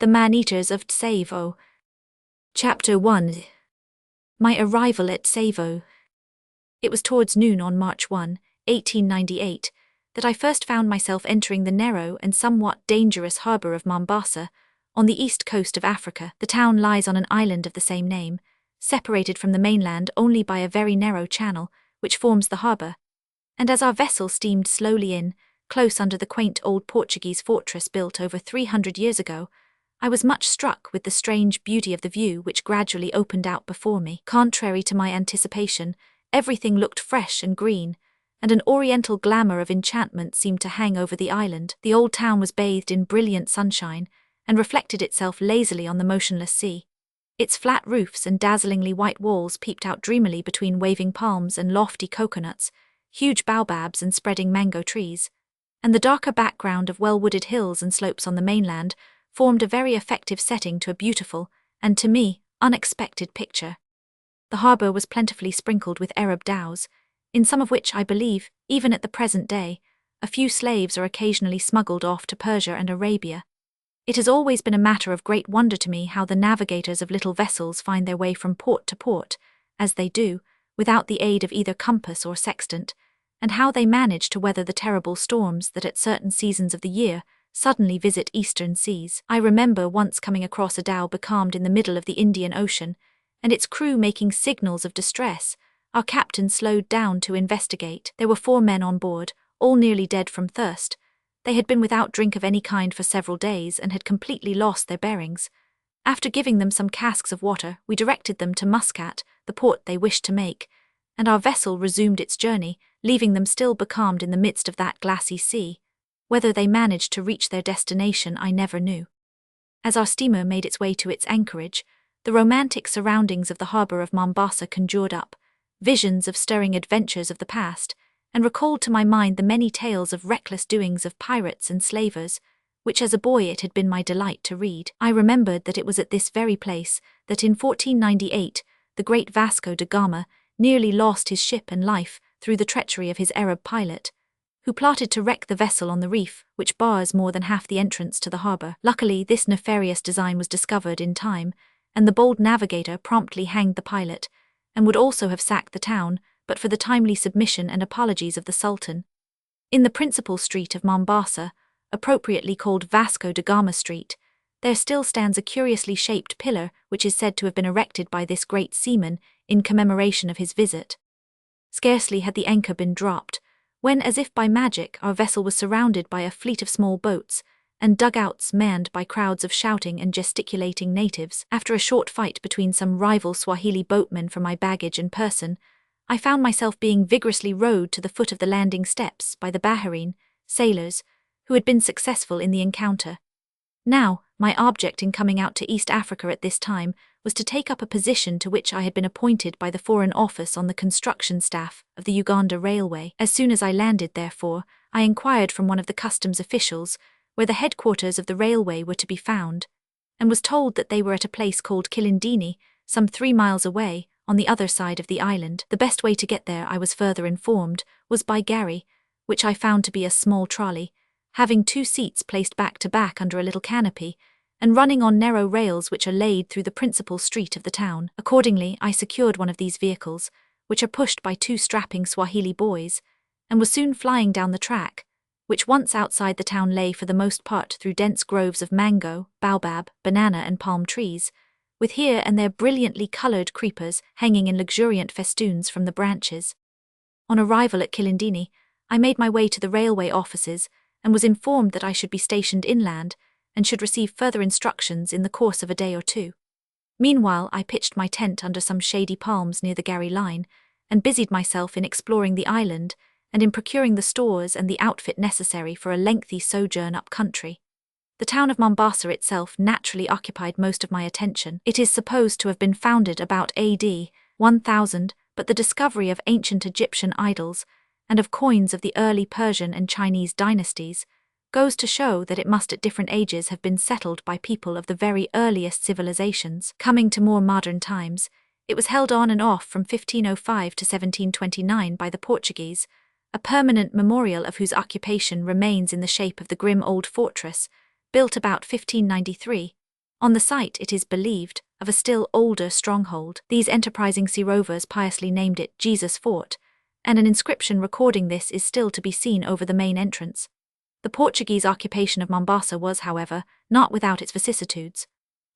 The Man-Eaters of Tsavo. Chapter 1. My arrival at Tsavo. It was towards noon on March 1, 1898, that I first found myself entering the narrow and somewhat dangerous harbour of Mombasa, on the east coast of Africa. The town lies on an island of the same name, separated from the mainland only by a very narrow channel, which forms the harbour, and as our vessel steamed slowly in, close under the quaint old Portuguese fortress built over 300 years ago, I was much struck with the strange beauty of the view which gradually opened out before me. Contrary to my anticipation, everything looked fresh and green, and an oriental glamour of enchantment seemed to hang over the island. The old town was bathed in brilliant sunshine, and reflected itself lazily on the motionless sea. Its flat roofs and dazzlingly white walls peeped out dreamily between waving palms and lofty coconuts, huge baobabs and spreading mango trees, and the darker background of well-wooded hills and slopes on the mainland formed a very effective setting to a beautiful, and to me, unexpected picture. The harbour was plentifully sprinkled with Arab dhows, in some of which I believe, even at the present day, a few slaves are occasionally smuggled off to Persia and Arabia. It has always been a matter of great wonder to me how the navigators of little vessels find their way from port to port, as they do, without the aid of either compass or sextant, and how they manage to weather the terrible storms that at certain seasons of the year suddenly visit eastern seas. I remember once coming across a dhow becalmed in the middle of the Indian Ocean, and its crew making signals of distress. Our captain slowed down to investigate. There were 4 men on board, all nearly dead from thirst. They had been without drink of any kind for several days and had completely lost their bearings. After giving them some casks of water, we directed them to Muscat, the port they wished to make, and our vessel resumed its journey, leaving them still becalmed in the midst of that glassy sea. Whether they managed to reach their destination I never knew. As our steamer made its way to its anchorage, the romantic surroundings of the harbour of Mombasa conjured up visions of stirring adventures of the past, and recalled to my mind the many tales of reckless doings of pirates and slavers, which as a boy it had been my delight to read. I remembered that it was at this very place that in 1498 the great Vasco da Gama nearly lost his ship and life through the treachery of his Arab pilot, who plotted to wreck the vessel on the reef which bars more than half the entrance to the harbour. Luckily, this nefarious design was discovered in time, and the bold navigator promptly hanged the pilot, and would also have sacked the town, but for the timely submission and apologies of the Sultan. In the principal street of Mombasa, appropriately called Vasco da Gama Street, there still stands a curiously shaped pillar which is said to have been erected by this great seaman in commemoration of his visit. Scarcely had the anchor been dropped, when, as if by magic, our vessel was surrounded by a fleet of small boats, and dugouts manned by crowds of shouting and gesticulating natives. After a short fight between some rival Swahili boatmen for my baggage and person, I found myself being vigorously rowed to the foot of the landing steps by the Bahareen, sailors, who had been successful in the encounter. Now, my object in coming out to East Africa at this time was to take up a position to which I had been appointed by the Foreign Office on the construction staff of the Uganda Railway. As soon as I landed, therefore, I inquired from one of the customs officials where the headquarters of the railway were to be found, and was told that they were at a place called Kilindini, some 3 miles away, on the other side of the island. The best way to get there, I was further informed, was by gharry, which I found to be a small trolley, having 2 seats placed back to back under a little canopy, and running on narrow rails which are laid through the principal street of the town. Accordingly, I secured one of these vehicles, which are pushed by 2 strapping Swahili boys, and was soon flying down the track, which once outside the town lay for the most part through dense groves of mango, baobab, banana and palm trees, with here and there brilliantly coloured creepers hanging in luxuriant festoons from the branches. On arrival at Kilindini, I made my way to the railway offices, and was informed that I should be stationed inland, and should receive further instructions in the course of a day or 2. Meanwhile, I pitched my tent under some shady palms near the gharry line, and busied myself in exploring the island, and in procuring the stores and the outfit necessary for a lengthy sojourn up country. The town of Mombasa itself naturally occupied most of my attention. It is supposed to have been founded about AD 1000, but the discovery of ancient Egyptian idols, and of coins of the early Persian and Chinese dynasties, goes to show that it must at different ages have been settled by people of the very earliest civilizations. Coming to more modern times, it was held on and off from 1505 to 1729 by the Portuguese, a permanent memorial of whose occupation remains in the shape of the grim old fortress, built about 1593, On the site, it is believed, of a still older stronghold. These enterprising sea rovers piously named it Jesus Fort, and an inscription recording this is still to be seen over the main entrance. The Portuguese occupation of Mombasa was, however, not without its vicissitudes.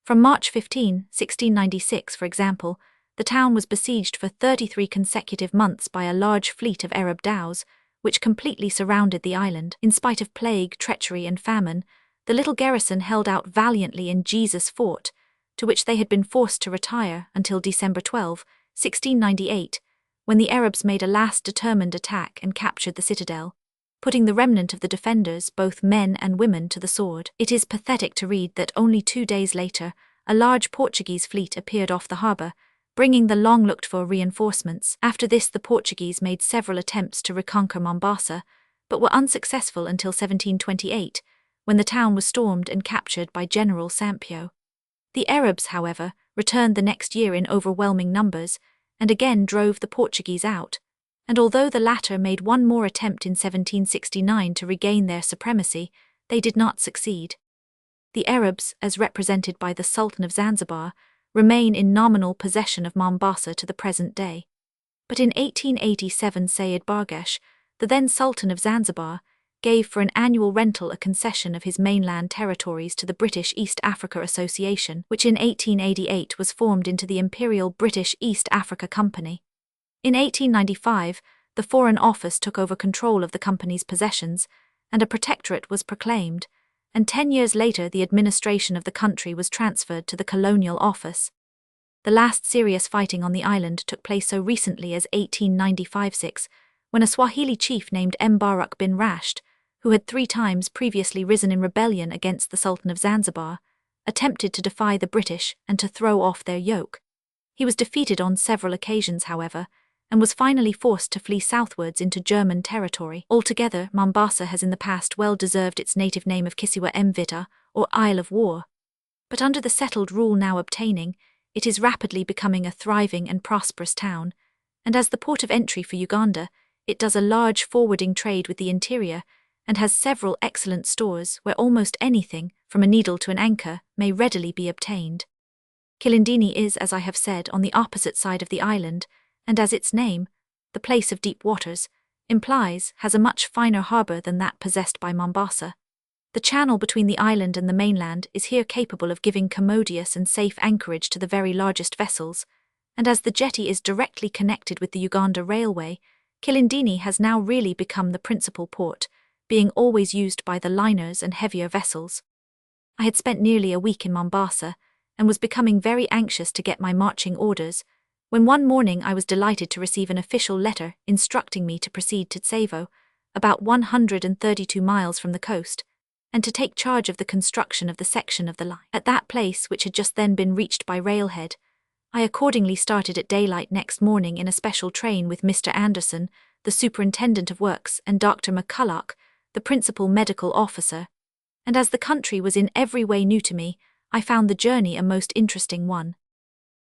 From March 15, 1696, for example, the town was besieged for 33 consecutive months by a large fleet of Arab dhows, which completely surrounded the island. In spite of plague, treachery, and famine, the little garrison held out valiantly in Jesus Fort, to which they had been forced to retire until December 12, 1698, when the Arabs made a last determined attack and captured the citadel, putting the remnant of the defenders, both men and women, to the sword. It is pathetic to read that only 2 days later, a large Portuguese fleet appeared off the harbour, bringing the long-looked-for reinforcements. After this, the Portuguese made several attempts to reconquer Mombasa, but were unsuccessful until 1728, when the town was stormed and captured by General Sampaio. The Arabs, however, returned the next year in overwhelming numbers, and again drove the Portuguese out, and although the latter made one more attempt in 1769 to regain their supremacy, they did not succeed. The Arabs, as represented by the Sultan of Zanzibar, remain in nominal possession of Mombasa to the present day. But in 1887 Sayyid Bargash, the then Sultan of Zanzibar, gave for an annual rental a concession of his mainland territories to the British East Africa Association, which in 1888 was formed into the Imperial British East Africa Company. In 1895, the Foreign Office took over control of the company's possessions, and a protectorate was proclaimed, and 10 years later the administration of the country was transferred to the Colonial Office. The last serious fighting on the island took place so recently as 1895-6, when a Swahili chief named Mbaruk bin Rashid, who had 3 times previously risen in rebellion against the Sultan of Zanzibar, attempted to defy the British and to throw off their yoke. He was defeated on several occasions, however, and was finally forced to flee southwards into German territory. Altogether, Mombasa has in the past well deserved its native name of Kisiwa Mvita, or Isle of War. But under the settled rule now obtaining, it is rapidly becoming a thriving and prosperous town, and as the port of entry for Uganda, it does a large forwarding trade with the interior, and has several excellent stores where almost anything, from a needle to an anchor, may readily be obtained. Kilindini is, as I have said, on the opposite side of the island, and as its name, the place of deep waters, implies, has a much finer harbour than that possessed by Mombasa. The channel between the island and the mainland is here capable of giving commodious and safe anchorage to the very largest vessels, and as the jetty is directly connected with the Uganda Railway, Kilindini has now really become the principal port, being always used by the liners and heavier vessels. I had spent nearly a week in Mombasa, and was becoming very anxious to get my marching orders, when one morning I was delighted to receive an official letter instructing me to proceed to Tsavo, about 132 miles from the coast, and to take charge of the construction of the section of the line. At that place, which had just then been reached by railhead, I accordingly started at daylight next morning in a special train with Mr. Anderson, the Superintendent of Works, and Dr. McCulloch, the Principal Medical Officer, and as the country was in every way new to me, I found the journey a most interesting one.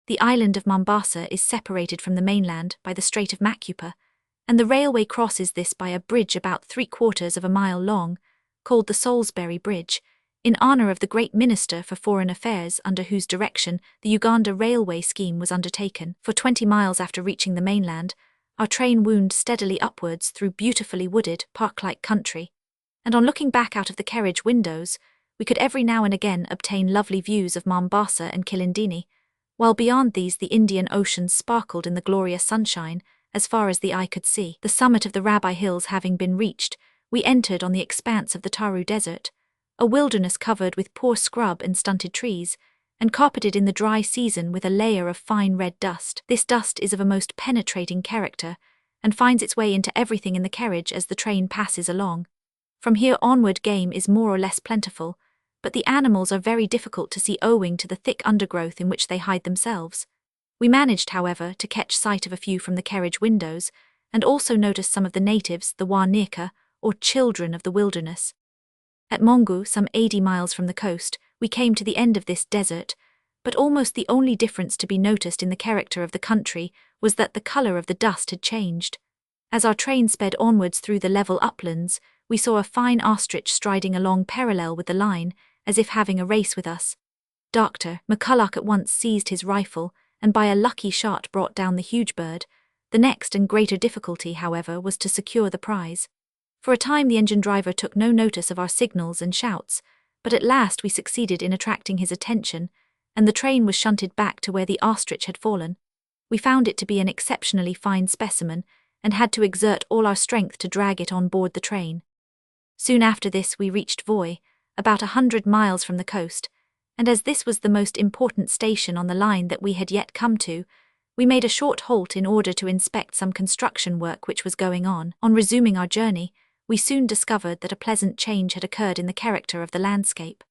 The island of Mombasa is separated from the mainland by the Strait of Macupa, and the railway crosses this by a bridge about 3/4 of a mile long, called the Salisbury Bridge, in honour of the great Minister for Foreign Affairs under whose direction the Uganda Railway scheme was undertaken. For 20 miles after reaching the mainland, our train wound steadily upwards through beautifully wooded, park-like country, and on looking back out of the carriage windows, we could every now and again obtain lovely views of Mombasa and Kilindini, while beyond these the Indian Ocean sparkled in the glorious sunshine as far as the eye could see. The summit of the Rabai Hills having been reached, we entered on the expanse of the Taru Desert, a wilderness covered with poor scrub and stunted trees, and carpeted in the dry season with a layer of fine red dust. This dust is of a most penetrating character, and finds its way into everything in the carriage as the train passes along. From here onward game is more or less plentiful, but the animals are very difficult to see owing to the thick undergrowth in which they hide themselves. We managed, however, to catch sight of a few from the carriage windows, and also noticed some of the natives, the Wanika, or children of the wilderness. At Mongu, some 80 miles from the coast, we came to the end of this desert, but almost the only difference to be noticed in the character of the country was that the colour of the dust had changed. As our train sped onwards through the level uplands, we saw a fine ostrich striding along parallel with the line, as if having a race with us. Dr. McCulloch at once seized his rifle and by a lucky shot brought down the huge bird. The next and greater difficulty, however, was to secure the prize. For a time the engine driver took no notice of our signals and shouts, but at last we succeeded in attracting his attention, and the train was shunted back to where the ostrich had fallen. We found it to be an exceptionally fine specimen, and had to exert all our strength to drag it on board the train. Soon after this we reached Voi, about 100 miles from the coast, and as this was the most important station on the line that we had yet come to, we made a short halt in order to inspect some construction work which was going on. On resuming our journey, we soon discovered that a pleasant change had occurred in the character of the landscape.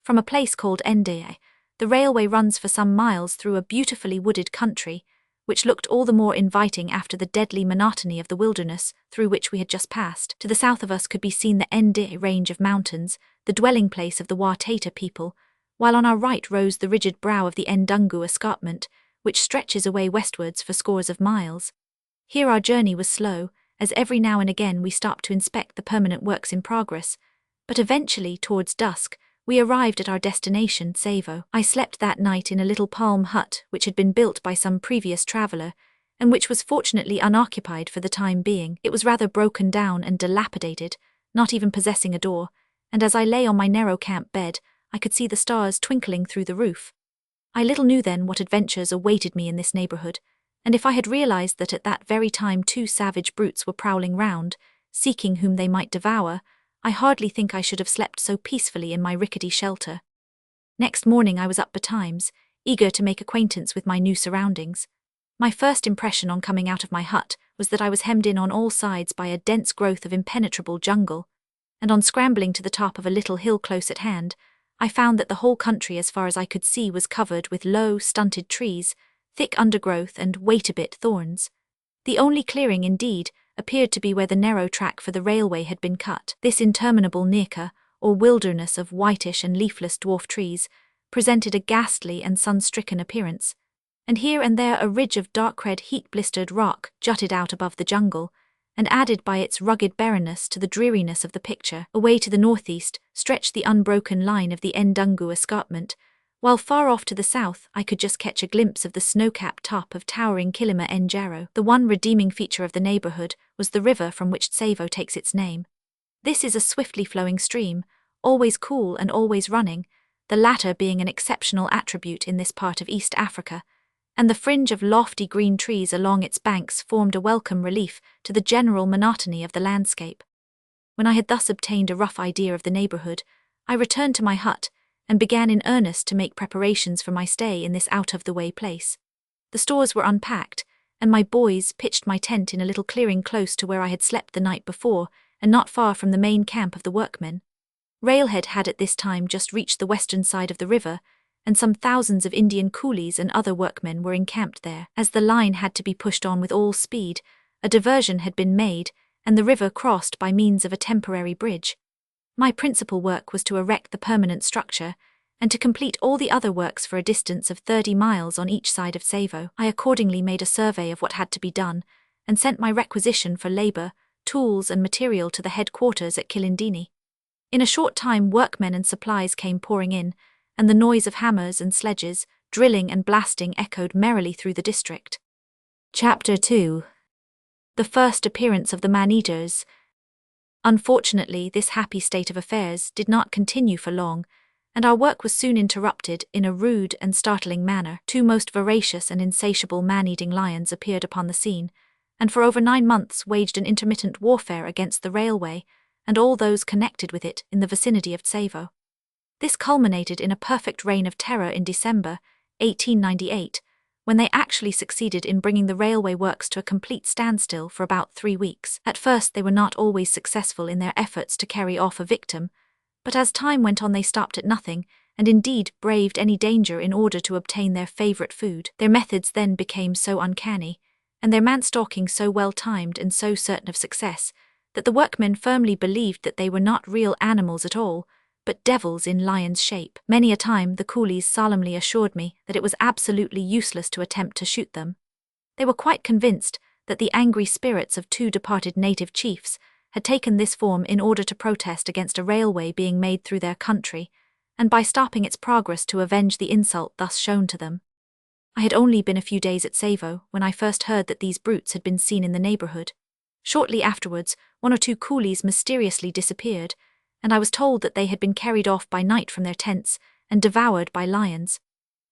From a place called Ndie, the railway runs for some miles through a beautifully wooded country, which looked all the more inviting after the deadly monotony of the wilderness through which we had just passed. To the south of us could be seen the Ndie range of mountains, the dwelling place of the Watata people, while on our right rose the rigid brow of the Ndungu escarpment, which stretches away westwards for scores of miles. Here our journey was slow, as every now and again we stopped to inspect the permanent works in progress, but eventually, towards dusk, we arrived at our destination, Tsavo. I slept that night in a little palm hut which had been built by some previous traveller, and which was fortunately unoccupied for the time being. It was rather broken down and dilapidated, not even possessing a door, and as I lay on my narrow camp bed, I could see the stars twinkling through the roof. I little knew then what adventures awaited me in this neighbourhood, and if I had realised that at that very time 2 savage brutes were prowling round, seeking whom they might devour, I hardly think I should have slept so peacefully in my rickety shelter. Next morning I was up betimes, eager to make acquaintance with my new surroundings. My first impression on coming out of my hut was that I was hemmed in on all sides by a dense growth of impenetrable jungle, and on scrambling to the top of a little hill close at hand, I found that the whole country as far as I could see was covered with low, stunted trees, thick undergrowth and, wait a bit, thorns. The only clearing, indeed, appeared to be where the narrow track for the railway had been cut. This interminable nyika, or wilderness of whitish and leafless dwarf trees, presented a ghastly and sun-stricken appearance, and here and there a ridge of dark-red heat-blistered rock jutted out above the jungle, and added by its rugged barrenness to the dreariness of the picture. Away to the northeast stretched the unbroken line of the Ndungu escarpment, while far off to the south I could just catch a glimpse of the snow-capped top of towering Kilima Njaro. The one redeeming feature of the neighbourhood was the river from which Tsavo takes its name. This is a swiftly flowing stream, always cool and always running, the latter being an exceptional attribute in this part of East Africa, and the fringe of lofty green trees along its banks formed a welcome relief to the general monotony of the landscape. When I had thus obtained a rough idea of the neighbourhood, I returned to my hut and began in earnest to make preparations for my stay in this out-of-the-way place. The stores were unpacked, and my boys pitched my tent in a little clearing close to where I had slept the night before, and not far from the main camp of the workmen. Railhead had at this time just reached the western side of the river, and some thousands of Indian coolies and other workmen were encamped there. As the line had to be pushed on with all speed, a diversion had been made, and the river crossed by means of a temporary bridge. My principal work was to erect the permanent structure, and to complete all the other works for a distance of 30 miles on each side of Tsavo. I accordingly made a survey of what had to be done, and sent my requisition for labour, tools and material to the headquarters at Kilindini. In a short time workmen and supplies came pouring in, and the noise of hammers and sledges, drilling and blasting echoed merrily through the district. Chapter 2. The first appearance of the man-eaters. Unfortunately, this happy state of affairs did not continue for long, and our work was soon interrupted in a rude and startling manner. 2 most voracious and insatiable man-eating lions appeared upon the scene, and for over 9 months waged an intermittent warfare against the railway and all those connected with it in the vicinity of Tsavo. This culminated in a perfect reign of terror in December 1898, when they actually succeeded in bringing the railway works to a complete standstill for about 3 weeks. At first they were not always successful in their efforts to carry off a victim, but as time went on they stopped at nothing, and indeed braved any danger in order to obtain their favourite food. Their methods then became so uncanny, and their man-stalking so well-timed and so certain of success, that the workmen firmly believed that they were not real animals at all, but devils in lion's shape. Many a time the coolies solemnly assured me that it was absolutely useless to attempt to shoot them. They were quite convinced that the angry spirits of 2 departed native chiefs had taken this form in order to protest against a railway being made through their country, and by stopping its progress to avenge the insult thus shown to them. I had only been a few days at Tsavo when I first heard that these brutes had been seen in the neighborhood. Shortly afterwards, 1 or 2 coolies mysteriously disappeared, and I was told that they had been carried off by night from their tents and devoured by lions.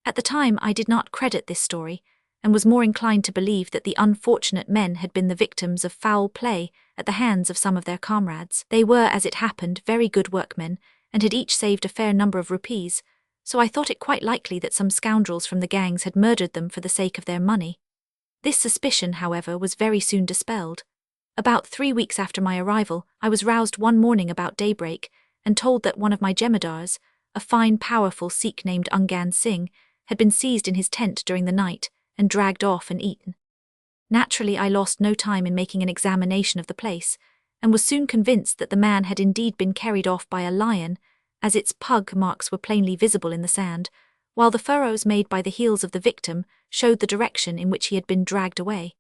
At the time, I did not credit this story, and was more inclined to believe that the unfortunate men had been the victims of foul play at the hands of some of their comrades. They were, as it happened, very good workmen, and had each saved a fair number of rupees, so I thought it quite likely that some scoundrels from the gangs had murdered them for the sake of their money. This suspicion, however, was very soon dispelled. About 3 weeks after my arrival, I was roused one morning about daybreak and told that one of my jemadars, a fine, powerful Sikh named Ungan Singh, had been seized in his tent during the night and dragged off and eaten. Naturally, I lost no time in making an examination of the place, and was soon convinced that the man had indeed been carried off by a lion, as its pug marks were plainly visible in the sand, while the furrows made by the heels of the victim showed the direction in which he had been dragged away.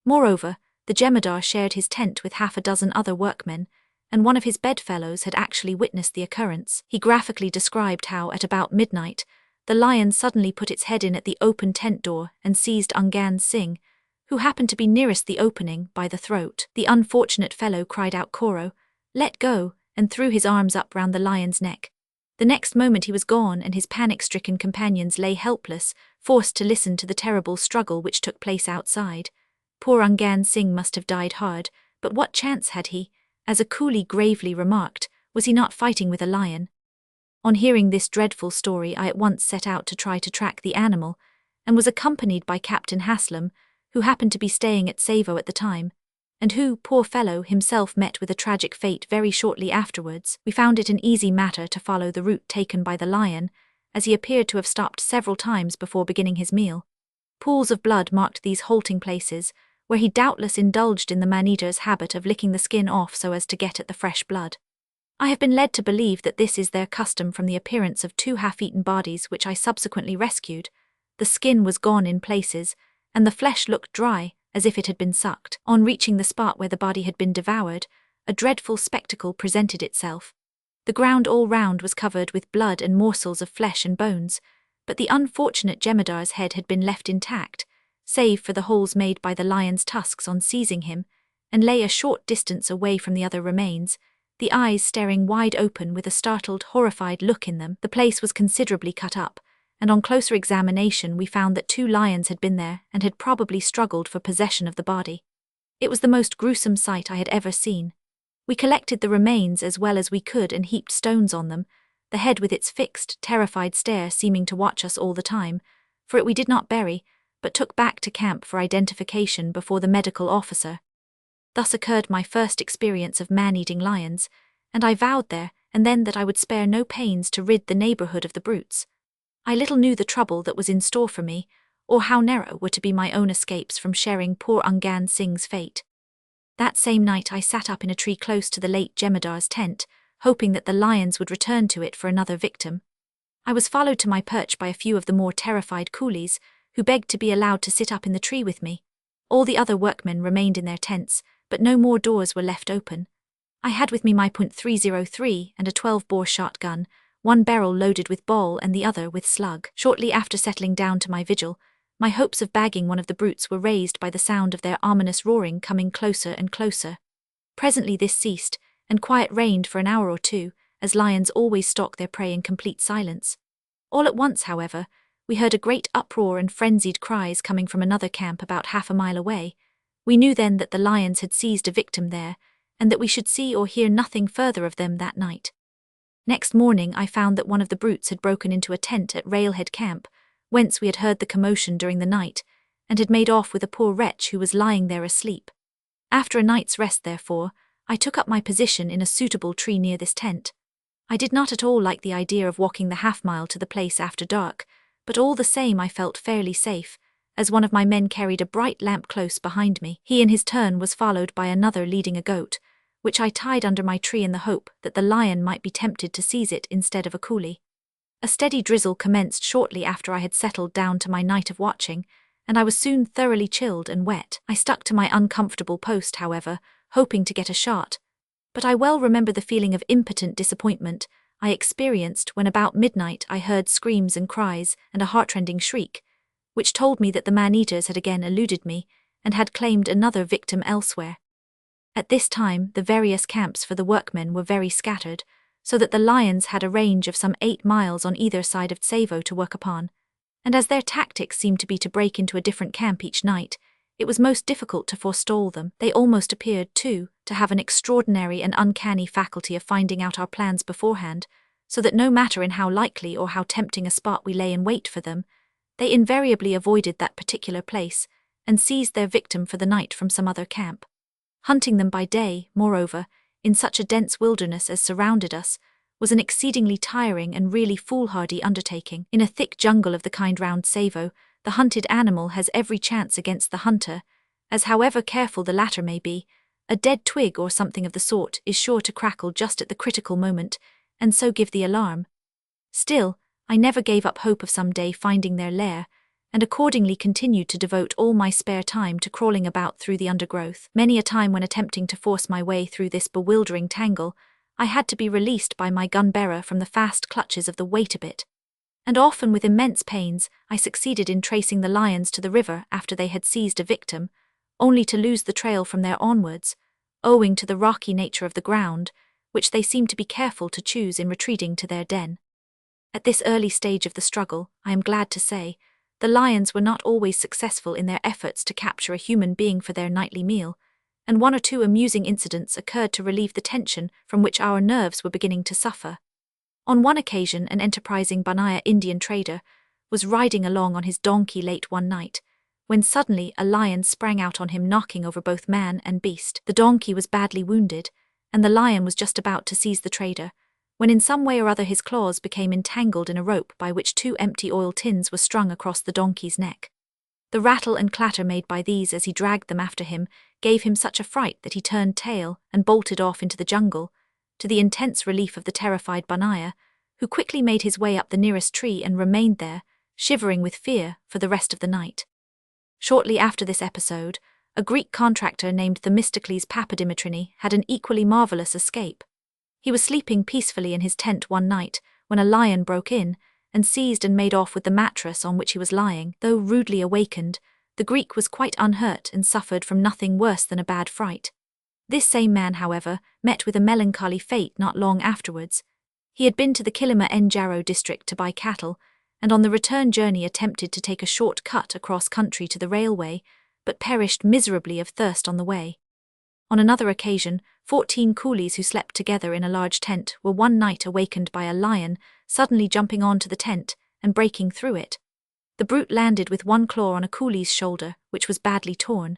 Moreover, the jemadar shared his tent with half a dozen other workmen, and one of his bedfellows had actually witnessed the occurrence. He graphically described how, at about midnight, the lion suddenly put its head in at the open tent door and seized Ungan Singh, who happened to be nearest the opening, by the throat. The unfortunate fellow cried out "Koro, let go," and threw his arms up round the lion's neck. The next moment he was gone, and his panic-stricken companions lay helpless, forced to listen to the terrible struggle which took place outside. Poor Ungan Singh must have died hard, but what chance had he? As a coolie gravely remarked, was he not fighting with a lion? On hearing this dreadful story, I at once set out to try to track the animal, and was accompanied by Captain Haslam, who happened to be staying at Tsavo at the time, and who, poor fellow, himself met with a tragic fate very shortly afterwards. We found it an easy matter to follow the route taken by the lion, as he appeared to have stopped several times before beginning his meal. Pools of blood marked these halting places, where he doubtless indulged in the man-eater's habit of licking the skin off so as to get at the fresh blood. I have been led to believe that this is their custom from the appearance of 2 half-eaten bodies which I subsequently rescued. The skin was gone in places, and the flesh looked dry, as if it had been sucked. On reaching the spot where the body had been devoured, a dreadful spectacle presented itself. The ground all round was covered with blood and morsels of flesh and bones, but the unfortunate jemadar's head had been left intact, save for the holes made by the lion's tusks on seizing him, and lay a short distance away from the other remains, the eyes staring wide open with a startled, horrified look in them. The place was considerably cut up, and on closer examination we found that 2 lions had been there and had probably struggled for possession of the body. It was the most gruesome sight I had ever seen. We collected the remains as well as we could and heaped stones on them, the head with its fixed, terrified stare seeming to watch us all the time, for it we did not bury, but took back to camp for identification before the medical officer. Thus occurred my first experience of man-eating lions, and I vowed there and then that I would spare no pains to rid the neighborhood of the brutes. I little knew the trouble that was in store for me, or how narrow were to be my own escapes from sharing poor Ungan Singh's fate. That same night I sat up in a tree close to the late jemadar's tent, hoping that the lions would return to it for another victim. I was followed to my perch by a few of the more terrified coolies, who begged to be allowed to sit up in the tree with me. All the other workmen remained in their tents, but no more doors were left open. I had with me my .303 and a 12-bore shotgun, one barrel loaded with ball and the other with slug. Shortly after settling down to my vigil, my hopes of bagging one of the brutes were raised by the sound of their ominous roaring coming closer and closer. Presently this ceased, and quiet reigned for an hour or two, as lions always stalk their prey in complete silence. All at once, however, we heard a great uproar and frenzied cries coming from another camp about half a mile away. We knew then that the lions had seized a victim there, and that we should see or hear nothing further of them that night. Next morning I found that one of the brutes had broken into a tent at Railhead Camp, whence we had heard the commotion during the night, and had made off with a poor wretch who was lying there asleep. After a night's rest, therefore, I took up my position in a suitable tree near this tent. I did not at all like the idea of walking the half-mile to the place after dark, but all the same I felt fairly safe, as one of my men carried a bright lamp close behind me. He in his turn was followed by another leading a goat, which I tied under my tree in the hope that the lion might be tempted to seize it instead of a coolie. A steady drizzle commenced shortly after I had settled down to my night of watching, and I was soon thoroughly chilled and wet. I stuck to my uncomfortable post, however, hoping to get a shot, but I well remember the feeling of impotent disappointment I experienced when about midnight I heard screams and cries and a heartrending shriek, which told me that the man-eaters had again eluded me and had claimed another victim elsewhere. At this time, the various camps for the workmen were very scattered, so that the lions had a range of some 8 miles on either side of Tsavo to work upon, and as their tactics seemed to be to break into a different camp each night, it was most difficult to forestall them. They almost appeared, too, to have an extraordinary and uncanny faculty of finding out our plans beforehand, so that no matter in how likely or how tempting a spot we lay in wait for them, they invariably avoided that particular place and seized their victim for the night from some other camp. Hunting them by day, moreover, in such a dense wilderness as surrounded us, was an exceedingly tiring and really foolhardy undertaking. In a thick jungle of the kind round Tsavo, the hunted animal has every chance against the hunter, as however careful the latter may be, a dead twig or something of the sort is sure to crackle just at the critical moment, and so give the alarm. Still, I never gave up hope of some day finding their lair, and accordingly continued to devote all my spare time to crawling about through the undergrowth. Many a time when attempting to force my way through this bewildering tangle, I had to be released by my gun-bearer from the fast clutches of the wait-a-bit, and often with immense pains I succeeded in tracing the lions to the river after they had seized a victim, only to lose the trail from there onwards, owing to the rocky nature of the ground, which they seemed to be careful to choose in retreating to their den. At this early stage of the struggle, I am glad to say, the lions were not always successful in their efforts to capture a human being for their nightly meal, and 1 or 2 amusing incidents occurred to relieve the tension from which our nerves were beginning to suffer. On one occasion, an enterprising Banaya Indian trader was riding along on his donkey late one night, when suddenly a lion sprang out on him, knocking over both man and beast. The donkey was badly wounded, and the lion was just about to seize the trader, when in some way or other his claws became entangled in a rope by which 2 empty oil tins were strung across the donkey's neck. The rattle and clatter made by these as he dragged them after him gave him such a fright that he turned tail and bolted off into the jungle, to the intense relief of the terrified Banaya, who quickly made his way up the nearest tree and remained there, shivering with fear, for the rest of the night. Shortly after this episode, a Greek contractor named Themistocles Papadimitrine had an equally marvelous escape. He was sleeping peacefully in his tent one night when a lion broke in and seized and made off with the mattress on which he was lying. Though rudely awakened, the Greek was quite unhurt and suffered from nothing worse than a bad fright. This same man, however, met with a melancholy fate not long afterwards. He had been to the Kilimanjaro district to buy cattle, and on the return journey attempted to take a short cut across country to the railway, but perished miserably of thirst on the way. On another occasion, 14 coolies who slept together in a large tent were one night awakened by a lion suddenly jumping onto the tent and breaking through it. The brute landed with one claw on a coolie's shoulder, which was badly torn.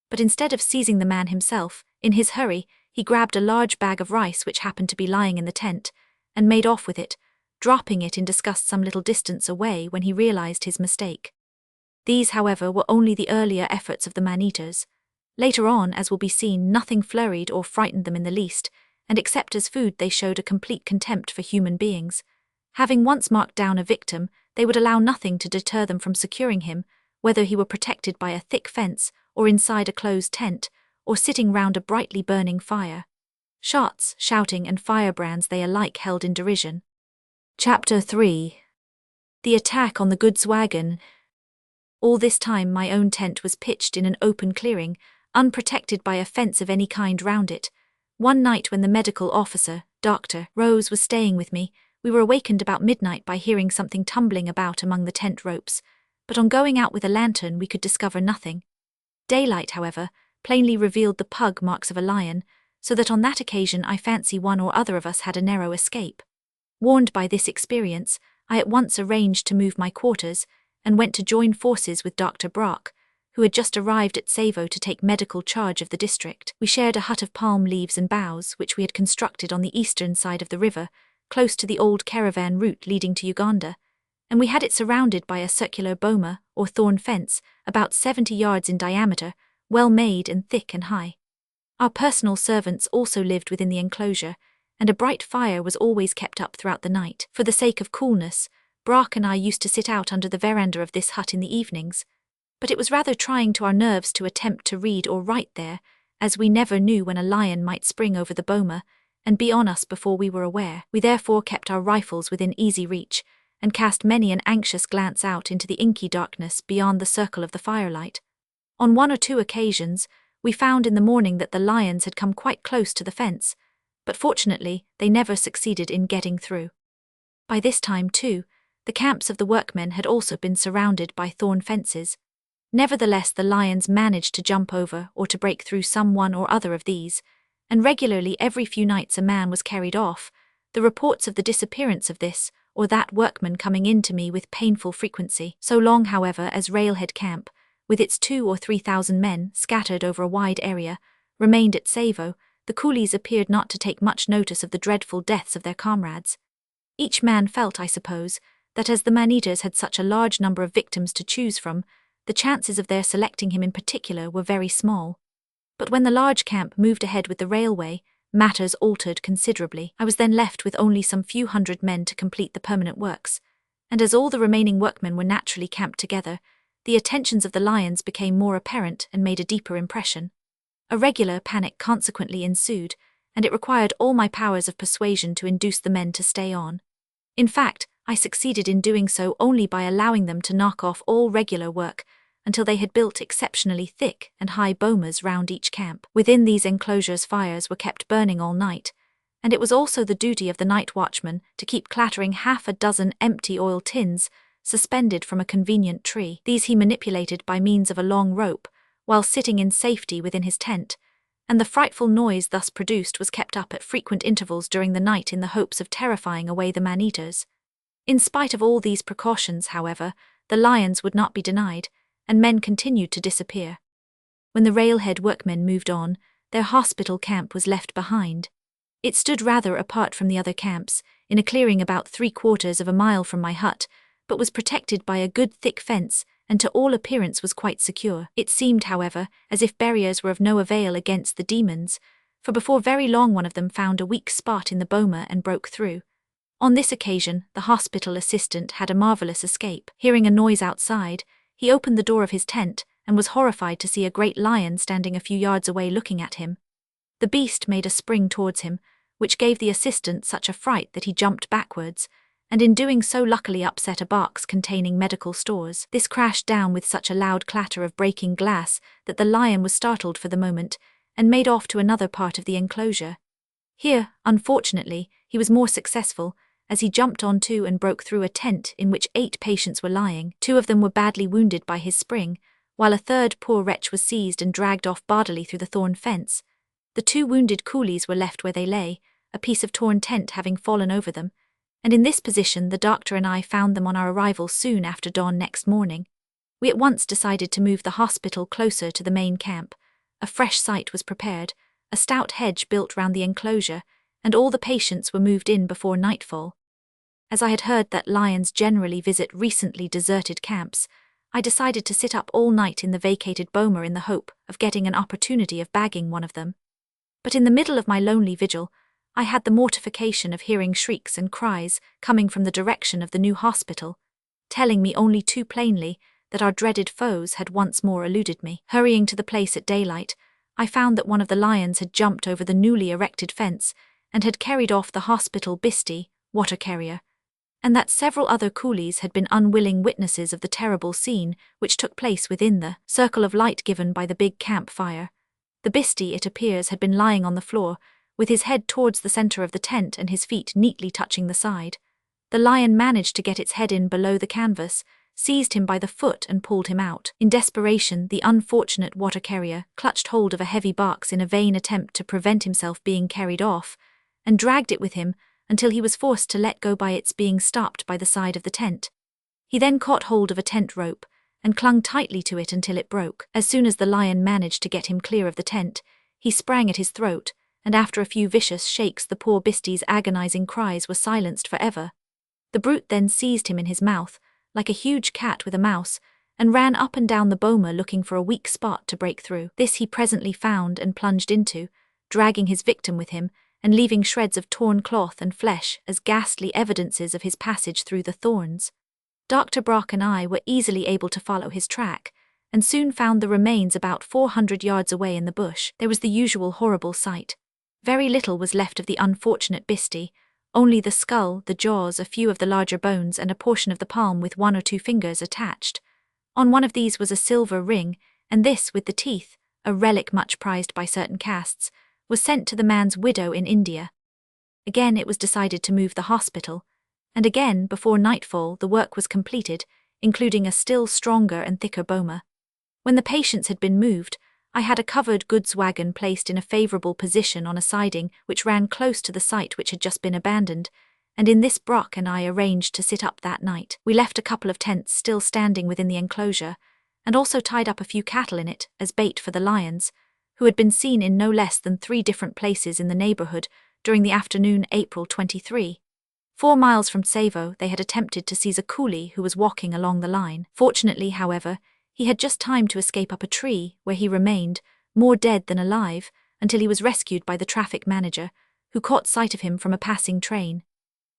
But instead of seizing the man himself, in his hurry, he grabbed a large bag of rice which happened to be lying in the tent, and made off with it, dropping it in disgust some little distance away when he realized his mistake. These, however, were only the earlier efforts of the man-eaters. Later on, as will be seen, nothing flurried or frightened them in the least, and except as food they showed a complete contempt for human beings. Having once marked down a victim, they would allow nothing to deter them from securing him, whether he were protected by a thick fence, or inside a closed tent, or sitting round a brightly burning fire. Shots, shouting, and firebrands they alike held in derision. Chapter 3. The attack on the goods wagon. All this time my own tent was pitched in an open clearing, unprotected by a fence of any kind round it. One night when the medical officer, Dr. Rose, was staying with me, we were awakened about midnight by hearing something tumbling about among the tent ropes, but on going out with a lantern we could discover nothing. Daylight, however, plainly revealed the pug marks of a lion, so that on that occasion I fancy one or other of us had a narrow escape. Warned by this experience, I at once arranged to move my quarters, and went to join forces with Dr. Brock, who had just arrived at Tsavo to take medical charge of the district. We shared a hut of palm leaves and boughs which we had constructed on the eastern side of the river, close to the old caravan route leading to Uganda, and we had it surrounded by a circular boma, or thorn fence, about 70 yards in diameter, well made and thick and high. Our personal servants also lived within the enclosure, and a bright fire was always kept up throughout the night. For the sake of coolness, Brock and I used to sit out under the veranda of this hut in the evenings, but it was rather trying to our nerves to attempt to read or write there, as we never knew when a lion might spring over the boma, and be on us before we were aware. We therefore kept our rifles within easy reach, and cast many an anxious glance out into the inky darkness beyond the circle of the firelight. On one or two occasions, we found in the morning that the lions had come quite close to the fence, but fortunately they never succeeded in getting through. By this time, too, the camps of the workmen had also been surrounded by thorn fences. Nevertheless, the lions managed to jump over or to break through some one or other of these, and regularly every few nights a man was carried off, the reports of the disappearance of this or that workman coming in to me with painful frequency. So long, however, as Railhead Camp, with its 2,000 or 3,000 men scattered over a wide area, remained at Tsavo, the coolies appeared not to take much notice of the dreadful deaths of their comrades. Each man felt, I suppose, that as the man-eaters had such a large number of victims to choose from, the chances of their selecting him in particular were very small. But when the large camp moved ahead with the railway, matters altered considerably. I was then left with only some few hundred men to complete the permanent works, and as all the remaining workmen were naturally camped together, the attentions of the lions became more apparent and made a deeper impression. A regular panic consequently ensued, and it required all my powers of persuasion to induce the men to stay on. In fact, I succeeded in doing so only by allowing them to knock off all regular work until they had built exceptionally thick and high bomas round each camp. Within these enclosures fires were kept burning all night, and it was also the duty of the night watchman to keep clattering half a dozen empty oil tins suspended from a convenient tree. These he manipulated by means of a long rope, while sitting in safety within his tent, and the frightful noise thus produced was kept up at frequent intervals during the night in the hopes of terrifying away the man-eaters. In spite of all these precautions, however, the lions would not be denied, and men continued to disappear. When the Railhead workmen moved on, their hospital camp was left behind. It stood rather apart from the other camps, in a clearing about 3/4 of a mile from my hut, but was protected by a good thick fence, and to all appearance was quite secure. It seemed, however, as if barriers were of no avail against the demons, for before very long one of them found a weak spot in the boma and broke through. On this occasion, the hospital assistant had a marvelous escape. Hearing a noise outside, he opened the door of his tent and was horrified to see a great lion standing a few yards away looking at him. The beast made a spring towards him, which gave the assistant such a fright that he jumped backwards, and in doing so luckily upset a box containing medical stores. This crashed down with such a loud clatter of breaking glass that the lion was startled for the moment, and made off to another part of the enclosure. Here, unfortunately, he was more successful, as he jumped onto and broke through a tent in which 8 patients were lying. 2 of them were badly wounded by his spring, while a third poor wretch was seized and dragged off bodily through the thorn fence. The 2 wounded coolies were left where they lay, a piece of torn tent having fallen over them, and in this position the doctor and I found them on our arrival soon after dawn next morning. We at once decided to move the hospital closer to the main camp. A fresh site was prepared, a stout hedge built round the enclosure, and all the patients were moved in before nightfall. As I had heard that lions generally visit recently deserted camps, I decided to sit up all night in the vacated boma in the hope of getting an opportunity of bagging one of them. But in the middle of my lonely vigil, I had the mortification of hearing shrieks and cries coming from the direction of the new hospital, telling me only too plainly that our dreaded foes had once more eluded me. Hurrying to the place at daylight, I found that one of the lions had jumped over the newly erected fence and had carried off the hospital bisti, water carrier, and that several other coolies had been unwilling witnesses of the terrible scene which took place within the circle of light given by the big camp fire. The bisti, it appears, had been lying on the floor, with his head towards the center of the tent and his feet neatly touching the side. The lion managed to get its head in below the canvas, seized him by the foot and pulled him out. In desperation, the unfortunate water carrier clutched hold of a heavy box in a vain attempt to prevent himself being carried off, and dragged it with him until he was forced to let go by its being stopped by the side of the tent. He then caught hold of a tent rope and clung tightly to it until it broke. As soon as the lion managed to get him clear of the tent, he sprang at his throat, and after a few vicious shakes the poor bisti's agonizing cries were silenced forever. The brute then seized him in his mouth, like a huge cat with a mouse, and ran up and down the boma looking for a weak spot to break through. This he presently found and plunged into, dragging his victim with him, and leaving shreds of torn cloth and flesh as ghastly evidences of his passage through the thorns. Dr. Brock and I were easily able to follow his track, and soon found the remains about 400 yards away in the bush. There was the usual horrible sight. Very little was left of the unfortunate beastie, only the skull, the jaws, a few of the larger bones, and a portion of the palm with 1 or 2 fingers attached. On one of these was a silver ring, and this, with the teeth, a relic much prized by certain castes, was sent to the man's widow in India. Again it was decided to move the hospital, and again, before nightfall, the work was completed, including a still stronger and thicker boma. When the patients had been moved, I had a covered goods wagon placed in a favourable position on a siding which ran close to the site which had just been abandoned, and in this Brock and I arranged to sit up that night. We left a couple of tents still standing within the enclosure, and also tied up a few cattle in it as bait for the lions, who had been seen in no less than 3 different places in the neighbourhood during the afternoon April 23. 4 miles from Tsavo, they had attempted to seize a coolie who was walking along the line. Fortunately, however, he had just time to escape up a tree, where he remained, more dead than alive, until he was rescued by the traffic manager, who caught sight of him from a passing train.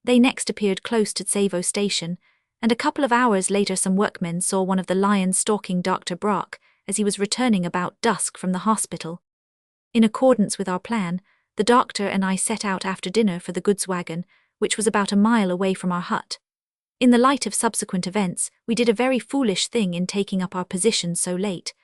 They next appeared close to Tsavo station, and a couple of hours later some workmen saw one of the lions stalking Dr. Brock as he was returning about dusk from the hospital. In accordance with our plan, the doctor and I set out after dinner for the goods wagon, which was about a mile away from our hut. In the light of subsequent events, we did a very foolish thing in taking up our position so late.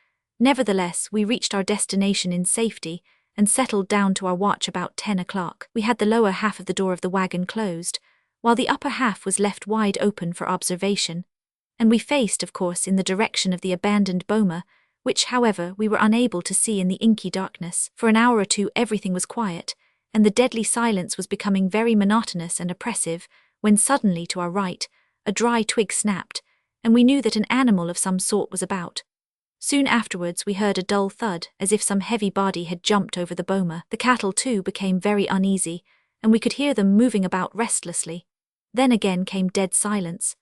Nevertheless, we reached our destination in safety and settled down to our watch about 10 o'clock. We had the lower half of the door of the wagon closed, while the upper half was left wide open for observation, and we faced, of course, in the direction of the abandoned boma, which, however, we were unable to see in the inky darkness. For an hour or two everything was quiet, and the deadly silence was becoming very monotonous and oppressive, when suddenly, to our right, a dry twig snapped, and we knew that an animal of some sort was about. Soon afterwards we heard a dull thud, as if some heavy body had jumped over the boma. The cattle, too, became very uneasy, and we could hear them moving about restlessly. Then again came dead silence.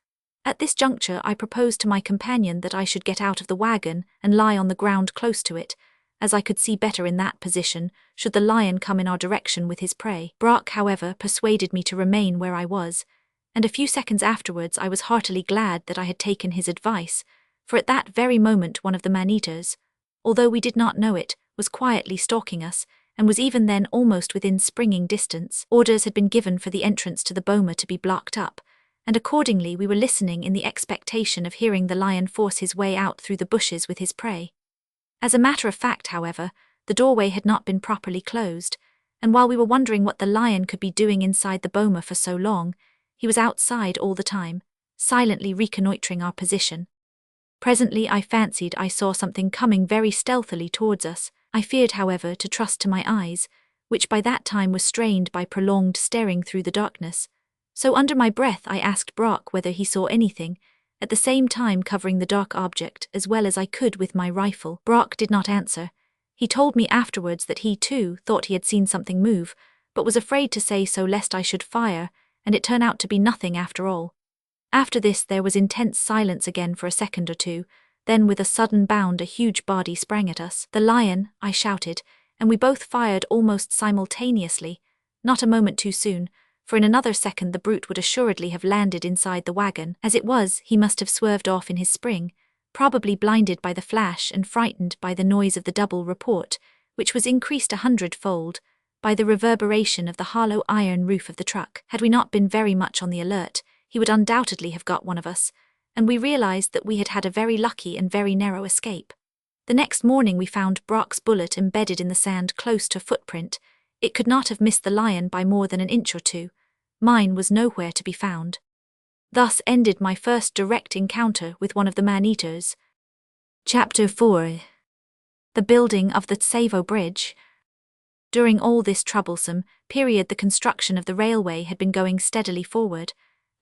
At this juncture I proposed to my companion that I should get out of the wagon and lie on the ground close to it, as I could see better in that position, should the lion come in our direction with his prey. Brock, however, persuaded me to remain where I was, and a few seconds afterwards I was heartily glad that I had taken his advice, for at that very moment one of the man-eaters, although we did not know it, was quietly stalking us, and was even then almost within springing distance. Orders had been given for the entrance to the boma to be blocked up, and accordingly we were listening in the expectation of hearing the lion force his way out through the bushes with his prey. As a matter of fact, however, the doorway had not been properly closed, and while we were wondering what the lion could be doing inside the boma for so long, he was outside all the time, silently reconnoitring our position. Presently I fancied I saw something coming very stealthily towards us. I feared, however, to trust to my eyes, which by that time were strained by prolonged staring through the darkness. So under my breath I asked Brock whether he saw anything, at the same time covering the dark object as well as I could with my rifle. Brock did not answer. He told me afterwards that he, too, thought he had seen something move, but was afraid to say so lest I should fire, and it turned out to be nothing after all. After this there was intense silence again for a second or two, then with a sudden bound a huge body sprang at us. "The lion!" I shouted, and we both fired almost simultaneously, not a moment too soon, for in another second the brute would assuredly have landed inside the wagon. As it was, he must have swerved off in his spring, probably blinded by the flash and frightened by the noise of the double report, which was increased 100-fold by the reverberation of the hollow iron roof of the truck. Had we not been very much on the alert, he would undoubtedly have got one of us, and we realized that we had had a very lucky and very narrow escape. The next morning we found Brock's bullet embedded in the sand close to a footprint. It could not have missed the lion by more than an inch or two. Mine was nowhere to be found. Thus ended my first direct encounter with one of the man-eaters. Chapter 4. The building of the Tsavo Bridge. During all this troublesome period the construction of the railway had been going steadily forward,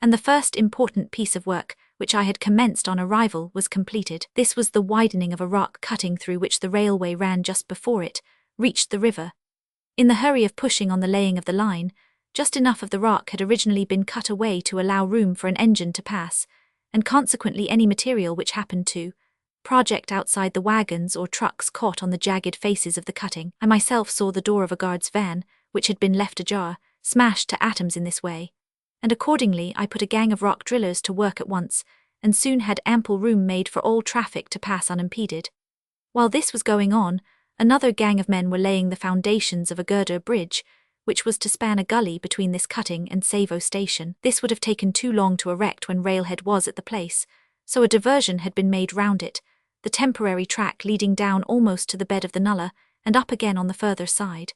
and the first important piece of work, which I had commenced on arrival, was completed. This was the widening of a rock cutting through which the railway ran just before it reached the river. In the hurry of pushing on the laying of the line, just enough of the rock had originally been cut away to allow room for an engine to pass, and consequently any material which happened to project outside the wagons or trucks caught on the jagged faces of the cutting. I myself saw the door of a guard's van, which had been left ajar, smashed to atoms in this way, and accordingly I put a gang of rock drillers to work at once, and soon had ample room made for all traffic to pass unimpeded. While this was going on, Another gang of men were laying the foundations of a girder bridge, which was to span a gully between this cutting and Tsavo station. This would have taken too long to erect when railhead was at the place, so a diversion had been made round it, the temporary track leading down almost to the bed of the nullah and up again on the further side.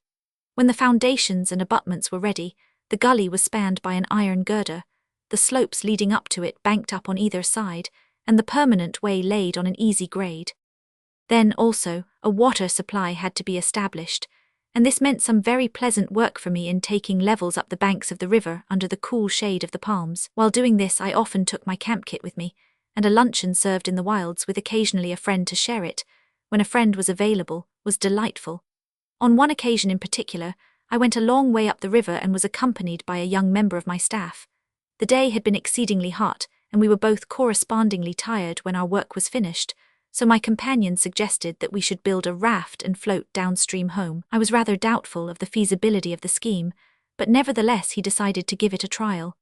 When the foundations and abutments were ready, the gully was spanned by an iron girder, the slopes leading up to it banked up on either side, and the permanent way laid on an easy grade. Then, also, a water supply had to be established, and this meant some very pleasant work for me in taking levels up the banks of the river under the cool shade of the palms. While doing this, I often took my camp kit with me, and a luncheon served in the wilds with occasionally a friend to share it, when a friend was available, was delightful. On one occasion in particular, I went a long way up the river and was accompanied by a young member of my staff. The day had been exceedingly hot, and we were both correspondingly tired when our work was finished, so my companion suggested that we should build a raft and float downstream home. I was rather doubtful of the feasibility of the scheme, but nevertheless he decided to give it a trial.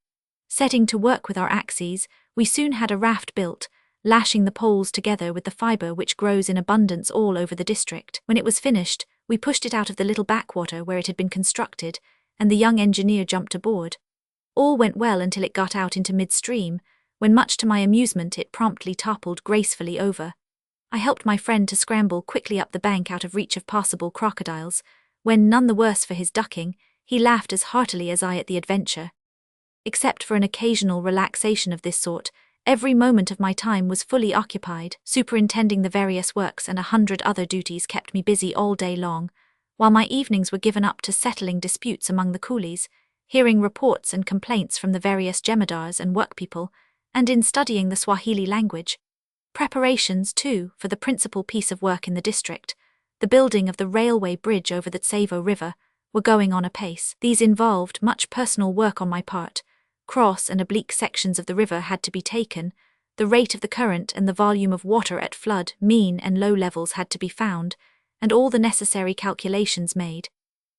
Setting to work with our axes, we soon had a raft built, lashing the poles together with the fibre which grows in abundance all over the district. When it was finished, we pushed it out of the little backwater where it had been constructed, and the young engineer jumped aboard. All went well until it got out into midstream, when much to my amusement it promptly toppled gracefully over. I helped my friend to scramble quickly up the bank out of reach of possible crocodiles, when, none the worse for his ducking, he laughed as heartily as I at the adventure. Except for an occasional relaxation of this sort, every moment of my time was fully occupied. Superintending the various works and 100 other duties kept me busy all day long, while my evenings were given up to settling disputes among the coolies, hearing reports and complaints from the various jemadars and workpeople, and in studying the Swahili language. Preparations, too, for the principal piece of work in the district, the building of the railway bridge over the Tsavo River, were going on apace. These involved much personal work on my part. Cross and oblique sections of the river had to be taken, the rate of the current and the volume of water at flood, mean and low levels had to be found, and all the necessary calculations made.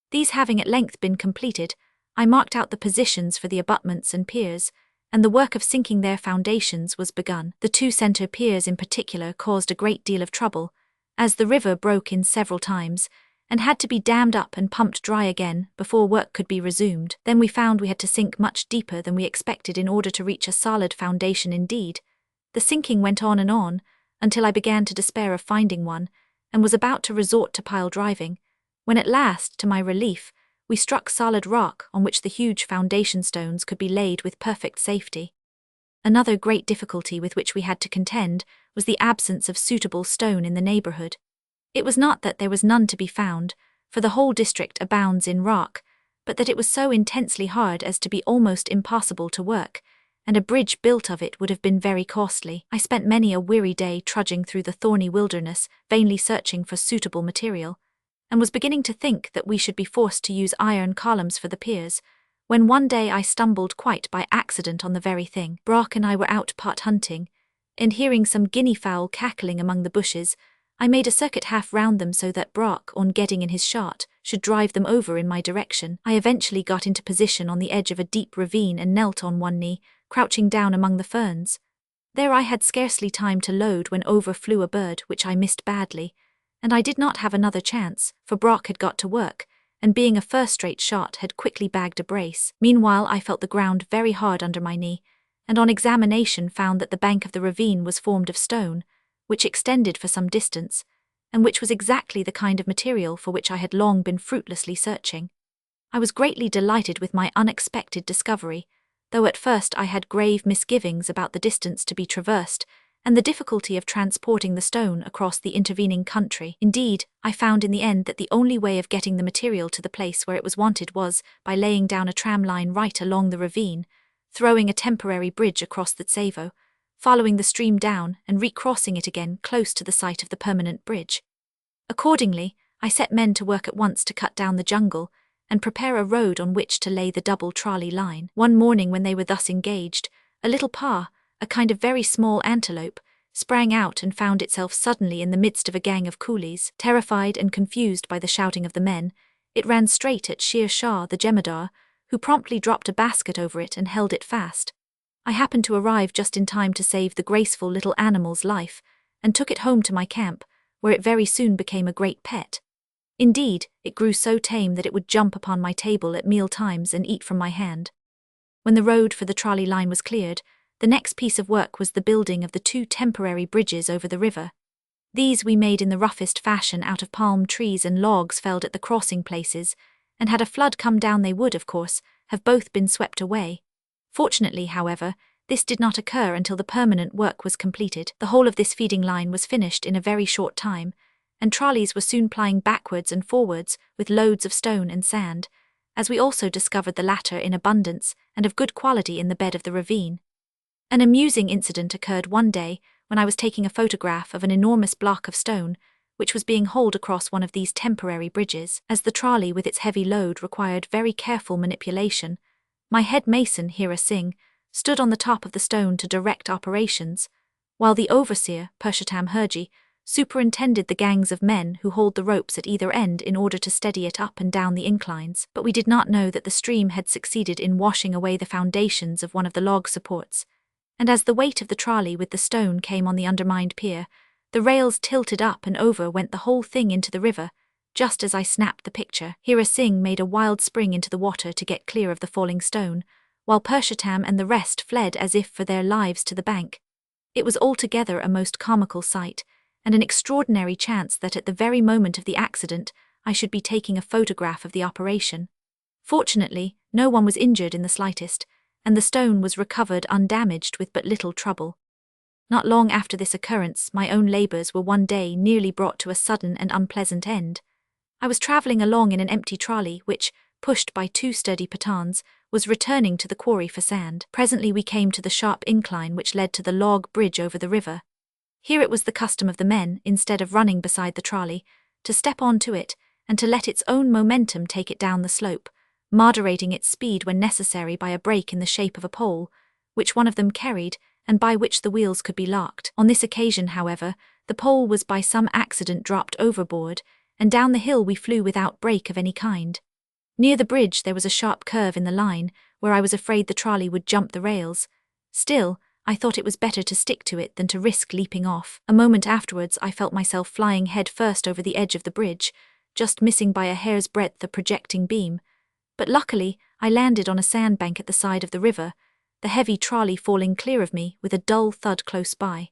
These having at length been completed, I marked out the positions for the abutments and piers, and the work of sinking their foundations was begun. The two centre piers in particular caused a great deal of trouble, as the river broke in several times, and had to be dammed up and pumped dry again before work could be resumed. Then we found we had to sink much deeper than we expected in order to reach a solid foundation indeed. The sinking went on, until I began to despair of finding one, and was about to resort to pile driving, when at last, to my relief, we struck solid rock on which the huge foundation stones could be laid with perfect safety. Another great difficulty with which we had to contend was the absence of suitable stone in the neighbourhood. It was not that there was none to be found, for the whole district abounds in rock, but that it was so intensely hard as to be almost impossible to work, and a bridge built of it would have been very costly. I spent many a weary day trudging through the thorny wilderness, vainly searching for suitable material, and was beginning to think that we should be forced to use iron columns for the piers, when one day I stumbled quite by accident on the very thing. Brock and I were out pot hunting, and hearing some guinea fowl cackling among the bushes, I made a circuit half round them so that Brock, on getting in his shot, should drive them over in my direction. I eventually got into position on the edge of a deep ravine and knelt on one knee, crouching down among the ferns. There I had scarcely time to load when over flew a bird which I missed badly, and I did not have another chance, for Brock had got to work, and being a first-rate shot had quickly bagged a brace. Meanwhile I felt the ground very hard under my knee, and on examination found that the bank of the ravine was formed of stone, which extended for some distance, and which was exactly the kind of material for which I had long been fruitlessly searching. I was greatly delighted with my unexpected discovery, though at first I had grave misgivings about the distance to be traversed, and the difficulty of transporting the stone across the intervening country. Indeed, I found in the end that the only way of getting the material to the place where it was wanted was by laying down a tram line right along the ravine, throwing a temporary bridge across the Tsavo, following the stream down and recrossing it again close to the site of the permanent bridge. Accordingly, I set men to work at once to cut down the jungle and prepare a road on which to lay the double trolley line. One morning when they were thus engaged, a little paa, a kind of very small antelope, sprang out and found itself suddenly in the midst of a gang of coolies. Terrified and confused by the shouting of the men, it ran straight at Sher Shah the jemadar, who promptly dropped a basket over it and held it fast. I happened to arrive just in time to save the graceful little animal's life, and took it home to my camp, where it very soon became a great pet. Indeed, it grew so tame that it would jump upon my table at meal times and eat from my hand. When the road for the trolley line was cleared, the next piece of work was the building of the 2 temporary bridges over the river. These we made in the roughest fashion out of palm trees and logs felled at the crossing places, and had a flood come down they would, of course, have both been swept away. Fortunately, however, this did not occur until the permanent work was completed. The whole of this feeding line was finished in a very short time, and trolleys were soon plying backwards and forwards with loads of stone and sand, as we also discovered the latter in abundance and of good quality in the bed of the ravine. An amusing incident occurred one day when I was taking a photograph of an enormous block of stone, which was being hauled across one of these temporary bridges. As the trolley with its heavy load required very careful manipulation, my head mason, Hira Singh, stood on the top of the stone to direct operations, while the overseer, Purshotam Herji, superintended the gangs of men who hauled the ropes at either end in order to steady it up and down the inclines. But we did not know that the stream had succeeded in washing away the foundations of one of the log supports, and as the weight of the trolley with the stone came on the undermined pier, the rails tilted up and over went the whole thing into the river. Just as I snapped the picture, Hira Singh made a wild spring into the water to get clear of the falling stone, while Purshotam and the rest fled as if for their lives to the bank. It was altogether a most comical sight, and an extraordinary chance that at the very moment of the accident I should be taking a photograph of the operation. Fortunately, no one was injured in the slightest, and the stone was recovered undamaged with but little trouble. Not long after this occurrence, my own labours were one day nearly brought to a sudden and unpleasant end. I was travelling along in an empty trolley which, pushed by 2 sturdy Pathans, was returning to the quarry for sand. Presently we came to the sharp incline which led to the log bridge over the river. Here it was the custom of the men, instead of running beside the trolley, to step onto it and to let its own momentum take it down the slope, moderating its speed when necessary by a brake in the shape of a pole, which one of them carried and by which the wheels could be locked. On this occasion, however, the pole was by some accident dropped overboard, and down the hill we flew without brake of any kind. Near the bridge there was a sharp curve in the line, where I was afraid the trolley would jump the rails. Still, I thought it was better to stick to it than to risk leaping off. A moment afterwards I felt myself flying head first over the edge of the bridge, just missing by a hair's breadth the projecting beam. But luckily I landed on a sandbank at the side of the river, the heavy trolley falling clear of me with a dull thud close by.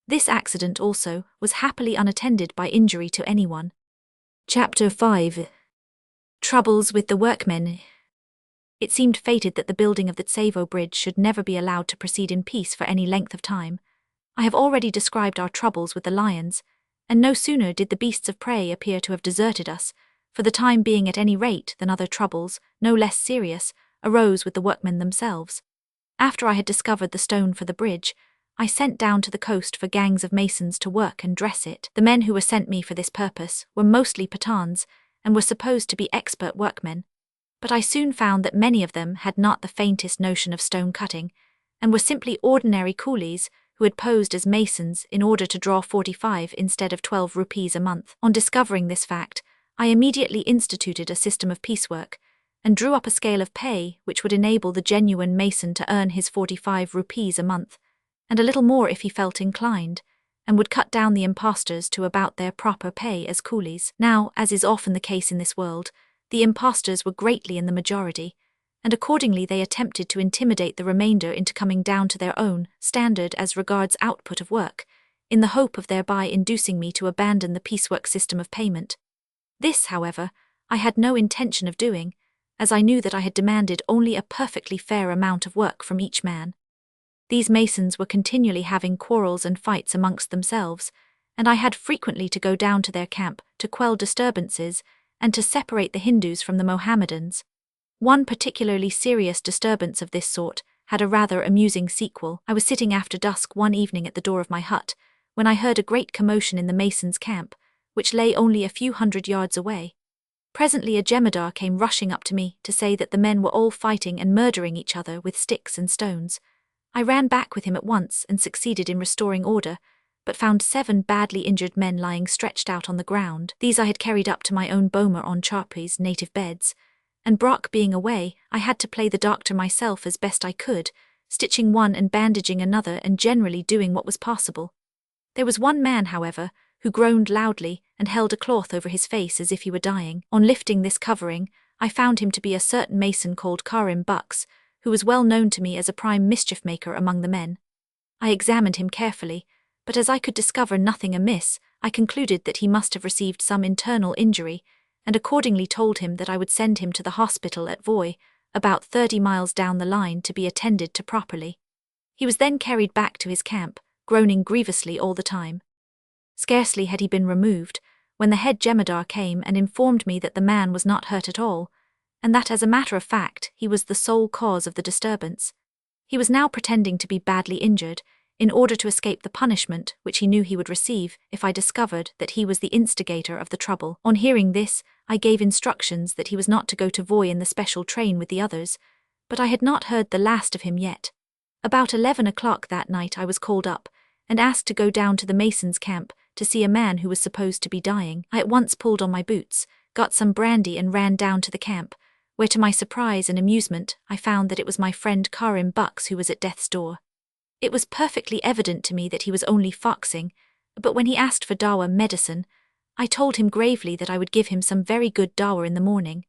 This accident also was happily unattended by injury to anyone. Chapter 5. Troubles with the workmen. It seemed fated that the building of the Tsavo bridge should never be allowed to proceed in peace for any length of time. I have already described our troubles with the lions, and no sooner did the beasts of prey appear to have deserted us, for the time being at any rate, than other troubles, no less serious, arose with the workmen themselves. After I had discovered the stone for the bridge, I sent down to the coast for gangs of masons to work and dress it. The men who were sent me for this purpose were mostly Pathans, and were supposed to be expert workmen, but I soon found that many of them had not the faintest notion of stone cutting, and were simply ordinary coolies who had posed as masons in order to draw 45 instead of 12 rupees a month. On discovering this fact, I immediately instituted a system of piecework, and drew up a scale of pay which would enable the genuine mason to earn his 45 rupees a month, and a little more if he felt inclined, and would cut down the impostors to about their proper pay as coolies. Now, as is often the case in this world, the impostors were greatly in the majority, and accordingly they attempted to intimidate the remainder into coming down to their own standard as regards output of work, in the hope of thereby inducing me to abandon the piecework system of payment. This, however, I had no intention of doing, as I knew that I had demanded only a perfectly fair amount of work from each man. These masons were continually having quarrels and fights amongst themselves, and I had frequently to go down to their camp to quell disturbances and to separate the Hindus from the Mohammedans. One particularly serious disturbance of this sort had a rather amusing sequel. I was sitting after dusk one evening at the door of my hut, when I heard a great commotion in the masons' camp, which lay only a few hundred yards away. Presently a jemadar came rushing up to me to say that the men were all fighting and murdering each other with sticks and stones. I ran back with him at once and succeeded in restoring order, but found 7 badly injured men lying stretched out on the ground. These I had carried up to my own boma on Charpi's native beds, and Brock being away, I had to play the doctor myself as best I could, stitching one and bandaging another and generally doing what was possible. There was one man, however, who groaned loudly and held a cloth over his face as if he were dying. On lifting this covering, I found him to be a certain mason called Karim Bux, who was well known to me as a prime mischief-maker among the men. I examined him carefully, but as I could discover nothing amiss, I concluded that he must have received some internal injury, and accordingly told him that I would send him to the hospital at Voi, about 30 miles down the line, to be attended to properly. He was then carried back to his camp, groaning grievously all the time. Scarcely had he been removed, when the head jemadar came and informed me that the man was not hurt at all, and that as a matter of fact he was the sole cause of the disturbance. He was now pretending to be badly injured, in order to escape the punishment which he knew he would receive if I discovered that he was the instigator of the trouble. On hearing this, I gave instructions that he was not to go to Voi in the special train with the others, but I had not heard the last of him yet. About 11 o'clock that night I was called up, and asked to go down to the mason's camp to see a man who was supposed to be dying. I at once pulled on my boots, got some brandy and ran down to the camp, where to my surprise and amusement I found that it was my friend Karim Bux who was at death's door. It was perfectly evident to me that he was only foxing, but when he asked for dawa medicine, I told him gravely that I would give him some very good dawa in the morning.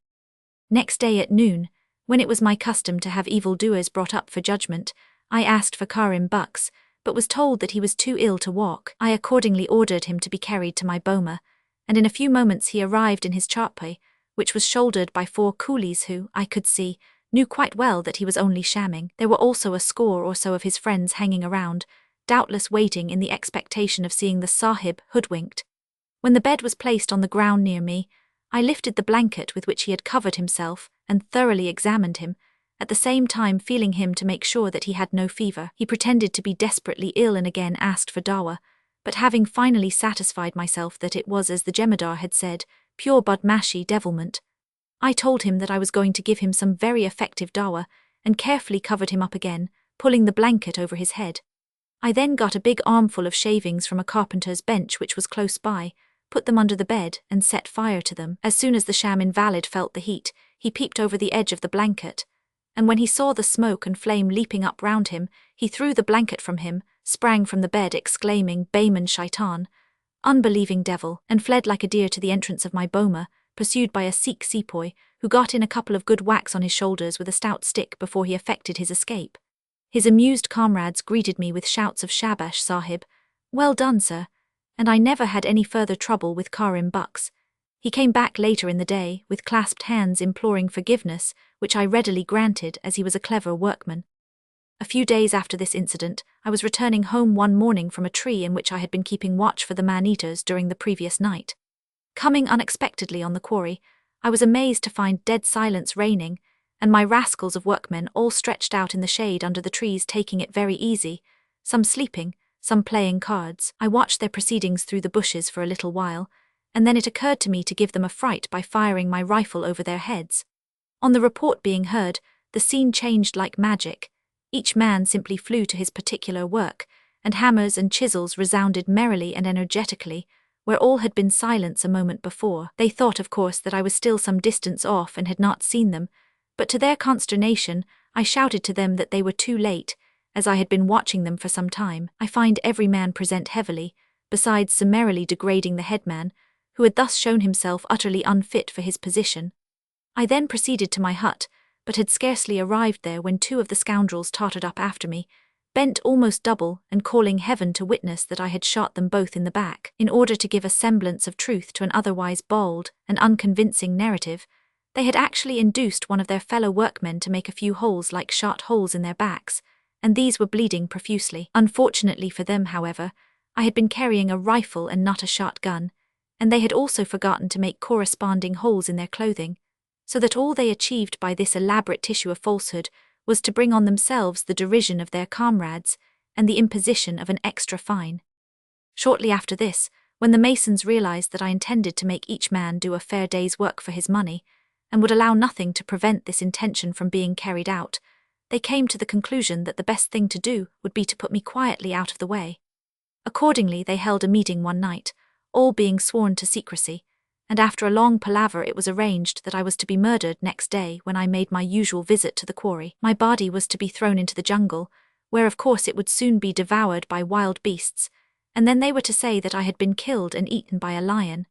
Next day at noon, when it was my custom to have evildoers brought up for judgment, I asked for Karim Bux, but was told that he was too ill to walk. I accordingly ordered him to be carried to my boma, and in a few moments he arrived in his charpe, which was shouldered by 4 coolies who, I could see, knew quite well that he was only shamming. There were also a score or so of his friends hanging around, doubtless waiting in the expectation of seeing the sahib hoodwinked. When the bed was placed on the ground near me, I lifted the blanket with which he had covered himself and thoroughly examined him, at the same time feeling him to make sure that he had no fever. He pretended to be desperately ill and again asked for dawa, but having finally satisfied myself that it was as the jemadar had said, pure budmashi devilment, I told him that I was going to give him some very effective dawa, and carefully covered him up again, pulling the blanket over his head. I then got a big armful of shavings from a carpenter's bench which was close by, put them under the bed, and set fire to them. As soon as the sham invalid felt the heat, he peeped over the edge of the blanket, and when he saw the smoke and flame leaping up round him, he threw the blanket from him, sprang from the bed exclaiming, Bayman shaitan, unbelieving devil, and fled like a deer to the entrance of my boma, pursued by a Sikh sepoy, who got in a couple of good whacks on his shoulders with a stout stick before he effected his escape. His amused comrades greeted me with shouts of Shabash Sahib, well done, sir, and I never had any further trouble with Karim Bux. He came back later in the day, with clasped hands imploring forgiveness, which I readily granted as he was a clever workman. A few days after this incident, I was returning home one morning from a tree in which I had been keeping watch for the man-eaters during the previous night. Coming unexpectedly on the quarry, I was amazed to find dead silence reigning, and my rascals of workmen all stretched out in the shade under the trees taking it very easy, some sleeping, some playing cards. I watched their proceedings through the bushes for a little while, and then it occurred to me to give them a fright by firing my rifle over their heads. On the report being heard, the scene changed like magic. Each man simply flew to his particular work, and hammers and chisels resounded merrily and energetically, where all had been silence a moment before. They thought, of course, that I was still some distance off and had not seen them, but to their consternation, I shouted to them that they were too late, as I had been watching them for some time. I find every man present heavily, besides summarily degrading the headman, who had thus shown himself utterly unfit for his position. I then proceeded to my hut, but had scarcely arrived there when 2 of the scoundrels tottered up after me, bent almost double and calling heaven to witness that I had shot them both in the back. In order to give a semblance of truth to an otherwise bald and unconvincing narrative, they had actually induced one of their fellow workmen to make a few holes like shot holes in their backs, and these were bleeding profusely. Unfortunately for them, however, I had been carrying a rifle and not a shotgun, and they had also forgotten to make corresponding holes in their clothing, so that all they achieved by this elaborate tissue of falsehood was to bring on themselves the derision of their comrades and the imposition of an extra fine. Shortly after this, when the masons realized that I intended to make each man do a fair day's work for his money, and would allow nothing to prevent this intention from being carried out, they came to the conclusion that the best thing to do would be to put me quietly out of the way. Accordingly, they held a meeting one night, all being sworn to secrecy, and after a long palaver it was arranged that I was to be murdered next day when I made my usual visit to the quarry. My body was to be thrown into the jungle, where of course it would soon be devoured by wild beasts, and then they were to say that I had been killed and eaten by a lion.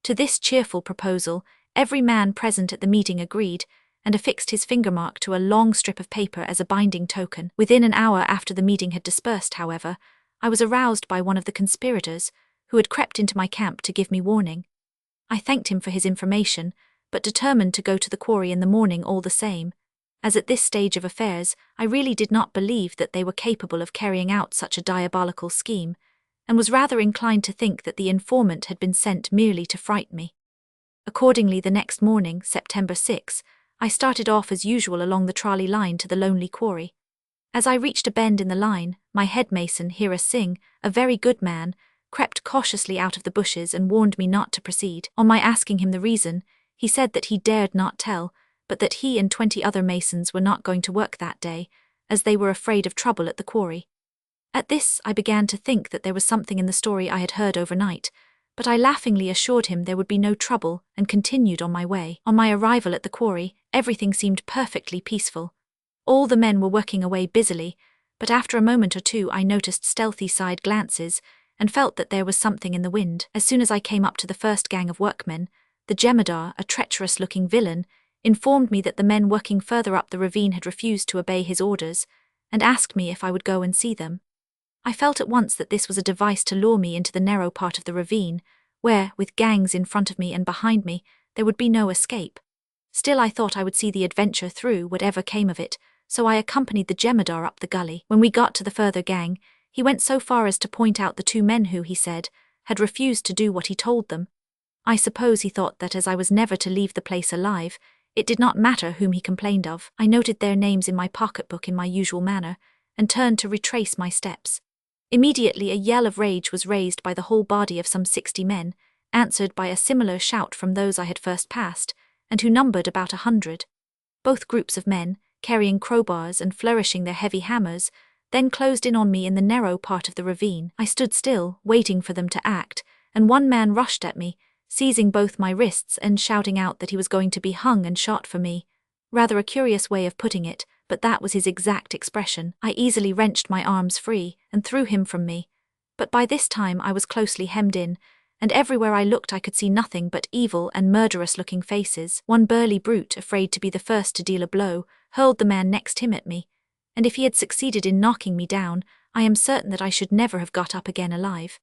To this cheerful proposal, every man present at the meeting agreed, and affixed his fingermark to a long strip of paper as a binding token. Within an hour after the meeting had dispersed, however, I was aroused by one of the conspirators, who had crept into my camp to give me warning. I thanked him for his information, but determined to go to the quarry in the morning all the same, as at this stage of affairs I really did not believe that they were capable of carrying out such a diabolical scheme, and was rather inclined to think that the informant had been sent merely to fright me. Accordingly, the next morning, September 6, I started off as usual along the trolley line to the lonely quarry. As I reached a bend in the line, my head mason, Hira Singh, a very good man, crept cautiously out of the bushes and warned me not to proceed. On my asking him the reason, he said that he dared not tell, but that he and 20 other masons were not going to work that day, as they were afraid of trouble at the quarry. At this, I began to think that there was something in the story I had heard overnight, but I laughingly assured him there would be no trouble and continued on my way. On my arrival at the quarry, everything seemed perfectly peaceful. All the men were working away busily, but after a moment or two I noticed stealthy side glances and felt that there was something in the wind. As soon as I came up to the first gang of workmen, the jemadar, a treacherous-looking villain, informed me that the men working further up the ravine had refused to obey his orders, and asked me if I would go and see them. I felt at once that this was a device to lure me into the narrow part of the ravine, where, with gangs in front of me and behind me, there would be no escape. Still, I thought I would see the adventure through, whatever came of it, so I accompanied the jemadar up the gully. When we got to the further gang, he went so far as to point out the 2 men who, he said, had refused to do what he told them. I suppose he thought that as I was never to leave the place alive, it did not matter whom he complained of. I noted their names in my pocketbook in my usual manner, and turned to retrace my steps. Immediately a yell of rage was raised by the whole body of some 60 men, answered by a similar shout from those I had first passed, and who numbered about 100. Both groups of men, carrying crowbars and flourishing their heavy hammers, then closed in on me in the narrow part of the ravine. I stood still, waiting for them to act, and one man rushed at me, seizing both my wrists and shouting out that he was going to be hung and shot for me. Rather a curious way of putting it, but that was his exact expression. I easily wrenched my arms free and threw him from me, but by this time I was closely hemmed in, and everywhere I looked I could see nothing but evil and murderous-looking faces. One burly brute, afraid to be the first to deal a blow, hurled the man next him at me, and if he had succeeded in knocking me down, I am certain that I should never have got up again alive.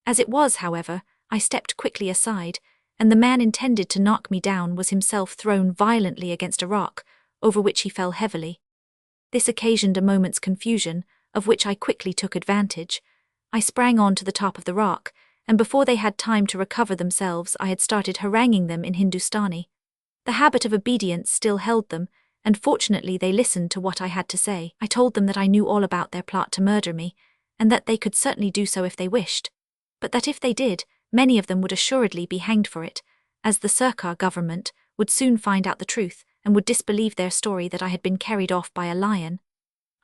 As it was, however, I stepped quickly aside, and the man intended to knock me down was himself thrown violently against a rock, over which he fell heavily. This occasioned a moment's confusion, of which I quickly took advantage. I sprang on to the top of the rock, and before they had time to recover themselves I had started haranguing them in Hindustani. The habit of obedience still held them, and fortunately they listened to what I had to say. I told them that I knew all about their plot to murder me, and that they could certainly do so if they wished, but that if they did, many of them would assuredly be hanged for it, as the Sirkar government would soon find out the truth and would disbelieve their story that I had been carried off by a lion.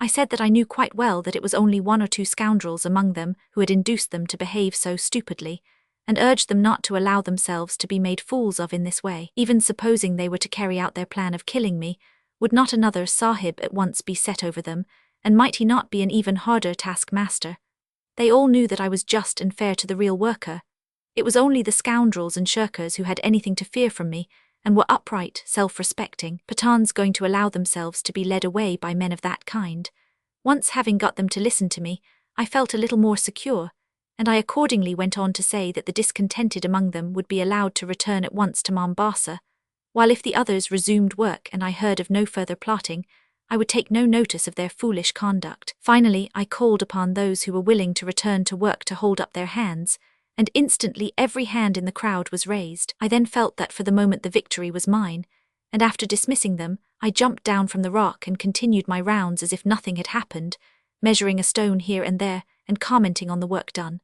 I said that I knew quite well that it was only 1 or 2 scoundrels among them who had induced them to behave so stupidly, and urged them not to allow themselves to be made fools of in this way. Even supposing they were to carry out their plan of killing me, would not another sahib at once be set over them, and might he not be an even harder taskmaster? They all knew that I was just and fair to the real worker. It was only the scoundrels and shirkers who had anything to fear from me, and were upright, self-respecting Pathans going to allow themselves to be led away by men of that kind. Once having got them to listen to me, I felt a little more secure, and I accordingly went on to say that the discontented among them would be allowed to return at once to Mombasa, while if the others resumed work and I heard of no further plotting, I would take no notice of their foolish conduct. Finally, I called upon those who were willing to return to work to hold up their hands, and instantly every hand in the crowd was raised. I then felt that for the moment the victory was mine, and after dismissing them, I jumped down from the rock and continued my rounds as if nothing had happened, measuring a stone here and there and commenting on the work done.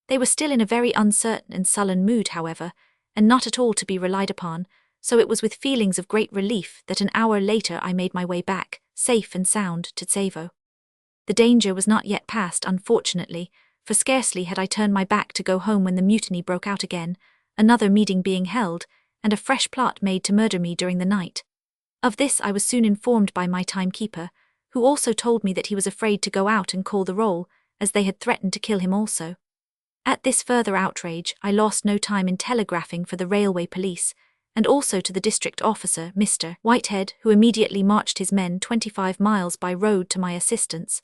They were still in a very uncertain and sullen mood, however, and not at all to be relied upon, so it was with feelings of great relief that an hour later I made my way back, safe and sound, to Tsavo. The danger was not yet past, unfortunately, for scarcely had I turned my back to go home when the mutiny broke out again, another meeting being held, and a fresh plot made to murder me during the night. Of this I was soon informed by my timekeeper, who also told me that he was afraid to go out and call the roll, as they had threatened to kill him also. At this further outrage, I lost no time in telegraphing for the railway police, and also to the district officer, Mr. Whitehead, who immediately marched his men 25 miles by road to my assistance.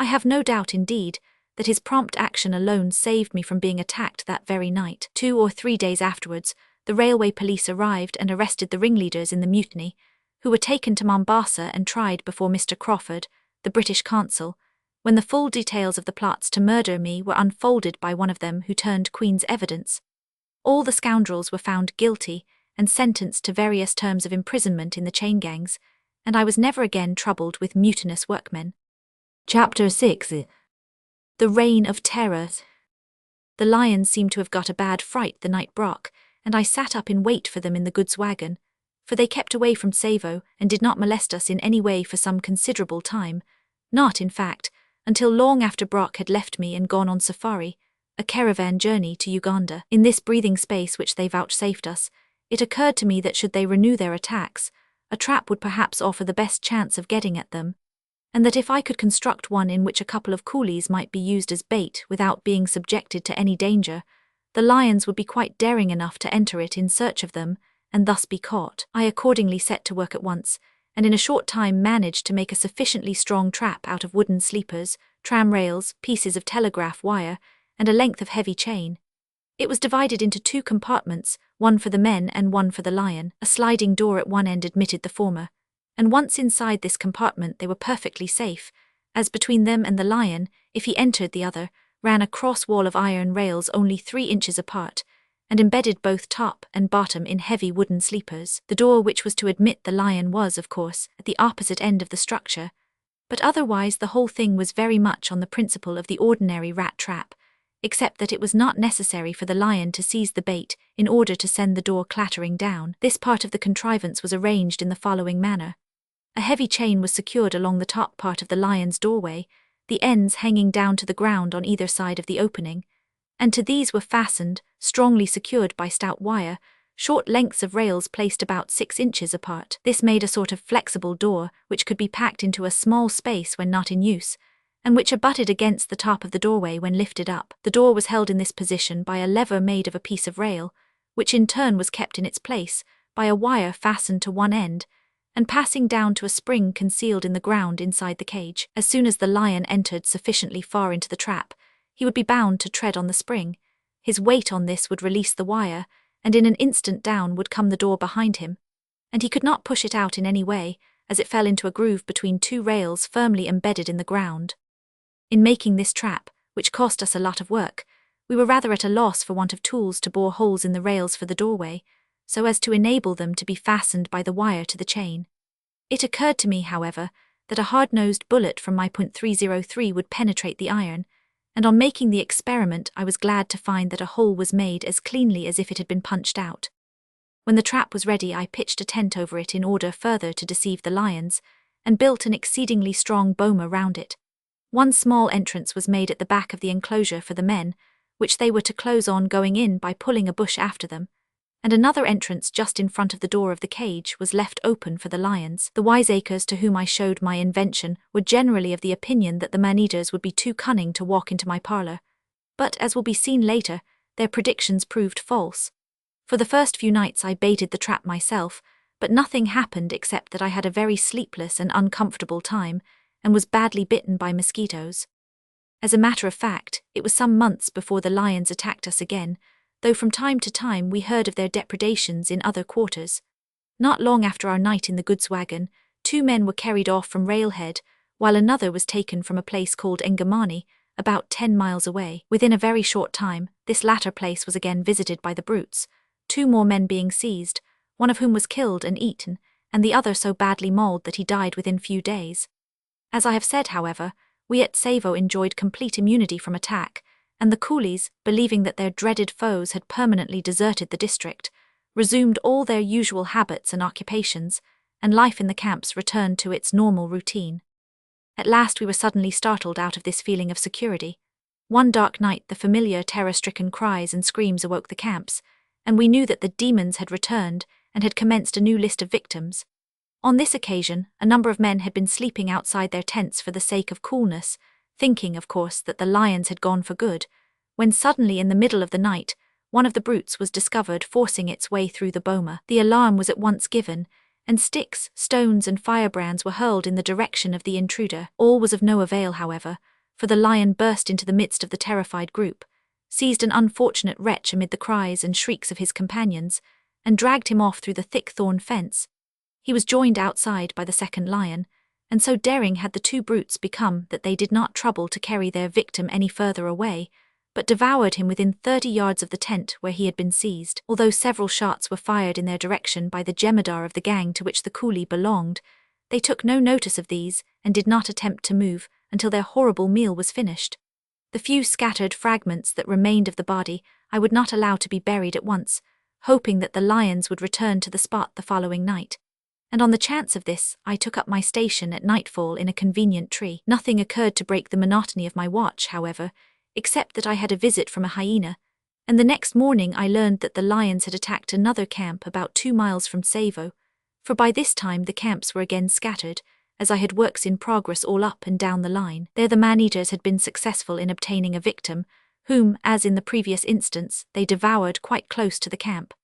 I have no doubt, indeed, that his prompt action alone saved me from being attacked that very night. 2 or 3 days afterwards, the railway police arrived and arrested the ringleaders in the mutiny, who were taken to Mombasa and tried before Mr. Crawford, the British consul, when the full details of the plots to murder me were unfolded by one of them who turned Queen's evidence. All the scoundrels were found guilty and sentenced to various terms of imprisonment in the chain gangs, and I was never again troubled with mutinous workmen. Chapter 6. The Reign of Terror. The lions seemed to have got a bad fright the night Brock, and I sat up in wait for them in the goods wagon, for they kept away from Tsavo and did not molest us in any way for some considerable time, not, in fact, until long after Brock had left me and gone on safari, a caravan journey to Uganda. In this breathing space which they vouchsafed us, it occurred to me that should they renew their attacks, a trap would perhaps offer the best chance of getting at them, and that if I could construct one in which a couple of coolies might be used as bait without being subjected to any danger, the lions would be quite daring enough to enter it in search of them, and thus be caught. I accordingly set to work at once, and in a short time managed to make a sufficiently strong trap out of wooden sleepers, tram rails, pieces of telegraph wire, and a length of heavy chain. It was divided into 2 compartments, one for the men and one for the lion. A sliding door at one end admitted the former, and once inside this compartment they were perfectly safe, as between them and the lion, if he entered the other, ran a cross wall of iron rails only 3 inches apart, and embedded both top and bottom in heavy wooden sleepers. The door which was to admit the lion was, of course, at the opposite end of the structure, but otherwise the whole thing was very much on the principle of the ordinary rat trap, except that it was not necessary for the lion to seize the bait in order to send the door clattering down. This part of the contrivance was arranged in the following manner. A heavy chain was secured along the top part of the lion's doorway, the ends hanging down to the ground on either side of the opening, and to these were fastened, strongly secured by stout wire, short lengths of rails placed about 6 inches apart. This made a sort of flexible door which could be packed into a small space when not in use, and which abutted against the top of the doorway when lifted up. The door was held in this position by a lever made of a piece of rail, which in turn was kept in its place by a wire fastened to one end, and passing down to a spring concealed in the ground inside the cage. As soon as the lion entered sufficiently far into the trap, he would be bound to tread on the spring. His weight on this would release the wire, and in an instant down would come the door behind him, and he could not push it out in any way, as it fell into a groove between 2 rails firmly embedded in the ground. In making this trap, which cost us a lot of work, we were rather at a loss for want of tools to bore holes in the rails for the doorway, so as to enable them to be fastened by the wire to the chain. It occurred to me, however, that a hard-nosed bullet from my .303 would penetrate the iron, and on making the experiment I was glad to find that a hole was made as cleanly as if it had been punched out. When the trap was ready I pitched a tent over it in order further to deceive the lions, and built an exceedingly strong boma round it. One small entrance was made at the back of the enclosure for the men, which they were to close on going in by pulling a bush after them, and another entrance just in front of the door of the cage was left open for the lions. The wiseacres to whom I showed my invention were generally of the opinion that the man-eaters would be too cunning to walk into my parlour, but, as will be seen later, their predictions proved false. For the first few nights I baited the trap myself, but nothing happened except that I had a very sleepless and uncomfortable time, and was badly bitten by mosquitoes. As a matter of fact, it was some months before the lions attacked us again, though from time to time we heard of their depredations in other quarters. Not long after our night in the goods wagon, 2 men were carried off from Railhead, while another was taken from a place called Engamani, about 10 miles away. Within a very short time, this latter place was again visited by the brutes, 2 more men being seized, one of whom was killed and eaten, and the other so badly mauled that he died within few days. As I have said, however, we at Tsavo enjoyed complete immunity from attack, and the coolies, believing that their dreaded foes had permanently deserted the district, resumed all their usual habits and occupations, and life in the camps returned to its normal routine. At last we were suddenly startled out of this feeling of security. One dark night the familiar terror-stricken cries and screams awoke the camps, and we knew that the demons had returned and had commenced a new list of victims. On this occasion, a number of men had been sleeping outside their tents for the sake of coolness, thinking, of course, that the lions had gone for good, when suddenly in the middle of the night, one of the brutes was discovered forcing its way through the boma. The alarm was at once given, and sticks, stones and firebrands were hurled in the direction of the intruder. All was of no avail, however, for the lion burst into the midst of the terrified group, seized an unfortunate wretch amid the cries and shrieks of his companions, and dragged him off through the thick thorn fence. He was joined outside by the second lion, and so daring had the two brutes become that they did not trouble to carry their victim any further away, but devoured him within 30 yards of the tent where he had been seized. Although several shots were fired in their direction by the jemadar of the gang to which the coolie belonged, they took no notice of these and did not attempt to move until their horrible meal was finished. The few scattered fragments that remained of the body I would not allow to be buried at once, hoping that the lions would return to the spot the following night. And on the chance of this, I took up my station at nightfall in a convenient tree. Nothing occurred to break the monotony of my watch, however, except that I had a visit from a hyena, and the next morning I learned that the lions had attacked another camp about 2 miles from Tsavo, for by this time the camps were again scattered, as I had works in progress all up and down the line. There the man-eaters had been successful in obtaining a victim, whom, as in the previous instance, they devoured quite close to the camp.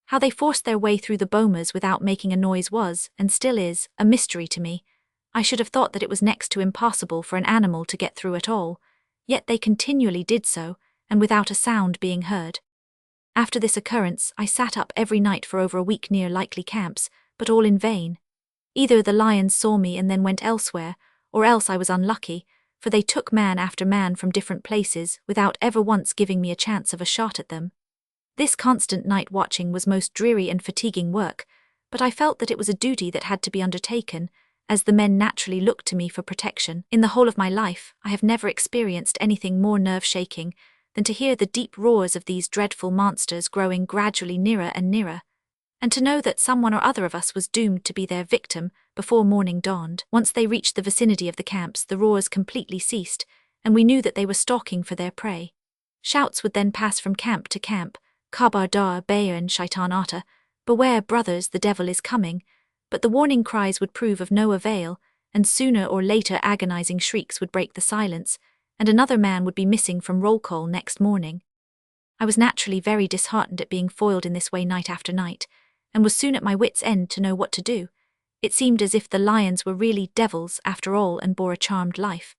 How they forced their way through the bomas without making a noise was, and still is, a mystery to me. I should have thought that it was next to impossible for an animal to get through at all, yet they continually did so, and without a sound being heard. After this occurrence, I sat up every night for over a week near likely camps, but all in vain. Either the lions saw me and then went elsewhere, or else I was unlucky, for they took man after man from different places without ever once giving me a chance of a shot at them. This constant night watching was most dreary and fatiguing work, but I felt that it was a duty that had to be undertaken, as the men naturally looked to me for protection. In the whole of my life, I have never experienced anything more nerve-shaking than to hear the deep roars of these dreadful monsters growing gradually nearer and nearer, and to know that someone or other of us was doomed to be their victim before morning dawned. Once they reached the vicinity of the camps, the roars completely ceased, and we knew that they were stalking for their prey. Shouts would then pass from camp to camp, Kabar dar bayan shaitan ata, beware brothers, the devil is coming, but the warning cries would prove of no avail, and sooner or later agonizing shrieks would break the silence, and another man would be missing from roll call next morning. I was naturally very disheartened at being foiled in this way night after night, and was soon at my wits' end to know what to do. It seemed as if the lions were really devils after all and bore a charmed life.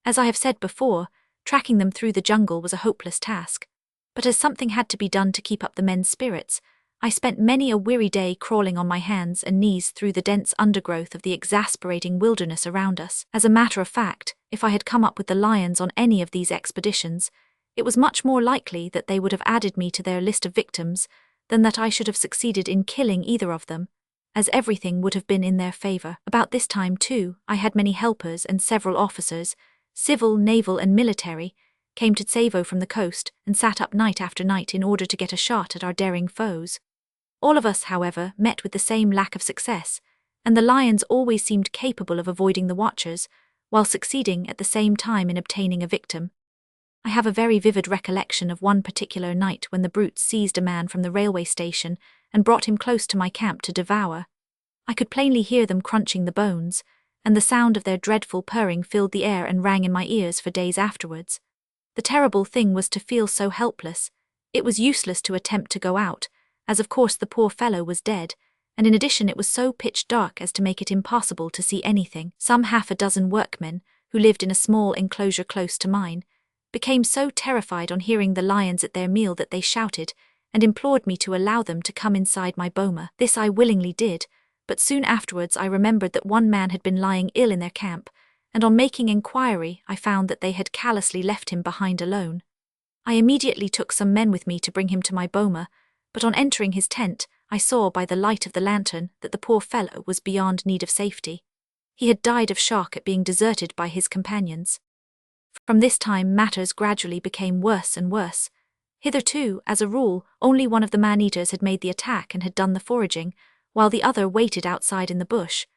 As I have said before, tracking them through the jungle was a hopeless task, but as something had to be done to keep up the men's spirits, I spent many a weary day crawling on my hands and knees through the dense undergrowth of the exasperating wilderness around us. As a matter of fact, if I had come up with the lions on any of these expeditions, it was much more likely that they would have added me to their list of victims than that I should have succeeded in killing either of them, as everything would have been in their favor. About this time, too, I had many helpers and several officers, civil, naval and military, came to Tsavo from the coast and sat up night after night in order to get a shot at our daring foes. All of us, however, met with the same lack of success, and the lions always seemed capable of avoiding the watchers, while succeeding at the same time in obtaining a victim. I have a very vivid recollection of one particular night when the brutes seized a man from the railway station and brought him close to my camp to devour. I could plainly hear them crunching the bones, and the sound of their dreadful purring filled the air and rang in my ears for days afterwards. The terrible thing was to feel so helpless. It was useless to attempt to go out, as of course the poor fellow was dead, and in addition it was so pitch dark as to make it impossible to see anything. Some 6 workmen, who lived in a small enclosure close to mine, became so terrified on hearing the lions at their meal that they shouted and implored me to allow them to come inside my boma. This I willingly did, but soon afterwards I remembered that one man had been lying ill in their camp, and on making inquiry I found that they had callously left him behind alone. I immediately took some men with me to bring him to my boma, but on entering his tent I saw by the light of the lantern that the poor fellow was beyond need of safety. He had died of shock at being deserted by his companions. From this time matters gradually became worse and worse. Hitherto, as a rule, only one of the man-eaters had made the attack and had done the foraging, while the other waited outside in the bush,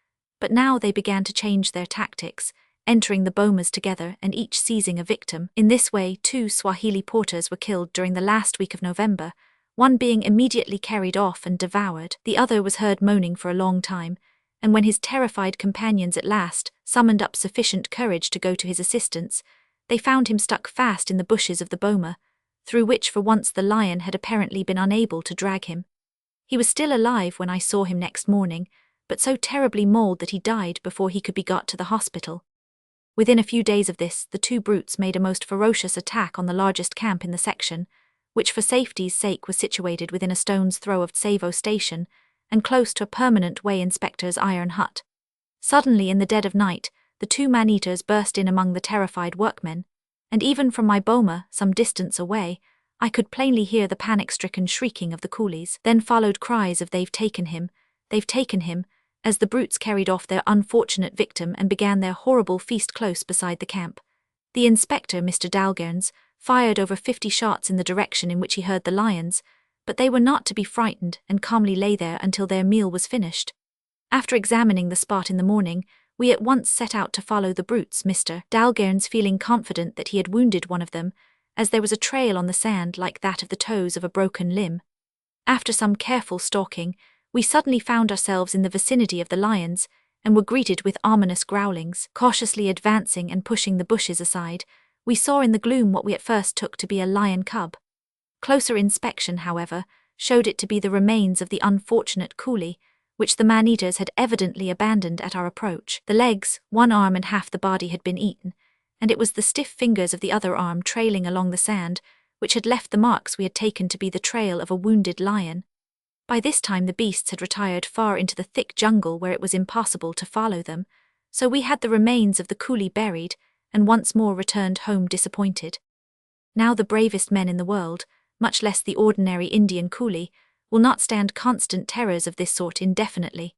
but now they began to change their tactics, entering the bomas together and each seizing a victim. In this way 2 Swahili porters were killed during the last week of November, one being immediately carried off and devoured. The other was heard moaning for a long time, and when his terrified companions at last summoned up sufficient courage to go to his assistance, they found him stuck fast in the bushes of the boma, through which for once the lion had apparently been unable to drag him. He was still alive when I saw him next morning, but so terribly mauled that he died before he could be got to the hospital. Within a few days of this, the two brutes made a most ferocious attack on the largest camp in the section, which for safety's sake was situated within a stone's throw of Tsavo station and close to a permanent way inspector's iron hut. Suddenly, in the dead of night, the two man-eaters burst in among the terrified workmen, and even from my boma, some distance away, I could plainly hear the panic-stricken shrieking of the coolies. Then followed cries of "They've taken him, they've taken him," as the brutes carried off their unfortunate victim and began their horrible feast close beside the camp. The inspector, Mr. Dalgairns, fired over 50 shots in the direction in which he heard the lions, but they were not to be frightened and calmly lay there until their meal was finished. After examining the spot in the morning, we at once set out to follow the brutes, Mr. Dalgairns feeling confident that he had wounded one of them, as there was a trail on the sand like that of the toes of a broken limb. After some careful stalking, we suddenly found ourselves in the vicinity of the lions and were greeted with ominous growlings. Cautiously advancing and pushing the bushes aside, we saw in the gloom what we at first took to be a lion cub. Closer inspection, however, showed it to be the remains of the unfortunate coolie, which the man-eaters had evidently abandoned at our approach. The legs, one arm and half the body had been eaten, and it was the stiff fingers of the other arm trailing along the sand which had left the marks we had taken to be the trail of a wounded lion. By this time the beasts had retired far into the thick jungle where it was impossible to follow them, so we had the remains of the coolie buried, and once more returned home disappointed. Now the bravest men in the world, much less the ordinary Indian coolie, will not stand constant terrors of this sort indefinitely.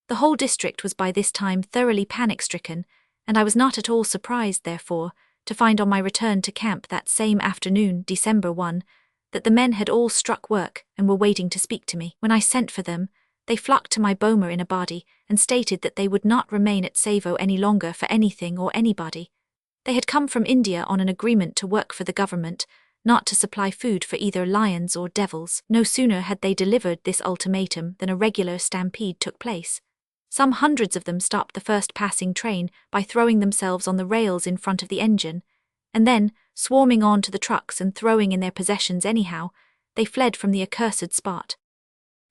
The whole district was by this time thoroughly panic-stricken, and I was not at all surprised, therefore, to find on my return to camp that same afternoon, December 1, that the men had all struck work and were waiting to speak to me. When I sent for them, they flocked to my boma in a body and stated that they would not remain at Tsavo any longer for anything or anybody. They had come from India on an agreement to work for the government, not to supply food for either lions or devils. No sooner had they delivered this ultimatum than a regular stampede took place. Some hundreds of them stopped the first passing train by throwing themselves on the rails in front of the engine, and then, swarming on to the trucks and throwing in their possessions anyhow, they fled from the accursed spot.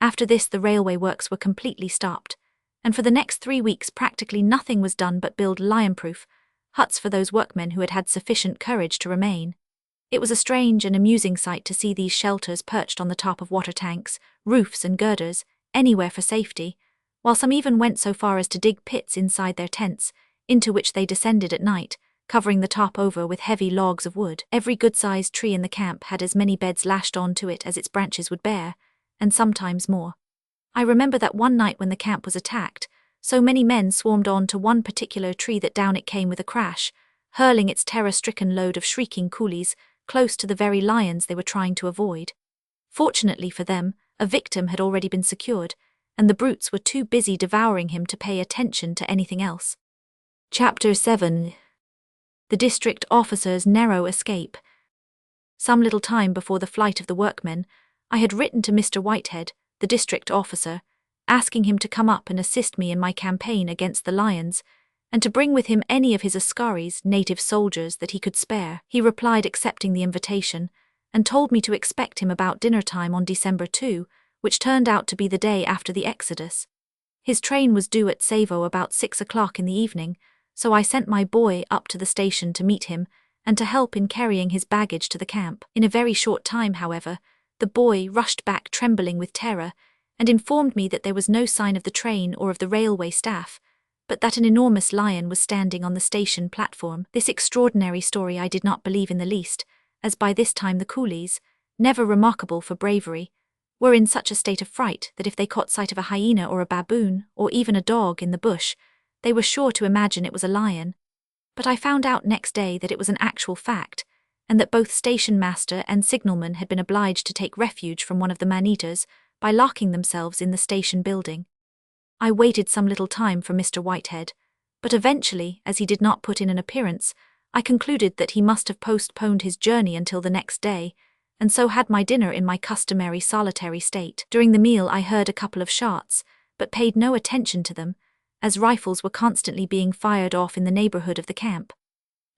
After this the railway works were completely stopped, and for the next 3 weeks practically nothing was done but build lion-proof huts for those workmen who had had sufficient courage to remain. It was a strange and amusing sight to see these shelters perched on the top of water tanks, roofs and girders, anywhere for safety, while some even went so far as to dig pits inside their tents, into which they descended at night, covering the top over with heavy logs of wood. Every good-sized tree in the camp had as many beds lashed on to it as its branches would bear, and sometimes more. I remember that one night when the camp was attacked, so many men swarmed on to one particular tree that down it came with a crash, hurling its terror-stricken load of shrieking coolies close to the very lions they were trying to avoid. Fortunately for them, a victim had already been secured, and the brutes were too busy devouring him to pay attention to anything else. Chapter 7. The District Officer's Narrow Escape. Some little time before the flight of the workmen, I had written to Mr. Whitehead, the District Officer, asking him to come up and assist me in my campaign against the lions, and to bring with him any of his Askaris, native soldiers, that he could spare. He replied accepting the invitation, and told me to expect him about dinner-time on December 2, which turned out to be the day after the exodus. His train was due at Tsavo about 6 o'clock in the evening, so I sent my boy up to the station to meet him and to help in carrying his baggage to the camp. In a very short time, however, the boy rushed back trembling with terror and informed me that there was no sign of the train or of the railway staff, but that an enormous lion was standing on the station platform. This extraordinary story I did not believe in the least, as by this time the coolies, never remarkable for bravery, were in such a state of fright that if they caught sight of a hyena or a baboon, or even a dog in the bush, they were sure to imagine it was a lion. But I found out next day that it was an actual fact, and that both station master and signalman had been obliged to take refuge from one of the man-eaters by locking themselves in the station building. I waited some little time for Mr. Whitehead, but eventually, as he did not put in an appearance, I concluded that he must have postponed his journey until the next day, and so had my dinner in my customary solitary state. During the meal I heard a couple of shots, but paid no attention to them, as rifles were constantly being fired off in the neighborhood of the camp.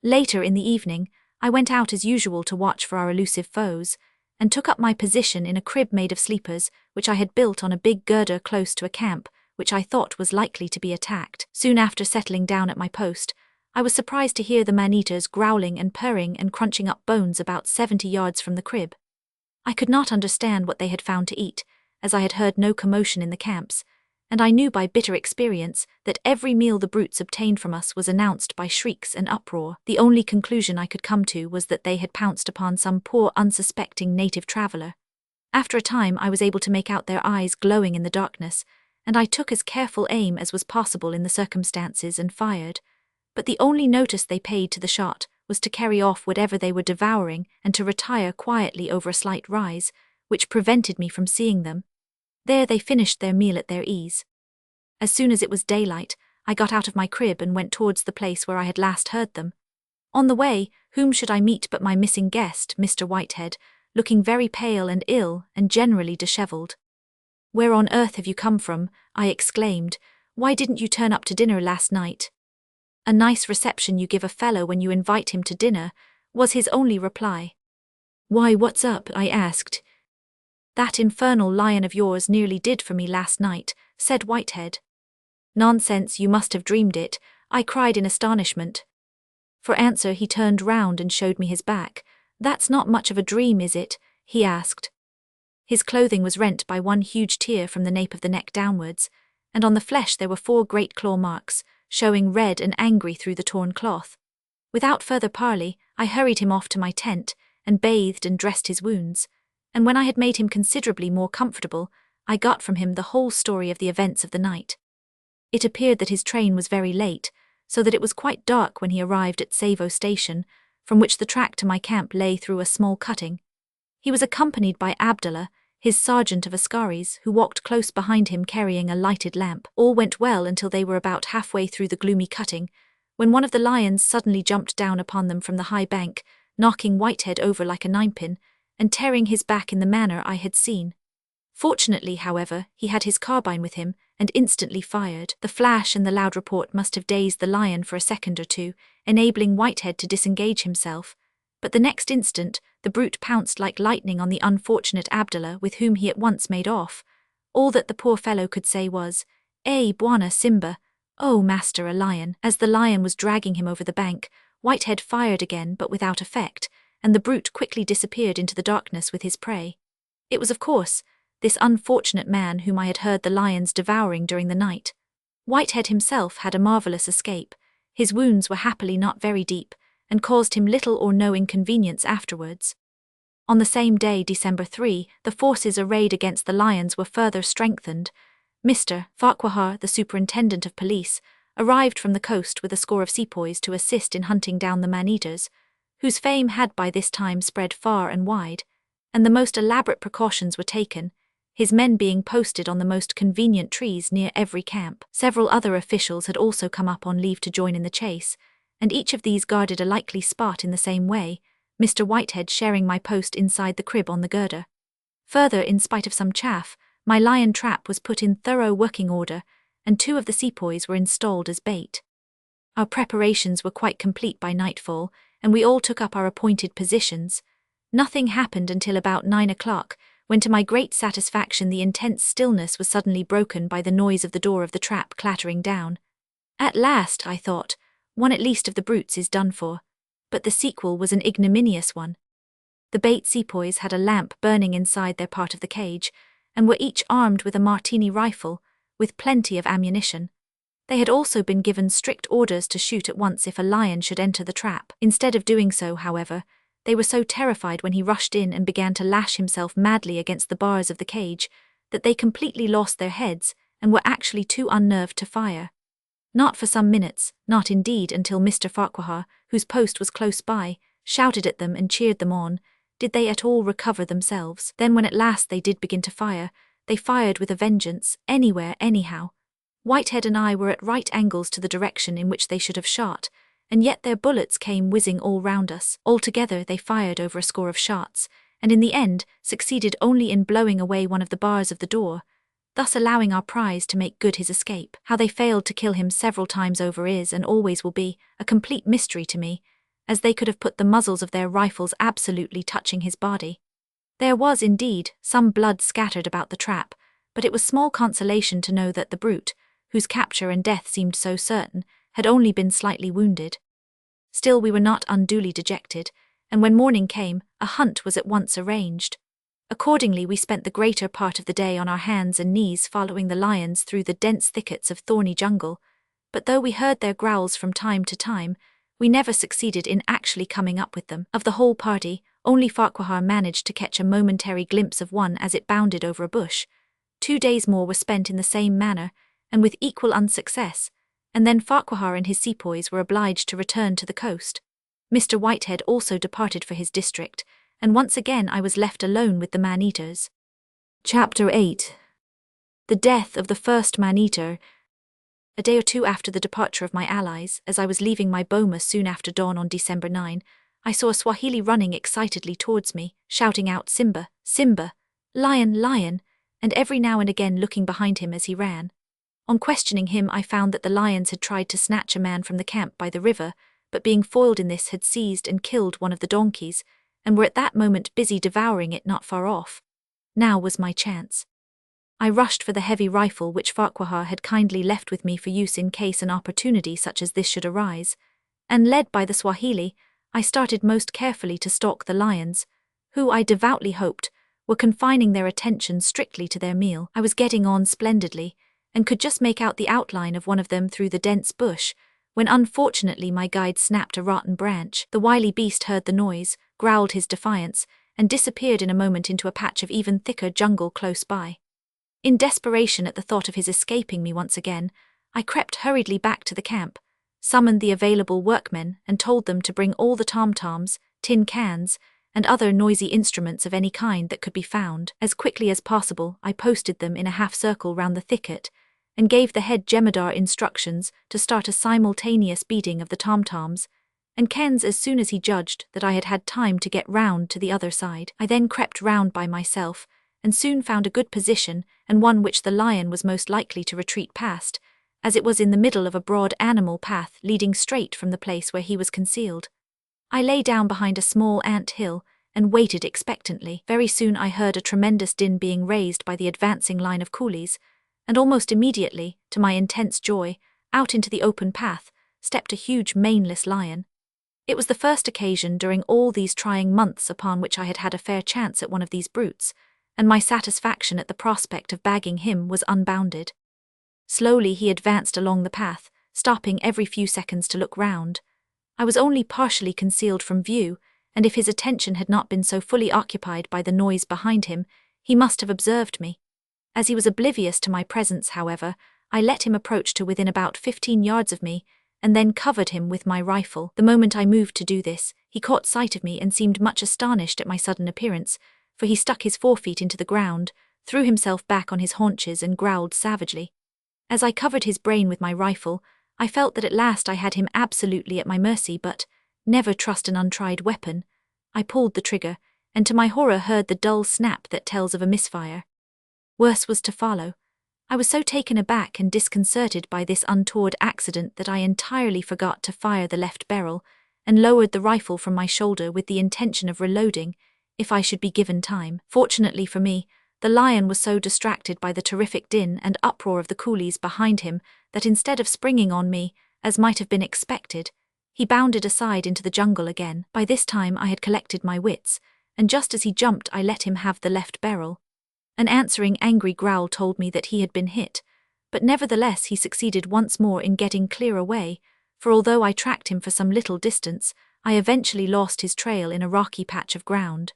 Later in the evening, I went out as usual to watch for our elusive foes, and took up my position in a crib made of sleepers, which I had built on a big girder close to a camp, which I thought was likely to be attacked. Soon after settling down at my post, I was surprised to hear the man-eaters growling and purring and crunching up bones about 70 yards from the crib. I could not understand what they had found to eat, as I had heard no commotion in the camps, and I knew by bitter experience that every meal the brutes obtained from us was announced by shrieks and uproar. The only conclusion I could come to was that they had pounced upon some poor unsuspecting native traveller. After a time I was able to make out their eyes glowing in the darkness, and I took as careful aim as was possible in the circumstances and fired, but the only notice they paid to the shot was to carry off whatever they were devouring and to retire quietly over a slight rise, which prevented me from seeing them. There they finished their meal at their ease. As soon as it was daylight, I got out of my crib and went towards the place where I had last heard them. On the way, whom should I meet but my missing guest, Mr. Whitehead, looking very pale and ill and generally dishevelled. "Where on earth have you come from?" I exclaimed. "Why didn't you turn up to dinner last night?" "A nice reception you give a fellow when you invite him to dinner," was his only reply. "Why, what's up?" I asked. "That infernal lion of yours nearly did for me last night," said Whitehead. "Nonsense, you must have dreamed it," I cried in astonishment. For answer he turned round and showed me his back. "That's not much of a dream, is it?" he asked. His clothing was rent by one huge tear from the nape of the neck downwards, and on the flesh there were 4 great claw marks, showing red and angry through the torn cloth. Without further parley, I hurried him off to my tent, and bathed and dressed his wounds, and when I had made him considerably more comfortable, I got from him the whole story of the events of the night. It appeared that his train was very late, so that it was quite dark when he arrived at Tsavo station, from which the track to my camp lay through a small cutting. He was accompanied by Abdullah, his sergeant of askaris, who walked close behind him carrying a lighted lamp. All went well until they were about halfway through the gloomy cutting, when one of the lions suddenly jumped down upon them from the high bank, knocking Whitehead over like a ninepin, and tearing his back in the manner I had seen. Fortunately, however, he had his carbine with him, and instantly fired. The flash and the loud report must have dazed the lion for a second or two, enabling Whitehead to disengage himself, but the next instant the brute pounced like lightning on the unfortunate Abdullah, with whom he at once made off. All that the poor fellow could say was, "Eh, Bwana Simba, oh master, a lion." As the lion was dragging him over the bank, Whitehead fired again but without effect, and the brute quickly disappeared into the darkness with his prey. It was, of course, this unfortunate man whom I had heard the lions devouring during the night. Whitehead himself had a marvellous escape. His wounds were happily not very deep, and caused him little or no inconvenience afterwards. On the same day, December 3, the forces arrayed against the lions were further strengthened. Mr. Farquhar, the superintendent of police, arrived from the coast with a score of sepoys to assist in hunting down the man-eaters, whose fame had by this time spread far and wide, and the most elaborate precautions were taken, his men being posted on the most convenient trees near every camp. Several other officials had also come up on leave to join in the chase, and each of these guarded a likely spot in the same way, Mr. Whitehead sharing my post inside the crib on the girder. Further, in spite of some chaff, my lion trap was put in thorough working order, and 2 of the sepoys were installed as bait. Our preparations were quite complete by nightfall, and we all took up our appointed positions. Nothing happened until about 9 o'clock, when to my great satisfaction the intense stillness was suddenly broken by the noise of the door of the trap clattering down. At last, I thought, one at least of the brutes is done for, but the sequel was an ignominious one. The bait sepoys had a lamp burning inside their part of the cage, and were each armed with a martini rifle, with plenty of ammunition. They had also been given strict orders to shoot at once if a lion should enter the trap. Instead of doing so, however, they were so terrified when he rushed in and began to lash himself madly against the bars of the cage, that they completely lost their heads and were actually too unnerved to fire. Not for some minutes, not indeed until Mr. Farquhar, whose post was close by, shouted at them and cheered them on, did they at all recover themselves. Then when at last they did begin to fire, they fired with a vengeance, anywhere, anyhow. Whitehead and I were at right angles to the direction in which they should have shot, and yet their bullets came whizzing all round us. Altogether they fired over a score of shots, and in the end succeeded only in blowing away one of the bars of the door, thus allowing our prize to make good his escape. How they failed to kill him several times over is, and always will be, a complete mystery to me, as they could have put the muzzles of their rifles absolutely touching his body. There was, indeed, some blood scattered about the trap, but it was small consolation to know that the brute, whose capture and death seemed so certain, had only been slightly wounded. Still, we were not unduly dejected, and when morning came, a hunt was at once arranged. Accordingly, we spent the greater part of the day on our hands and knees following the lions through the dense thickets of thorny jungle, but though we heard their growls from time to time, we never succeeded in actually coming up with them. Of the whole party, only Farquhar managed to catch a momentary glimpse of one as it bounded over a bush. 2 days more were spent in the same manner, and with equal unsuccess, and then Farquhar and his sepoys were obliged to return to the coast. Mr. Whitehead also departed for his district, and once again I was left alone with the man-eaters. Chapter 8. The death of the first man-eater. A day or two after the departure of my allies, as I was leaving my boma soon after dawn on December 9, I saw a Swahili running excitedly towards me, shouting out "Simba, Simba, lion, lion," and every now and again looking behind him as he ran. On questioning him, I found that the lions had tried to snatch a man from the camp by the river, but being foiled in this had seized and killed one of the donkeys, and were at that moment busy devouring it not far off. Now was my chance. I rushed for the heavy rifle which Farquhar had kindly left with me for use in case an opportunity such as this should arise, and led by the Swahili, I started most carefully to stalk the lions, who, I devoutly hoped, were confining their attention strictly to their meal. I was getting on splendidly, and could just make out the outline of one of them through the dense bush, when unfortunately my guide snapped a rotten branch. The wily beast heard the noise, growled his defiance, and disappeared in a moment into a patch of even thicker jungle close by. In desperation at the thought of his escaping me once again, I crept hurriedly back to the camp, summoned the available workmen and told them to bring all the tom-toms, tin cans, and other noisy instruments of any kind that could be found. As quickly as possible, I posted them in a half-circle round the thicket, and gave the head jemadar instructions to start a simultaneous beating of the tom-toms, and cans as soon as he judged that I had had time to get round to the other side. I then crept round by myself, and soon found a good position and one which the lion was most likely to retreat past, as it was in the middle of a broad animal path leading straight from the place where he was concealed. I lay down behind a small ant hill and waited expectantly. Very soon I heard a tremendous din being raised by the advancing line of coolies, and almost immediately, to my intense joy, out into the open path stepped a huge maneless lion. It was the first occasion during all these trying months upon which I had had a fair chance at one of these brutes, and my satisfaction at the prospect of bagging him was unbounded. Slowly he advanced along the path, stopping every few seconds to look round. I was only partially concealed from view, and if his attention had not been so fully occupied by the noise behind him, he must have observed me. As he was oblivious to my presence, however, I let him approach to within about 15 yards of me, and then covered him with my rifle. The moment I moved to do this, he caught sight of me and seemed much astonished at my sudden appearance, for he stuck his forefeet into the ground, threw himself back on his haunches and growled savagely. As I covered his brain with my rifle, I felt that at last I had him absolutely at my mercy, but never trust an untried weapon. I pulled the trigger, and to my horror heard the dull snap that tells of a misfire. Worse was to follow. I was so taken aback and disconcerted by this untoward accident that I entirely forgot to fire the left barrel, and lowered the rifle from my shoulder with the intention of reloading, if I should be given time. Fortunately for me, the lion was so distracted by the terrific din and uproar of the coolies behind him that instead of springing on me, as might have been expected, he bounded aside into the jungle again. By this time I had collected my wits, and just as he jumped I let him have the left barrel. An answering angry growl told me that he had been hit, but nevertheless he succeeded once more in getting clear away, for although I tracked him for some little distance, I eventually lost his trail in a rocky patch of ground.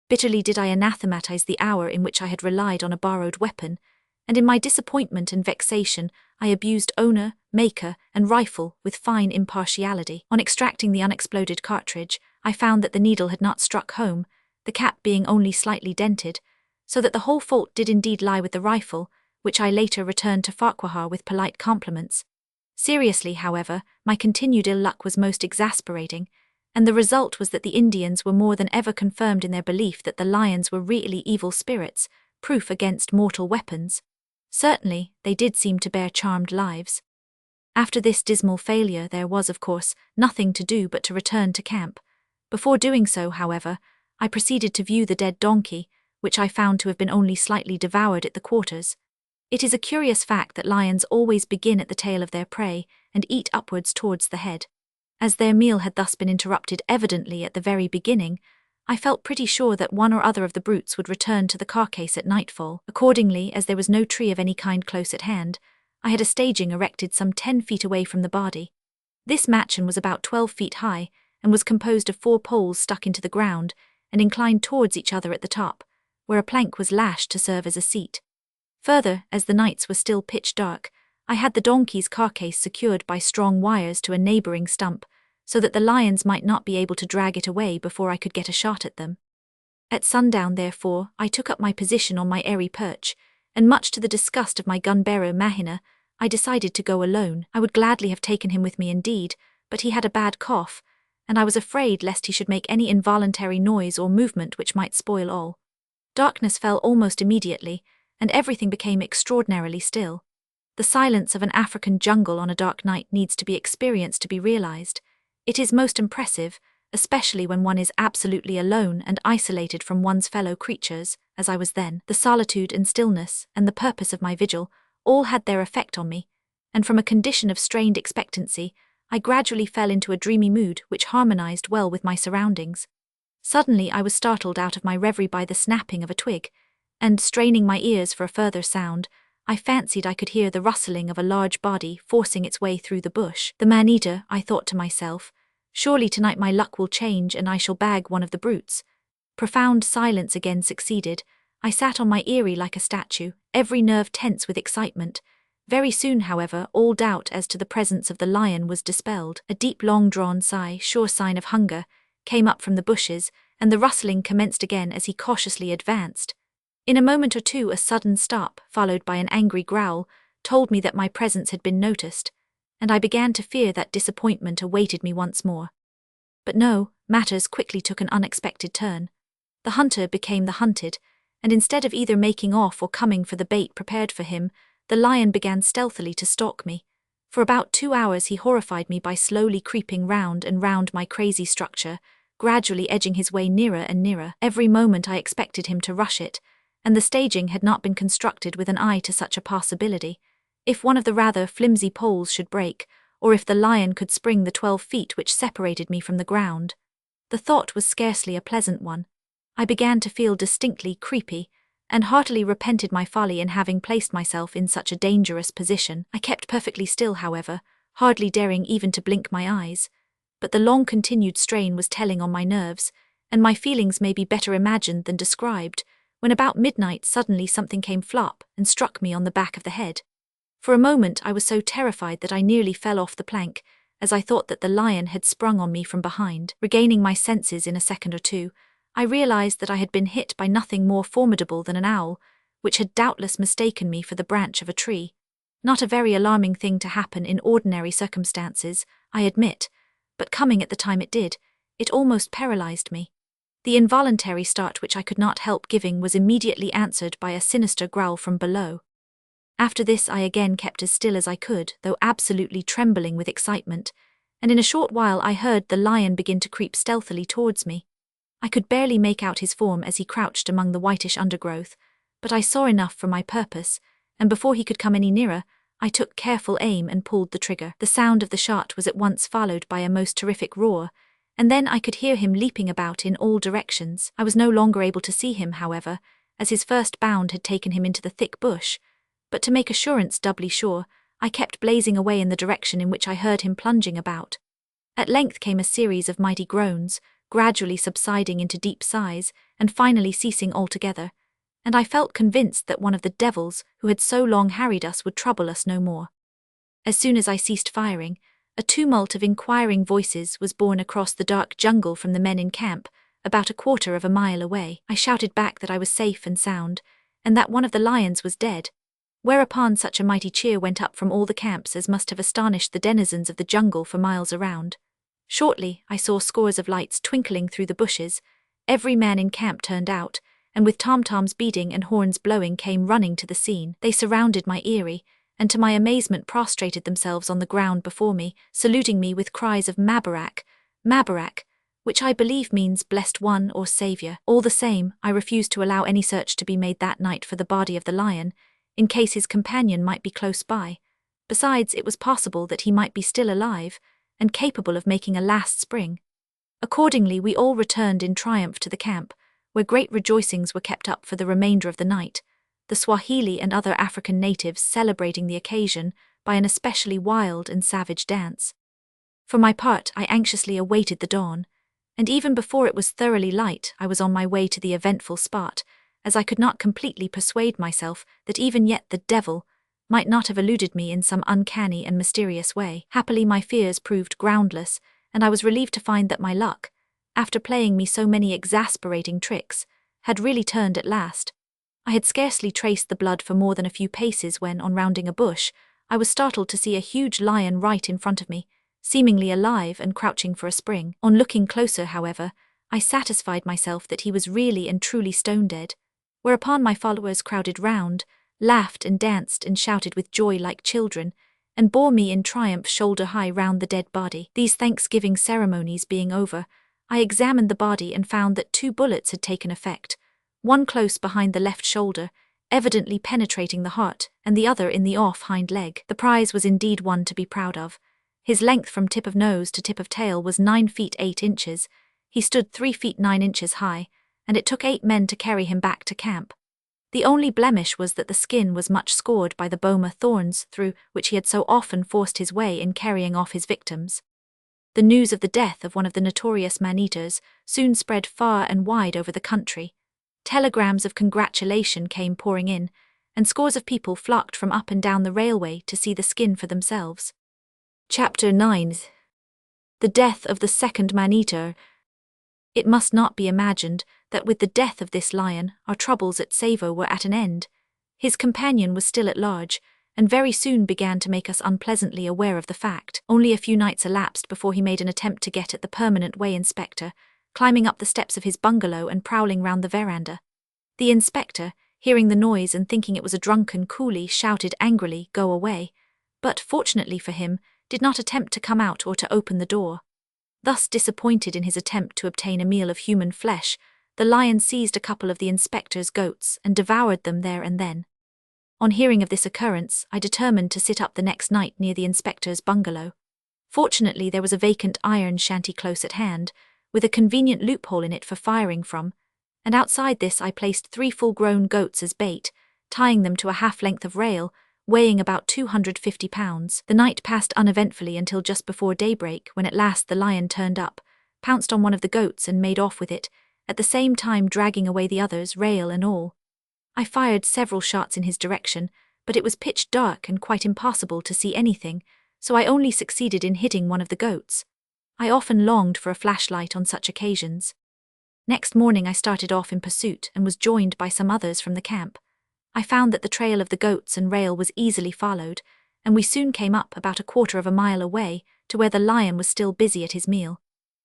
Bitterly did I anathematize the hour in which I had relied on a borrowed weapon, and in my disappointment and vexation I abused owner, maker, and rifle with fine impartiality. On extracting the unexploded cartridge, I found that the needle had not struck home, the cap being only slightly dented, so that the whole fault did indeed lie with the rifle, which I later returned to Farquhar with polite compliments. Seriously, however, my continued ill luck was most exasperating, and the result was that the Indians were more than ever confirmed in their belief that the lions were really evil spirits, proof against mortal weapons. Certainly, they did seem to bear charmed lives. After this dismal failure, there was, of course, nothing to do but to return to camp. Before doing so, however, I proceeded to view the dead donkey, which I found to have been only slightly devoured at the quarters. It is a curious fact that lions always begin at the tail of their prey and eat upwards towards the head. As their meal had thus been interrupted evidently at the very beginning, I felt pretty sure that one or other of the brutes would return to the carcass at nightfall. Accordingly, as there was no tree of any kind close at hand, I had a staging erected some 10 feet away from the body. This machan was about 12 feet high and was composed of 4 poles stuck into the ground and inclined towards each other at the top, where a plank was lashed to serve as a seat. Further, as the nights were still pitch dark, I had the donkey's carcass secured by strong wires to a neighboring stump, so that the lions might not be able to drag it away before I could get a shot at them. At sundown, therefore, I took up my position on my airy perch, and much to the disgust of my gun-bearer Mahina, I decided to go alone. I would gladly have taken him with me indeed, but he had a bad cough, and I was afraid lest he should make any involuntary noise or movement which might spoil all. Darkness fell almost immediately, and everything became extraordinarily still. The silence of an African jungle on a dark night needs to be experienced to be realized. It is most impressive, especially when one is absolutely alone and isolated from one's fellow creatures, as I was then. The solitude and stillness, and the purpose of my vigil, all had their effect on me, and from a condition of strained expectancy, I gradually fell into a dreamy mood which harmonized well with my surroundings. Suddenly I was startled out of my reverie by the snapping of a twig, and, straining my ears for a further sound, I fancied I could hear the rustling of a large body forcing its way through the bush. The man-eater, I thought to myself. Surely tonight my luck will change and I shall bag one of the brutes. Profound silence again succeeded. I sat on my eyrie like a statue, every nerve tense with excitement. Very soon, however, all doubt as to the presence of the lion was dispelled. A deep, long-drawn sigh, sure sign of hunger, came up from the bushes, and the rustling commenced again as he cautiously advanced. In a moment or two a sudden stop, followed by an angry growl, told me that my presence had been noticed, and I began to fear that disappointment awaited me once more. But no, matters quickly took an unexpected turn. The hunter became the hunted, and instead of either making off or coming for the bait prepared for him, the lion began stealthily to stalk me. For about 2 hours he horrified me by slowly creeping round and round my crazy structure, gradually edging his way nearer and nearer. Every moment I expected him to rush it, and the staging had not been constructed with an eye to such a possibility. If one of the rather flimsy poles should break, or if the lion could spring the 12 feet which separated me from the ground. The thought was scarcely a pleasant one. I began to feel distinctly creepy, and heartily repented my folly in having placed myself in such a dangerous position. I kept perfectly still, however, hardly daring even to blink my eyes, but the long-continued strain was telling on my nerves, and my feelings may be better imagined than described, when about midnight suddenly something came flop and struck me on the back of the head. For a moment I was so terrified that I nearly fell off the plank, as I thought that the lion had sprung on me from behind. Regaining my senses in a second or two, I realized that I had been hit by nothing more formidable than an owl, which had doubtless mistaken me for the branch of a tree. Not a very alarming thing to happen in ordinary circumstances, I admit, but coming at the time it did, it almost paralyzed me. The involuntary start which I could not help giving was immediately answered by a sinister growl from below. After this I again kept as still as I could, though absolutely trembling with excitement, and in a short while I heard the lion begin to creep stealthily towards me. I could barely make out his form as he crouched among the whitish undergrowth, but I saw enough for my purpose, and before he could come any nearer, I took careful aim and pulled the trigger. The sound of the shot was at once followed by a most terrific roar, and then I could hear him leaping about in all directions. I was no longer able to see him, however, as his first bound had taken him into the thick bush, but to make assurance doubly sure, I kept blazing away in the direction in which I heard him plunging about. At length came a series of mighty groans, gradually subsiding into deep sighs, and finally ceasing altogether, and I felt convinced that one of the devils who had so long harried us would trouble us no more. As soon as I ceased firing, a tumult of inquiring voices was borne across the dark jungle from the men in camp, about a quarter of a mile away. I shouted back that I was safe and sound, and that one of the lions was dead, whereupon such a mighty cheer went up from all the camps as must have astonished the denizens of the jungle for miles around. Shortly, I saw scores of lights twinkling through the bushes. Every man in camp turned out, and with tom-toms beating and horns blowing came running to the scene. They surrounded my eyrie, and to my amazement prostrated themselves on the ground before me, saluting me with cries of Mabarak, Mabarak, which I believe means blessed one or saviour. All the same, I refused to allow any search to be made that night for the body of the lion, in case his companion might be close by. Besides, it was possible that he might be still alive, and capable of making a last spring. Accordingly, we all returned in triumph to the camp, where great rejoicings were kept up for the remainder of the night, the Swahili and other African natives celebrating the occasion by an especially wild and savage dance. For my part, I anxiously awaited the dawn, and even before it was thoroughly light, I was on my way to the eventful spot, as I could not completely persuade myself that even yet the devil might not have eluded me in some uncanny and mysterious way. Happily, my fears proved groundless, and I was relieved to find that my luck, after playing me so many exasperating tricks, had really turned at last. I had scarcely traced the blood for more than a few paces when, on rounding a bush, I was startled to see a huge lion right in front of me, seemingly alive and crouching for a spring. On looking closer, however, I satisfied myself that he was really and truly stone-dead, whereupon my followers crowded round, laughed and danced and shouted with joy like children, and bore me in triumph shoulder-high round the dead body. These thanksgiving ceremonies being over, I examined the body and found that 2 bullets had taken effect, one close behind the left shoulder, evidently penetrating the heart, and the other in the off hind leg. The prize was indeed one to be proud of. His length from tip of nose to tip of tail was 9 feet 8 inches, he stood 3 feet 9 inches high, and it took 8 men to carry him back to camp. The only blemish was that the skin was much scored by the boma thorns through which he had so often forced his way in carrying off his victims. The news of the death of one of the notorious man-eaters soon spread far and wide over the country. Telegrams of congratulation came pouring in, and scores of people flocked from up and down the railway to see the skin for themselves. Chapter 9. The Death of the Second Man-Eater. It must not be imagined that with the death of this lion, our troubles at Tsavo were at an end. His companion was still at large, and very soon began to make us unpleasantly aware of the fact. Only a few nights elapsed before he made an attempt to get at the permanent way inspector, climbing up the steps of his bungalow and prowling round the veranda. The inspector, hearing the noise and thinking it was a drunken coolie, shouted angrily, "Go away," but, fortunately for him, did not attempt to come out or to open the door. Thus disappointed in his attempt to obtain a meal of human flesh, the lion seized a couple of the inspector's goats and devoured them there and then. On hearing of this occurrence, I determined to sit up the next night near the inspector's bungalow. Fortunately, there was a vacant iron shanty close at hand, with a convenient loophole in it for firing from, and outside this I placed 3 full-grown goats as bait, tying them to a half-length of rail, weighing about 250 pounds. The night passed uneventfully until just before daybreak, when at last the lion turned up, pounced on one of the goats and made off with it, at the same time dragging away the others, rail and all. I fired several shots in his direction, but it was pitch dark and quite impossible to see anything, so I only succeeded in hitting one of the goats. I often longed for a flashlight on such occasions. Next morning I started off in pursuit and was joined by some others from the camp. I found that the trail of the goats and rail was easily followed, and we soon came up about a quarter of a mile away to where the lion was still busy at his meal.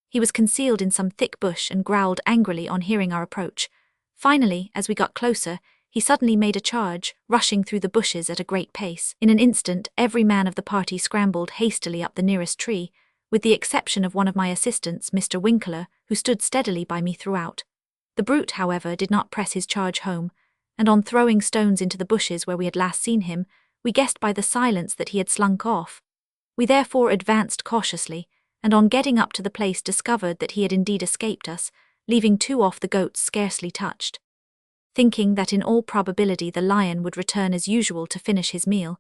He was concealed in some thick bush and growled angrily on hearing our approach. Finally, as we got closer, he suddenly made a charge, rushing through the bushes at a great pace. In an instant, every man of the party scrambled hastily up the nearest tree, with the exception of one of my assistants, Mr. Winkler, who stood steadily by me throughout. The brute, however, did not press his charge home, and on throwing stones into the bushes where we had last seen him, we guessed by the silence that he had slunk off. We therefore advanced cautiously, and on getting up to the place discovered that he had indeed escaped us, leaving 2 off the goats scarcely touched. Thinking that in all probability the lion would return as usual to finish his meal,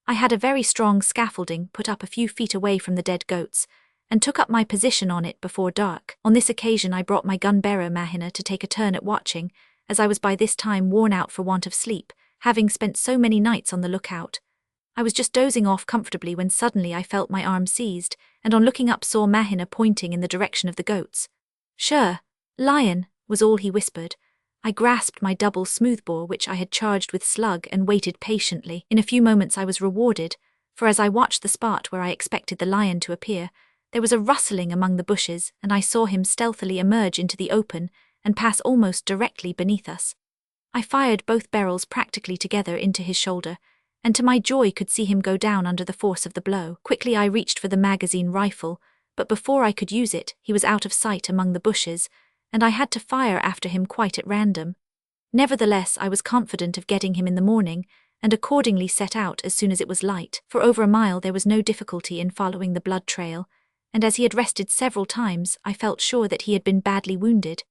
I had a very strong scaffolding put up a few feet away from the dead goats, and took up my position on it before dark. On this occasion I brought my gun-bearer Mahina to take a turn at watching, as I was by this time worn out for want of sleep, having spent so many nights on the lookout. I was just dozing off comfortably when suddenly I felt my arm seized, and on looking up saw Mahina pointing in the direction of the goats. "Sure, lion," was all he whispered. I grasped my double smoothbore which I had charged with slug and waited patiently. In a few moments I was rewarded, for as I watched the spot where I expected the lion to appear, there was a rustling among the bushes, and I saw him stealthily emerge into the open and pass almost directly beneath us. I fired both barrels practically together into his shoulder, and to my joy could see him go down under the force of the blow. Quickly I reached for the magazine rifle, but before I could use it, he was out of sight among the bushes, and I had to fire after him quite at random. Nevertheless, I was confident of getting him in the morning, and accordingly set out as soon as it was light. For over a mile there was no difficulty in following the blood trail, and as he had rested several times, I felt sure that he had been badly wounded.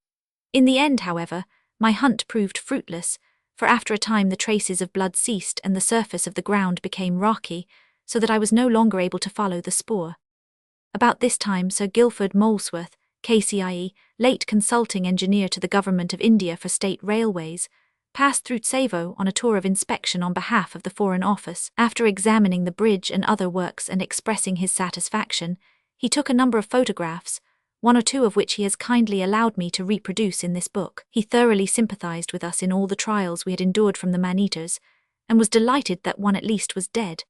In the end, however, my hunt proved fruitless, for after a time the traces of blood ceased and the surface of the ground became rocky, so that I was no longer able to follow the spoor. About this time Sir Guildford Molesworth, KCIE, late consulting engineer to the Government of India for State Railways, passed through Tsavo on a tour of inspection on behalf of the Foreign Office. After examining the bridge and other works and expressing his satisfaction, he took a number of photographs, one or two of which he has kindly allowed me to reproduce in this book. He thoroughly sympathized with us in all the trials we had endured from the man-eaters, and was delighted that one at least was dead.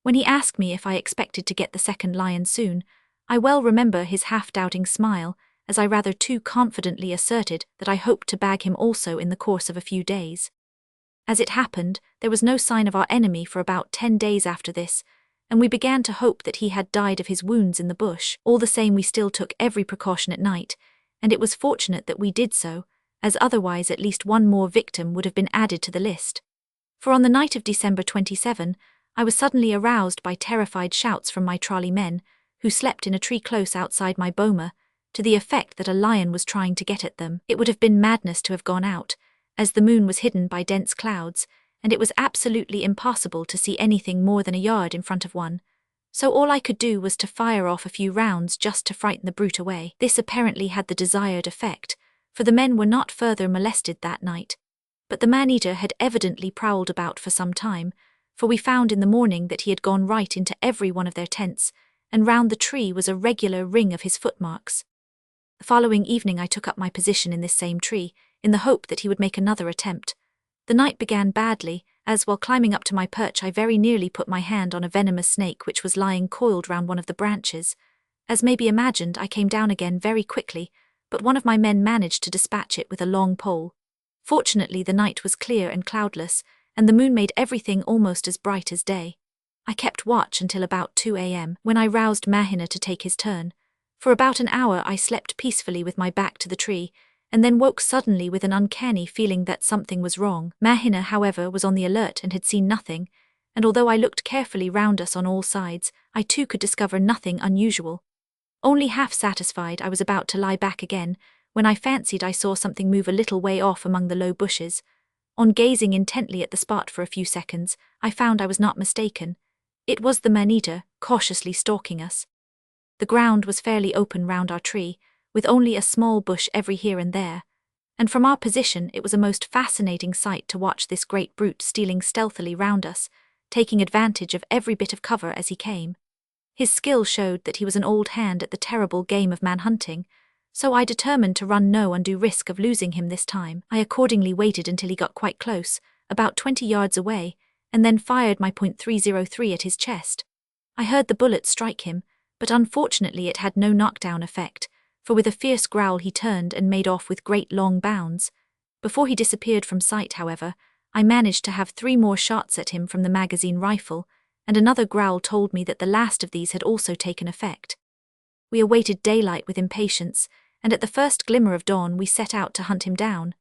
When he asked me if I expected to get the second lion soon, I well remember his half-doubting smile, as I rather too confidently asserted that I hoped to bag him also in the course of a few days. As it happened, there was no sign of our enemy for about 10 days after this, and we began to hope that he had died of his wounds in the bush. All the same, we still took every precaution at night, and it was fortunate that we did so, as otherwise at least one more victim would have been added to the list. For on the night of December 27, I was suddenly aroused by terrified shouts from my trolley men, who slept in a tree close outside my boma, to the effect that a lion was trying to get at them. It would have been madness to have gone out, as the moon was hidden by dense clouds, and it was absolutely impossible to see anything more than a yard in front of one, so all I could do was to fire off a few rounds just to frighten the brute away. This apparently had the desired effect, for the men were not further molested that night, but the man-eater had evidently prowled about for some time, for we found in the morning that he had gone right into every one of their tents, and round the tree was a regular ring of his footmarks. The following evening I took up my position in this same tree, in the hope that he would make another attempt. The night began badly, as while climbing up to my perch I very nearly put my hand on a venomous snake which was lying coiled round one of the branches. As may be imagined, I came down again very quickly, but one of my men managed to dispatch it with a long pole. Fortunately the night was clear and cloudless, and the moon made everything almost as bright as day. I kept watch until about 2 a.m, when I roused Mahina to take his turn. For about an hour I slept peacefully with my back to the tree, and then woke suddenly with an uncanny feeling that something was wrong. Mahina, however, was on the alert and had seen nothing, and although I looked carefully round us on all sides, I too could discover nothing unusual. Only half satisfied, I was about to lie back again, when I fancied I saw something move a little way off among the low bushes. On gazing intently at the spot for a few seconds, I found I was not mistaken. It was the man-eater, cautiously stalking us. The ground was fairly open round our tree, with only a small bush every here and there, and from our position it was a most fascinating sight to watch this great brute stealing stealthily round us, taking advantage of every bit of cover as he came. His skill showed that he was an old hand at the terrible game of man-hunting, so I determined to run no undue risk of losing him this time. I accordingly waited until he got quite close, about 20 yards away, and then fired my .303 at his chest. I heard the bullet strike him, but unfortunately it had no knockdown effect, for with a fierce growl he turned and made off with great long bounds. Before he disappeared from sight, however, I managed to have 3 more shots at him from the magazine rifle, and another growl told me that the last of these had also taken effect. We awaited daylight with impatience, and at the first glimmer of dawn we set out to hunt him down.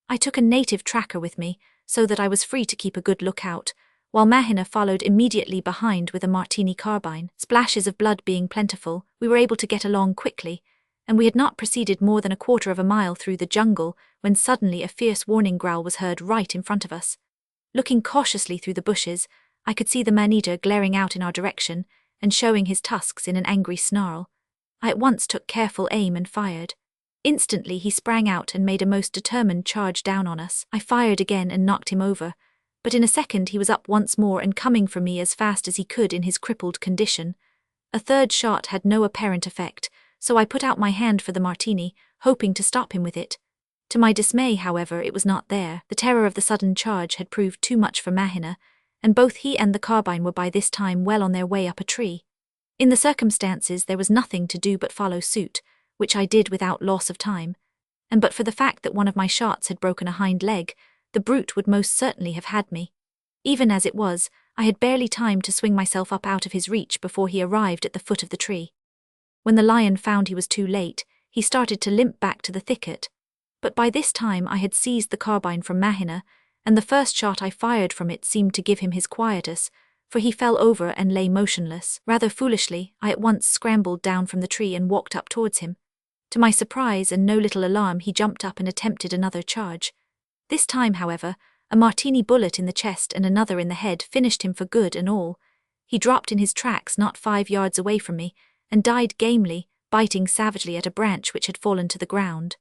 I took a native tracker with me, so that I was free to keep a good lookout, while Mahina followed immediately behind with a Martini carbine. Splashes of blood being plentiful, we were able to get along quickly, and we had not proceeded more than a quarter of a mile through the jungle when suddenly a fierce warning growl was heard right in front of us. Looking cautiously through the bushes, I could see the man-eater glaring out in our direction and showing his tusks in an angry snarl. I at once took careful aim and fired. Instantly he sprang out and made a most determined charge down on us. I fired again and knocked him over, but in a second he was up once more and coming for me as fast as he could in his crippled condition. A third shot had no apparent effect, so I put out my hand for the Martini, hoping to stop him with it. To my dismay, however, it was not there. The terror of the sudden charge had proved too much for Mahina, and both he and the carbine were by this time well on their way up a tree. In the circumstances there was nothing to do but follow suit, which I did without loss of time, and but for the fact that one of my shots had broken a hind leg, the brute would most certainly have had me. Even as it was, I had barely time to swing myself up out of his reach before he arrived at the foot of the tree. When the lion found he was too late, he started to limp back to the thicket. But by this time I had seized the carbine from Mahina, and the first shot I fired from it seemed to give him his quietus, for he fell over and lay motionless. Rather foolishly, I at once scrambled down from the tree and walked up towards him. To my surprise and no little alarm, he jumped up and attempted another charge. This time, however, a martini bullet in the chest and another in the head finished him for good and all. He dropped in his tracks not 5 yards away from me, and died gamely, biting savagely at a branch which had fallen to the ground.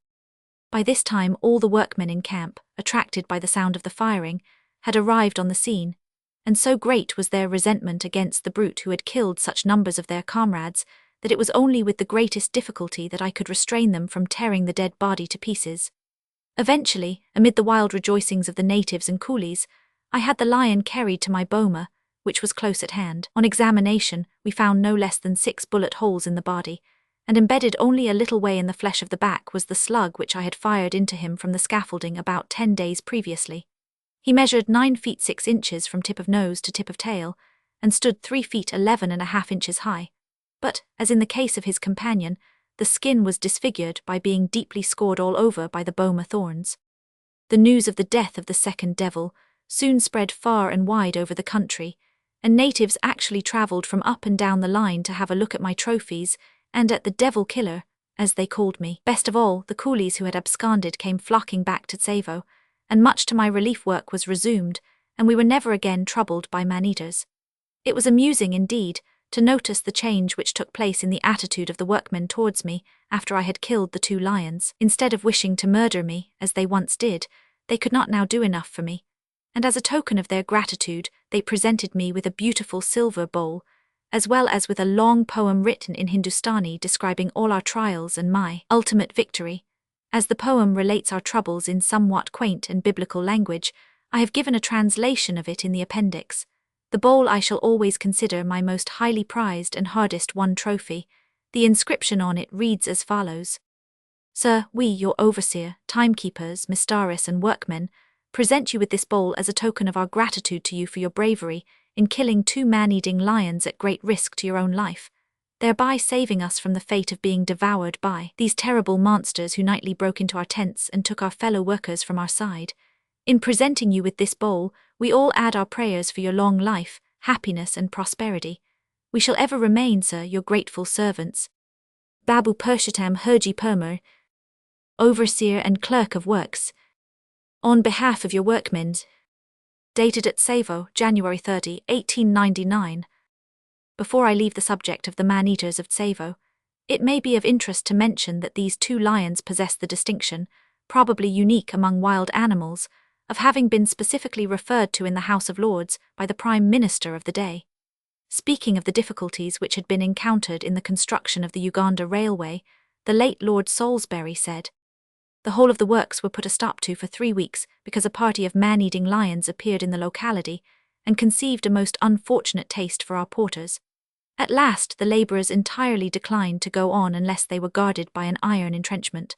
By this time all the workmen in camp, attracted by the sound of the firing, had arrived on the scene, and so great was their resentment against the brute who had killed such numbers of their comrades that it was only with the greatest difficulty that I could restrain them from tearing the dead body to pieces. Eventually, amid the wild rejoicings of the natives and coolies, I had the lion carried to my boma, which was close at hand. On examination, we found no less than 6 bullet holes in the body, and embedded only a little way in the flesh of the back was the slug which I had fired into him from the scaffolding about 10 days previously. He measured 9 feet 6 inches from tip of nose to tip of tail, and stood 3 feet 11.5 inches high. But, as in the case of his companion, the skin was disfigured by being deeply scored all over by the boma thorns. The news of the death of the second devil soon spread far and wide over the country, and natives actually travelled from up and down the line to have a look at my trophies and at the devil killer, as they called me. Best of all, the coolies who had absconded came flocking back to Tsavo, and much to my relief work was resumed, and we were never again troubled by man-eaters. It was amusing indeed to notice the change which took place in the attitude of the workmen towards me after I had killed the 2 lions. Instead of wishing to murder me, as they once did, they could not now do enough for me, and as a token of their gratitude they presented me with a beautiful silver bowl, as well as with a long poem written in Hindustani describing all our trials and my ultimate victory. As the poem relates our troubles in somewhat quaint and biblical language, I have given a translation of it in the appendix. The bowl I shall always consider my most highly prized and hardest won trophy. The inscription on it reads as follows: Sir, we, your overseer, timekeepers, mistaris and workmen, present you with this bowl as a token of our gratitude to you for your bravery in killing 2 man-eating lions at great risk to your own life, thereby saving us from the fate of being devoured by these terrible monsters who nightly broke into our tents and took our fellow workers from our side. In presenting you with this bowl, we all add our prayers for your long life, happiness and prosperity. We shall ever remain, sir, your grateful servants. Babu Purshotam Herji Permer, Overseer and Clerk of Works. On behalf of your workmen. Dated at Tsavo, January 30, 1899. Before I leave the subject of the man-eaters of Tsavo, it may be of interest to mention that these 2 lions possess the distinction, probably unique among wild animals, of having been specifically referred to in the House of Lords by the Prime Minister of the day. Speaking of the difficulties which had been encountered in the construction of the Uganda Railway, the late Lord Salisbury said, "The whole of the works were put a stop to for 3 weeks because a party of man-eating lions appeared in the locality and conceived a most unfortunate taste for our porters. At last the labourers entirely declined to go on unless they were guarded by an iron entrenchment.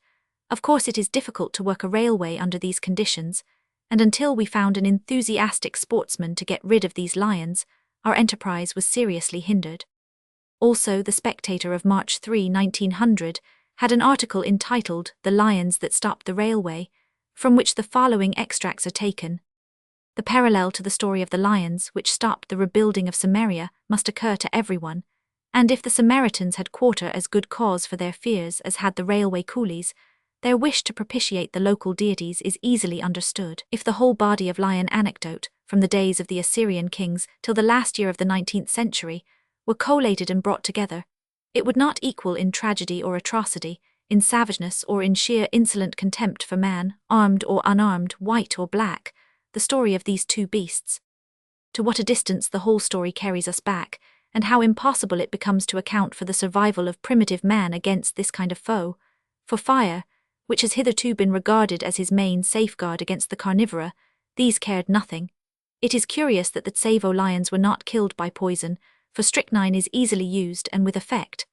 Of course it is difficult to work a railway under these conditions, and until we found an enthusiastic sportsman to get rid of these lions, our enterprise was seriously hindered." Also, the Spectator of March 3, 1900, had an article entitled "The Lions That Stopped the Railway," from which the following extracts are taken. The parallel to the story of the lions which stopped the rebuilding of Samaria must occur to everyone, and if the Samaritans had quarter as good cause for their fears as had the railway coolies, their wish to propitiate the local deities is easily understood. If the whole body of lion anecdote, from the days of the Assyrian kings till the last year of the 19th century, were collated and brought together, it would not equal in tragedy or atrocity, in savageness or in sheer insolent contempt for man, armed or unarmed, white or black, the story of these 2 beasts. To what a distance the whole story carries us back, and how impossible it becomes to account for the survival of primitive man against this kind of foe. For fire, which has hitherto been regarded as his main safeguard against the carnivora, these cared nothing. It is curious that the Tsavo lions were not killed by poison, for strychnine is easily used and with effect.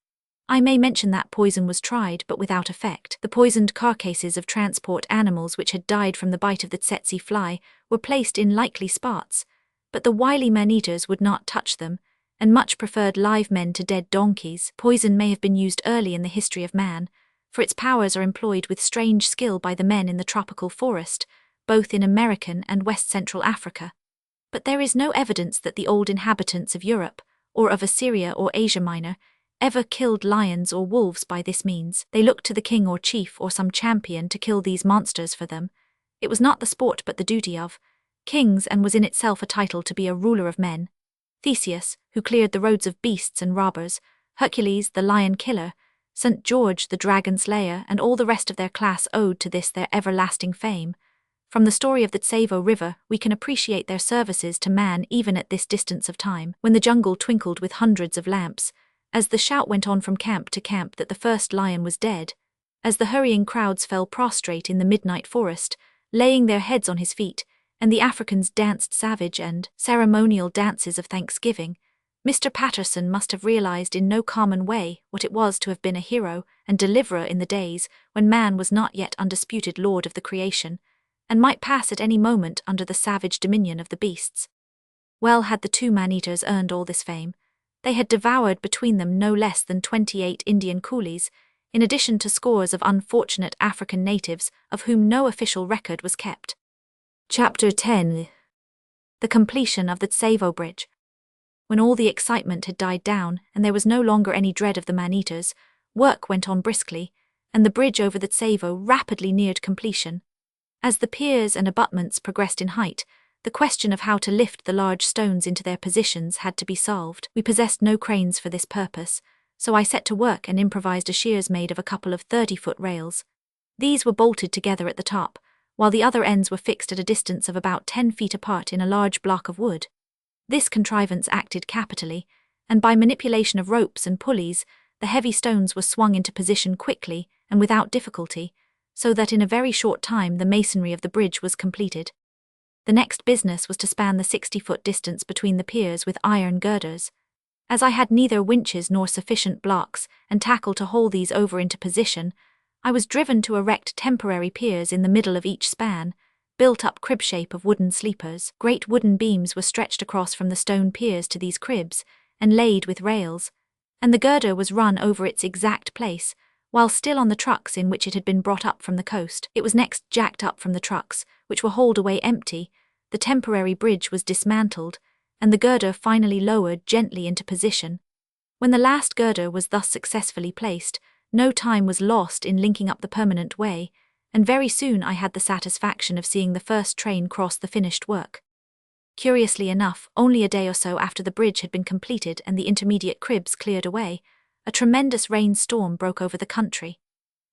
I may mention that poison was tried but without effect. The poisoned carcasses of transport animals which had died from the bite of the tsetse fly were placed in likely spots, But the wily man-eaters would not touch them, and much preferred live men to dead donkeys. Poison may have been used early in the history of man, for its powers are employed with strange skill by the men in the tropical forest, both in American and West Central Africa. But there is no evidence that the old inhabitants of Europe, or of Assyria or Asia Minor, ever killed lions or wolves by this means. They looked to the king or chief or some champion to kill these monsters for them. It was not the sport but the duty of kings, and was in itself a title to be a ruler of men. Theseus, who cleared the roads of beasts and robbers, Hercules, the lion killer, St. George, the dragon slayer, and all the rest of their class owed to this their everlasting fame. From the story of the Tsavo River, we can appreciate their services to man even at this distance of time, when the jungle twinkled with hundreds of lamps, as the shout went on from camp to camp that the first lion was dead, as the hurrying crowds fell prostrate in the midnight forest, laying their heads on his feet, and the Africans danced savage and ceremonial dances of thanksgiving. Mr. Patterson must have realized in no common way what it was to have been a hero and deliverer in the days when man was not yet undisputed lord of the creation, and might pass at any moment under the savage dominion of the beasts. Well had the two man-eaters earned all this fame. They had devoured between them no less than 28 Indian coolies, in addition to scores of unfortunate African natives of whom no official record was kept. Chapter 10. The completion of the Tsavo Bridge. When all the excitement had died down and there was no longer any dread of the man-eaters, work went on briskly, and the bridge over the Tsavo rapidly neared completion. As the piers and abutments progressed in height, the question of how to lift the large stones into their positions had to be solved. We possessed no cranes for this purpose, so I set to work and improvised a shears made of a couple of 30-foot rails. These were bolted together at the top, while the other ends were fixed at a distance of about 10 feet apart in a large block of wood. This contrivance acted capitally, and by manipulation of ropes and pulleys, the heavy stones were swung into position quickly and without difficulty, so that in a very short time the masonry of the bridge was completed. The next business was to span the 60-foot distance between the piers with iron girders. As I had neither winches nor sufficient blocks and tackle to haul these over into position, I was driven to erect temporary piers in the middle of each span, built up crib shape of wooden sleepers. Great wooden beams were stretched across from the stone piers to these cribs, and laid with rails, and the girder was run over its exact place, while still on the trucks in which it had been brought up from the coast. It was next jacked up from the trucks, which were hauled away empty, the temporary bridge was dismantled, and the girder finally lowered gently into position. When the last girder was thus successfully placed, no time was lost in linking up the permanent way, and very soon I had the satisfaction of seeing the first train cross the finished work. Curiously enough, only a day or so after the bridge had been completed and the intermediate cribs cleared away, a tremendous rainstorm broke over the country.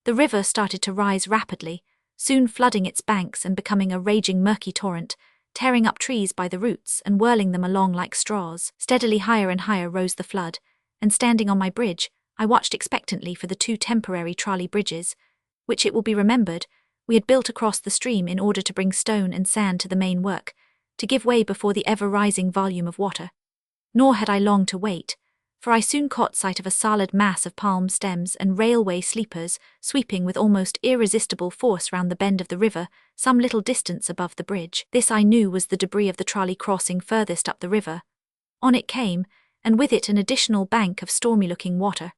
The river started to rise rapidly, soon flooding its banks and becoming a raging murky torrent, tearing up trees by the roots and whirling them along like straws. Steadily higher and higher rose the flood, and standing on my bridge, I watched expectantly for the two temporary trolley bridges, which, it will be remembered, we had built across the stream in order to bring stone and sand to the main work, to give way before the ever-rising volume of water. Nor had I long to wait, for I soon caught sight of a solid mass of palm stems and railway sleepers sweeping with almost irresistible force round the bend of the river, some little distance above the bridge. This I knew was the debris of the trolley crossing furthest up the river. On it came, and with it an additional bank of stormy-looking water.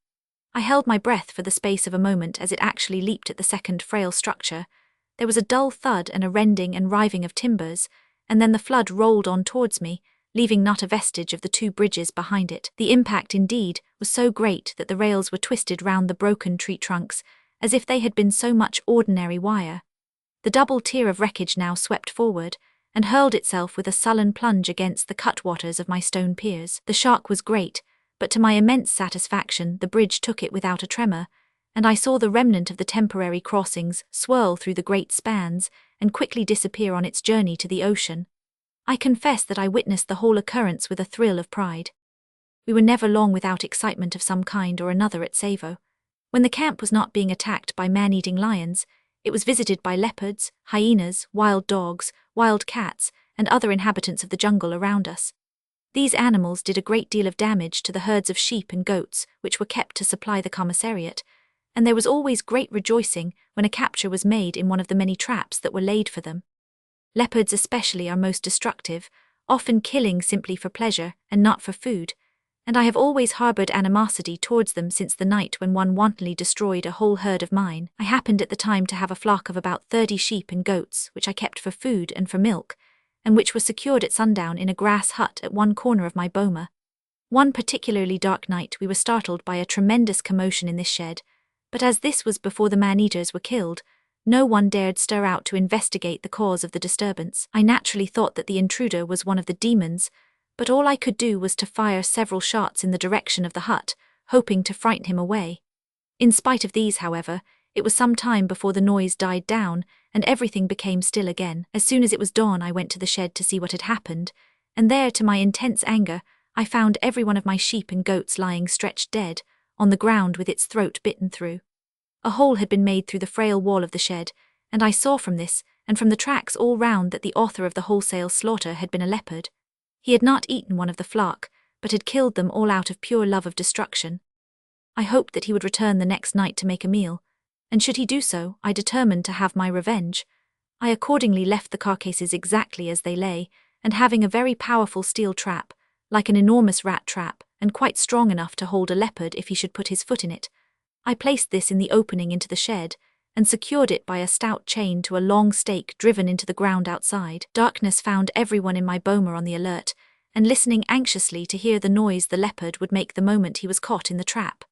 I held my breath for the space of a moment as it actually leaped at the second frail structure. There was a dull thud and a rending and riving of timbers, and then the flood rolled on towards me, leaving not a vestige of the two bridges behind it. The impact, indeed, was so great that the rails were twisted round the broken tree trunks, as if they had been so much ordinary wire. The double tier of wreckage now swept forward, and hurled itself with a sullen plunge against the cutwaters of my stone piers. The shock was great, but to my immense satisfaction the bridge took it without a tremor, and I saw the remnant of the temporary crossings swirl through the great spans and quickly disappear on its journey to the ocean. I confess that I witnessed the whole occurrence with a thrill of pride. We were never long without excitement of some kind or another at Tsavo. When the camp was not being attacked by man-eating lions, it was visited by leopards, hyenas, wild dogs, wild cats, and other inhabitants of the jungle around us. These animals did a great deal of damage to the herds of sheep and goats which were kept to supply the commissariat, and there was always great rejoicing when a capture was made in one of the many traps that were laid for them. Leopards especially are most destructive, often killing simply for pleasure and not for food, and I have always harbored animosity towards them since the night when one wantonly destroyed a whole herd of mine. I happened at the time to have a flock of about 30 sheep and goats, which I kept for food and for milk, and which were secured at sundown in a grass hut at one corner of my boma. One particularly dark night we were startled by a tremendous commotion in this shed, but as this was before the man-eaters were killed, no one dared stir out to investigate the cause of the disturbance. I naturally thought that the intruder was one of the demons, but all I could do was to fire several shots in the direction of the hut, hoping to frighten him away. In spite of these, however, it was some time before the noise died down and everything became still again. As soon as it was dawn, I went to the shed to see what had happened, and there, to my intense anger, I found every one of my sheep and goats lying stretched dead, on the ground with its throat bitten through. A hole had been made through the frail wall of the shed, and I saw from this, and from the tracks all round, that the author of the wholesale slaughter had been a leopard. He had not eaten one of the flock, but had killed them all out of pure love of destruction. I hoped that he would return the next night to make a meal, and should he do so, I determined to have my revenge. I accordingly left the carcasses exactly as they lay, and having a very powerful steel trap, like an enormous rat trap, and quite strong enough to hold a leopard if he should put his foot in it, I placed this in the opening into the shed, and secured it by a stout chain to a long stake driven into the ground outside. Darkness found everyone in my boma on the alert, and listening anxiously to hear the noise the leopard would make the moment he was caught in the trap.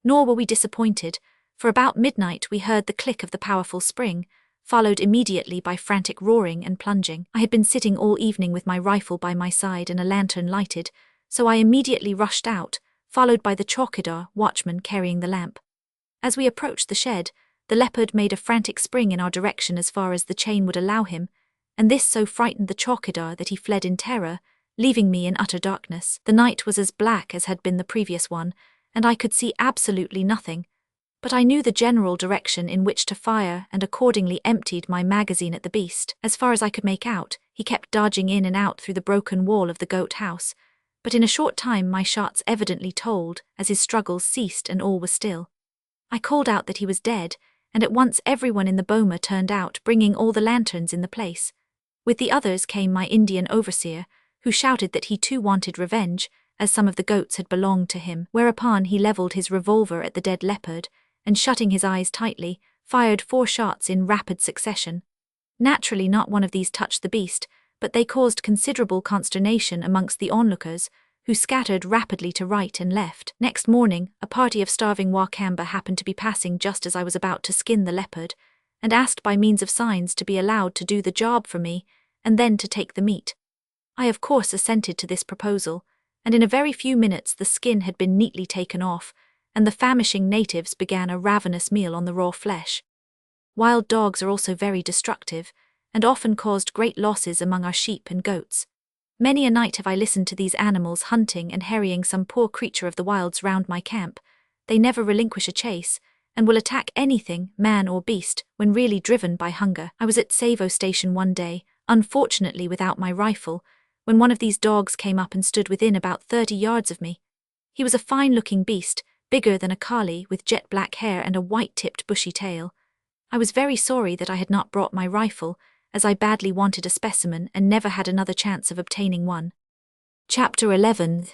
Nor were we disappointed, for about midnight we heard the click of the powerful spring, followed immediately by frantic roaring and plunging. I had been sitting all evening with my rifle by my side and a lantern lighted, so I immediately rushed out, followed by the chowkidar watchman carrying the lamp. As we approached the shed, the leopard made a frantic spring in our direction as far as the chain would allow him, and this so frightened the chowkidar that he fled in terror, leaving me in utter darkness. The night was as black as had been the previous one, and I could see absolutely nothing, but I knew the general direction in which to fire and accordingly emptied my magazine at the beast. As far as I could make out, he kept dodging in and out through the broken wall of the goat house, but in a short time my shots evidently told, as his struggles ceased and all was still. I called out that he was dead, and at once everyone in the boma turned out, bringing all the lanterns in the place. With the others came my Indian overseer, who shouted that he too wanted revenge, as some of the goats had belonged to him, whereupon he levelled his revolver at the dead leopard, and shutting his eyes tightly, fired 4 shots in rapid succession. Naturally not one of these touched the beast, but they caused considerable consternation amongst the onlookers, who scattered rapidly to right and left. Next morning, a party of starving Wakamba happened to be passing just as I was about to skin the leopard, and asked by means of signs to be allowed to do the job for me, and then to take the meat. I of course assented to this proposal, and in a very few minutes the skin had been neatly taken off, and the famishing natives began a ravenous meal on the raw flesh. Wild dogs are also very destructive, and often caused great losses among our sheep and goats. Many a night have I listened to these animals hunting and harrying some poor creature of the wilds round my camp. They never relinquish a chase, and will attack anything, man or beast, when really driven by hunger. I was at Tsavo station one day, unfortunately without my rifle, when one of these dogs came up and stood within about 30 yards of me. He was a fine-looking beast, bigger than a kali, with jet-black hair and a white-tipped bushy tail. I was very sorry that I had not brought my rifle, as I badly wanted a specimen and never had another chance of obtaining one. Chapter 11.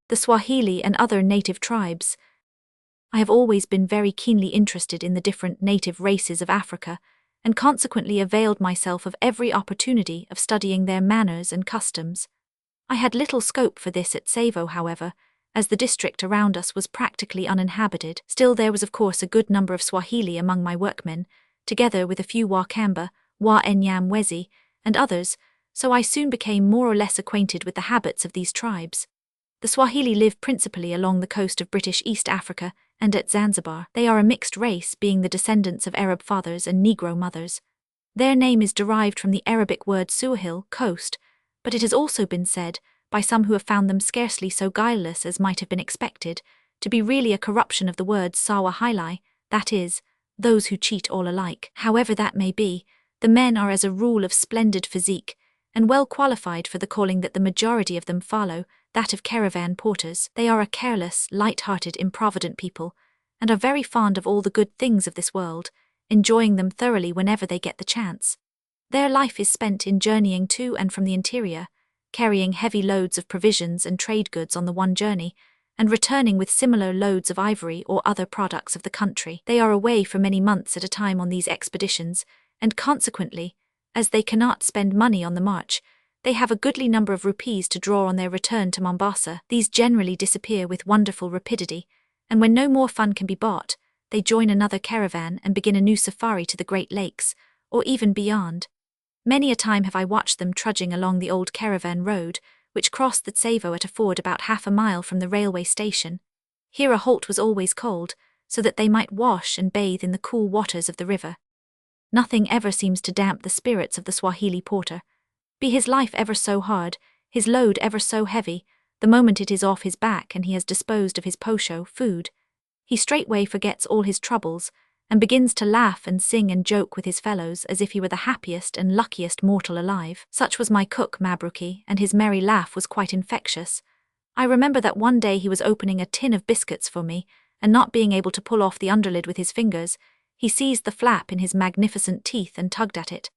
The Swahili and other native tribes. I have always been very keenly interested in the different native races of Africa, and consequently availed myself of every opportunity of studying their manners and customs. I had little scope for this at Tsavo, however, as the district around us was practically uninhabited. Still, there was of course a good number of Swahili among my workmen, together with a few Wakamba, Wa-Enyamwezi, and others, so I soon became more or less acquainted with the habits of these tribes. The Swahili live principally along the coast of British East Africa and at Zanzibar. They are a mixed race, being the descendants of Arab fathers and Negro mothers. Their name is derived from the Arabic word Suahil, coast, but it has also been said, by some who have found them scarcely so guileless as might have been expected, to be really a corruption of the word Sawahili, that is, those who cheat all alike. However that may be, the men are as a rule of splendid physique, and well qualified for the calling that the majority of them follow, that of caravan porters. They are a careless, light-hearted, improvident people, and are very fond of all the good things of this world, enjoying them thoroughly whenever they get the chance. Their life is spent in journeying to and from the interior, carrying heavy loads of provisions and trade goods on the one journey, and returning with similar loads of ivory or other products of the country. They are away for many months at a time on these expeditions, and consequently, as they cannot spend money on the march, they have a goodly number of rupees to draw on their return to Mombasa. These generally disappear with wonderful rapidity, and when no more fun can be bought, they join another caravan and begin a new safari to the Great Lakes, or even beyond. Many a time have I watched them trudging along the old caravan road, which crossed the Tsavo at a ford about half a mile from the railway station. Here a halt was always called, so that they might wash and bathe in the cool waters of the river. Nothing ever seems to damp the spirits of the Swahili porter. Be his life ever so hard, his load ever so heavy, the moment it is off his back and he has disposed of his posho, food, he straightway forgets all his troubles, and begins to laugh and sing and joke with his fellows as if he were the happiest and luckiest mortal alive. Such was my cook, Mabruki, and his merry laugh was quite infectious. I remember that one day he was opening a tin of biscuits for me, and not being able to pull off the underlid with his fingers, he seized the flap in his magnificent teeth and tugged at it.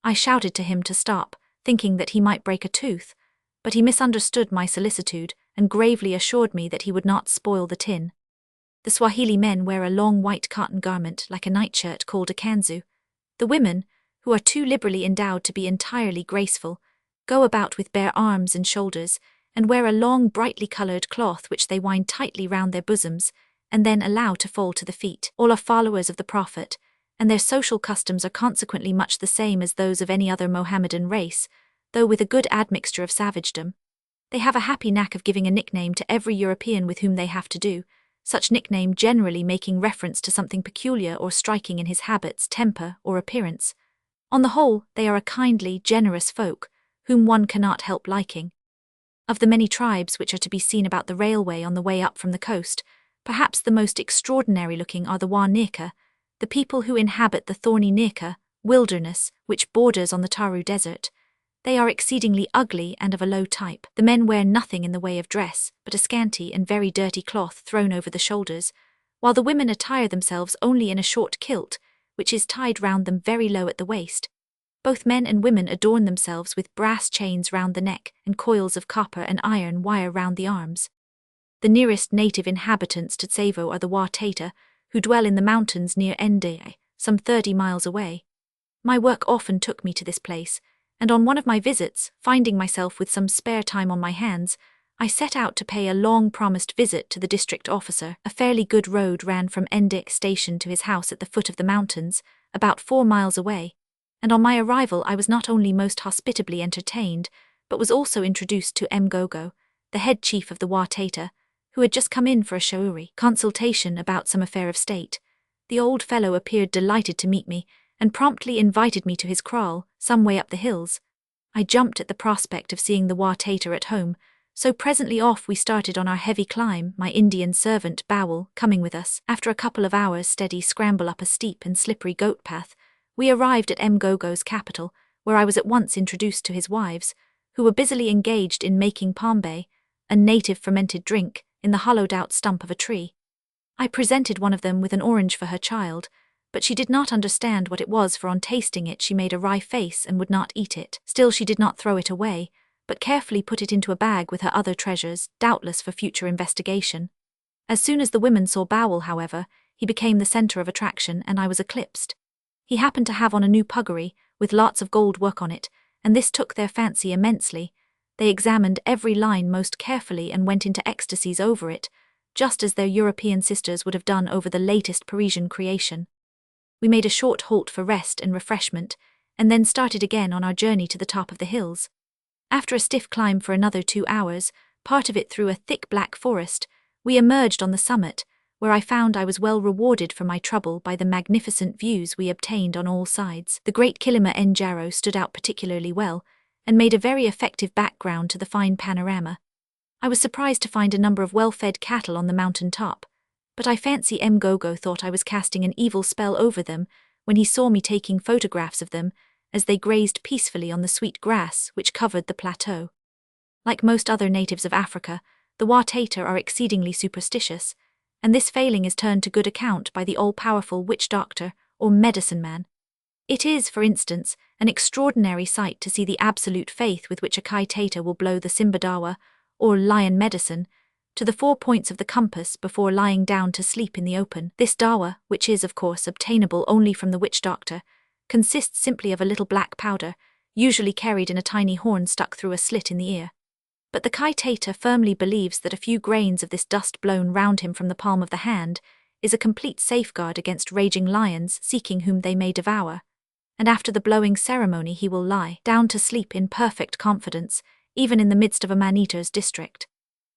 I shouted to him to stop, thinking that he might break a tooth, but he misunderstood my solicitude and gravely assured me that he would not spoil the tin. The Swahili men wear a long white cotton garment like a nightshirt called a kanzu. The women, who are too liberally endowed to be entirely graceful, go about with bare arms and shoulders, and wear a long brightly coloured cloth which they wind tightly round their bosoms, and then allow to fall to the feet. All are followers of the Prophet, and their social customs are consequently much the same as those of any other Mohammedan race, though with a good admixture of savagedom. They have a happy knack of giving a nickname to every European with whom they have to do, such nickname generally making reference to something peculiar or striking in his habits, temper, or appearance. On the whole, they are a kindly, generous folk, whom one cannot help liking. Of the many tribes which are to be seen about the railway on the way up from the coast, perhaps the most extraordinary-looking are the Wa Nirka, the people who inhabit the thorny Nirka wilderness which borders on the Taru Desert. They are exceedingly ugly and of a low type. The men wear nothing in the way of dress, but a scanty and very dirty cloth thrown over the shoulders, while the women attire themselves only in a short kilt, which is tied round them very low at the waist. Both men and women adorn themselves with brass chains round the neck and coils of copper and iron wire round the arms. The nearest native inhabitants to Tsavo are the Wa Tata, who dwell in the mountains near Ndai, some 30 miles away. My work often took me to this place, and on one of my visits, finding myself with some spare time on my hands, I set out to pay a long-promised visit to the district officer. A fairly good road ran from Ndai station to his house at the foot of the mountains, about 4 miles away, and on my arrival I was not only most hospitably entertained, but was also introduced to Mgogo, the head chief of the Wa Tata, who had just come in for a shauri consultation about some affair of state. The old fellow appeared delighted to meet me, and promptly invited me to his kraal, some way up the hills. I jumped at the prospect of seeing the Wa Tata at home, so presently off we started on our heavy climb, my Indian servant, Bowel, coming with us. After a couple of hours' steady scramble up a steep and slippery goat path, we arrived at Mgogo's capital, where I was at once introduced to his wives, who were busily engaged in making pombe, a native fermented drink, in the hollowed-out stump of a tree. I presented one of them with an orange for her child, but she did not understand what it was, for on tasting it she made a wry face and would not eat it. Still she did not throw it away, but carefully put it into a bag with her other treasures, doubtless for future investigation. As soon as the women saw Bowel, however, he became the centre of attraction, and I was eclipsed. He happened to have on a new puggaree, with lots of gold work on it, and this took their fancy immensely. They examined every line most carefully and went into ecstasies over it, just as their European sisters would have done over the latest Parisian creation. We made a short halt for rest and refreshment, and then started again on our journey to the top of the hills. After a stiff climb for another 2 hours, part of it through a thick black forest, we emerged on the summit, where I found I was well rewarded for my trouble by the magnificent views we obtained on all sides. The great Kilima Njaro stood out particularly well, and made a very effective background to the fine panorama. I was surprised to find a number of well-fed cattle on the mountain top, but I fancy Mgogo thought I was casting an evil spell over them when he saw me taking photographs of them as they grazed peacefully on the sweet grass which covered the plateau. Like most other natives of Africa, the Wa Tata are exceedingly superstitious, and this failing is turned to good account by the all-powerful witch doctor or medicine man. It is, for instance, an extraordinary sight to see the absolute faith with which a kaitata will blow the simbadawa, or lion medicine, to the 4 points of the compass before lying down to sleep in the open. This dawa, which is of course obtainable only from the witch doctor, consists simply of a little black powder, usually carried in a tiny horn stuck through a slit in the ear. But the kaitata firmly believes that a few grains of this dust blown round him from the palm of the hand is a complete safeguard against raging lions seeking whom they may devour, and after the blowing ceremony he will lie down to sleep in perfect confidence, even in the midst of a man-eater's district.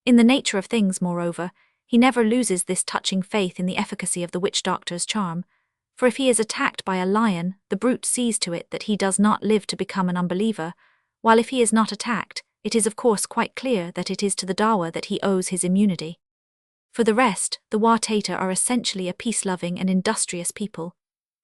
In the nature of things, moreover, he never loses this touching faith in the efficacy of the witch doctor's charm, for if he is attacked by a lion, the brute sees to it that he does not live to become an unbeliever, while if he is not attacked, it is of course quite clear that it is to the dawa that he owes his immunity. For the rest, the Wa Tata are essentially a peace-loving and industrious people,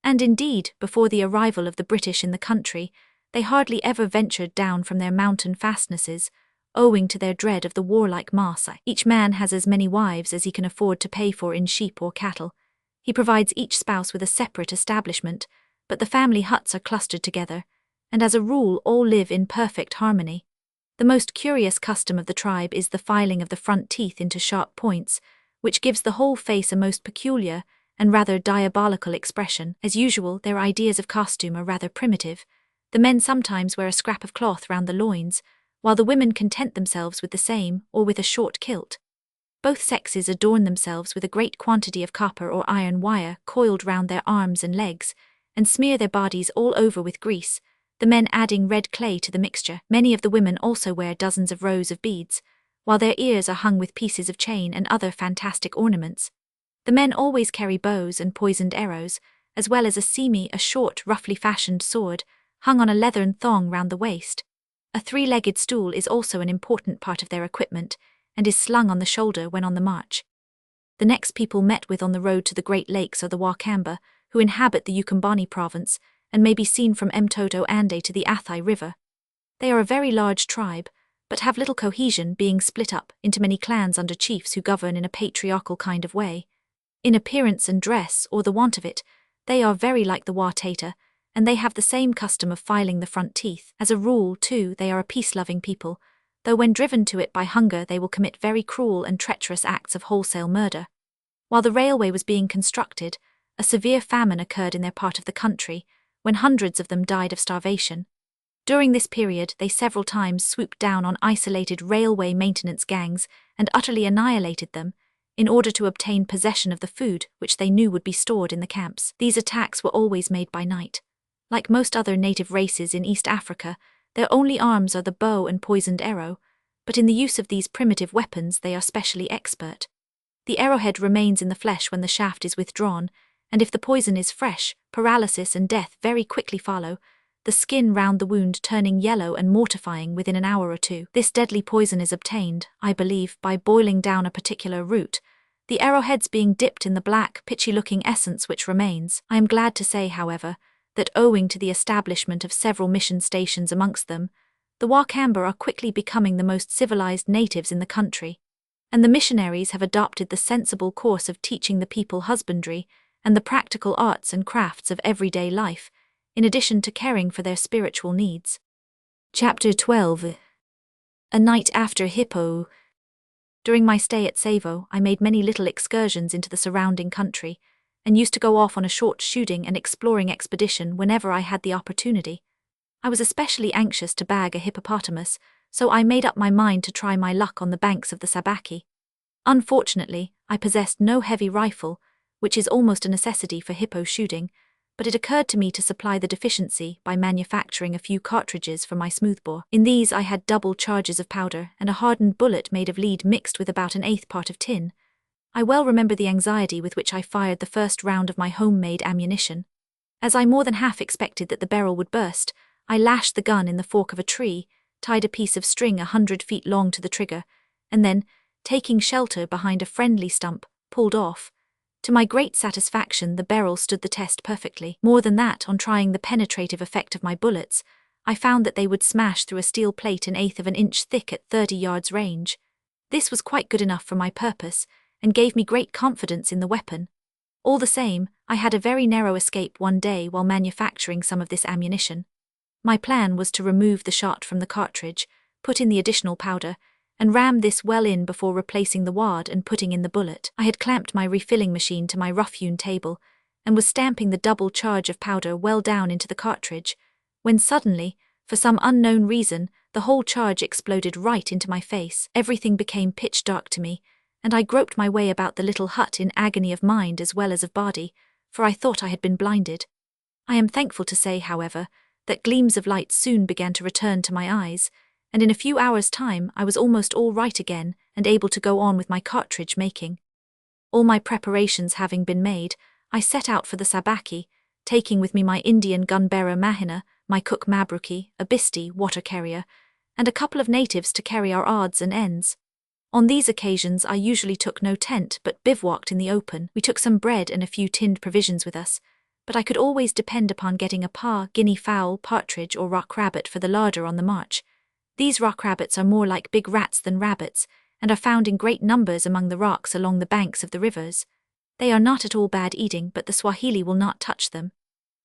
and indeed, before the arrival of the British in the country, they hardly ever ventured down from their mountain fastnesses, owing to their dread of the warlike Maasai. Each man has as many wives as he can afford to pay for in sheep or cattle. He provides each spouse with a separate establishment, but the family huts are clustered together, and as a rule all live in perfect harmony. The most curious custom of the tribe is the filing of the front teeth into sharp points, which gives the whole face a most peculiar and rather diabolical expression. As usual, their ideas of costume are rather primitive. The men sometimes wear a scrap of cloth round the loins, while the women content themselves with the same, or with a short kilt. Both sexes adorn themselves with a great quantity of copper or iron wire coiled round their arms and legs, and smear their bodies all over with grease, the men adding red clay to the mixture. Many of the women also wear dozens of rows of beads, while their ears are hung with pieces of chain and other fantastic ornaments. The men always carry bows and poisoned arrows, as well as a short, roughly fashioned sword, hung on a leathern thong round the waist. A 3-legged stool is also an important part of their equipment, and is slung on the shoulder when on the march. The next people met with on the road to the Great Lakes are the Wakamba, who inhabit the Ukambani province, and may be seen from Mtoto Ande to the Athai River. They are a very large tribe, but have little cohesion, being split up into many clans under chiefs who govern in a patriarchal kind of way. In appearance and dress, or the want of it, they are very like the Wa Tata, and they have the same custom of filing the front teeth. As a rule, too, they are a peace-loving people, though when driven to it by hunger they will commit very cruel and treacherous acts of wholesale murder. While the railway was being constructed, a severe famine occurred in their part of the country, when hundreds of them died of starvation. During this period they several times swooped down on isolated railway maintenance gangs and utterly annihilated them, in order to obtain possession of the food which they knew would be stored in the camps. These attacks were always made by night. Like most other native races in East Africa, their only arms are the bow and poisoned arrow, but in the use of these primitive weapons they are specially expert. The arrowhead remains in the flesh when the shaft is withdrawn, and if the poison is fresh, paralysis and death very quickly follow, the skin round the wound turning yellow and mortifying within an hour or two. This deadly poison is obtained, I believe, by boiling down a particular root, the arrowheads being dipped in the black, pitchy-looking essence which remains. I am glad to say, however, that owing to the establishment of several mission stations amongst them, the Wakamba are quickly becoming the most civilized natives in the country, and the missionaries have adopted the sensible course of teaching the people husbandry and the practical arts and crafts of everyday life, in addition to caring for their spiritual needs. Chapter 12. A Night After Hippo. During my stay at Tsavo, I made many little excursions into the surrounding country, and used to go off on a short shooting and exploring expedition whenever I had the opportunity. I was especially anxious to bag a hippopotamus, so I made up my mind to try my luck on the banks of the Sabaki. Unfortunately, I possessed no heavy rifle, which is almost a necessity for hippo shooting, but it occurred to me to supply the deficiency by manufacturing a few cartridges for my smoothbore. In these I had double charges of powder and a hardened bullet made of lead mixed with about an eighth part of tin. I well remember the anxiety with which I fired the first round of my homemade ammunition. As I more than half expected that the barrel would burst, I lashed the gun in the fork of a tree, tied a piece of string 100 feet long to the trigger, and then, taking shelter behind a friendly stump, pulled off. To my great satisfaction, the barrel stood the test perfectly. More than that, on trying the penetrative effect of my bullets, I found that they would smash through a steel plate an eighth of an inch thick at 30 yards range. This was quite good enough for my purpose, and gave me great confidence in the weapon. All the same, I had a very narrow escape one day while manufacturing some of this ammunition. My plan was to remove the shot from the cartridge, put in the additional powder, and ram this well in before replacing the wad and putting in the bullet. I had clamped my refilling machine to my rough-hewn table, and was stamping the double charge of powder well down into the cartridge, when suddenly, for some unknown reason, the whole charge exploded right into my face. Everything became pitch dark to me, and I groped my way about the little hut in agony of mind as well as of body, for I thought I had been blinded. I am thankful to say, however, that gleams of light soon began to return to my eyes, and in a few hours' time I was almost all right again and able to go on with my cartridge making. All my preparations having been made, I set out for the Sabaki, taking with me my Indian gun-bearer Mahina, my cook Mabruki, a Bisti water carrier, and a couple of natives to carry our odds and ends. On these occasions I usually took no tent but bivouacked in the open. We took some bread and a few tinned provisions with us, but I could always depend upon getting a paa, guinea fowl, partridge or rock rabbit for the larder on the march. These rock rabbits are more like big rats than rabbits, and are found in great numbers among the rocks along the banks of the rivers. They are not at all bad eating, but the Swahili will not touch them.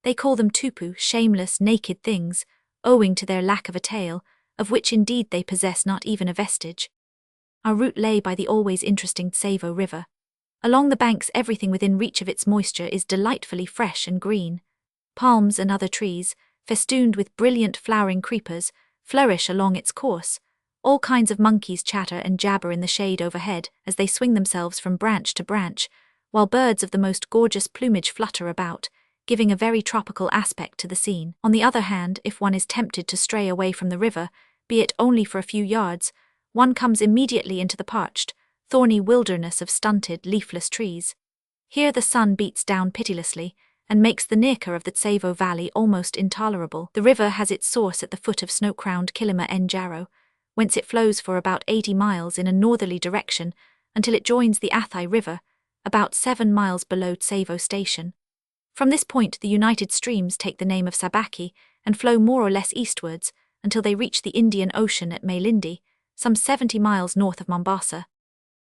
They call them tupu, shameless, naked things, owing to their lack of a tail, of which indeed they possess not even a vestige. Our route lay by the always interesting Tsavo River. Along the banks everything within reach of its moisture is delightfully fresh and green. Palms and other trees, festooned with brilliant flowering creepers, flourish along its course. All kinds of monkeys chatter and jabber in the shade overhead as they swing themselves from branch to branch, while birds of the most gorgeous plumage flutter about, giving a very tropical aspect to the scene. On the other hand, if one is tempted to stray away from the river, be it only for a few yards, one comes immediately into the parched, thorny wilderness of stunted, leafless trees. Here the sun beats down pitilessly, and makes the Nika of the Tsavo Valley almost intolerable. The river has its source at the foot of snow-crowned Kilima Njaro, whence it flows for about 80 miles in a northerly direction until it joins the Athai River, about 7 miles below Tsavo Station. From this point the united streams take the name of Sabaki and flow more or less eastwards until they reach the Indian Ocean at Malindi, some 70 miles north of Mombasa.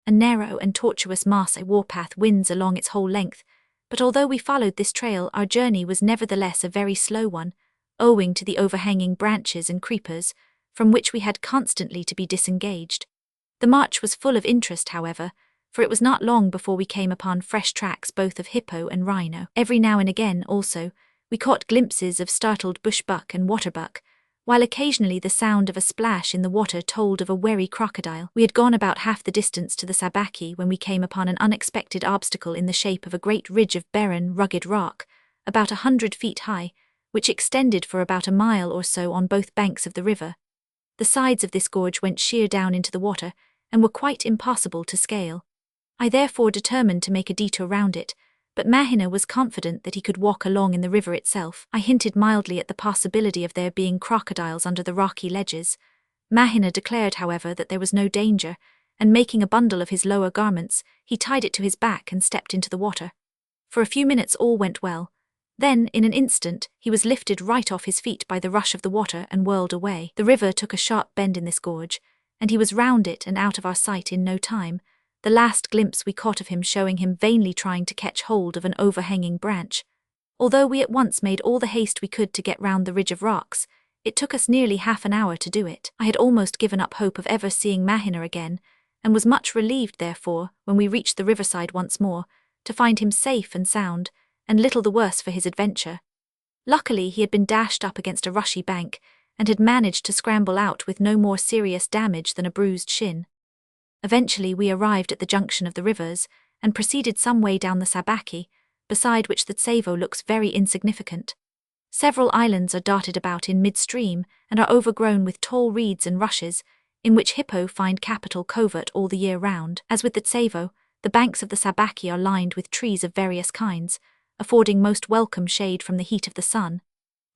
A narrow and tortuous Maasai warpath winds along its whole length, but although we followed this trail our journey was nevertheless a very slow one, owing to the overhanging branches and creepers, from which we had constantly to be disengaged. The march was full of interest, however, for it was not long before we came upon fresh tracks both of hippo and rhino. Every now and again, also, we caught glimpses of startled bushbuck and waterbuck, while occasionally the sound of a splash in the water told of a wary crocodile. We had gone about half the distance to the Sabaki when we came upon an unexpected obstacle in the shape of a great ridge of barren, rugged rock, about 100 feet high, which extended for about a mile or so on both banks of the river. The sides of this gorge went sheer down into the water, and were quite impossible to scale. I therefore determined to make a detour round it, but Mahina was confident that he could walk along in the river itself. I hinted mildly at the possibility of there being crocodiles under the rocky ledges. Mahina declared, however, that there was no danger, and making a bundle of his lower garments, he tied it to his back and stepped into the water. For a few minutes all went well. Then, in an instant, he was lifted right off his feet by the rush of the water and whirled away. The river took a sharp bend in this gorge, and he was round it and out of our sight in no time, the last glimpse we caught of him showing him vainly trying to catch hold of an overhanging branch. Although we at once made all the haste we could to get round the ridge of rocks, it took us nearly half an hour to do it. I had almost given up hope of ever seeing Mahina again, and was much relieved, therefore, when we reached the riverside once more, to find him safe and sound, and little the worse for his adventure. Luckily he had been dashed up against a rushy bank, and had managed to scramble out with no more serious damage than a bruised shin. Eventually we arrived at the junction of the rivers, and proceeded some way down the Sabaki, beside which the Tsavo looks very insignificant. Several islands are dotted about in midstream, and are overgrown with tall reeds and rushes, in which hippo find capital covert all the year round. As with the Tsavo, the banks of the Sabaki are lined with trees of various kinds, affording most welcome shade from the heat of the sun,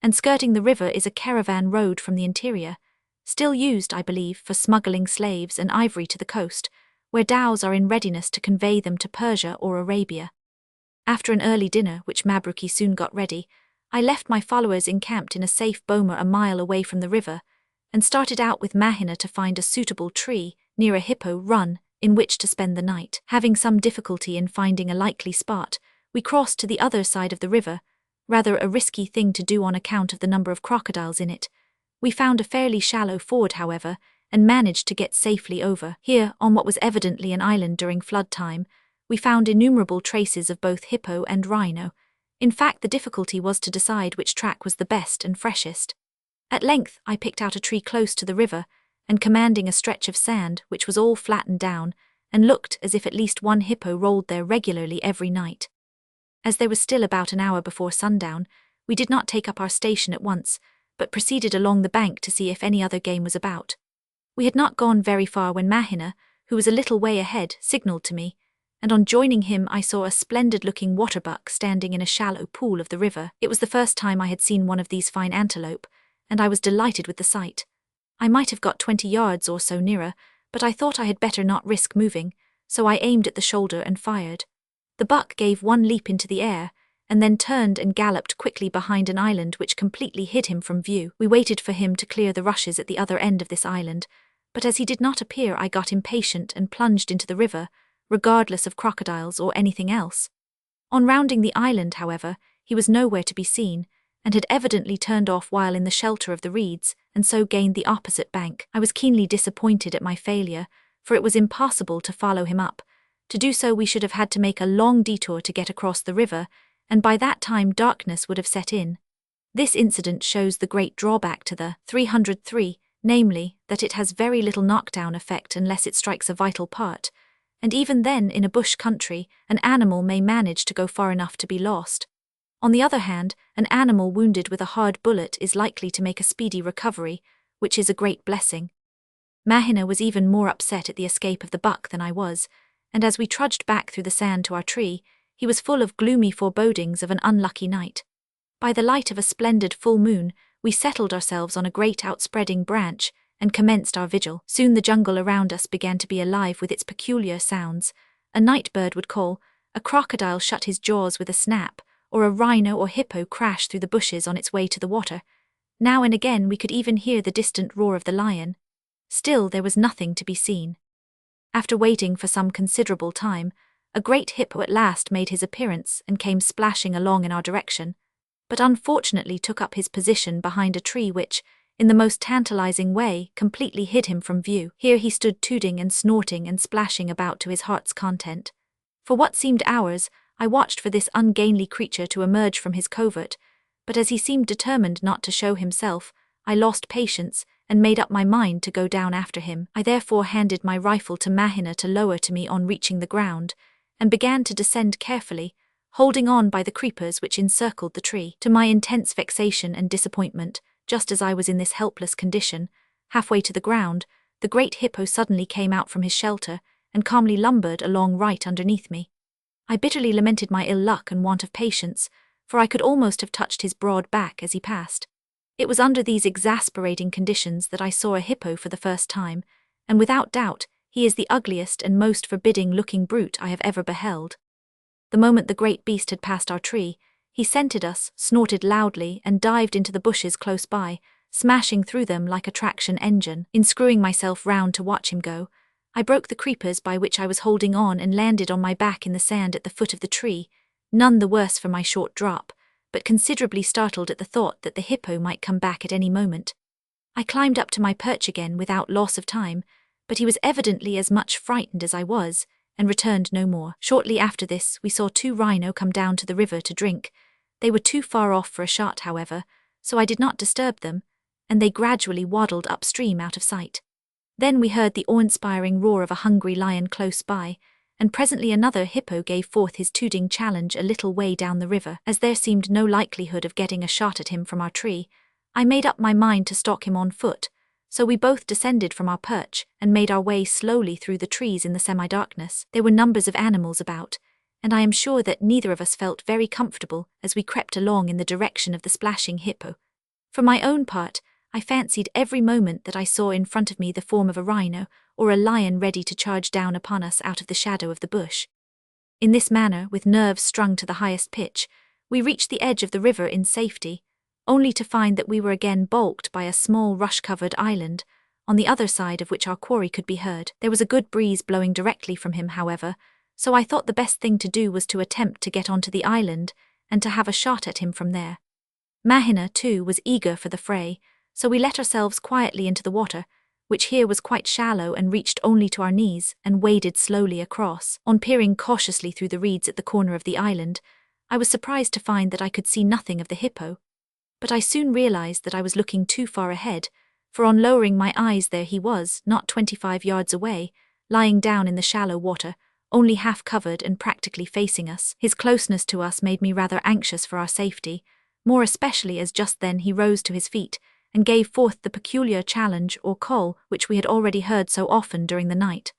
and skirting the river is a caravan road from the interior, still used, I believe, for smuggling slaves and ivory to the coast, where dhows are in readiness to convey them to Persia or Arabia. After an early dinner, which Mabruki soon got ready, I left my followers encamped in a safe boma a mile away from the river, and started out with Mahina to find a suitable tree near a hippo run in which to spend the night. Having some difficulty in finding a likely spot, we crossed to the other side of the river, rather a risky thing to do on account of the number of crocodiles in it. We found a fairly shallow ford, however, and managed to get safely over. Here, on what was evidently an island during flood time, we found innumerable traces of both hippo and rhino. In fact, the difficulty was to decide which track was the best and freshest. At length, I picked out a tree close to the river, and commanding a stretch of sand which was all flattened down, and looked as if at least one hippo rolled there regularly every night. As there was still about an hour before sundown, we did not take up our station at once, but proceeded along the bank to see if any other game was about. We had not gone very far when Mahina, who was a little way ahead, signalled to me, and on joining him I saw a splendid-looking waterbuck standing in a shallow pool of the river. It was the first time I had seen one of these fine antelope, and I was delighted with the sight. I might have got 20 yards or so nearer, but I thought I had better not risk moving, so I aimed at the shoulder and fired. The buck gave one leap into the air, and then turned and galloped quickly behind an island which completely hid him from view. We waited for him to clear the rushes at the other end of this island, but as he did not appear I got impatient and plunged into the river, regardless of crocodiles or anything else. On rounding the island, however, he was nowhere to be seen, and had evidently turned off while in the shelter of the reeds, and so gained the opposite bank. I was keenly disappointed at my failure, for it was impossible to follow him up. To do so we should have had to make a long detour to get across the river, and by that time darkness would have set in. This incident shows the great drawback to the 303, namely, that it has very little knockdown effect unless it strikes a vital part, and even then in a bush country, an animal may manage to go far enough to be lost. On the other hand, an animal wounded with a hard bullet is likely to make a speedy recovery, which is a great blessing. Mahina was even more upset at the escape of the buck than I was, and as we trudged back through the sand to our tree, he was full of gloomy forebodings of an unlucky night. By the light of a splendid full moon, we settled ourselves on a great outspreading branch, and commenced our vigil. Soon the jungle around us began to be alive with its peculiar sounds. A night bird would call, a crocodile shut his jaws with a snap, or a rhino or hippo crash through the bushes on its way to the water. Now and again we could even hear the distant roar of the lion. Still there was nothing to be seen. After waiting for some considerable time, a great hippo at last made his appearance and came splashing along in our direction, but unfortunately took up his position behind a tree which, in the most tantalizing way, completely hid him from view. Here he stood tooting and snorting and splashing about to his heart's content. For what seemed hours, I watched for this ungainly creature to emerge from his covert, but as he seemed determined not to show himself, I lost patience and made up my mind to go down after him. I therefore handed my rifle to Mahina to lower to me on reaching the ground, and began to descend carefully, holding on by the creepers which encircled the tree. To my intense vexation and disappointment, just as I was in this helpless condition, halfway to the ground, the great hippo suddenly came out from his shelter and calmly lumbered along right underneath me. I bitterly lamented my ill luck and want of patience, for I could almost have touched his broad back as he passed. It was under these exasperating conditions that I saw a hippo for the first time, and without doubt, he is the ugliest and most forbidding-looking brute I have ever beheld. The moment the great beast had passed our tree, he scented us, snorted loudly, and dived into the bushes close by, smashing through them like a traction engine. In screwing myself round to watch him go, I broke the creepers by which I was holding on and landed on my back in the sand at the foot of the tree, none the worse for my short drop, but considerably startled at the thought that the hippo might come back at any moment. I climbed up to my perch again without loss of time, but he was evidently as much frightened as I was, and returned no more. Shortly after this, we saw 2 rhino come down to the river to drink. They were too far off for a shot, however, so I did not disturb them, and they gradually waddled upstream out of sight. Then we heard the awe-inspiring roar of a hungry lion close by, and presently another hippo gave forth his tooting challenge a little way down the river. As there seemed no likelihood of getting a shot at him from our tree, I made up my mind to stalk him on foot, so we both descended from our perch and made our way slowly through the trees in the semi-darkness. There were numbers of animals about, and I am sure that neither of us felt very comfortable as we crept along in the direction of the splashing hippo. For my own part, I fancied every moment that I saw in front of me the form of a rhino or a lion ready to charge down upon us out of the shadow of the bush. In this manner, with nerves strung to the highest pitch, we reached the edge of the river in safety, only to find that we were again balked by a small rush-covered island, on the other side of which our quarry could be heard. There was a good breeze blowing directly from him, however, so I thought the best thing to do was to attempt to get onto the island and to have a shot at him from there. Mahina, too, was eager for the fray, so we let ourselves quietly into the water, which here was quite shallow and reached only to our knees, and waded slowly across. On peering cautiously through the reeds at the corner of the island, I was surprised to find that I could see nothing of the hippo. But I soon realized that I was looking too far ahead, for on lowering my eyes there he was, not 25 yards away, lying down in the shallow water, only half covered and practically facing us. His closeness to us made me rather anxious for our safety, more especially as just then he rose to his feet and gave forth the peculiar challenge or call which we had already heard so often during the night.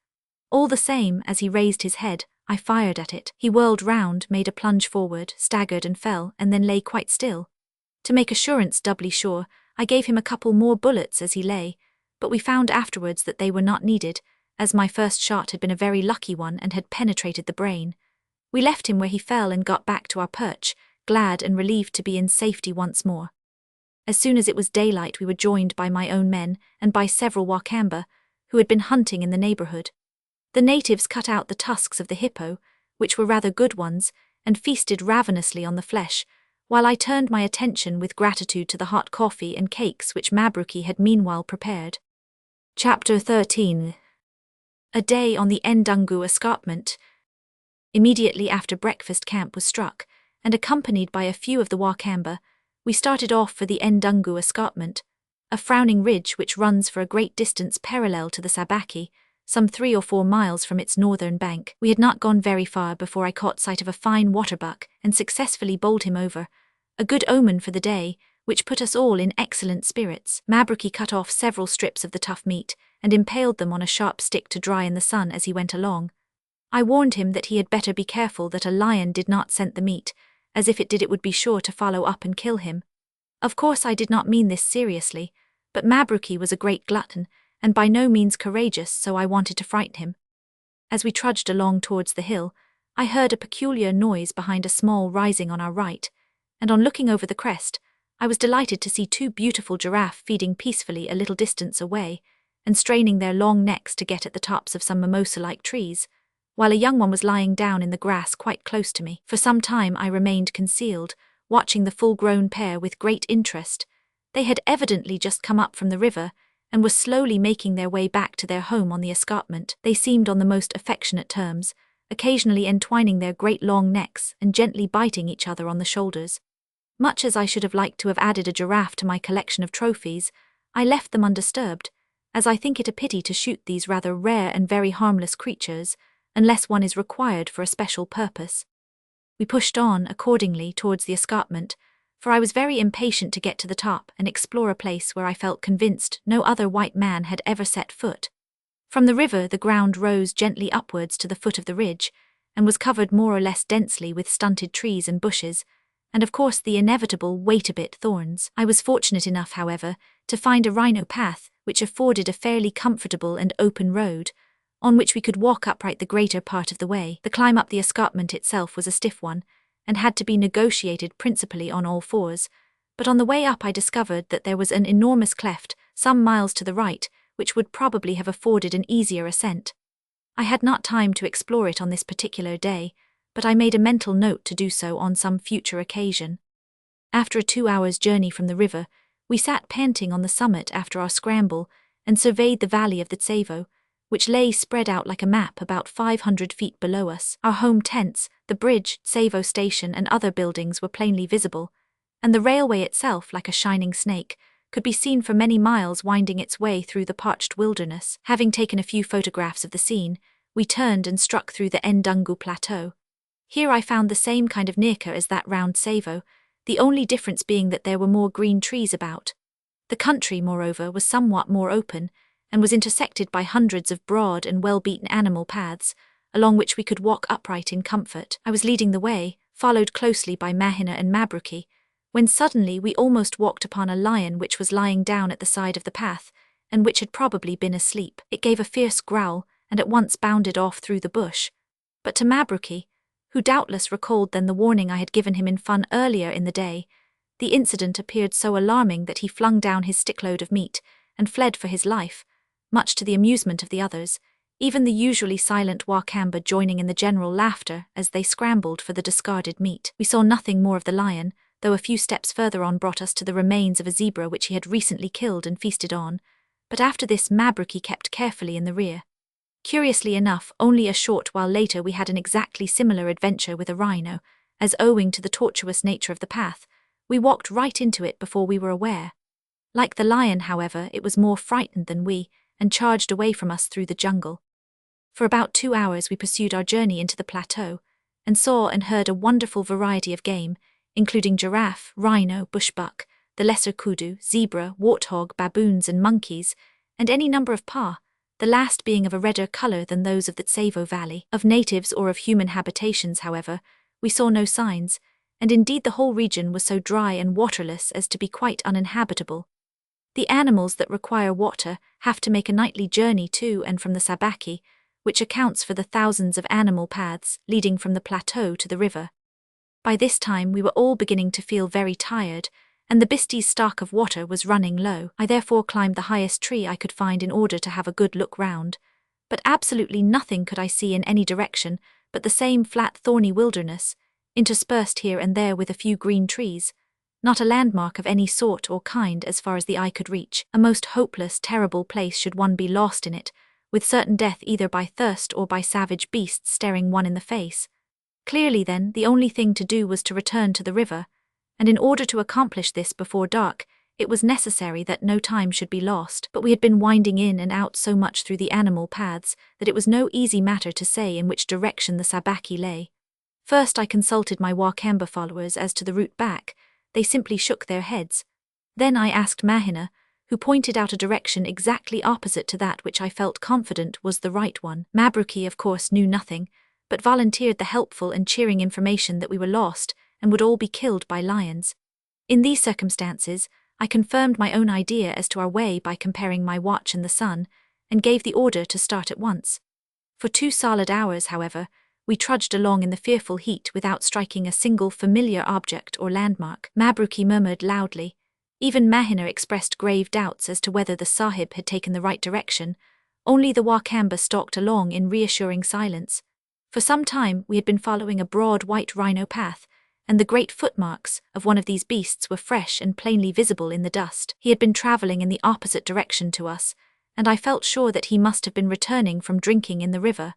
All the same, as he raised his head, I fired at it. He whirled round, made a plunge forward, staggered and fell, and then lay quite still. To make assurance doubly sure, I gave him a couple more bullets as he lay, but we found afterwards that they were not needed, as my first shot had been a very lucky one and had penetrated the brain. We left him where he fell and got back to our perch, glad and relieved to be in safety once more. As soon as it was daylight we were joined by my own men and by several Wakamba, who had been hunting in the neighborhood. The natives cut out the tusks of the hippo, which were rather good ones, and feasted ravenously on the flesh, while I turned my attention with gratitude to the hot coffee and cakes which Mabruki had meanwhile prepared. Chapter 13. A day on the Ndungu escarpment. Immediately after breakfast camp was struck, and accompanied by a few of the Wakamba, we started off for the Ndungu escarpment, a frowning ridge which runs for a great distance parallel to the Sabaki, some 3 or 4 miles from its northern bank. We had not gone very far before I caught sight of a fine waterbuck and successfully bowled him over, a good omen for the day, which put us all in excellent spirits. Mabruki cut off several strips of the tough meat and impaled them on a sharp stick to dry in the sun as he went along. I warned him that he had better be careful that a lion did not scent the meat, as if it did it would be sure to follow up and kill him. Of course I did not mean this seriously, but Mabruki was a great glutton, and by no means courageous, so I wanted to frighten him. As we trudged along towards the hill, I heard a peculiar noise behind a small rising on our right, and on looking over the crest, I was delighted to see 2 beautiful giraffe feeding peacefully a little distance away, and straining their long necks to get at the tops of some mimosa-like trees, while a young one was lying down in the grass quite close to me. For some time I remained concealed, watching the full-grown pair with great interest. They had evidently just come up from the river, and were slowly making their way back to their home on the escarpment. They seemed on the most affectionate terms, occasionally entwining their great long necks and gently biting each other on the shoulders. Much as I should have liked to have added a giraffe to my collection of trophies, I left them undisturbed, as I think it a pity to shoot these rather rare and very harmless creatures, unless one is required for a special purpose. We pushed on, accordingly, towards the escarpment, for I was very impatient to get to the top and explore a place where I felt convinced no other white man had ever set foot. From the river the ground rose gently upwards to the foot of the ridge, and was covered more or less densely with stunted trees and bushes, and of course the inevitable wait-a-bit thorns. I was fortunate enough, however, to find a rhino path which afforded a fairly comfortable and open road, on which we could walk upright the greater part of the way. The climb up the escarpment itself was a stiff one, and had to be negotiated principally on all fours, but on the way up I discovered that there was an enormous cleft, some miles to the right, which would probably have afforded an easier ascent. I had not time to explore it on this particular day, but I made a mental note to do so on some future occasion. After a 2 hours' journey from the river, we sat panting on the summit after our scramble, and surveyed the valley of the Tsavo, which lay spread out like a map about 500 feet below us. Our home tents, the bridge, Tsavo station and other buildings were plainly visible, and the railway itself, like a shining snake, could be seen for many miles winding its way through the parched wilderness. Having taken a few photographs of the scene, we turned and struck through the Ndungu Plateau. Here I found the same kind of Nika as that round Tsavo, the only difference being that there were more green trees about. The country, moreover, was somewhat more open, and was intersected by hundreds of broad and well-beaten animal paths, along which we could walk upright in comfort. I was leading the way, followed closely by Mahina and Mabruki, when suddenly we almost walked upon a lion which was lying down at the side of the path, and which had probably been asleep. It gave a fierce growl, and at once bounded off through the bush. But to Mabruki, who doubtless recalled then the warning I had given him in fun earlier in the day, the incident appeared so alarming that he flung down his stickload of meat and fled for his life, much to the amusement of the others, even the usually silent Wakamba joining in the general laughter as they scrambled for the discarded meat. We saw nothing more of the lion, though a few steps further on brought us to the remains of a zebra which he had recently killed and feasted on, but after this Mabruki kept carefully in the rear. Curiously enough, only a short while later we had an exactly similar adventure with a rhino, as owing to the tortuous nature of the path, we walked right into it before we were aware. Like the lion, however, it was more frightened than we, and charged away from us through the jungle. For about 2 hours we pursued our journey into the plateau, and saw and heard a wonderful variety of game, including giraffe, rhino, bushbuck, the lesser kudu, zebra, warthog, baboons and monkeys, and any number of paa, the last being of a redder color than those of the Tsavo Valley. Of natives or of human habitations, however, we saw no signs, and indeed the whole region was so dry and waterless as to be quite uninhabitable. The animals that require water have to make a nightly journey to and from the Sabaki, which accounts for the thousands of animal paths leading from the plateau to the river. By this time we were all beginning to feel very tired, and the Bisti's stock of water was running low. I therefore climbed the highest tree I could find in order to have a good look round, but absolutely nothing could I see in any direction but the same flat thorny wilderness, interspersed here and there with a few green trees, not a landmark of any sort or kind as far as the eye could reach. A most hopeless, terrible place should one be lost in it, with certain death either by thirst or by savage beasts staring one in the face. Clearly then, the only thing to do was to return to the river, and in order to accomplish this before dark, it was necessary that no time should be lost. But we had been winding in and out so much through the animal paths that it was no easy matter to say in which direction the Sabaki lay. First I consulted my Wakamba followers as to the route back. They simply shook their heads. Then I asked Mahina, who pointed out a direction exactly opposite to that which I felt confident was the right one. Mabruki, of course, knew nothing, but volunteered the helpful and cheering information that we were lost and would all be killed by lions. In these circumstances, I confirmed my own idea as to our way by comparing my watch and the sun, and gave the order to start at once. For 2 solid hours, however, we trudged along in the fearful heat without striking a single familiar object or landmark. Mabruki murmured loudly. Even Mahina expressed grave doubts as to whether the Sahib had taken the right direction. Only the Wakamba stalked along in reassuring silence. For some time we had been following a broad white rhino path, and the great footmarks of one of these beasts were fresh and plainly visible in the dust. He had been travelling in the opposite direction to us, and I felt sure that he must have been returning from drinking in the river.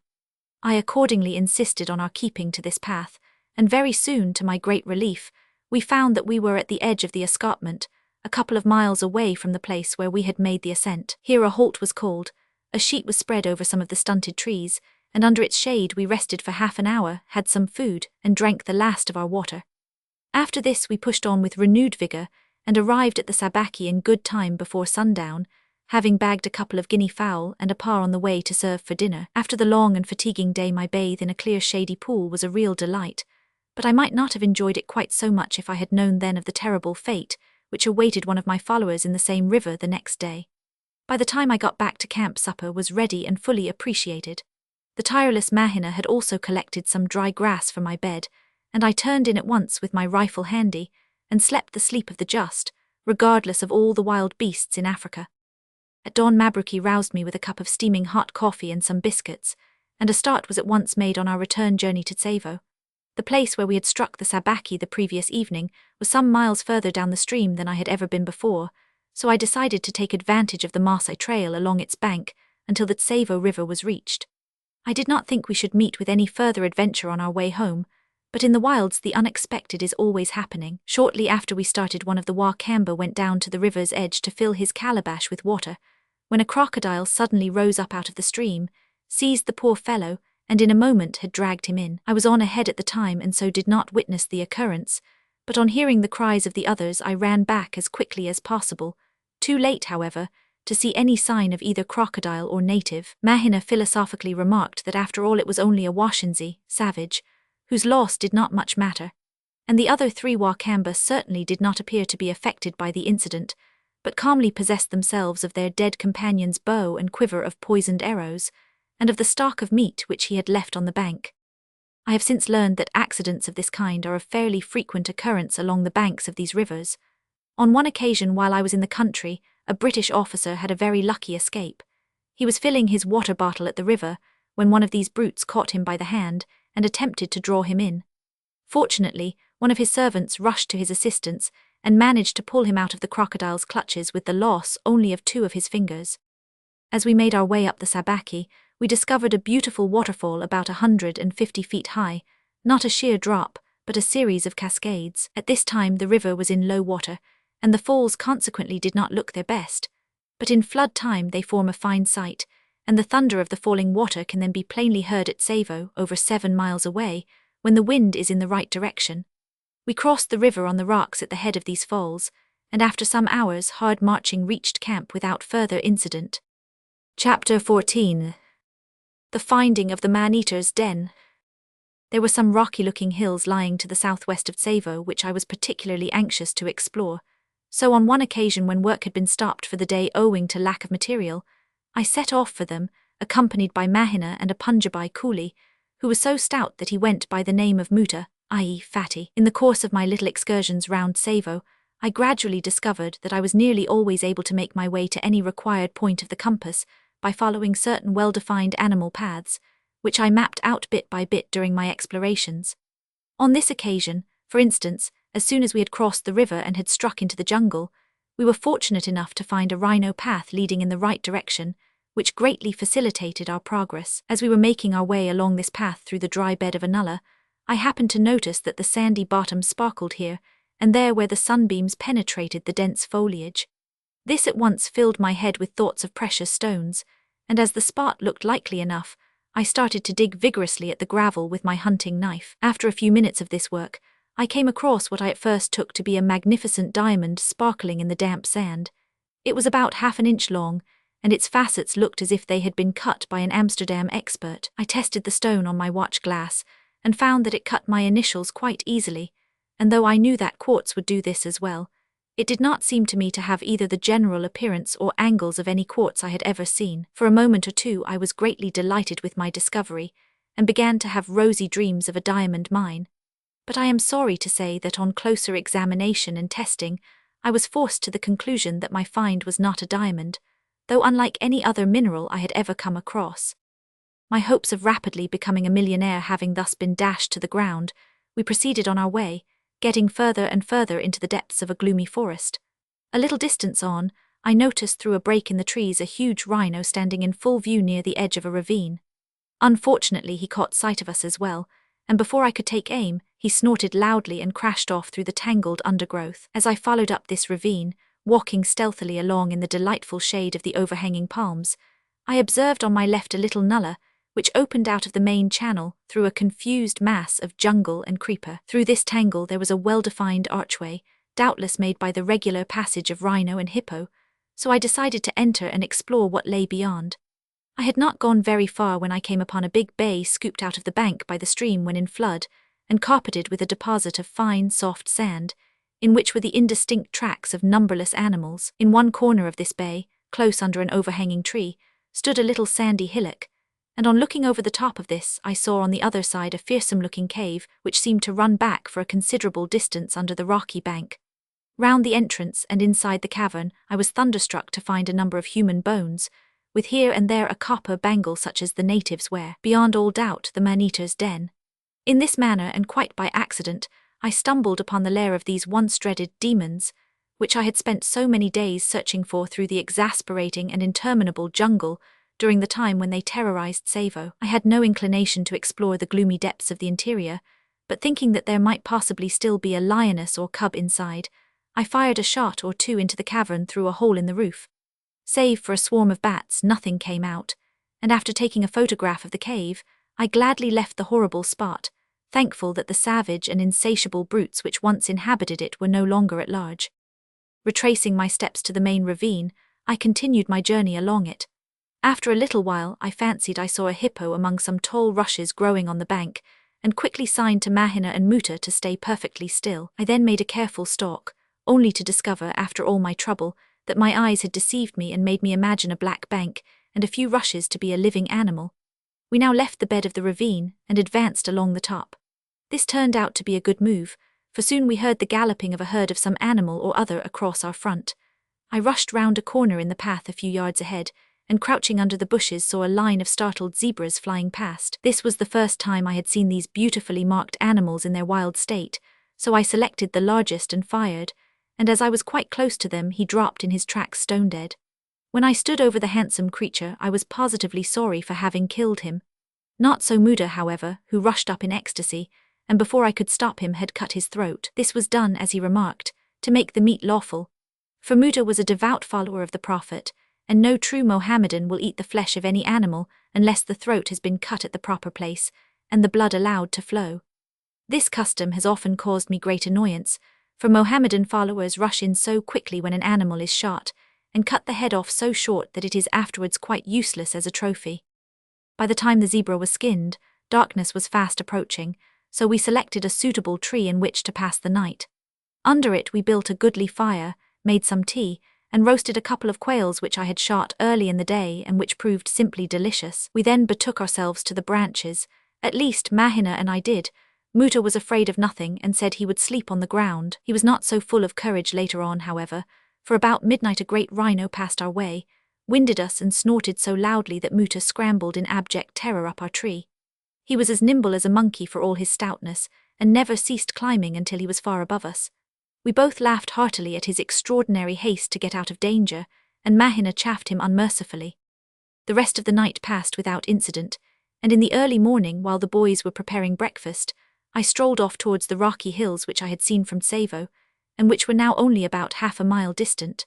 I accordingly insisted on our keeping to this path, and very soon, to my great relief, we found that we were at the edge of the escarpment, a couple of miles away from the place where we had made the ascent. Here a halt was called, a sheet was spread over some of the stunted trees, and under its shade we rested for half an hour, had some food, and drank the last of our water. After this we pushed on with renewed vigour, and arrived at the Sabaki in good time before sundown, having bagged a couple of guinea fowl and a paa on the way to serve for dinner. After the long and fatiguing day my bathe in a clear shady pool was a real delight, but I might not have enjoyed it quite so much if I had known then of the terrible fate which awaited one of my followers in the same river the next day. By the time I got back to camp, supper was ready and fully appreciated. The tireless Mahina had also collected some dry grass for my bed, and I turned in at once with my rifle handy, and slept the sleep of the just, regardless of all the wild beasts in Africa. At dawn Mabruki roused me with a cup of steaming hot coffee and some biscuits, and a start was at once made on our return journey to Tsavo. The place where we had struck the Sabaki the previous evening was some miles further down the stream than I had ever been before, so I decided to take advantage of the Maasai Trail along its bank until the Tsavo River was reached. I did not think we should meet with any further adventure on our way home, but in the wilds the unexpected is always happening. Shortly after we started, one of the Wakamba went down to the river's edge to fill his calabash with water, when a crocodile suddenly rose up out of the stream, seized the poor fellow, and in a moment had dragged him in. I was on ahead at the time and so did not witness the occurrence, but on hearing the cries of the others I ran back as quickly as possible, too late, however, to see any sign of either crocodile or native. Mahina philosophically remarked that after all it was only a Washinzi, savage, whose loss did not much matter, and the other 3 Wakamba certainly did not appear to be affected by the incident, but calmly possessed themselves of their dead companion's bow and quiver of poisoned arrows, and of the stock of meat which he had left on the bank. I have since learned that accidents of this kind are of fairly frequent occurrence along the banks of these rivers. On one occasion while I was in the country, a British officer had a very lucky escape. He was filling his water bottle at the river when one of these brutes caught him by the hand and attempted to draw him in. Fortunately, one of his servants rushed to his assistance and managed to pull him out of the crocodile's clutches with the loss only of 2 of his fingers. As we made our way up the Sabaki, we discovered a beautiful waterfall about 150 feet high, not a sheer drop, but a series of cascades. At this time the river was in low water, and the falls consequently did not look their best, but in flood time they form a fine sight, and the thunder of the falling water can then be plainly heard at Tsavo, over 7 miles away, when the wind is in the right direction. We crossed the river on the rocks at the head of these falls, and after some hours' hard marching reached camp without further incident. Chapter 14. The Finding of the Man-Eater's Den. There were some rocky-looking hills lying to the southwest of Tsavo which I was particularly anxious to explore, so on one occasion when work had been stopped for the day owing to lack of material, I set off for them, accompanied by Mahina and a Punjabi coolie, who was so stout that he went by the name of Muta, i.e. Fatty. In the course of my little excursions round Tsavo, I gradually discovered that I was nearly always able to make my way to any required point of the compass by following certain well-defined animal paths, which I mapped out bit by bit during my explorations. On this occasion, for instance, as soon as we had crossed the river and had struck into the jungle, we were fortunate enough to find a rhino path leading in the right direction, which greatly facilitated our progress. As we were making our way along this path through the dry bed of a nullah, I happened to notice that the sandy bottom sparkled here and there where the sunbeams penetrated the dense foliage. This at once filled my head with thoughts of precious stones, and as the spot looked likely enough, I started to dig vigorously at the gravel with my hunting knife. After a few minutes of this work, I came across what I at first took to be a magnificent diamond sparkling in the damp sand. It was about 1/2 inch long, and its facets looked as if they had been cut by an Amsterdam expert. I tested the stone on my watch glass and found that it cut my initials quite easily, and though I knew that quartz would do this as well, it did not seem to me to have either the general appearance or angles of any quartz I had ever seen. For a moment or two I was greatly delighted with my discovery, and began to have rosy dreams of a diamond mine. But I am sorry to say that on closer examination and testing, I was forced to the conclusion that my find was not a diamond, though unlike any other mineral I had ever come across. My hopes of rapidly becoming a millionaire having thus been dashed to the ground, we proceeded on our way, getting further and further into the depths of a gloomy forest. A little distance on, I noticed through a break in the trees a huge rhino standing in full view near the edge of a ravine. Unfortunately, he caught sight of us as well, and before I could take aim, he snorted loudly and crashed off through the tangled undergrowth. As I followed up this ravine, walking stealthily along in the delightful shade of the overhanging palms, I observed on my left a little nullah, which opened out of the main channel through a confused mass of jungle and creeper. Through this tangle there was a well-defined archway, doubtless made by the regular passage of rhino and hippo, so I decided to enter and explore what lay beyond. I had not gone very far when I came upon a big bay scooped out of the bank by the stream when in flood, and carpeted with a deposit of fine, soft sand, in which were the indistinct tracks of numberless animals. In one corner of this bay, close under an overhanging tree, stood a little sandy hillock, and on looking over the top of this I saw on the other side a fearsome-looking cave which seemed to run back for a considerable distance under the rocky bank. Round the entrance and inside the cavern I was thunderstruck to find a number of human bones, with here and there a copper bangle such as the natives wear. Beyond all doubt the man-eater's den. In this manner, and quite by accident, I stumbled upon the lair of these once-dreaded demons, which I had spent so many days searching for through the exasperating and interminable jungle during the time when they terrorized Tsavo. I had no inclination to explore the gloomy depths of the interior, but thinking that there might possibly still be a lioness or cub inside, I fired a shot or two into the cavern through a hole in the roof. Save for a swarm of bats, nothing came out, and after taking a photograph of the cave, I gladly left the horrible spot, thankful that the savage and insatiable brutes which once inhabited it were no longer at large. Retracing my steps to the main ravine, I continued my journey along it. After a little while I fancied I saw a hippo among some tall rushes growing on the bank, and quickly signed to Mahina and Muta to stay perfectly still. I then made a careful stalk, only to discover, after all my trouble, that my eyes had deceived me and made me imagine a black bank and a few rushes to be a living animal. We now left the bed of the ravine and advanced along the top. This turned out to be a good move, for soon we heard the galloping of a herd of some animal or other across our front. I rushed round a corner in the path a few yards ahead, and crouching under the bushes saw a line of startled zebras flying past. This was the first time I had seen these beautifully marked animals in their wild state, so I selected the largest and fired, and as I was quite close to them he dropped in his tracks stone dead. When I stood over the handsome creature I was positively sorry for having killed him. Not so Muda, however, who rushed up in ecstasy, and before I could stop him had cut his throat. This was done, as he remarked, to make the meat lawful. For Muda was a devout follower of the Prophet, and no true Mohammedan will eat the flesh of any animal unless the throat has been cut at the proper place, and the blood allowed to flow. This custom has often caused me great annoyance, for Mohammedan followers rush in so quickly when an animal is shot, and cut the head off so short that it is afterwards quite useless as a trophy. By the time the zebra was skinned, darkness was fast approaching, so we selected a suitable tree in which to pass the night. Under it we built a goodly fire, made some tea, and roasted a couple of quails which I had shot early in the day and which proved simply delicious. We then betook ourselves to the branches, at least Mahina and I did. Muta was afraid of nothing and said he would sleep on the ground. He was not so full of courage later on, however, for about midnight a great rhino passed our way, winded us and snorted so loudly that Muta scrambled in abject terror up our tree. He was as nimble as a monkey for all his stoutness, and never ceased climbing until he was far above us. We both laughed heartily at his extraordinary haste to get out of danger, and Mahina chaffed him unmercifully. The rest of the night passed without incident, and in the early morning, while the boys were preparing breakfast, I strolled off towards the rocky hills which I had seen from Tsavo, and which were now only about half a mile distant.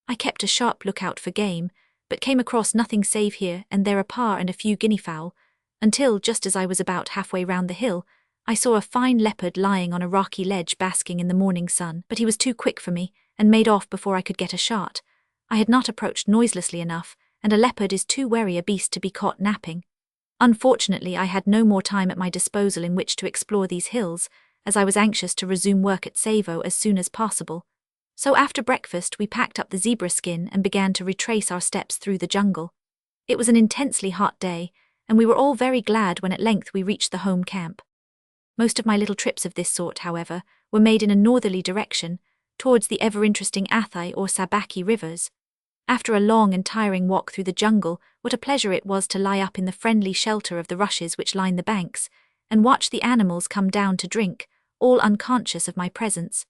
I kept a sharp lookout for game, but came across nothing save here and there a paa and a few guinea fowl, until, just as I was about halfway round the hill, I saw a fine leopard lying on a rocky ledge basking in the morning sun, but he was too quick for me, and made off before I could get a shot. I had not approached noiselessly enough, and a leopard is too wary a beast to be caught napping. Unfortunately, I had no more time at my disposal in which to explore these hills, as I was anxious to resume work at Tsavo as soon as possible. So after breakfast we packed up the zebra skin and began to retrace our steps through the jungle. It was an intensely hot day, and we were all very glad when at length we reached the home camp. Most of my little trips of this sort, however, were made in a northerly direction, towards the ever-interesting Athai or Sabaki rivers. After a long and tiring walk through the jungle, what a pleasure it was to lie up in the friendly shelter of the rushes which line the banks, and watch the animals come down to drink, all unconscious of my presence.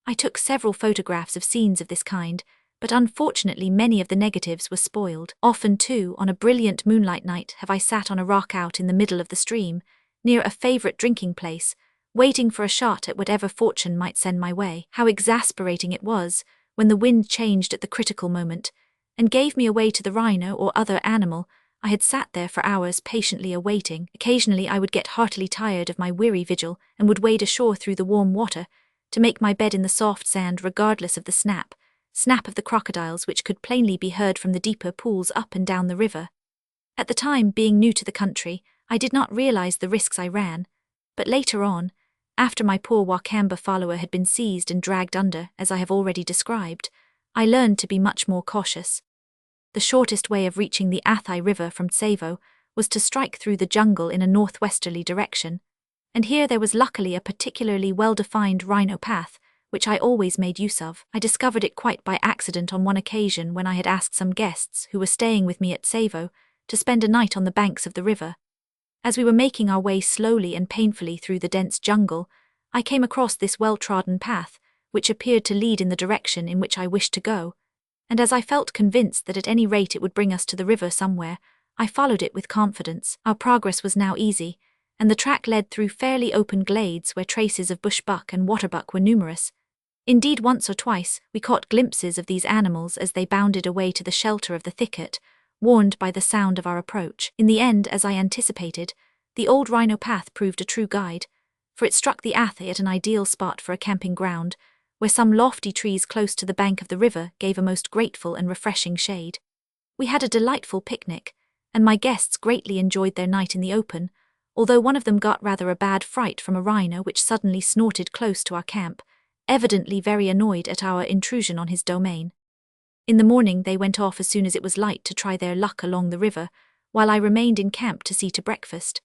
I took several photographs of scenes of this kind, but unfortunately many of the negatives were spoiled. Often, too, on a brilliant moonlight night have I sat on a rock out in the middle of the stream, near a favourite drinking place, waiting for a shot at whatever fortune might send my way. How exasperating it was when the wind changed at the critical moment, and gave me away to the rhino or other animal. I had sat there for hours patiently awaiting. Occasionally I would get heartily tired of my weary vigil and would wade ashore through the warm water to make my bed in the soft sand regardless of the snap of the crocodiles which could plainly be heard from the deeper pools up and down the river. At the time, being new to the country, I did not realize the risks I ran, but later on, after my poor Wakamba follower had been seized and dragged under, as I have already described, I learned to be much more cautious. The shortest way of reaching the Athai River from Tsavo was to strike through the jungle in a northwesterly direction, and here there was luckily a particularly well-defined rhino path, which I always made use of. I discovered it quite by accident on one occasion when I had asked some guests who were staying with me at Tsavo to spend a night on the banks of the river. As we were making our way slowly and painfully through the dense jungle, I came across this well-trodden path, which appeared to lead in the direction in which I wished to go, and as I felt convinced that at any rate it would bring us to the river somewhere, I followed it with confidence. Our progress was now easy, and the track led through fairly open glades where traces of bushbuck and waterbuck were numerous. Indeed, once or twice we caught glimpses of these animals as they bounded away to the shelter of the thicket, warned by the sound of our approach. In the end, as I anticipated, the old rhino path proved a true guide, for it struck the Athai at an ideal spot for a camping ground, where some lofty trees close to the bank of the river gave a most grateful and refreshing shade. We had a delightful picnic, and my guests greatly enjoyed their night in the open, although one of them got rather a bad fright from a rhino which suddenly snorted close to our camp, evidently very annoyed at our intrusion on his domain. In the morning they went off as soon as it was light to try their luck along the river, while I remained in camp to see to breakfast.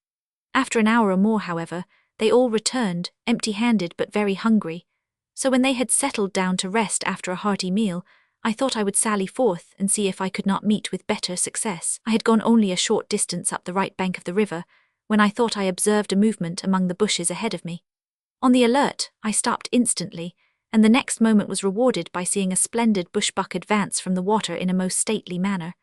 After an hour or more, however, they all returned, empty-handed but very hungry, so when they had settled down to rest after a hearty meal, I thought I would sally forth and see if I could not meet with better success. I had gone only a short distance up the right bank of the river, when I thought I observed a movement among the bushes ahead of me. On the alert, I stopped instantly, and the next moment was rewarded by seeing a splendid bushbuck advance from the water in a most stately manner.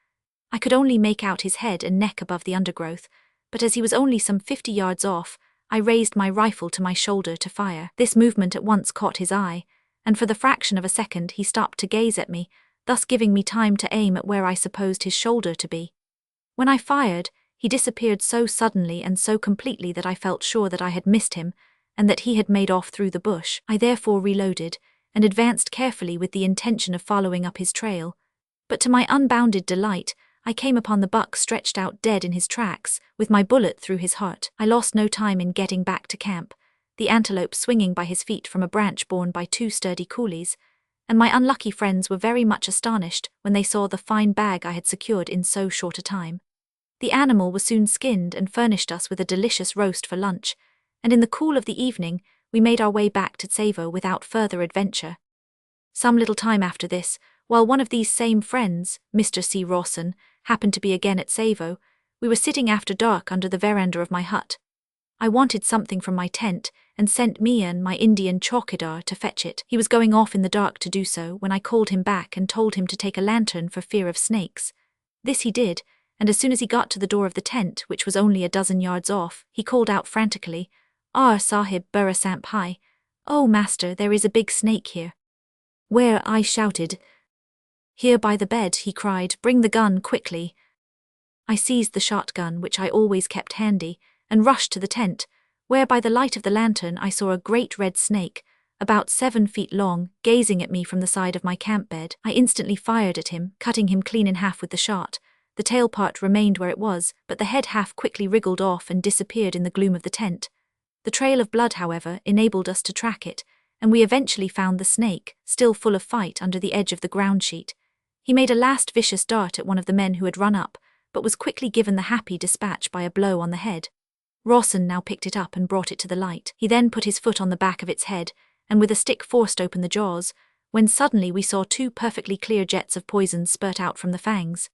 I could only make out his head and neck above the undergrowth, but as he was only some 50 yards off, I raised my rifle to my shoulder to fire. This movement at once caught his eye, and for the fraction of a second he stopped to gaze at me, thus giving me time to aim at where I supposed his shoulder to be. When I fired, he disappeared so suddenly and so completely that I felt sure that I had missed him, and that he had made off through the bush. I therefore reloaded, and advanced carefully with the intention of following up his trail. But to my unbounded delight, I came upon the buck stretched out dead in his tracks, with my bullet through his heart. I lost no time in getting back to camp, the antelope swinging by his feet from a branch borne by 2 sturdy coolies, and my unlucky friends were very much astonished when they saw the fine bag I had secured in so short a time. The animal was soon skinned and furnished us with a delicious roast for lunch, and in the cool of the evening we made our way back to Tsavo without further adventure. Some little time after this, while one of these same friends, Mr. C. Rawson, happened to be again at Tsavo, we were sitting after dark under the veranda of my hut. I wanted something from my tent, and sent Mian, my Indian chowkidar, to fetch it. He was going off in the dark to do so when I called him back and told him to take a lantern for fear of snakes. This he did, and as soon as he got to the door of the tent, which was only a dozen yards off, he called out frantically, "Ah, Sahib Burra Sampai! Oh, master, there is a big snake here." "Where?" I shouted. "Here by the bed," he cried. "Bring the gun quickly." I seized the shotgun, which I always kept handy, and rushed to the tent, where by the light of the lantern I saw a great red snake, about 7 feet long, gazing at me from the side of my camp bed. I instantly fired at him, cutting him clean in half with the shot. The tail part remained where it was, but the head half quickly wriggled off and disappeared in the gloom of the tent. The trail of blood, however, enabled us to track it, and we eventually found the snake, still full of fight, under the edge of the ground sheet. He made a last vicious dart at one of the men who had run up, but was quickly given the happy dispatch by a blow on the head. Rawson now picked it up and brought it to the light. He then put his foot on the back of its head, and with a stick forced open the jaws, when suddenly we saw 2 perfectly clear jets of poison spurt out from the fangs.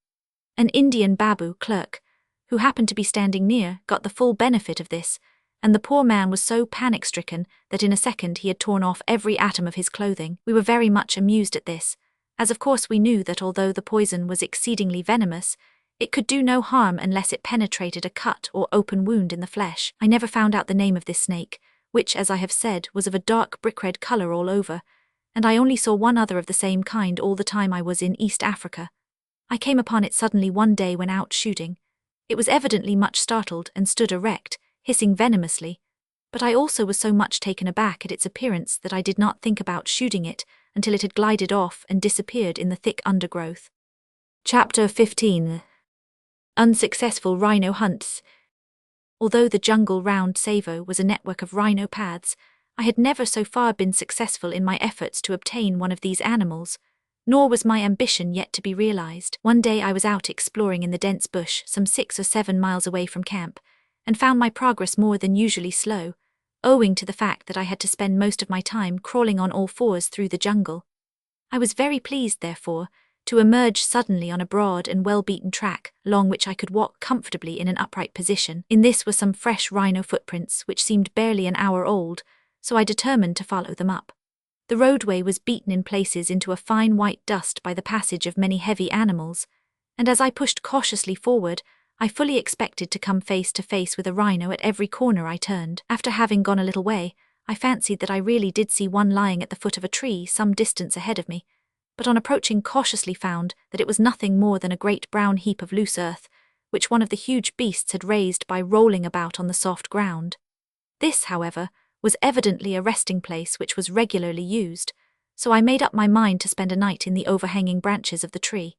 An Indian babu clerk, who happened to be standing near, got the full benefit of this, and the poor man was so panic-stricken that in a second he had torn off every atom of his clothing. We were very much amused at this, as of course we knew that although the poison was exceedingly venomous, it could do no harm unless it penetrated a cut or open wound in the flesh. I never found out the name of this snake, which, as I have said, was of a dark brick-red colour all over, and I only saw one other of the same kind all the time I was in East Africa. I came upon it suddenly one day when out shooting. It was evidently much startled and stood erect, hissing venomously, but I also was so much taken aback at its appearance that I did not think about shooting it until it had glided off and disappeared in the thick undergrowth. Chapter 15. Unsuccessful Rhino Hunts. Although the jungle round Tsavo was a network of rhino paths, I had never so far been successful in my efforts to obtain one of these animals, nor was my ambition yet to be realized. One day I was out exploring in the dense bush some 6 or 7 miles away from camp, and found my progress more than usually slow, owing to the fact that I had to spend most of my time crawling on all fours through the jungle. I was very pleased, therefore, to emerge suddenly on a broad and well-beaten track, along which I could walk comfortably in an upright position. In this were some fresh rhino footprints which seemed barely an hour old, so I determined to follow them up. The roadway was beaten in places into a fine white dust by the passage of many heavy animals, and as I pushed cautiously forward, I fully expected to come face to face with a rhino at every corner I turned. After having gone a little way, I fancied that I really did see one lying at the foot of a tree some distance ahead of me, but on approaching cautiously found that it was nothing more than a great brown heap of loose earth, which one of the huge beasts had raised by rolling about on the soft ground. This, however, was evidently a resting place which was regularly used, so I made up my mind to spend a night in the overhanging branches of the tree.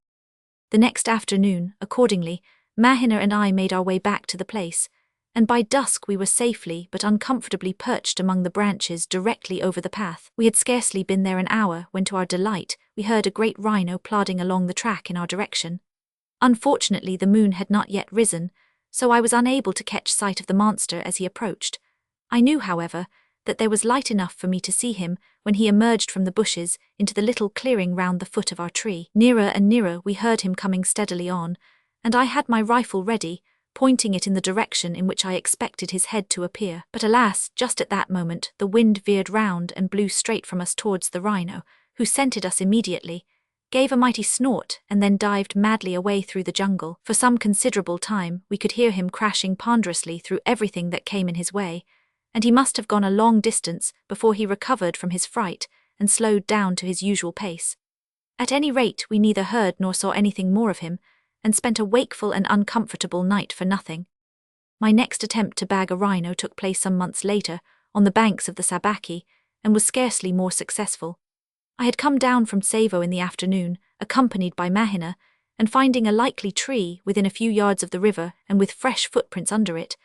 The next afternoon, accordingly, Mahina and I made our way back to the place, and by dusk we were safely but uncomfortably perched among the branches directly over the path. We had scarcely been there an hour when, to our delight, we heard a great rhino plodding along the track in our direction. Unfortunately, the moon had not yet risen, so I was unable to catch sight of the monster as he approached. I knew, however, that there was light enough for me to see him when he emerged from the bushes into the little clearing round the foot of our tree. Nearer and nearer we heard him coming steadily on, and I had my rifle ready, pointing it in the direction in which I expected his head to appear. But alas, just at that moment the wind veered round and blew straight from us towards the rhino, who scented us immediately, gave a mighty snort, and then dived madly away through the jungle. For some considerable time we could hear him crashing ponderously through everything that came in his way, and he must have gone a long distance before he recovered from his fright and slowed down to his usual pace. At any rate, we neither heard nor saw anything more of him, and spent a wakeful and uncomfortable night for nothing. My next attempt to bag a rhino took place some months later, on the banks of the Sabaki, and was scarcely more successful. I had come down from Tsavo in the afternoon, accompanied by Mahina, and finding a likely tree within a few yards of the river and with fresh footprints under it,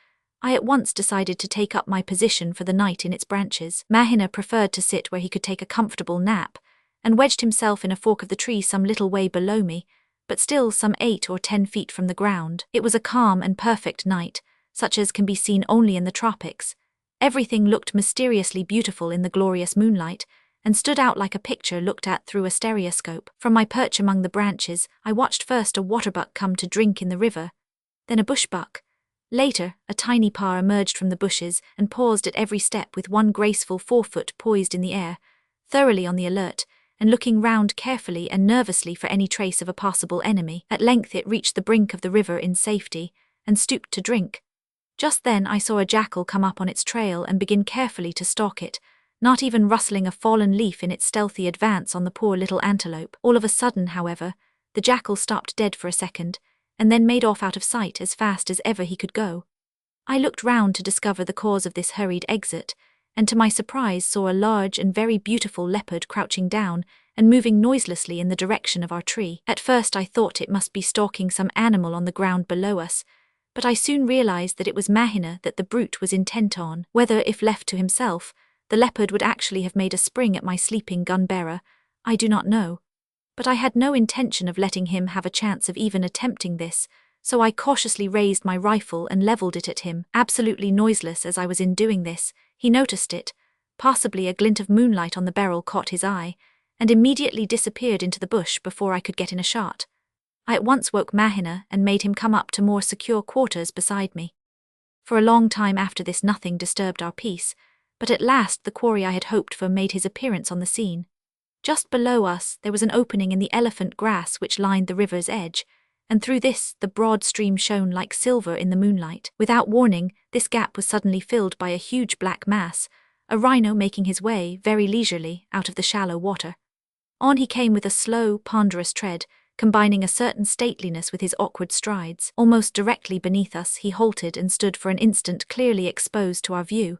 I at once decided to take up my position for the night in its branches. Mahina preferred to sit where he could take a comfortable nap, and wedged himself in a fork of the tree some little way below me, but still some 8 or 10 feet from the ground. It was a calm and perfect night, such as can be seen only in the tropics. Everything looked mysteriously beautiful in the glorious moonlight, and stood out like a picture looked at through a stereoscope. From my perch among the branches, I watched first a waterbuck come to drink in the river, then a bushbuck. Later, a tiny paa emerged from the bushes and paused at every step with one graceful forefoot poised in the air, thoroughly on the alert, and looking round carefully and nervously for any trace of a possible enemy. At length it reached the brink of the river in safety, and stooped to drink. Just then I saw a jackal come up on its trail and begin carefully to stalk it, not even rustling a fallen leaf in its stealthy advance on the poor little antelope. All of a sudden, however, the jackal stopped dead for a second, and then made off out of sight as fast as ever he could go. I looked round to discover the cause of this hurried exit, and to my surprise saw a large and very beautiful leopard crouching down and moving noiselessly in the direction of our tree. At first I thought it must be stalking some animal on the ground below us, but I soon realized that it was Mahina that the brute was intent on. Whether, if left to himself, the leopard would actually have made a spring at my sleeping gun-bearer, I do not know. But I had no intention of letting him have a chance of even attempting this, so I cautiously raised my rifle and leveled it at him. Absolutely noiseless as I was in doing this, he noticed it. Possibly a glint of moonlight on the barrel caught his eye, and immediately disappeared into the bush before I could get in a shot. I at once woke Mahina and made him come up to more secure quarters beside me. For a long time after this nothing disturbed our peace, but at last the quarry I had hoped for made his appearance on the scene. Just below us there was an opening in the elephant grass which lined the river's edge, and through this the broad stream shone like silver in the moonlight. Without warning, this gap was suddenly filled by a huge black mass, a rhino making his way, very leisurely, out of the shallow water. On he came with a slow, ponderous tread, combining a certain stateliness with his awkward strides. Almost directly beneath us he halted and stood for an instant clearly exposed to our view.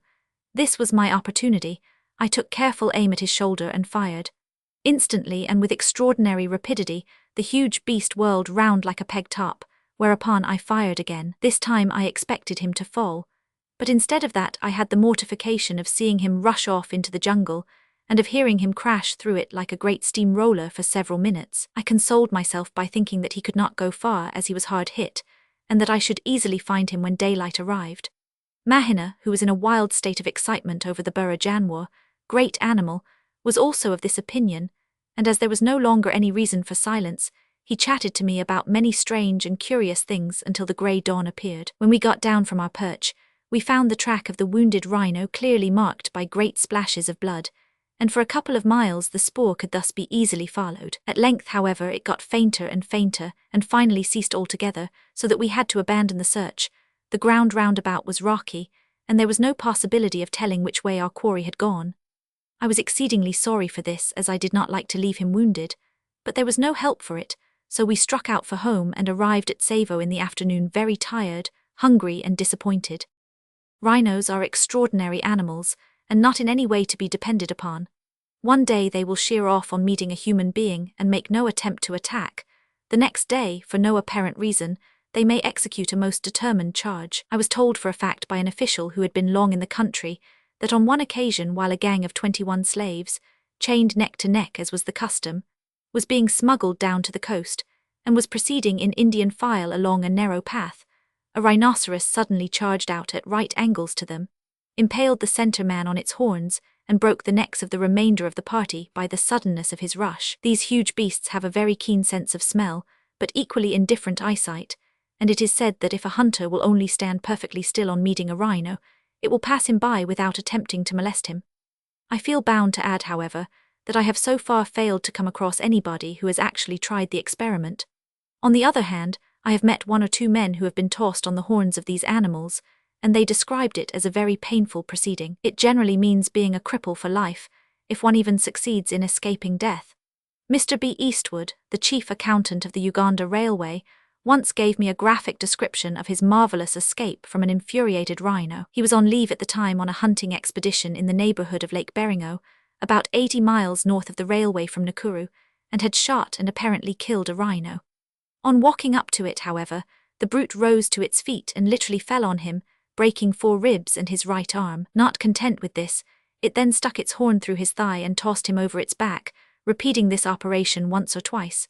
This was my opportunity. I took careful aim at his shoulder and fired. Instantly and with extraordinary rapidity, the huge beast whirled round like a peg top, whereupon I fired again. This time I expected him to fall, but instead of that I had the mortification of seeing him rush off into the jungle, and of hearing him crash through it like a great steamroller for several minutes. I consoled myself by thinking that he could not go far as he was hard hit, and that I should easily find him when daylight arrived. Mahina, who was in a wild state of excitement over the burra janwar, great animal, was also of this opinion, and as there was no longer any reason for silence, he chatted to me about many strange and curious things until the grey dawn appeared. When we got down from our perch, we found the track of the wounded rhino clearly marked by great splashes of blood, and for a couple of miles the spoor could thus be easily followed. At length, however, it got fainter and fainter, and finally ceased altogether, so that we had to abandon the search. The ground round about was rocky, and there was no possibility of telling which way our quarry had gone. I was exceedingly sorry for this, as I did not like to leave him wounded, but there was no help for it, so we struck out for home and arrived at Tsavo in the afternoon very tired, hungry and disappointed. Rhinos are extraordinary animals, and not in any way to be depended upon. One day they will sheer off on meeting a human being and make no attempt to attack. The next day, for no apparent reason, they may execute a most determined charge. I was told for a fact by an official who had been long in the country that on one occasion, while a gang of 21 slaves, chained neck to neck as was the custom, was being smuggled down to the coast, and was proceeding in Indian file along a narrow path, a rhinoceros suddenly charged out at right angles to them. impaled the center man on its horns, and broke the necks of the remainder of the party by the suddenness of his rush. These huge beasts have a very keen sense of smell, but equally indifferent eyesight, and it is said that if a hunter will only stand perfectly still on meeting a rhino, it will pass him by without attempting to molest him. I feel bound to add, however, that I have so far failed to come across anybody who has actually tried the experiment. On the other hand, I have met 1 or 2 men who have been tossed on the horns of these animals, and they described it as a very painful proceeding. It generally means being a cripple for life, if one even succeeds in escaping death. Mr. B. Eastwood, the chief accountant of the Uganda Railway, once gave me a graphic description of his marvelous escape from an infuriated rhino. He was on leave at the time on a hunting expedition in the neighborhood of Lake Beringo, about 80 miles north of the railway from Nakuru, and had shot and apparently killed a rhino. On walking up to it, however, the brute rose to its feet and literally fell on him, breaking 4 ribs and his right arm. Not content with this, it then stuck its horn through his thigh and tossed him over its back, repeating this operation once or twice.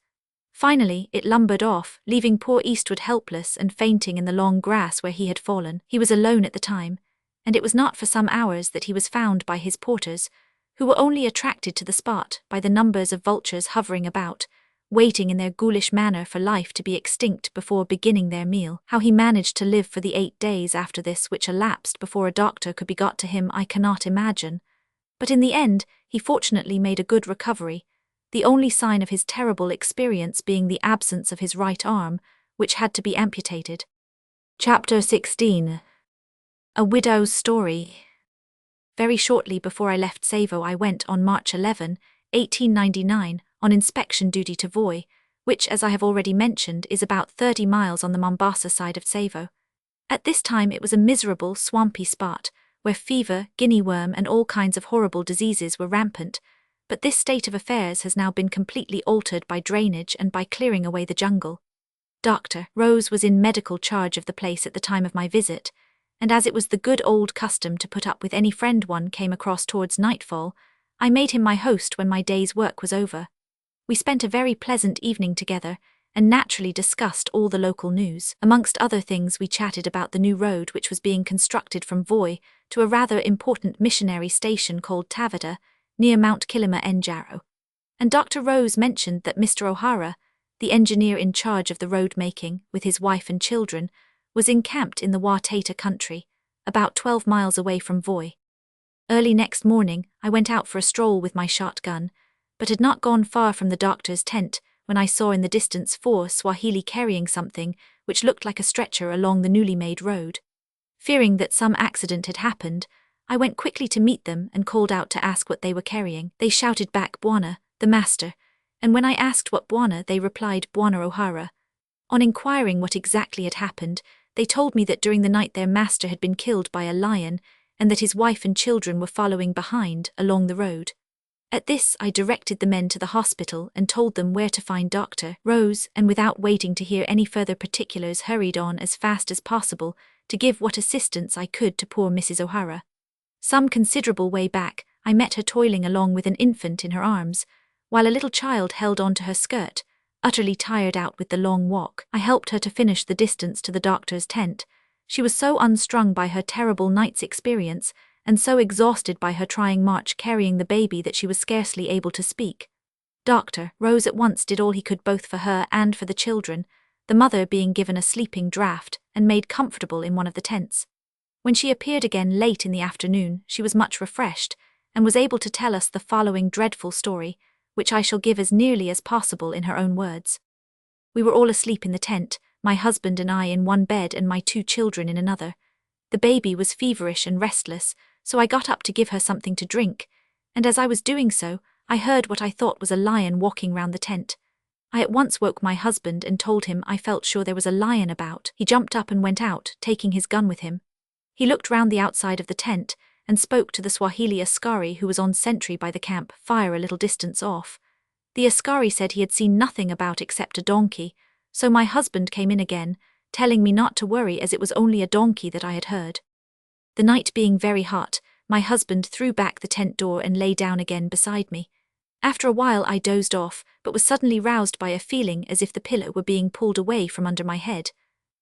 Finally, it lumbered off, leaving poor Eastwood helpless and fainting in the long grass where he had fallen. He was alone at the time, and it was not for some hours that he was found by his porters, who were only attracted to the spot by the numbers of vultures hovering about, waiting in their ghoulish manner for life to be extinct before beginning their meal. How he managed to live for the 8 days after this which elapsed before a doctor could be got to him I cannot imagine, but in the end he fortunately made a good recovery, the only sign of his terrible experience being the absence of his right arm, which had to be amputated. Chapter 16. A Widow's Story. Very shortly before I left Tsavo I went on March 11, 1899, on inspection duty to Voi, which, as I have already mentioned, is about 30 miles on the Mombasa side of Tsavo. At this time it was a miserable, swampy spot, where fever, guinea worm and all kinds of horrible diseases were rampant, but this state of affairs has now been completely altered by drainage and by clearing away the jungle. Dr. Rose was in medical charge of the place at the time of my visit, and as it was the good old custom to put up with any friend one came across towards nightfall, I made him my host when my day's work was over. We spent a very pleasant evening together, and naturally discussed all the local news. Amongst other things we chatted about the new road which was being constructed from Voi to a rather important missionary station called Taveta, near Mount Kilimanjaro. And Dr. Rose mentioned that Mr. O'Hara, the engineer in charge of the road making, with his wife and children, was encamped in the Watata country, about 12 miles away from Voi. Early next morning, I went out for a stroll with my shotgun, but had not gone far from the doctor's tent when I saw in the distance 4 Swahili carrying something which looked like a stretcher along the newly made road. Fearing that some accident had happened, I went quickly to meet them and called out to ask what they were carrying. They shouted back Bwana, the master, and when I asked what Bwana, they replied Bwana O'Hara. On inquiring what exactly had happened, they told me that during the night their master had been killed by a lion and that his wife and children were following behind along the road. At this I directed the men to the hospital and told them where to find Dr. Rose, and without waiting to hear any further particulars hurried on as fast as possible to give what assistance I could to poor Mrs. O'Hara. Some considerable way back, I met her toiling along with an infant in her arms, while a little child held on to her skirt, utterly tired out with the long walk. I helped her to finish the distance to the doctor's tent. She was so unstrung by her terrible night's experience, and so exhausted by her trying march carrying the baby that she was scarcely able to speak. Dr. Rose at once did all he could both for her and for the children, the mother being given a sleeping draught and made comfortable in one of the tents. When she appeared again late in the afternoon, she was much refreshed, and was able to tell us the following dreadful story, which I shall give as nearly as possible in her own words. We were all asleep in the tent, my husband and I in one bed and my 2 children in another. The baby was feverish and restless, so I got up to give her something to drink, and as I was doing so, I heard what I thought was a lion walking round the tent. I at once woke my husband and told him I felt sure there was a lion about. He jumped up and went out, taking his gun with him. He looked round the outside of the tent and spoke to the Swahili askari who was on sentry by the camp fire a little distance off. The askari said he had seen nothing about except a donkey, so my husband came in again, telling me not to worry as it was only a donkey that I had heard. The night being very hot, my husband threw back the tent door and lay down again beside me. After a while I dozed off, but was suddenly roused by a feeling as if the pillow were being pulled away from under my head.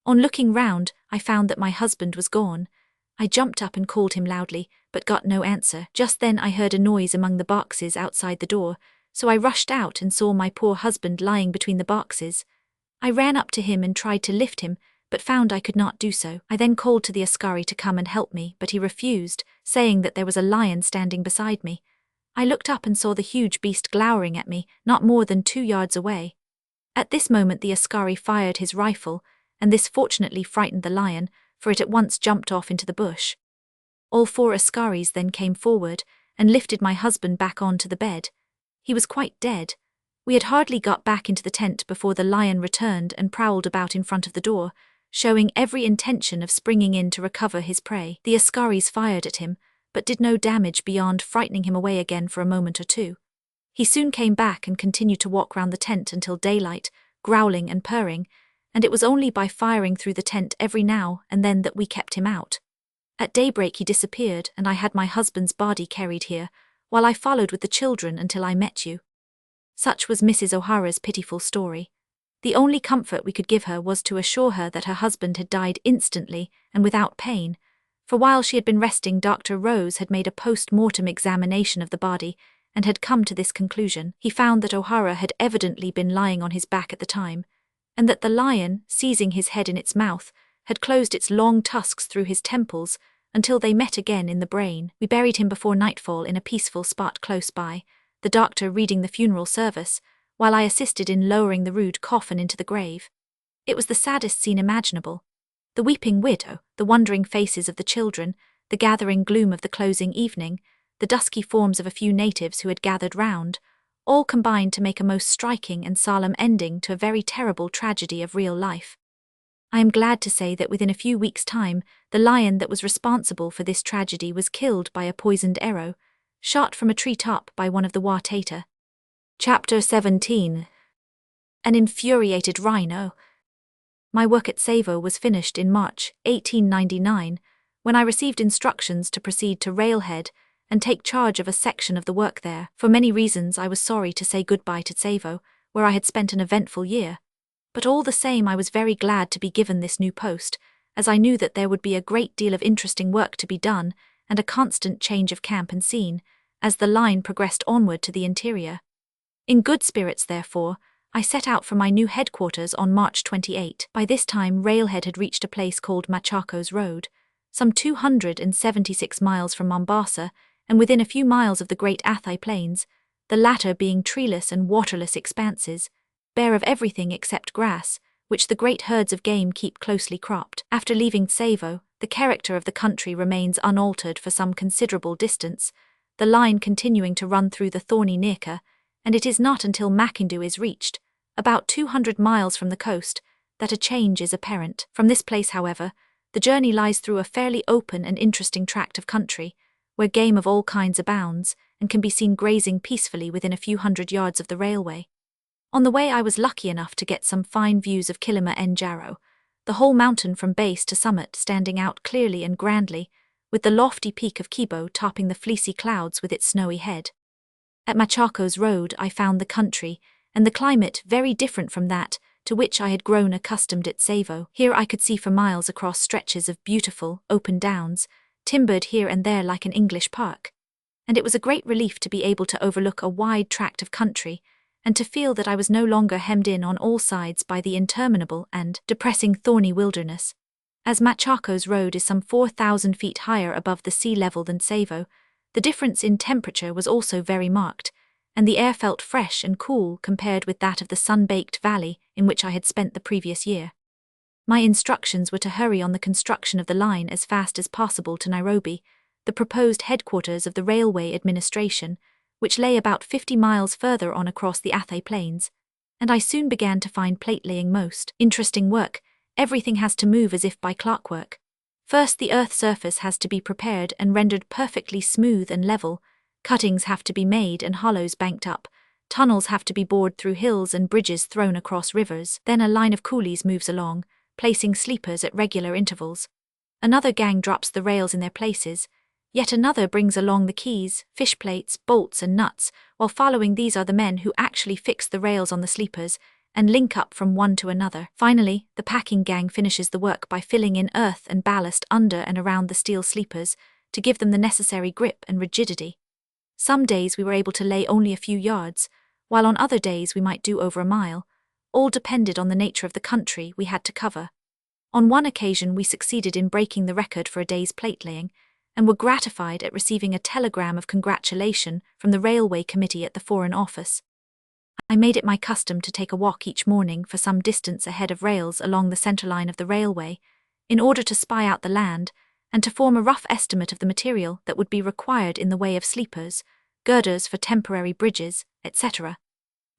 On looking round, I found that my husband was gone. I jumped up and called him loudly, but got no answer. Just then I heard a noise among the boxes outside the door, so I rushed out and saw my poor husband lying between the boxes. I ran up to him and tried to lift him, but found I could not do so. I then called to the askari to come and help me, but he refused, saying that there was a lion standing beside me. I looked up and saw the huge beast glowering at me, not more than 2 yards away. At this moment the askari fired his rifle, and this fortunately frightened the lion, for it at once jumped off into the bush. All 4 askaris then came forward and lifted my husband back onto the bed. He was quite dead. We had hardly got back into the tent before the lion returned and prowled about in front of the door, showing every intention of springing in to recover his prey. The askaris fired at him, but did no damage beyond frightening him away again for a moment or 2. He soon came back and continued to walk round the tent until daylight, growling and purring, and it was only by firing through the tent every now and then that we kept him out. At daybreak he disappeared, and I had my husband's body carried here, while I followed with the children until I met you. Such was Mrs. O'Hara's pitiful story. The only comfort we could give her was to assure her that her husband had died instantly and without pain, for while she had been resting, Dr. Rose had made a post-mortem examination of the body and had come to this conclusion. He found that O'Hara had evidently been lying on his back at the time, and that the lion, seizing his head in its mouth, had closed its long tusks through his temples until they met again in the brain. We buried him before nightfall in a peaceful spot close by, the doctor reading the funeral service, while I assisted in lowering the rude coffin into the grave. It was the saddest scene imaginable. The weeping widow, the wondering faces of the children, the gathering gloom of the closing evening, the dusky forms of a few natives who had gathered round, all combined to make a most striking and solemn ending to a very terrible tragedy of real life. I am glad to say that within a few weeks' time, the lion that was responsible for this tragedy was killed by a poisoned arrow, shot from a tree-top by one of the Watata. Chapter 17. An infuriated rhino. My work at Tsavo was finished in March 1899, when I received instructions to proceed to Railhead and take charge of a section of the work there. For many reasons I was sorry to say goodbye to Tsavo, where I had spent an eventful year. But all the same I was very glad to be given this new post, as I knew that there would be a great deal of interesting work to be done and a constant change of camp and scene, as the line progressed onward to the interior. In good spirits, therefore, I set out for my new headquarters on March 28. By this time Railhead had reached a place called Machakos Road, some 276 miles from Mombasa, and within a few miles of the Great Athai Plains, the latter being treeless and waterless expanses, bare of everything except grass, which the great herds of game keep closely cropped. After leaving Tsavo, the character of the country remains unaltered for some considerable distance, the line continuing to run through the thorny Nirka, and it is not until Makindu is reached, about 200 miles from the coast, that a change is apparent. From this place, however, the journey lies through a fairly open and interesting tract of country, where game of all kinds abounds, and can be seen grazing peacefully within a few hundred yards of the railway. On the way I was lucky enough to get some fine views of Kilima Njaro, the whole mountain from base to summit standing out clearly and grandly, with the lofty peak of Kibo topping the fleecy clouds with its snowy head. At Machakos Road I found the country, and the climate very different from that to which I had grown accustomed at Tsavo. Here I could see for miles across stretches of beautiful, open downs, timbered here and there like an English park, and it was a great relief to be able to overlook a wide tract of country, and to feel that I was no longer hemmed in on all sides by the interminable and depressing thorny wilderness. As Machakos Road is some 4,000 feet higher above the sea level than Tsavo, the difference in temperature was also very marked, and the air felt fresh and cool compared with that of the sun-baked valley in which I had spent the previous year. My instructions were to hurry on the construction of the line as fast as possible to Nairobi, the proposed headquarters of the railway administration, which lay about 50 miles further on across the Athai Plains, and I soon began to find plate-laying most interesting work. Everything has to move as if by clockwork. First, the earth surface has to be prepared and rendered perfectly smooth and level, cuttings have to be made and hollows banked up, tunnels have to be bored through hills and bridges thrown across rivers. Then a line of coolies moves along, placing sleepers at regular intervals. Another gang drops the rails in their places, yet another brings along the keys, fish plates, bolts and nuts, while following these are the men who actually fix the rails on the sleepers and link up from one to another. Finally, the packing gang finishes the work by filling in earth and ballast under and around the steel sleepers to give them the necessary grip and rigidity. Some days we were able to lay only a few yards, while on other days we might do over a mile. All depended on the nature of the country we had to cover. On one occasion we succeeded in breaking the record for a day's platelaying, and were gratified at receiving a telegram of congratulation from the Railway Committee at the Foreign Office. I made it my custom to take a walk each morning for some distance ahead of rails along the centre line of the railway, in order to spy out the land, and to form a rough estimate of the material that would be required in the way of sleepers, girders for temporary bridges, etc.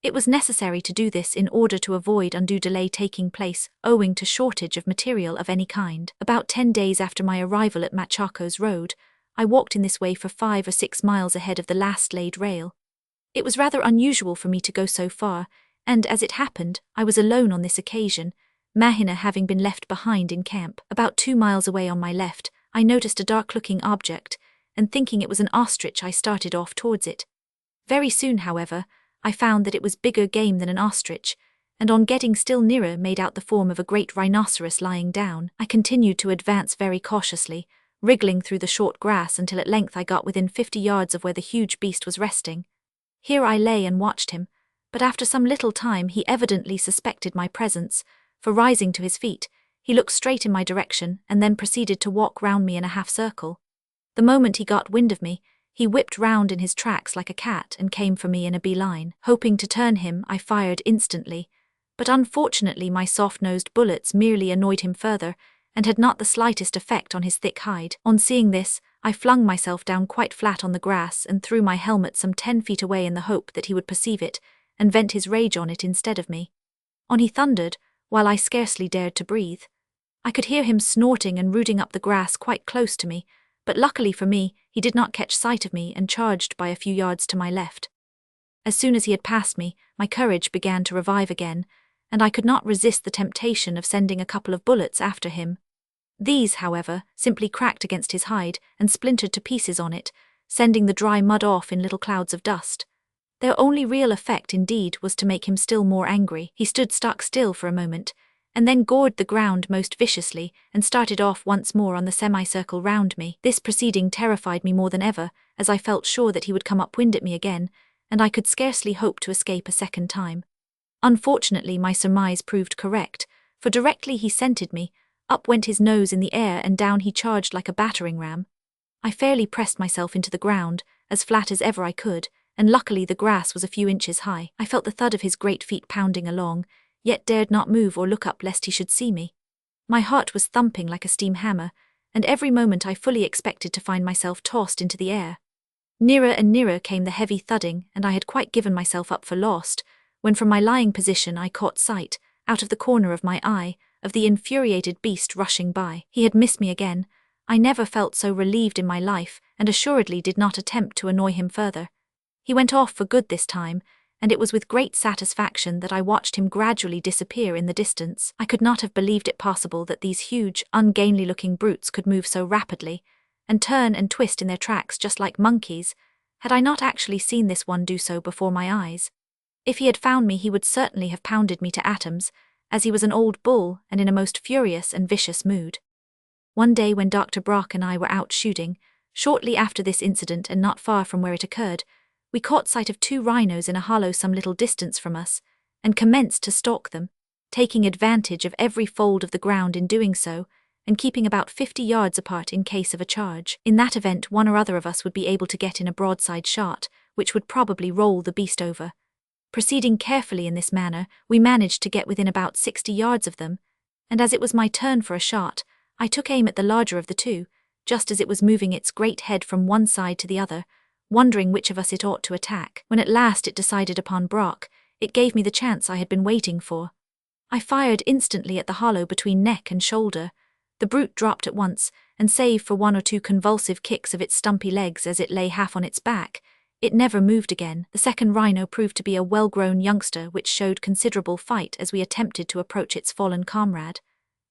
It was necessary to do this in order to avoid undue delay taking place owing to shortage of material of any kind. About 10 days after my arrival at Machaco's Road, I walked in this way for 5 or 6 miles ahead of the last laid rail. It was rather unusual for me to go so far, and as it happened, I was alone on this occasion, Mahina having been left behind in camp. About 2 miles away on my left, I noticed a dark-looking object, and thinking it was an ostrich, I started off towards it. Very soon, however, I found that it was bigger game than an ostrich, and on getting still nearer made out the form of a great rhinoceros lying down. I continued to advance very cautiously, wriggling through the short grass until at length I got within 50 yards of where the huge beast was resting. Here I lay and watched him, but after some little time he evidently suspected my presence, for rising to his feet, he looked straight in my direction and then proceeded to walk round me in a half-circle. The moment he got wind of me, he whipped round in his tracks like a cat and came for me in a bee-line. Hoping to turn him, I fired instantly, but unfortunately my soft-nosed bullets merely annoyed him further and had not the slightest effect on his thick hide. On seeing this, I flung myself down quite flat on the grass and threw my helmet some 10 feet away in the hope that he would perceive it and vent his rage on it instead of me. On he thundered, while I scarcely dared to breathe. I could hear him snorting and rooting up the grass quite close to me, but luckily for me, he did not catch sight of me and charged by a few yards to my left. As soon as he had passed me, my courage began to revive again, and I could not resist the temptation of sending a couple of bullets after him. These, however, simply cracked against his hide and splintered to pieces on it, sending the dry mud off in little clouds of dust. Their only real effect, indeed, was to make him still more angry. He stood stock still for a moment, and then gored the ground most viciously and started off once more on the semicircle round me. This proceeding terrified me more than ever, as I felt sure that he would come upwind at me again, and I could scarcely hope to escape a second time. Unfortunately, my surmise proved correct, for directly he scented me, up went his nose in the air and down he charged like a battering ram. I fairly pressed myself into the ground, as flat as ever I could, and luckily the grass was a few inches high. I felt the thud of his great feet pounding along, yet dared not move or look up lest he should see me. My heart was thumping like a steam hammer, and every moment I fully expected to find myself tossed into the air. Nearer and nearer came the heavy thudding, and I had quite given myself up for lost, when from my lying position I caught sight, out of the corner of my eye, of the infuriated beast rushing by. He had missed me again. I never felt so relieved in my life, and assuredly did not attempt to annoy him further. He went off for good this time, and it was with great satisfaction that I watched him gradually disappear in the distance. I could not have believed it possible that these huge, ungainly-looking brutes could move so rapidly, and turn and twist in their tracks just like monkeys, had I not actually seen this one do so before my eyes. If he had found me, he would certainly have pounded me to atoms, as he was an old bull and in a most furious and vicious mood. One day when Dr. Brock and I were out shooting, shortly after this incident and not far from where it occurred, we caught sight of 2 rhinos in a hollow some little distance from us, and commenced to stalk them, taking advantage of every fold of the ground in doing so, and keeping about 50 yards apart in case of a charge. In that event, one or other of us would be able to get in a broadside shot, which would probably roll the beast over. Proceeding carefully in this manner, we managed to get within about 60 yards of them, and as it was my turn for a shot, I took aim at the larger of the 2, just as it was moving its great head from one side to the other, wondering which of us it ought to attack. When at last it decided upon Brock, it gave me the chance I had been waiting for. I fired instantly at the hollow between neck and shoulder. The brute dropped at once, and save for 1 or 2 convulsive kicks of its stumpy legs as it lay half on its back, it never moved again. The second rhino proved to be a well-grown youngster which showed considerable fight as we attempted to approach its fallen comrade.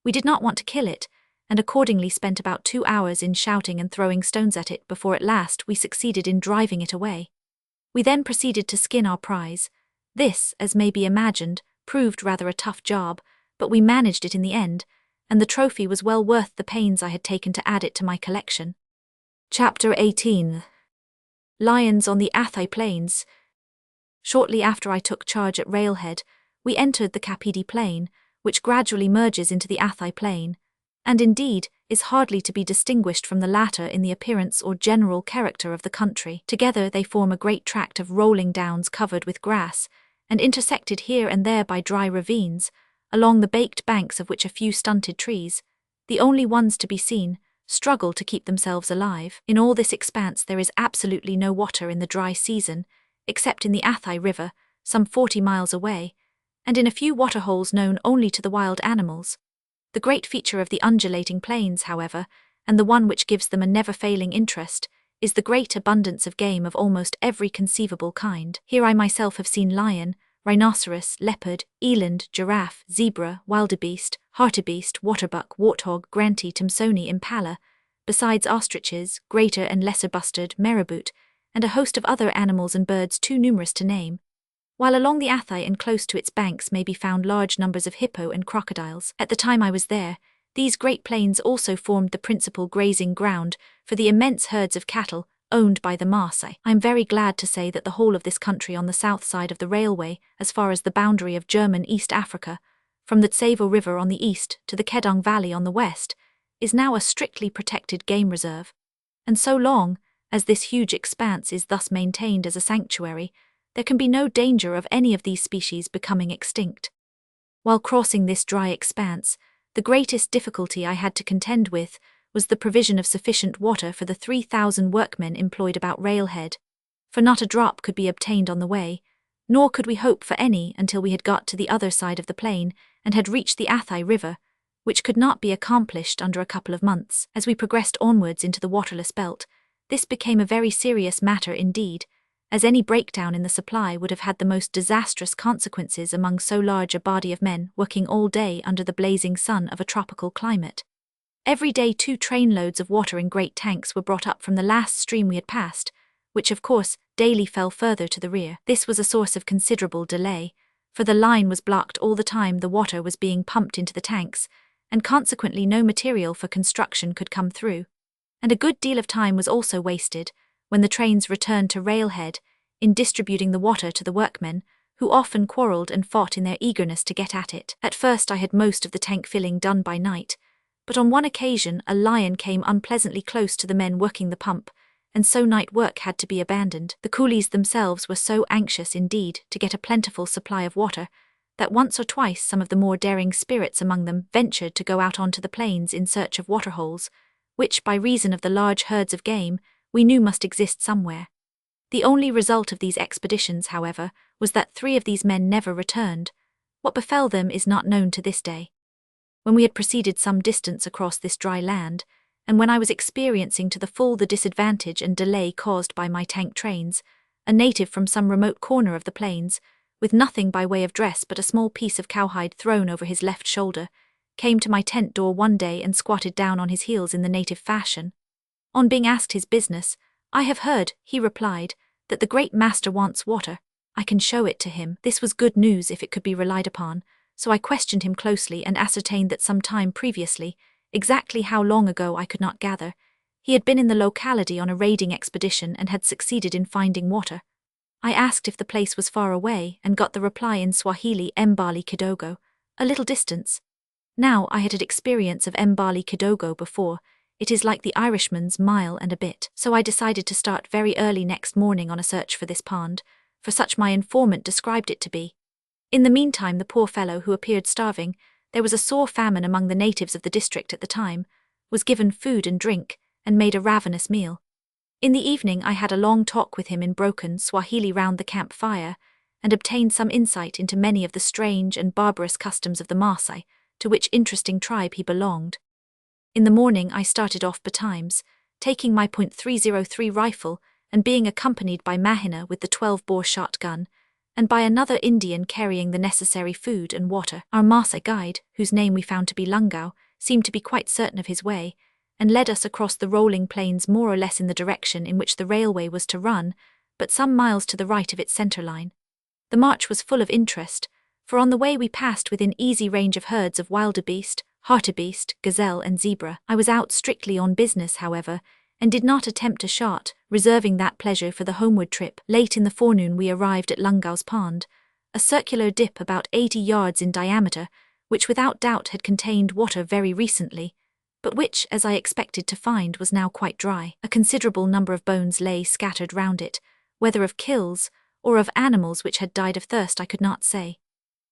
We did not want to kill it, and accordingly spent about 2 hours in shouting and throwing stones at it before at last we succeeded in driving it away. We then proceeded to skin our prize. This, as may be imagined, proved rather a tough job, but we managed it in the end, and the trophy was well worth the pains I had taken to add it to my collection. Chapter 18. Lions on the Athai Plains. Shortly after I took charge at Railhead, we entered the Kapiti Plain, which gradually merges into the Athai Plain, and indeed is hardly to be distinguished from the latter in the appearance or general character of the country. Together they form a great tract of rolling downs covered with grass, and intersected here and there by dry ravines, along the baked banks of which a few stunted trees, the only ones to be seen, struggle to keep themselves alive. In all this expanse there is absolutely no water in the dry season, except in the Athai River, some 40 miles away, and in a few waterholes known only to the wild animals. The great feature of the undulating plains, however, and the one which gives them a never-failing interest, is the great abundance of game of almost every conceivable kind. Here I myself have seen lion, rhinoceros, leopard, eland, giraffe, zebra, wildebeest, hartebeest, waterbuck, warthog, granty, Thomsoni, impala, besides ostriches, greater and lesser bustard, marabut, and a host of other animals and birds too numerous to name, while along the Athai and close to its banks may be found large numbers of hippo and crocodiles. At the time I was there, these great plains also formed the principal grazing ground for the immense herds of cattle owned by the Maasai. I am very glad to say that the whole of this country on the south side of the railway, as far as the boundary of German East Africa, from the Tsavo River on the east to the Kedong Valley on the west, is now a strictly protected game reserve, and so long as this huge expanse is thus maintained as a sanctuary, there can be no danger of any of these species becoming extinct. While crossing this dry expanse, the greatest difficulty I had to contend with was the provision of sufficient water for the 3,000 workmen employed about Railhead, for not a drop could be obtained on the way, nor could we hope for any until we had got to the other side of the plain and had reached the Athai River, which could not be accomplished under a couple of months. As we progressed onwards into the waterless belt, this became a very serious matter indeed, as any breakdown in the supply would have had the most disastrous consequences among so large a body of men working all day under the blazing sun of a tropical climate. Every day 2 trainloads of water in great tanks were brought up from the last stream we had passed, which of course daily fell further to the rear. This was a source of considerable delay, for the line was blocked all the time the water was being pumped into the tanks, and consequently no material for construction could come through, and a good deal of time was also wasted when the trains returned to Railhead in distributing the water to the workmen, who often quarrelled and fought in their eagerness to get at it. At first I had most of the tank filling done by night, but on one occasion a lion came unpleasantly close to the men working the pump, and so night work had to be abandoned. The coolies themselves were so anxious indeed to get a plentiful supply of water that once or twice some of the more daring spirits among them ventured to go out onto the plains in search of waterholes, which, by reason of the large herds of game, we knew must exist somewhere. The only result of these expeditions, however, was that 3 of these men never returned. What befell them is not known to this day. When we had proceeded some distance across this dry land, and when I was experiencing to the full the disadvantage and delay caused by my tank trains, a native from some remote corner of the plains, with nothing by way of dress but a small piece of cowhide thrown over his left shoulder, came to my tent door one day and squatted down on his heels in the native fashion. On being asked his business, "I have heard," he replied, "that the great master wants water. I can show it to him." This was good news if it could be relied upon, so I questioned him closely and ascertained that some time previously, exactly how long ago I could not gather, he had been in the locality on a raiding expedition and had succeeded in finding water. I asked if the place was far away and got the reply in Swahili, Mbali Kidogo, a little distance. Now I had had experience of Mbali Kidogo before. It is like the Irishman's mile and a bit. So I decided to start very early next morning on a search for this pond, for such my informant described it to be. In the meantime the poor fellow, who appeared starving, there was a sore famine among the natives of the district at the time, was given food and drink, and made a ravenous meal. In the evening I had a long talk with him in broken Swahili round the camp fire, and obtained some insight into many of the strange and barbarous customs of the Maasai, to which interesting tribe he belonged. In the morning I started off betimes, taking my .303 rifle and being accompanied by Mahina with the 12-bore shotgun, and by another Indian carrying the necessary food and water. Our Maasai guide, whose name we found to be Lungau, seemed to be quite certain of his way, and led us across the rolling plains more or less in the direction in which the railway was to run, but some miles to the right of its centre line. The march was full of interest, for on the way we passed within easy range of herds of wildebeest, hartebeest, gazelle and zebra. I was out strictly on business, however, and did not attempt a shot, reserving that pleasure for the homeward trip. Late in the forenoon we arrived at Lungau's Pond, a circular dip about 80 yards in diameter, which without doubt had contained water very recently, but which, as I expected to find, was now quite dry. A considerable number of bones lay scattered round it, whether of kills or of animals which had died of thirst I could not say.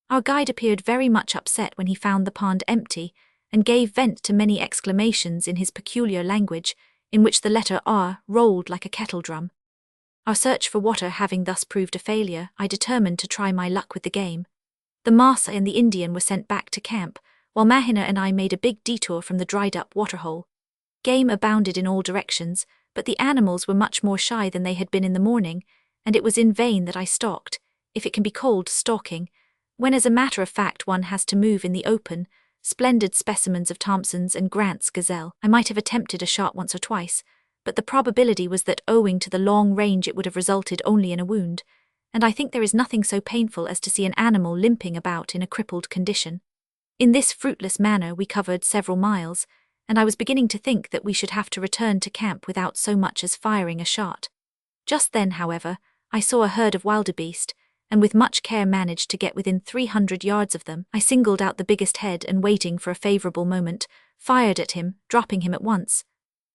Our guide appeared very much upset when he found the pond empty, and gave vent to many exclamations in his peculiar language, in which the letter R rolled like a kettle drum. Our search for water having thus proved a failure, I determined to try my luck with the game. The Massa and the Indian were sent back to camp, while Mahina and I made a big detour from the dried-up waterhole. Game abounded in all directions, but the animals were much more shy than they had been in the morning, and it was in vain that I stalked, if it can be called stalking, when as a matter of fact one has to move in the open. Splendid specimens of Thompson's and Grant's gazelle. I might have attempted a shot once or twice, but the probability was that owing to the long range it would have resulted only in a wound, and I think there is nothing so painful as to see an animal limping about in a crippled condition. In this fruitless manner we covered several miles, and I was beginning to think that we should have to return to camp without so much as firing a shot. Just then, however, I saw a herd of wildebeest, and with much care managed to get within 300 yards of them. I singled out the biggest head and, waiting for a favourable moment, fired at him, dropping him at once.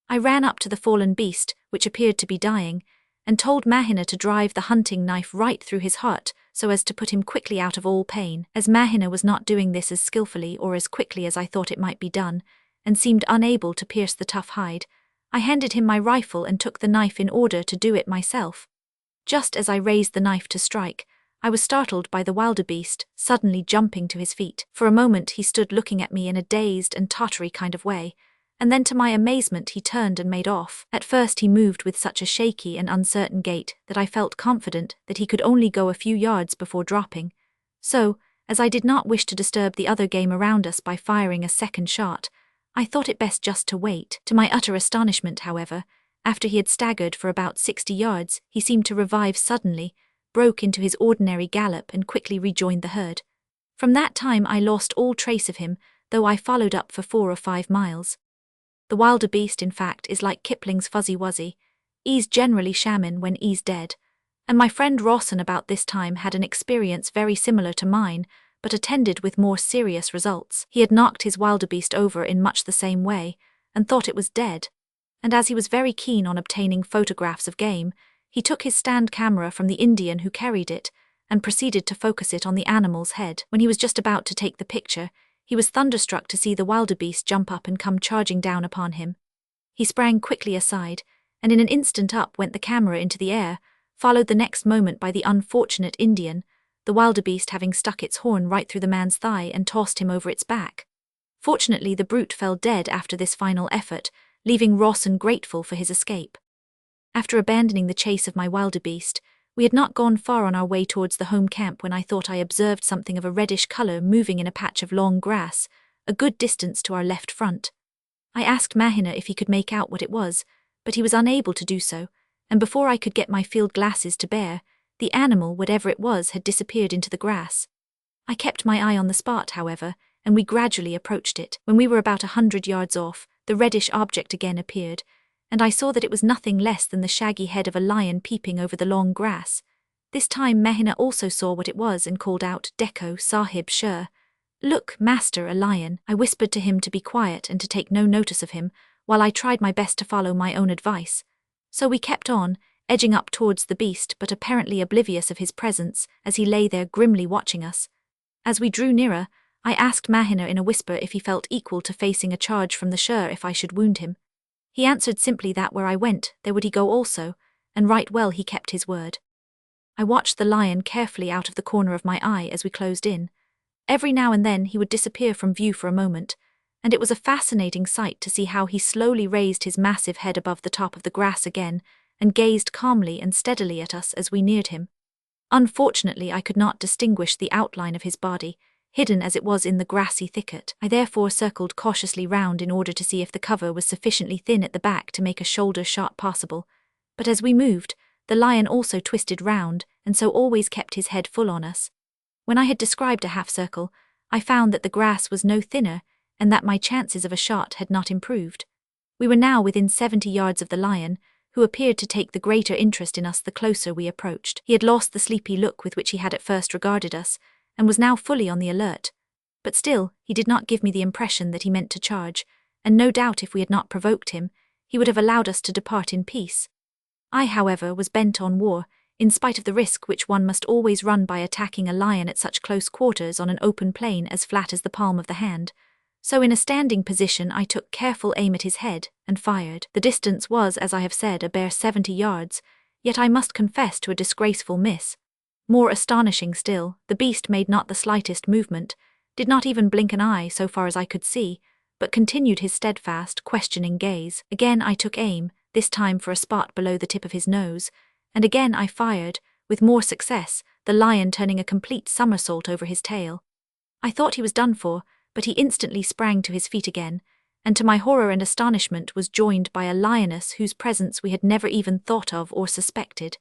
I ran up to the fallen beast, which appeared to be dying, and told Mahina to drive the hunting knife right through his heart so as to put him quickly out of all pain. As Mahina was not doing this as skillfully or as quickly as I thought it might be done, and seemed unable to pierce the tough hide, I handed him my rifle and took the knife in order to do it myself. Just as I raised the knife to strike, I was startled by the wildebeest suddenly jumping to his feet. For a moment he stood looking at me in a dazed and tottery kind of way, and then to my amazement he turned and made off. At first he moved with such a shaky and uncertain gait that I felt confident that he could only go a few yards before dropping. So, as I did not wish to disturb the other game around us by firing a second shot, I thought it best just to wait. To my utter astonishment, however, after he had staggered for about 60 yards, he seemed to revive suddenly, broke into his ordinary gallop and quickly rejoined the herd. From that time I lost all trace of him, though I followed up for 4 or 5 miles. The wildebeest, in fact, is like Kipling's Fuzzy Wuzzy. He's generally shaman when he's dead, and my friend Rawson about this time had an experience very similar to mine, but attended with more serious results. He had knocked his wildebeest over in much the same way, and thought it was dead, and as he was very keen on obtaining photographs of game, he took his stand camera from the Indian who carried it, and proceeded to focus it on the animal's head. When he was just about to take the picture, he was thunderstruck to see the wildebeest jump up and come charging down upon him. He sprang quickly aside, and in an instant up went the camera into the air, followed the next moment by the unfortunate Indian, the wildebeest having stuck its horn right through the man's thigh and tossed him over its back. Fortunately the brute fell dead after this final effort, leaving Rawson grateful for his escape. After abandoning the chase of my wildebeest, we had not gone far on our way towards the home camp when I thought I observed something of a reddish colour moving in a patch of long grass, a good distance to our left front. I asked Mahina if he could make out what it was, but he was unable to do so, and before I could get my field glasses to bear, the animal, whatever it was, had disappeared into the grass. I kept my eye on the spot, however, and we gradually approached it. When we were about 100 yards off, the reddish object again appeared, and I saw that it was nothing less than the shaggy head of a lion peeping over the long grass. This time Mahina also saw what it was and called out, "Dekho, Sahib Sher." "Look, master, a lion." I whispered to him to be quiet and to take no notice of him, while I tried my best to follow my own advice. So we kept on, edging up towards the beast but apparently oblivious of his presence as he lay there grimly watching us. As we drew nearer, I asked Mahina in a whisper if he felt equal to facing a charge from the Sher if I should wound him. He answered simply that where I went, there would he go also, and right well he kept his word. I watched the lion carefully out of the corner of my eye as we closed in. Every now and then he would disappear from view for a moment, and it was a fascinating sight to see how he slowly raised his massive head above the top of the grass again, and gazed calmly and steadily at us as we neared him. Unfortunately I could not distinguish the outline of his body, hidden as it was in the grassy thicket. I therefore circled cautiously round in order to see if the cover was sufficiently thin at the back to make a shoulder shot possible, but as we moved, the lion also twisted round, and so always kept his head full on us. When I had described a half-circle, I found that the grass was no thinner and that my chances of a shot had not improved. We were now within 70 yards of the lion, who appeared to take the greater interest in us the closer we approached. He had lost the sleepy look with which he had at first regarded us, and was now fully on the alert. But still, he did not give me the impression that he meant to charge, and no doubt if we had not provoked him, he would have allowed us to depart in peace. I, however, was bent on war, in spite of the risk which one must always run by attacking a lion at such close quarters on an open plain as flat as the palm of the hand. So in a standing position I took careful aim at his head and fired. The distance was, as I have said, a bare 70 yards, yet I must confess to a disgraceful miss. More astonishing still, the beast made not the slightest movement, did not even blink an eye so far as I could see, but continued his steadfast, questioning gaze. Again I took aim, this time for a spot below the tip of his nose, and again I fired, with more success, the lion turning a complete somersault over his tail. I thought he was done for, but he instantly sprang to his feet again, and to my horror and astonishment was joined by a lioness whose presence we had never even thought of or suspected.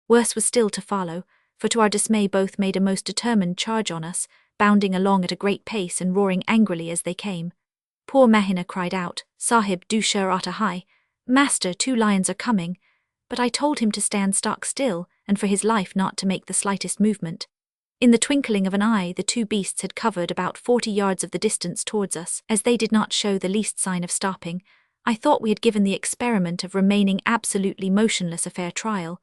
Worse was still to follow, for to our dismay both made a most determined charge on us, bounding along at a great pace and roaring angrily as they came. Poor Mahina cried out, "Sahib, do shur ata hai, Master, 2 lions are coming," but I told him to stand stock still and for his life not to make the slightest movement. In the twinkling of an eye, the 2 beasts had covered about 40 yards of the distance towards us. As they did not show the least sign of stopping, I thought we had given the experiment of remaining absolutely motionless a fair trial,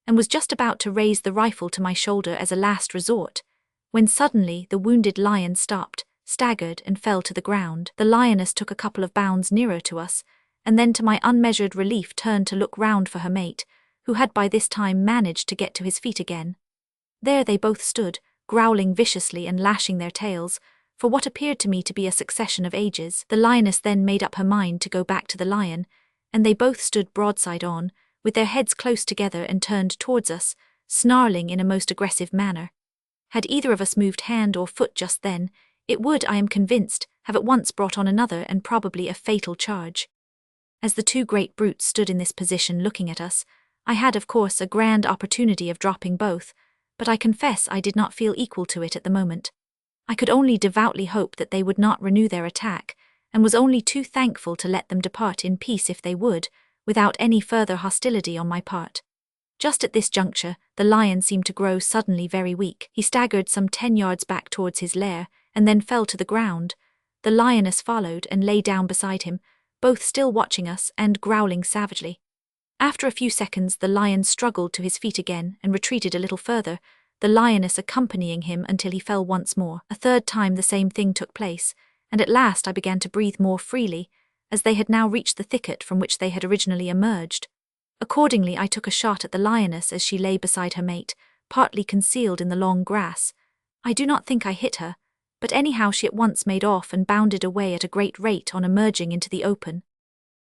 and was just about to raise the rifle to my shoulder as a last resort, when suddenly the wounded lion stopped, staggered, and fell to the ground. The lioness took a couple of bounds nearer to us, and then to my unmeasured relief turned to look round for her mate, who had by this time managed to get to his feet again. There they both stood, growling viciously and lashing their tails, for what appeared to me to be a succession of ages. The lioness then made up her mind to go back to the lion, and they both stood broadside on, with their heads close together and turned towards us, snarling in a most aggressive manner. Had either of us moved hand or foot just then, it would, I am convinced, have at once brought on another and probably a fatal charge. As the 2 great brutes stood in this position looking at us, I had of course a grand opportunity of dropping both, but I confess I did not feel equal to it at the moment. I could only devoutly hope that they would not renew their attack, and was only too thankful to let them depart in peace if they would, without any further hostility on my part. Just at this juncture, the lion seemed to grow suddenly very weak. He staggered some 10 yards back towards his lair, and then fell to the ground. The lioness followed and lay down beside him, both still watching us and growling savagely. After a few seconds the lion struggled to his feet again and retreated a little further, the lioness accompanying him until he fell once more. A third time the same thing took place, and at last I began to breathe more freely, as they had now reached the thicket from which they had originally emerged. Accordingly I took a shot at the lioness as she lay beside her mate, partly concealed in the long grass. I do not think I hit her, but anyhow she at once made off and bounded away at a great rate on emerging into the open.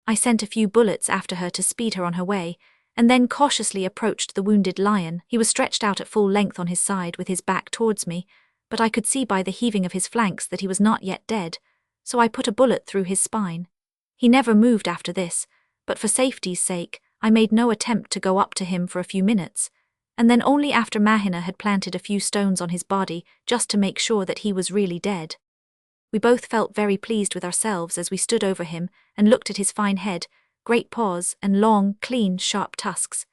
I sent a few bullets after her to speed her on her way, and then cautiously approached the wounded lion. He was stretched out at full length on his side with his back towards me, but I could see by the heaving of his flanks that he was not yet dead, so I put a bullet through his spine. He never moved after this, but for safety's sake, I made no attempt to go up to him for a few minutes, and then only after Mahina had planted a few stones on his body just to make sure that he was really dead. We both felt very pleased with ourselves as we stood over him and looked at his fine head, great paws, and long, clean, sharp tusks.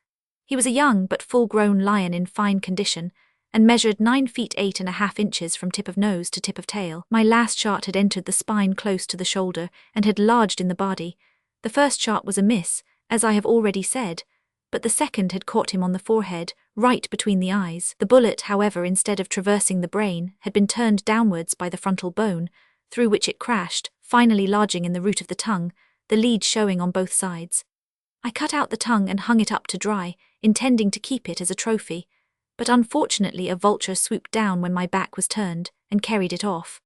He was a young but full-grown lion in fine condition, and measured 9 feet 8.5 inches from tip of nose to tip of tail. My last shot had entered the spine close to the shoulder and had lodged in the body. The first shot was a miss, as I have already said, but the second had caught him on the forehead, right between the eyes. The bullet, however, instead of traversing the brain, had been turned downwards by the frontal bone, through which it crashed, finally lodging in the root of the tongue, the lead showing on both sides. I cut out the tongue and hung it up to dry, intending to keep it as a trophy, but unfortunately a vulture swooped down when my back was turned and carried it off.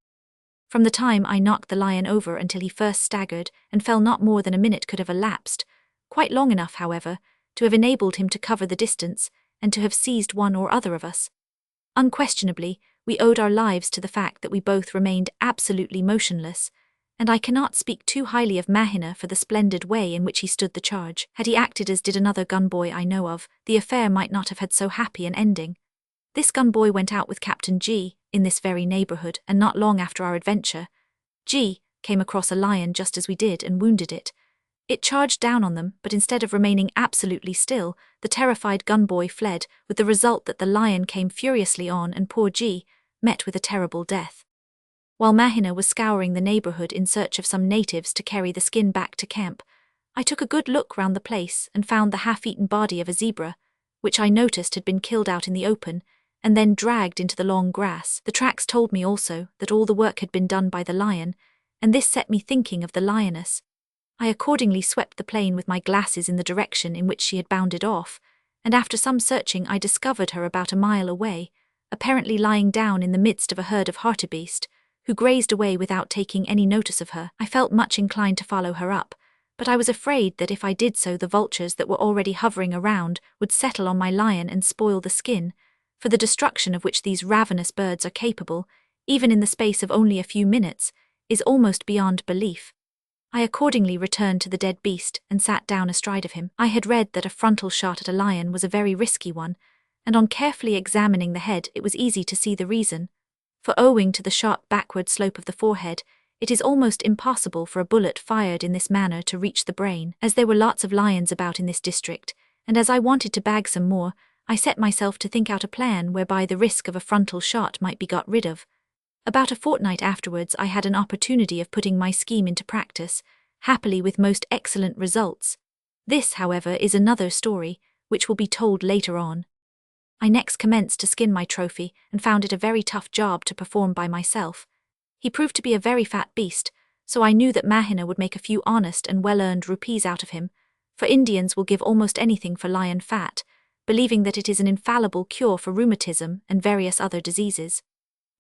From the time I knocked the lion over until he first staggered and fell, not more than a minute could have elapsed, quite long enough, however, to have enabled him to cover the distance and to have seized one or other of us. Unquestionably, we owed our lives to the fact that we both remained absolutely motionless, and I cannot speak too highly of Mahina for the splendid way in which he stood the charge. Had he acted as did another gunboy I know of, the affair might not have had so happy an ending. This gunboy went out with Captain G in this very neighborhood, and not long after our adventure, G came across a lion just as we did and wounded it. It charged down on them, but instead of remaining absolutely still, the terrified gunboy fled, with the result that the lion came furiously on and poor G met with a terrible death. While Mahina was scouring the neighborhood in search of some natives to carry the skin back to camp, I took a good look round the place and found the half-eaten body of a zebra, which I noticed had been killed out in the open, and then dragged into the long grass. The tracks told me also that all the work had been done by the lion, and this set me thinking of the lioness. I accordingly swept the plain with my glasses in the direction in which she had bounded off, and after some searching I discovered her about a mile away, apparently lying down in the midst of a herd of hartebeest, who grazed away without taking any notice of her. I felt much inclined to follow her up, but I was afraid that if I did so the vultures that were already hovering around would settle on my lion and spoil the skin, for the destruction of which these ravenous birds are capable, even in the space of only a few minutes, is almost beyond belief. I accordingly returned to the dead beast and sat down astride of him. I had read that a frontal shot at a lion was a very risky one, and on carefully examining the head it was easy to see the reason, for owing to the sharp backward slope of the forehead, it is almost impossible for a bullet fired in this manner to reach the brain. As there were lots of lions about in this district, and as I wanted to bag some more, I set myself to think out a plan whereby the risk of a frontal shot might be got rid of. About a fortnight afterwards I had an opportunity of putting my scheme into practice, happily with most excellent results. This, however, is another story, which will be told later on. I next commenced to skin my trophy, and found it a very tough job to perform by myself. He proved to be a very fat beast, so I knew that Mahina would make a few honest and well-earned rupees out of him, for Indians will give almost anything for lion fat, believing that it is an infallible cure for rheumatism and various other diseases.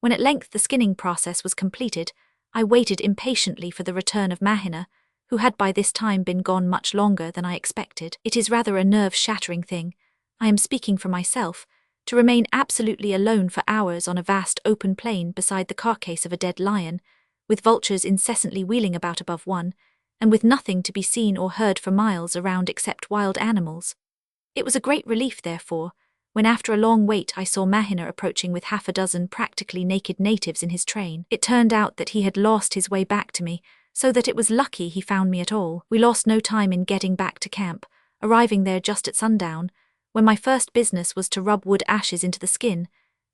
When at length the skinning process was completed, I waited impatiently for the return of Mahina, who had by this time been gone much longer than I expected. It is rather a nerve-shattering thing, I am speaking for myself, to remain absolutely alone for hours on a vast open plain beside the carcass of a dead lion, with vultures incessantly wheeling about above one, and with nothing to be seen or heard for miles around except wild animals. It was a great relief, therefore, when after a long wait I saw Mahina approaching with half a dozen practically naked natives in his train. It turned out that he had lost his way back to me, so that it was lucky he found me at all. We lost no time in getting back to camp, arriving there just at sundown, when my first business was to rub wood ashes into the skin,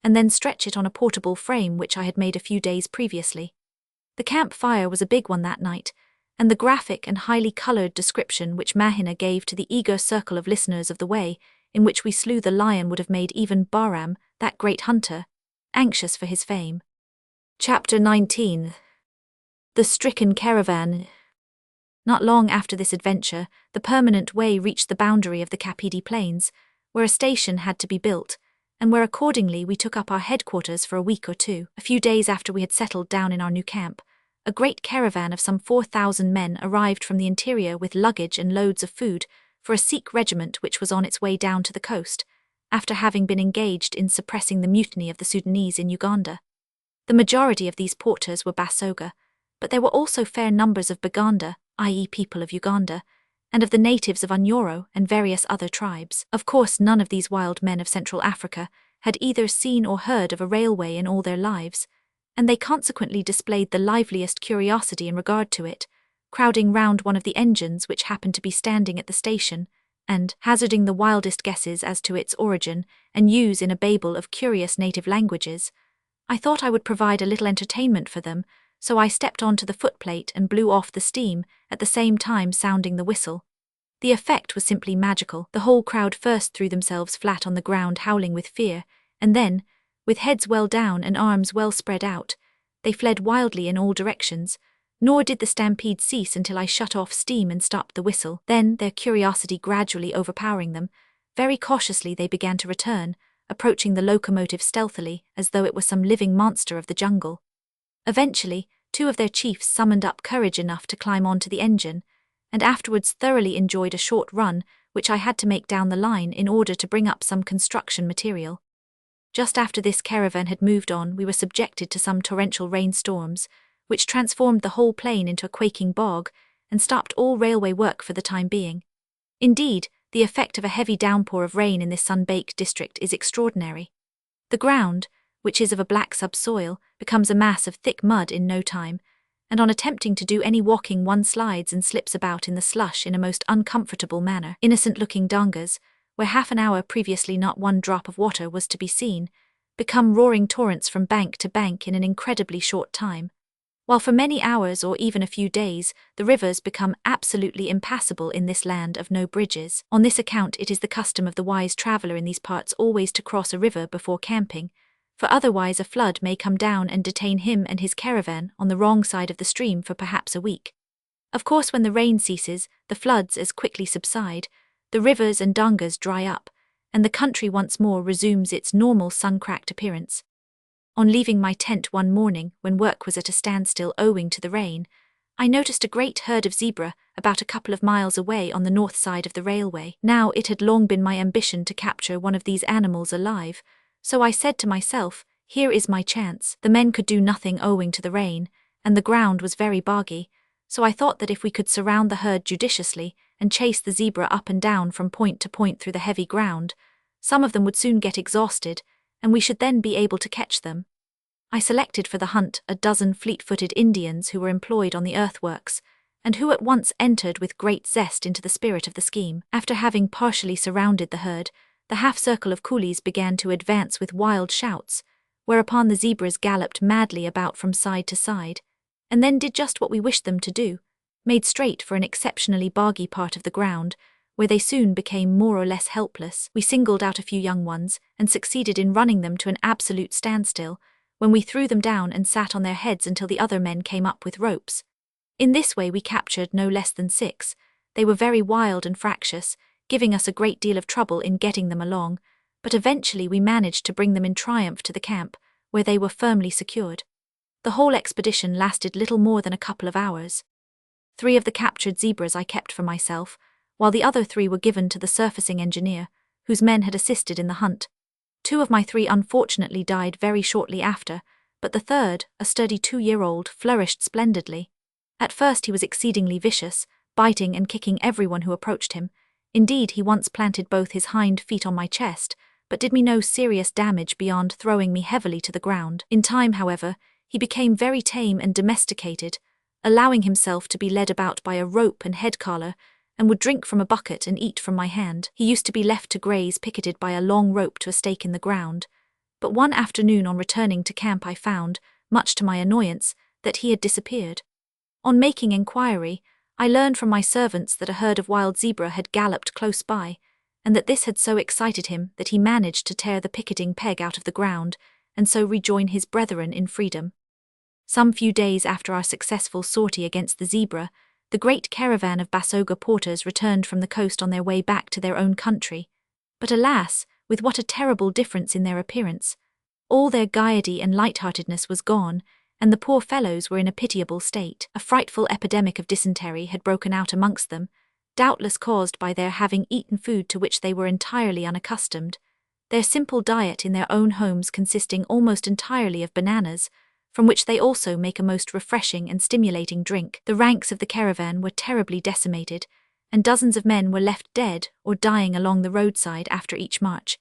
and then stretch it on a portable frame which I had made a few days previously. The camp fire was a big one that night, and the graphic and highly coloured description which Mahina gave to the eager circle of listeners of the way in which we slew the lion would have made even Bahram, that great hunter, anxious for his fame. Chapter 19. The Stricken Caravan. Not long after this adventure, the permanent way reached the boundary of the Kapiti Plains, where a station had to be built, and where accordingly we took up our headquarters for a week or two. A few days after we had settled down in our new camp, a great caravan of some 4,000 men arrived from the interior with luggage and loads of food for a Sikh regiment which was on its way down to the coast, after having been engaged in suppressing the mutiny of the Sudanese in Uganda. The majority of these porters were Basoga, but there were also fair numbers of Baganda, i.e. people of Uganda, and of the natives of Unyoro and various other tribes. Of course, none of these wild men of Central Africa had either seen or heard of a railway in all their lives, and they consequently displayed the liveliest curiosity in regard to it, crowding round one of the engines which happened to be standing at the station, and hazarding the wildest guesses as to its origin and use in a babel of curious native languages. I thought I would provide a little entertainment for them, so I stepped onto the footplate and blew off the steam, at the same time sounding the whistle. The effect was simply magical. The whole crowd first threw themselves flat on the ground howling with fear, and then, with heads well down and arms well spread out, they fled wildly in all directions, nor did the stampede cease until I shut off steam and stopped the whistle. Then, their curiosity gradually overpowering them, very cautiously they began to return, approaching the locomotive stealthily, as though it was some living monster of the jungle. Eventually, 2 of their chiefs summoned up courage enough to climb onto the engine, and afterwards thoroughly enjoyed a short run which I had to make down the line in order to bring up some construction material. Just after this caravan had moved on, we were subjected to some torrential rainstorms, which transformed the whole plain into a quaking bog and stopped all railway work for the time being. Indeed, the effect of a heavy downpour of rain in this sun-baked district is extraordinary. The ground, which is of a black subsoil, becomes a mass of thick mud in no time, and on attempting to do any walking one slides and slips about in the slush in a most uncomfortable manner. Innocent-looking dongas, where half an hour previously not one drop of water was to be seen, become roaring torrents from bank to bank in an incredibly short time, while for many hours or even a few days the rivers become absolutely impassable in this land of no bridges. On this account it is the custom of the wise traveller in these parts always to cross a river before camping, for otherwise a flood may come down and detain him and his caravan on the wrong side of the stream for perhaps a week. Of course, when the rain ceases, the floods as quickly subside, the rivers and dongas dry up, and the country once more resumes its normal sun-cracked appearance. On leaving my tent one morning, when work was at a standstill owing to the rain, I noticed a great herd of zebra about a couple of miles away on the north side of the railway. Now, it had long been my ambition to capture one of these animals alive, so I said to myself, here is my chance. The men could do nothing owing to the rain, and the ground was very boggy, so I thought that if we could surround the herd judiciously and chase the zebra up and down from point to point through the heavy ground, some of them would soon get exhausted, and we should then be able to catch them. I selected for the hunt a dozen fleet-footed Indians who were employed on the earthworks, and who at once entered with great zest into the spirit of the scheme. After having partially surrounded the herd, the half-circle of coolies began to advance with wild shouts, whereupon the zebras galloped madly about from side to side, and then did just what we wished them to do, made straight for an exceptionally boggy part of the ground, where they soon became more or less helpless. We singled out a few young ones, and succeeded in running them to an absolute standstill, when we threw them down and sat on their heads until the other men came up with ropes. In this way we captured no less than 6. They were very wild and fractious, giving us a great deal of trouble in getting them along, but eventually we managed to bring them in triumph to the camp, where they were firmly secured. The whole expedition lasted little more than a couple of hours. 3 of the captured zebras I kept for myself, while the other 3 were given to the surfacing engineer, whose men had assisted in the hunt. 2 of my 3 unfortunately died very shortly after, but the third, a sturdy 2-year-old, flourished splendidly. At first he was exceedingly vicious, biting and kicking everyone who approached him. Indeed, he once planted both his hind feet on my chest, but did me no serious damage beyond throwing me heavily to the ground. In time, however, he became very tame and domesticated, allowing himself to be led about by a rope and head collar, and would drink from a bucket and eat from my hand. He used to be left to graze picketed by a long rope to a stake in the ground, but one afternoon on returning to camp I found, much to my annoyance, that he had disappeared. On making enquiry, I learned from my servants that a herd of wild zebra had galloped close by, and that this had so excited him that he managed to tear the picketing peg out of the ground, and so rejoin his brethren in freedom. Some few days after our successful sortie against the zebra, the great caravan of Basoga porters returned from the coast on their way back to their own country. But alas, with what a terrible difference in their appearance! All their gaiety and light-heartedness was gone, and the poor fellows were in a pitiable state. A frightful epidemic of dysentery had broken out amongst them, doubtless caused by their having eaten food to which they were entirely unaccustomed, their simple diet in their own homes consisting almost entirely of bananas, from which they also make a most refreshing and stimulating drink. The ranks of the caravan were terribly decimated, and dozens of men were left dead or dying along the roadside after each march.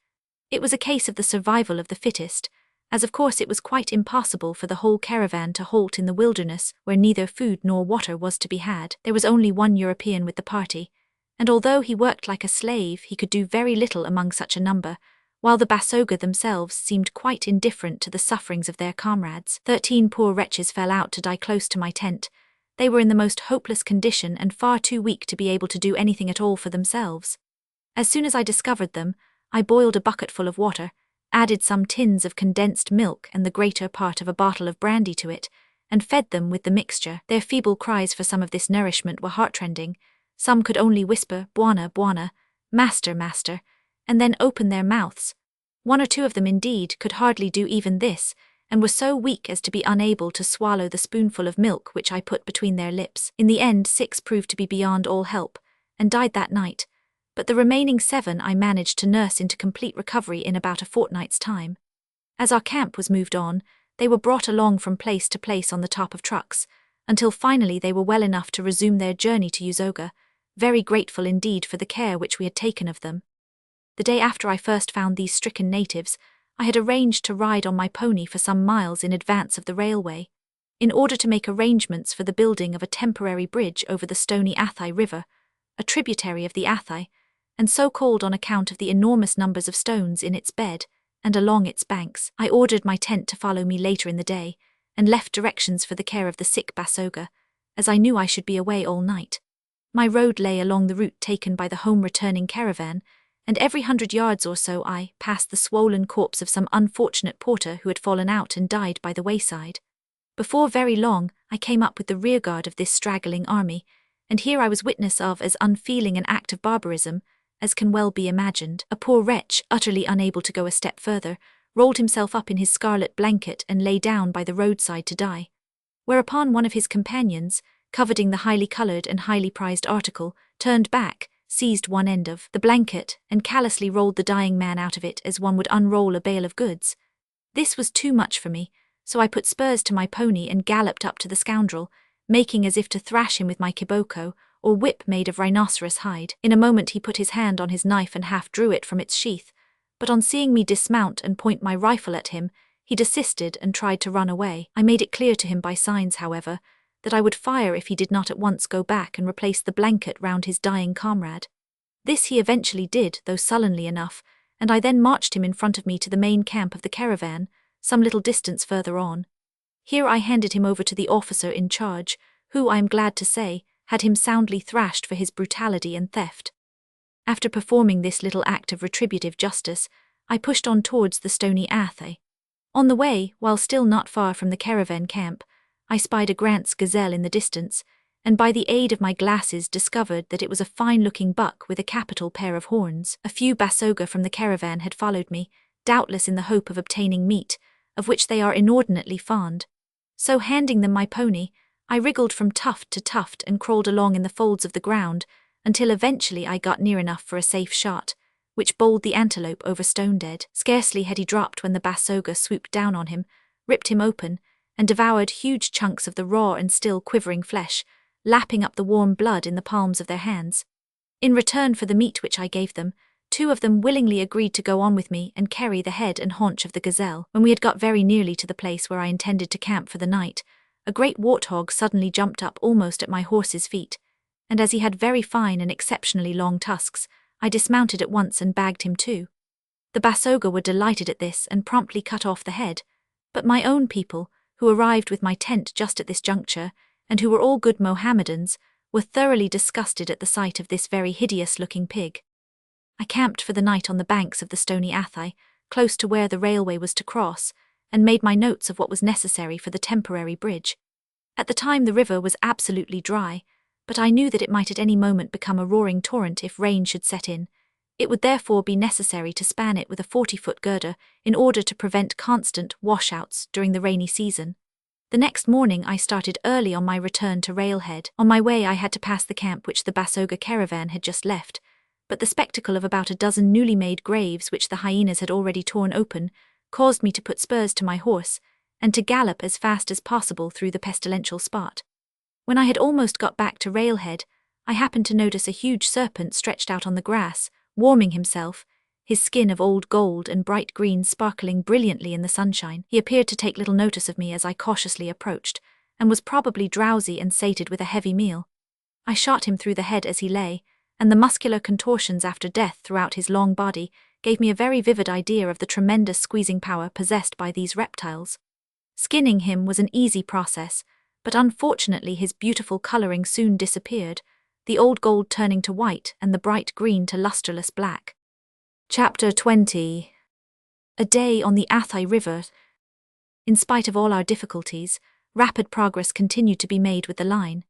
It was a case of the survival of the fittest, as of course it was quite impossible for the whole caravan to halt in the wilderness where neither food nor water was to be had. There was only one European with the party, and although he worked like a slave, he could do very little among such a number, while the Basoga themselves seemed quite indifferent to the sufferings of their comrades. 13 poor wretches fell out to die close to my tent. They were in the most hopeless condition and far too weak to be able to do anything at all for themselves. As soon as I discovered them, I boiled a bucketful of water, added some tins of condensed milk and the greater part of a bottle of brandy to it, and fed them with the mixture. Their feeble cries for some of this nourishment were heartrending. Some could only whisper, "Bwana, Bwana," "Master, Master," and then open their mouths. 1 or 2 of them, indeed, could hardly do even this, and were so weak as to be unable to swallow the spoonful of milk which I put between their lips. In the end, 6 proved to be beyond all help, and died that night, but the remaining 7 I managed to nurse into complete recovery in about a fortnight's time. As our camp was moved on, they were brought along from place to place on the top of trucks, until finally they were well enough to resume their journey to Uzoga, very grateful indeed for the care which we had taken of them. The day after I first found these stricken natives, I had arranged to ride on my pony for some miles in advance of the railway, in order to make arrangements for the building of a temporary bridge over the Stony Athy River, a tributary of the Athy, and so called on account of the enormous numbers of stones in its bed and along its banks. I ordered my tent to follow me later in the day, and left directions for the care of the sick Basoga, as I knew I should be away all night. My road lay along the route taken by the home-returning caravan, and every 100 yards or so I passed the swollen corpse of some unfortunate porter who had fallen out and died by the wayside. Before very long, I came up with the rearguard of this straggling army, and here I was witness of as unfeeling an act of barbarism as can well be imagined. A poor wretch, utterly unable to go a step further, rolled himself up in his scarlet blanket and lay down by the roadside to die. Whereupon one of his companions, coveting the highly coloured and highly prized article, turned back, seized one end of the blanket, and callously rolled the dying man out of it as one would unroll a bale of goods. This was too much for me, so I put spurs to my pony and galloped up to the scoundrel, making as if to thrash him with my kiboko, or whip made of rhinoceros hide. In a moment he put his hand on his knife and half drew it from its sheath, but on seeing me dismount and point my rifle at him, he desisted and tried to run away. I made it clear to him by signs, however, that I would fire if he did not at once go back and replace the blanket round his dying comrade. This he eventually did, though sullenly enough, and I then marched him in front of me to the main camp of the caravan, some little distance further on. Here I handed him over to the officer in charge, who, I am glad to say, had him soundly thrashed for his brutality and theft. After performing this little act of retributive justice, I pushed on towards the Stony Athy. On the way, while still not far from the caravan camp, I spied a Grant's gazelle in the distance, and by the aid of my glasses discovered that it was a fine-looking buck with a capital pair of horns. A few Basoga from the caravan had followed me, doubtless in the hope of obtaining meat, of which they are inordinately fond. So handing them my pony, I wriggled from tuft to tuft and crawled along in the folds of the ground, until eventually I got near enough for a safe shot, which bowled the antelope over stone dead. Scarcely had he dropped when the Basoga swooped down on him, ripped him open, and devoured huge chunks of the raw and still quivering flesh, lapping up the warm blood in the palms of their hands. In return for the meat which I gave them, 2 of them willingly agreed to go on with me and carry the head and haunch of the gazelle. When we had got very nearly to the place where I intended to camp for the night, a great warthog suddenly jumped up almost at my horse's feet, and as he had very fine and exceptionally long tusks, I dismounted at once and bagged him too. The Basoga were delighted at this and promptly cut off the head, but my own people, who arrived with my tent just at this juncture, and who were all good Mohammedans, were thoroughly disgusted at the sight of this very hideous-looking pig. I camped for the night on the banks of the Stony Athy, close to where the railway was to cross, and made my notes of what was necessary for the temporary bridge. At the time the river was absolutely dry, but I knew that it might at any moment become a roaring torrent if rain should set in. It would therefore be necessary to span it with a 40-foot girder in order to prevent constant washouts during the rainy season. The next morning I started early on my return to Railhead. On my way I had to pass the camp which the Basoga caravan had just left, but the spectacle of about a dozen newly made graves which the hyenas had already torn open caused me to put spurs to my horse and to gallop as fast as possible through the pestilential spot. When I had almost got back to Railhead, I happened to notice a huge serpent stretched out on the grass, warming himself, his skin of old gold and bright green sparkling brilliantly in the sunshine. He appeared to take little notice of me as I cautiously approached, and was probably drowsy and sated with a heavy meal. I shot him through the head as he lay, and the muscular contortions after death throughout his long body gave me a very vivid idea of the tremendous squeezing power possessed by these reptiles. Skinning him was an easy process, but unfortunately his beautiful colouring soon disappeared, the old gold turning to white and the bright green to lustreless black. Chapter 20. A day on the Athy River. In spite of all our difficulties, rapid progress continued to be made with the line.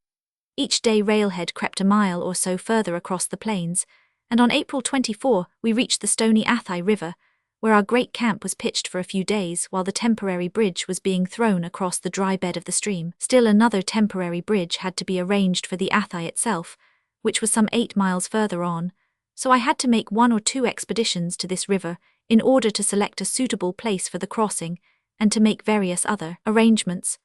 Each day Railhead crept a mile or so further across the plains, and on April 24 we reached the Stony Athy River, where our great camp was pitched for a few days while the temporary bridge was being thrown across the dry bed of the stream. Still another temporary bridge had to be arranged for the Athy itself, which was some 8 miles further on, so I had to make 1 or 2 expeditions to this river in order to select a suitable place for the crossing and to make various other arrangements.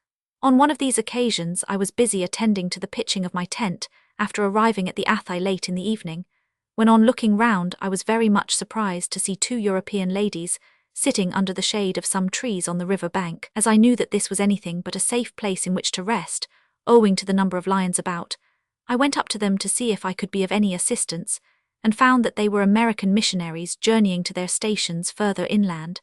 On one of these occasions I was busy attending to the pitching of my tent after arriving at the Athy late in the evening, when on looking round I was very much surprised to see 2 European ladies, sitting under the shade of some trees on the river bank. As I knew that this was anything but a safe place in which to rest, owing to the number of lions about, I went up to them to see if I could be of any assistance, and found that they were American missionaries journeying to their stations further inland.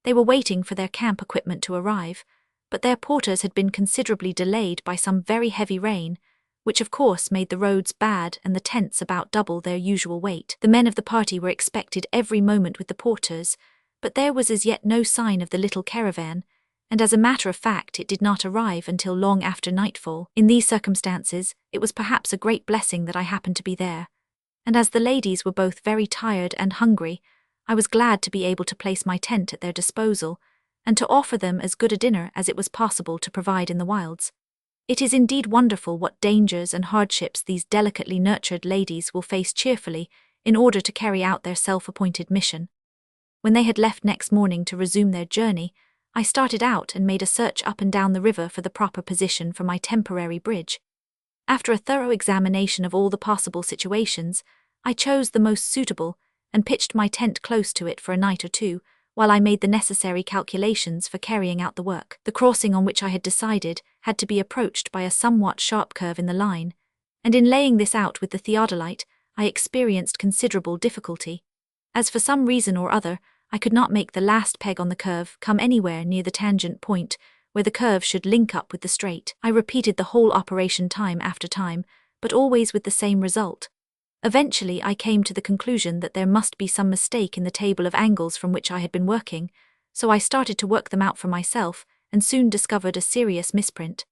They were waiting for their camp equipment to arrive, but their porters had been considerably delayed by some very heavy rain, which of course made the roads bad and the tents about double their usual weight. The men of the party were expected every moment with the porters, but there was as yet no sign of the little caravan, and as a matter of fact it did not arrive until long after nightfall. In these circumstances, it was perhaps a great blessing that I happened to be there, and as the ladies were both very tired and hungry, I was glad to be able to place my tent at their disposal, and to offer them as good a dinner as it was possible to provide in the wilds. It is indeed wonderful what dangers and hardships these delicately nurtured ladies will face cheerfully in order to carry out their self-appointed mission. When they had left next morning to resume their journey, I started out and made a search up and down the river for the proper position for my temporary bridge. After a thorough examination of all the possible situations, I chose the most suitable and pitched my tent close to it for a night or two, while I made the necessary calculations for carrying out the work. The crossing on which I had decided had to be approached by a somewhat sharp curve in the line, and in laying this out with the theodolite, I experienced considerable difficulty, as for some reason or other I could not make the last peg on the curve come anywhere near the tangent point where the curve should link up with the straight. I repeated the whole operation time after time, but always with the same result. Eventually I came to the conclusion that there must be some mistake in the table of angles from which I had been working, so I started to work them out for myself and soon discovered a serious misprint.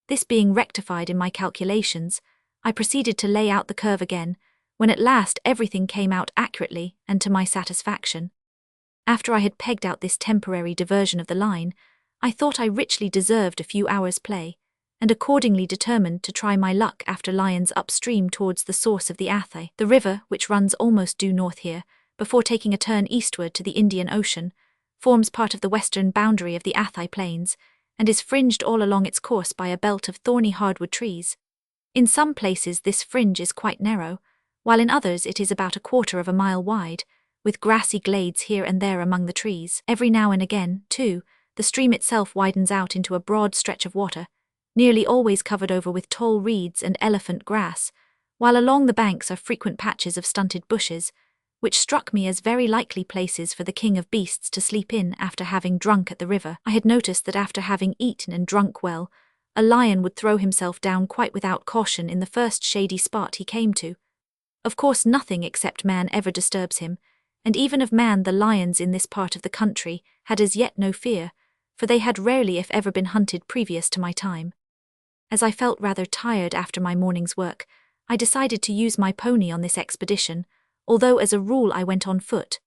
This being rectified in my calculations, I proceeded to lay out the curve again, when at last everything came out accurately and to my satisfaction. After I had pegged out this temporary diversion of the line, I thought I richly deserved a few hours' play, and accordingly determined to try my luck after lions upstream towards the source of the Athay. The river, which runs almost due north here, before taking a turn eastward to the Indian Ocean, forms part of the western boundary of the Athay Plains, and is fringed all along its course by a belt of thorny hardwood trees. In some places this fringe is quite narrow, while in others it is about 1/4 of a mile wide, with grassy glades here and there among the trees. Every now and again, too, the stream itself widens out into a broad stretch of water, nearly always covered over with tall reeds and elephant grass, while along the banks are frequent patches of stunted bushes, which struck me as very likely places for the king of beasts to sleep in after having drunk at the river. I had noticed that after having eaten and drunk well, a lion would throw himself down quite without caution in the first shady spot he came to. Of course nothing except man ever disturbs him, and even of man the lions in this part of the country had as yet no fear, for they had rarely if ever been hunted previous to my time. As I felt rather tired after my morning's work, I decided to use my pony on this expedition, although as a rule I went on foot.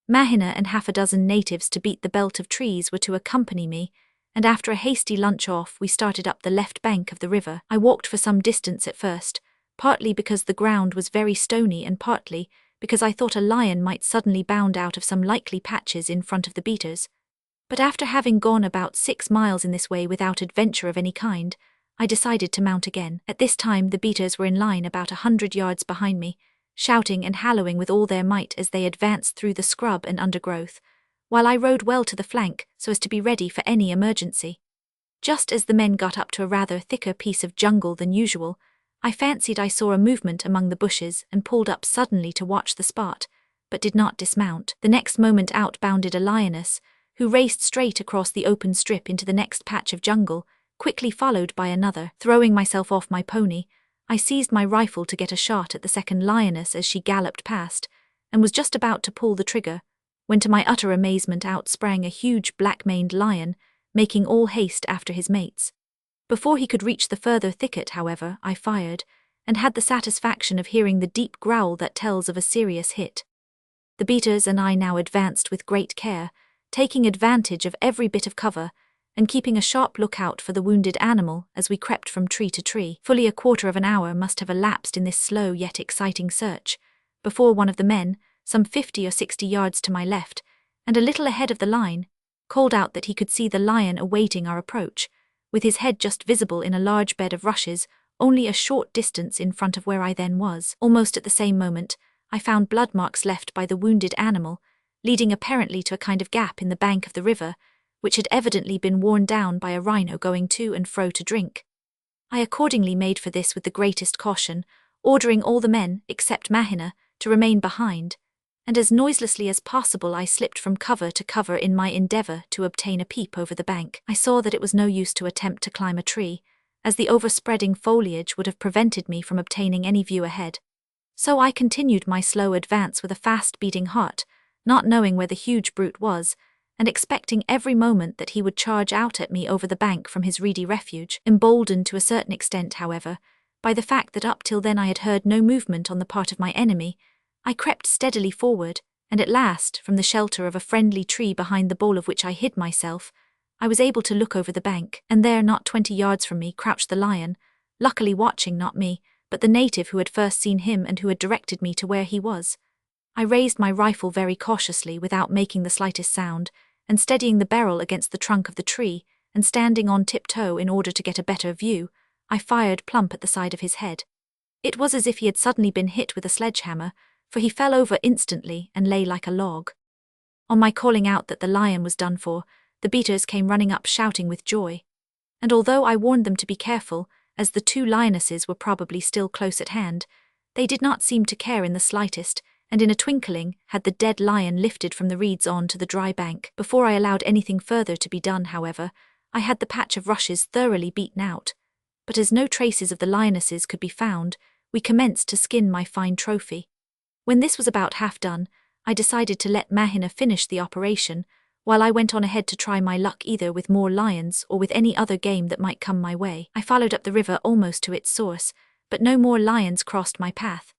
Mahina and 6 natives to beat the belt of trees were to accompany me, and after a hasty lunch off we started up the left bank of the river. I walked for some distance at first, partly because the ground was very stony and partly because I thought a lion might suddenly bound out of some likely patches in front of the beaters. But after having gone about 6 miles in this way without adventure of any kind, I decided to mount again. At this time the beaters were in line about 100 yards behind me, shouting and hallooing with all their might as they advanced through the scrub and undergrowth, while I rode well to the flank so as to be ready for any emergency. Just as the men got up to a rather thicker piece of jungle than usual, I fancied I saw a movement among the bushes and pulled up suddenly to watch the spot, but did not dismount. The next moment out bounded a lioness, who raced straight across the open strip into the next patch of jungle, quickly followed by another. Throwing myself off my pony, I seized my rifle to get a shot at the second lioness as she galloped past, and was just about to pull the trigger, when to my utter amazement out sprang a huge black-maned lion, making all haste after his mates. Before he could reach the further thicket, however, I fired, and had the satisfaction of hearing the deep growl that tells of a serious hit. The beaters and I now advanced with great care, taking advantage of every bit of cover, and keeping a sharp lookout for the wounded animal as we crept from tree to tree. Fully 1/4 of an hour must have elapsed in this slow yet exciting search, before one of the men, some 50 or 60 yards to my left, and a little ahead of the line, called out that he could see the lion awaiting our approach, with his head just visible in a large bed of rushes, only a short distance in front of where I then was. Almost at the same moment, I found blood marks left by the wounded animal, leading apparently to a kind of gap in the bank of the river, which had evidently been worn down by a rhino going to and fro to drink. I accordingly made for this with the greatest caution, ordering all the men, except Mahina, to remain behind, and as noiselessly as possible I slipped from cover to cover in my endeavour to obtain a peep over the bank. I saw that it was no use to attempt to climb a tree, as the overspreading foliage would have prevented me from obtaining any view ahead. So I continued my slow advance with a fast-beating heart, not knowing where the huge brute was, and expecting every moment that he would charge out at me over the bank from his reedy refuge, emboldened to a certain extent, however, by the fact that up till then I had heard no movement on the part of my enemy. I crept steadily forward, and at last, from the shelter of a friendly tree behind the bole of which I hid myself, I was able to look over the bank, and there, not 20 yards from me, crouched the lion, luckily watching not me, but the native who had first seen him and who had directed me to where he was. I raised my rifle very cautiously without making the slightest sound, and steadying the barrel against the trunk of the tree, and standing on tiptoe in order to get a better view, I fired plump at the side of his head. It was as if he had suddenly been hit with a sledgehammer, for he fell over instantly and lay like a log. On my calling out that the lion was done for, the beaters came running up shouting with joy. And although I warned them to be careful, as the 2 lionesses were probably still close at hand, they did not seem to care in the slightest, and in a twinkling had the dead lion lifted from the reeds on to the dry bank. Before I allowed anything further to be done, however, I had the patch of rushes thoroughly beaten out. But as no traces of the lionesses could be found, we commenced to skin my fine trophy. When this was about half done, I decided to let Mahina finish the operation, while I went on ahead to try my luck either with more lions or with any other game that might come my way. I followed up the river almost to its source, but no more lions crossed my path.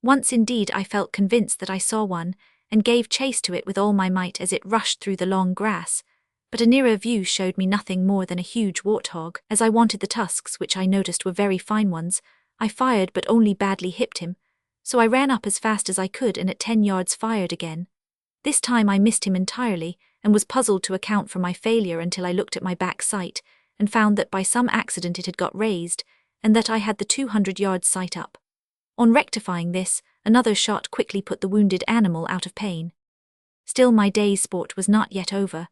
Once indeed I felt convinced that I saw one, and gave chase to it with all my might as it rushed through the long grass, but a nearer view showed me nothing more than a huge warthog. As I wanted the tusks, which I noticed were very fine ones, I fired but only badly hipped him, so I ran up as fast as I could and at 10 yards fired again. This time I missed him entirely, and was puzzled to account for my failure until I looked at my back sight, and found that by some accident it had got raised, and that I had the 200 yards sight up. On rectifying this, another shot quickly put the wounded animal out of pain. Still my day's sport was not yet over.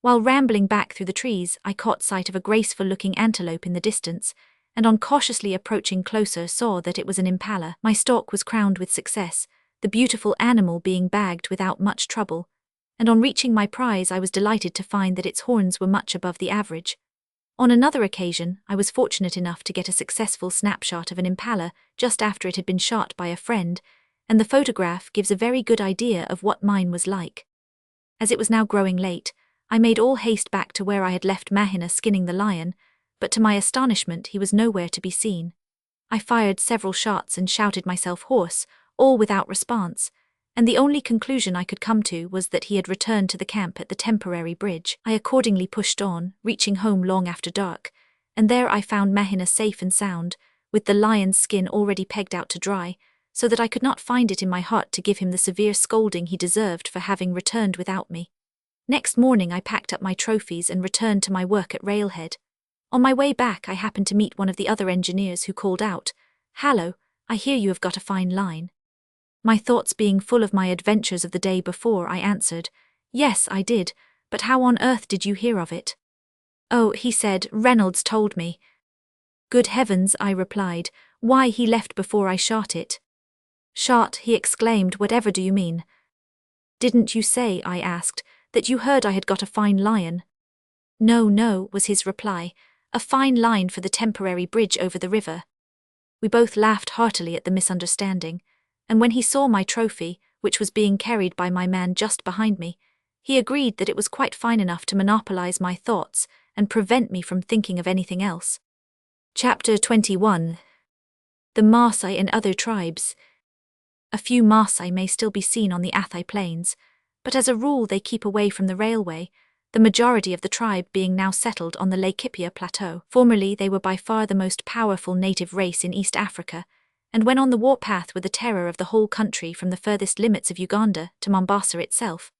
While rambling back through the trees, I caught sight of a graceful-looking antelope in the distance, and on cautiously approaching closer saw that it was an impala. My stalk was crowned with success, the beautiful animal being bagged without much trouble, and on reaching my prize I was delighted to find that its horns were much above the average. On another occasion, I was fortunate enough to get a successful snapshot of an impala just after it had been shot by a friend, and the photograph gives a very good idea of what mine was like. As it was now growing late, I made all haste back to where I had left Mahina skinning the lion, but to my astonishment he was nowhere to be seen. I fired several shots and shouted myself hoarse, all without response, and the only conclusion I could come to was that he had returned to the camp at the temporary bridge. I accordingly pushed on, reaching home long after dark, and there I found Mahina safe and sound, with the lion's skin already pegged out to dry, so that I could not find it in my heart to give him the severe scolding he deserved for having returned without me. Next morning I packed up my trophies and returned to my work at railhead. On my way back I happened to meet one of the other engineers, who called out, "Hallo, I hear you have got a fine line." My thoughts being full of my adventures of the day before, I answered, "Yes, I did, but how on earth did you hear of it?" "Oh," he said, "Reynolds told me." "Good heavens," I replied, "why, he left before I shot it." "Shot," he exclaimed, "whatever do you mean?" "Didn't you say," I asked, "that you heard I had got a fine lion?" "No, no," was his reply, "a fine line for the temporary bridge over the river." We both laughed heartily at the misunderstanding, and when he saw my trophy, which was being carried by my man just behind me, he agreed that it was quite fine enough to monopolize my thoughts and prevent me from thinking of anything else. Chapter 21. The Maasai and Other Tribes. A few Maasai may still be seen on the Athai Plains, but as a rule they keep away from the railway, the majority of the tribe being now settled on the Laikipia Plateau. Formerly they were by far the most powerful native race in East Africa, and when on the warpath were the terror of the whole country from the furthest limits of Uganda to Mombasa itself.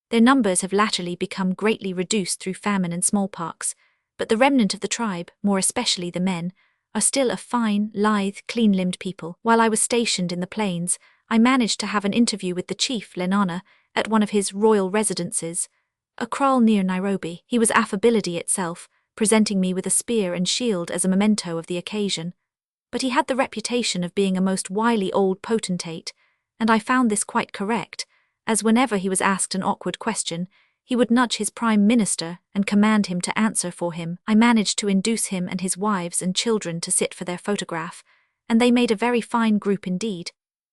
Their numbers have latterly become greatly reduced through famine and smallpox, but the remnant of the tribe, more especially the men, are still a fine, lithe, clean-limbed people. While I was stationed in the plains, I managed to have an interview with the chief, Lenana, at one of his royal residences, a kraal near Nairobi. He was affability itself, presenting me with a spear and shield as a memento of the occasion. But he had the reputation of being a most wily old potentate, and I found this quite correct, as whenever he was asked an awkward question, he would nudge his prime minister and command him to answer for him. I managed to induce him and his wives and children to sit for their photograph, and they made a very fine group indeed.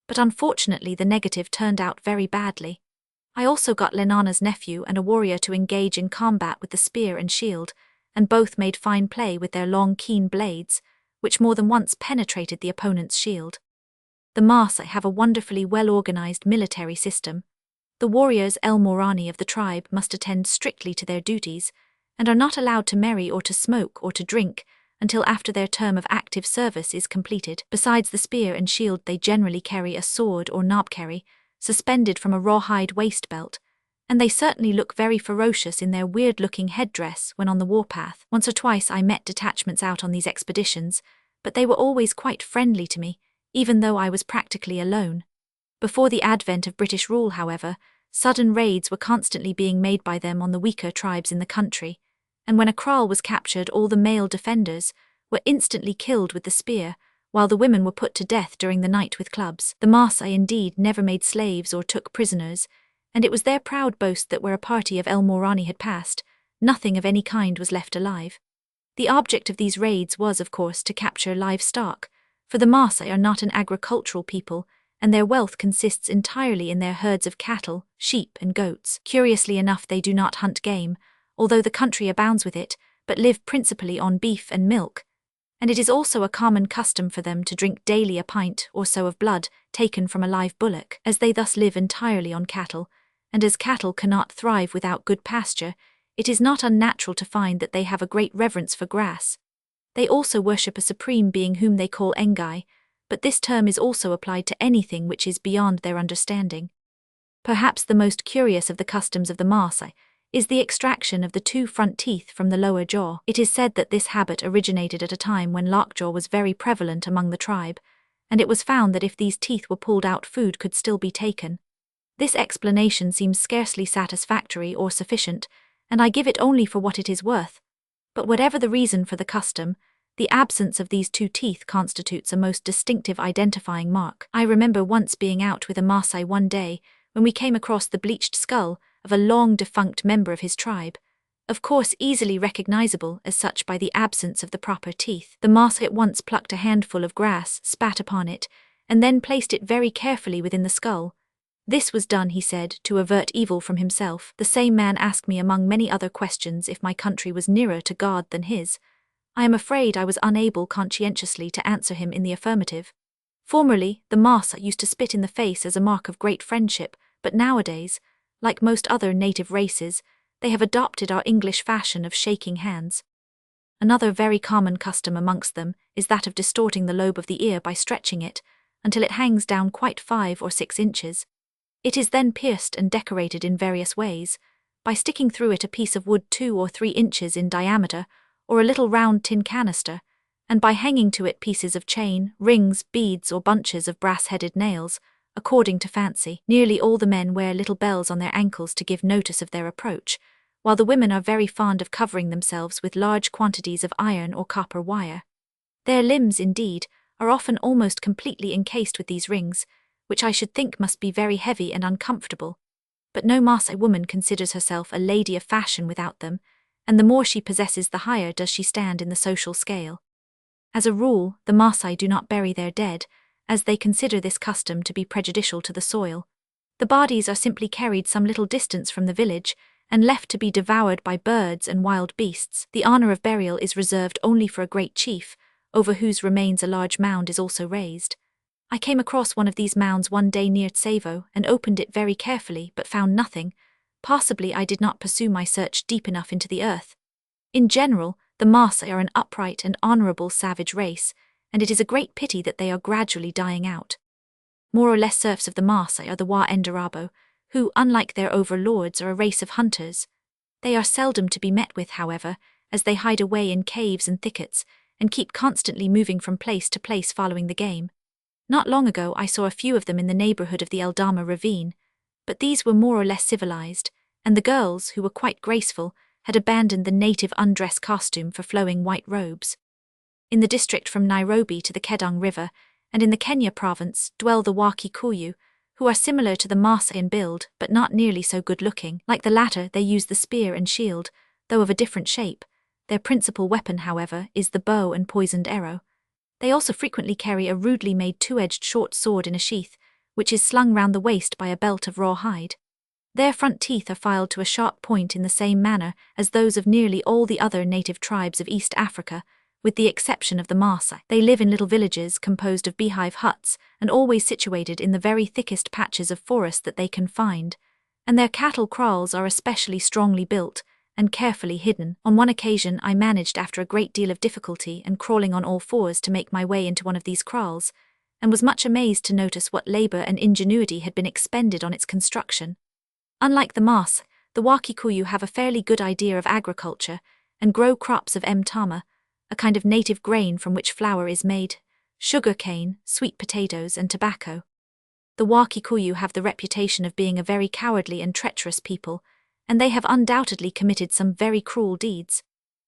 But unfortunately the negative turned out very badly. I also got Lenana's nephew and a warrior to engage in combat with the spear and shield, and both made fine play with their long keen blades, which more than once penetrated the opponent's shield. The Maasai have a wonderfully well-organized military system. The warriors El Morani of the tribe must attend strictly to their duties, and are not allowed to marry or to smoke or to drink until after their term of active service is completed. Besides the spear and shield, they generally carry a sword or knobkerrie, suspended from a rawhide waist belt, and they certainly look very ferocious in their weird-looking headdress when on the warpath. Once or twice I met detachments out on these expeditions, but they were always quite friendly to me, even though I was practically alone. Before the advent of British rule, however, sudden raids were constantly being made by them on the weaker tribes in the country, and when a kraal was captured, all the male defenders were instantly killed with the spear, while the women were put to death during the night with clubs. The Maasai indeed never made slaves or took prisoners, and it was their proud boast that where a party of El Morani had passed, nothing of any kind was left alive. The object of these raids was, of course, to capture livestock, for the Maasai are not an agricultural people, and their wealth consists entirely in their herds of cattle, sheep and goats. Curiously enough, they do not hunt game, although the country abounds with it, but live principally on beef and milk, and it is also a common custom for them to drink daily a pint or so of blood taken from a live bullock, as they thus live entirely on cattle, and as cattle cannot thrive without good pasture, it is not unnatural to find that they have a great reverence for grass. They also worship a supreme being whom they call Engai, but this term is also applied to anything which is beyond their understanding. Perhaps the most curious of the customs of the Maasai is the extraction of the two front teeth from the lower jaw. It is said that this habit originated at a time when lockjaw was very prevalent among the tribe, and it was found that if these teeth were pulled out, food could still be taken. This explanation seems scarcely satisfactory or sufficient, and I give it only for what it is worth. But whatever the reason for the custom, the absence of these two teeth constitutes a most distinctive identifying mark. I remember once being out with a Maasai one day when we came across the bleached skull of a long-defunct member of his tribe, of course easily recognizable as such by the absence of the proper teeth. The Maasai at once plucked a handful of grass, spat upon it, and then placed it very carefully within the skull. This was done, he said, to avert evil from himself. The same man asked me among many other questions if my country was nearer to God than his. I am afraid I was unable conscientiously to answer him in the affirmative. Formerly, the Maasai used to spit in the face as a mark of great friendship, but nowadays, like most other native races, they have adopted our English fashion of shaking hands. Another very common custom amongst them is that of distorting the lobe of the ear by stretching it until it hangs down quite 5 or 6 inches. It is then pierced and decorated in various ways, by sticking through it a piece of wood 2 or 3 inches in diameter, or a little round tin canister, and by hanging to it pieces of chain, rings, beads, or bunches of brass-headed nails, according to fancy. Nearly all the men wear little bells on their ankles to give notice of their approach, while the women are very fond of covering themselves with large quantities of iron or copper wire. Their limbs, indeed, are often almost completely encased with these rings, which I should think must be very heavy and uncomfortable. But no Maasai woman considers herself a lady of fashion without them, and the more she possesses the higher does she stand in the social scale. As a rule, the Maasai do not bury their dead, as they consider this custom to be prejudicial to the soil. The bodies are simply carried some little distance from the village and left to be devoured by birds and wild beasts. The honor of burial is reserved only for a great chief, over whose remains a large mound is also raised. I came across one of these mounds one day near Tsavo and opened it very carefully, but found nothing. Possibly I did not pursue my search deep enough into the earth. In general, the Maasai are an upright and honorable savage race, and it is a great pity that they are gradually dying out. More or less serfs of the Maasai are the Wa Ndarabo, who, unlike their overlords, are a race of hunters. They are seldom to be met with, however, as they hide away in caves and thickets, and keep constantly moving from place to place following the game. Not long ago I saw a few of them in the neighborhood of the Eldama ravine, but these were more or less civilized, and the girls, who were quite graceful, had abandoned the native undress costume for flowing white robes. In the district from Nairobi to the Kedong River, and in the Kenya province, dwell the Wa Kikuyu, who are similar to the Maasai in build but not nearly so good-looking. Like the latter, they use the spear and shield, though of a different shape. Their principal weapon, however, is the bow and poisoned arrow. They also frequently carry a rudely made two-edged short sword in a sheath, which is slung round the waist by a belt of raw hide. Their front teeth are filed to a sharp point in the same manner as those of nearly all the other native tribes of East Africa, with the exception of the Maasai. They live in little villages composed of beehive huts and always situated in the very thickest patches of forest that they can find, and their cattle kraals are especially strongly built and carefully hidden. On one occasion I managed, after a great deal of difficulty and crawling on all fours, to make my way into one of these kraals, and was much amazed to notice what labor and ingenuity had been expended on its construction. Unlike the Maasai, the Wa Kikuyu have a fairly good idea of agriculture and grow crops of mtama, a kind of native grain from which flour is made, sugar cane, sweet potatoes, and tobacco. The Wa Kikuyu have the reputation of being a very cowardly and treacherous people, and they have undoubtedly committed some very cruel deeds.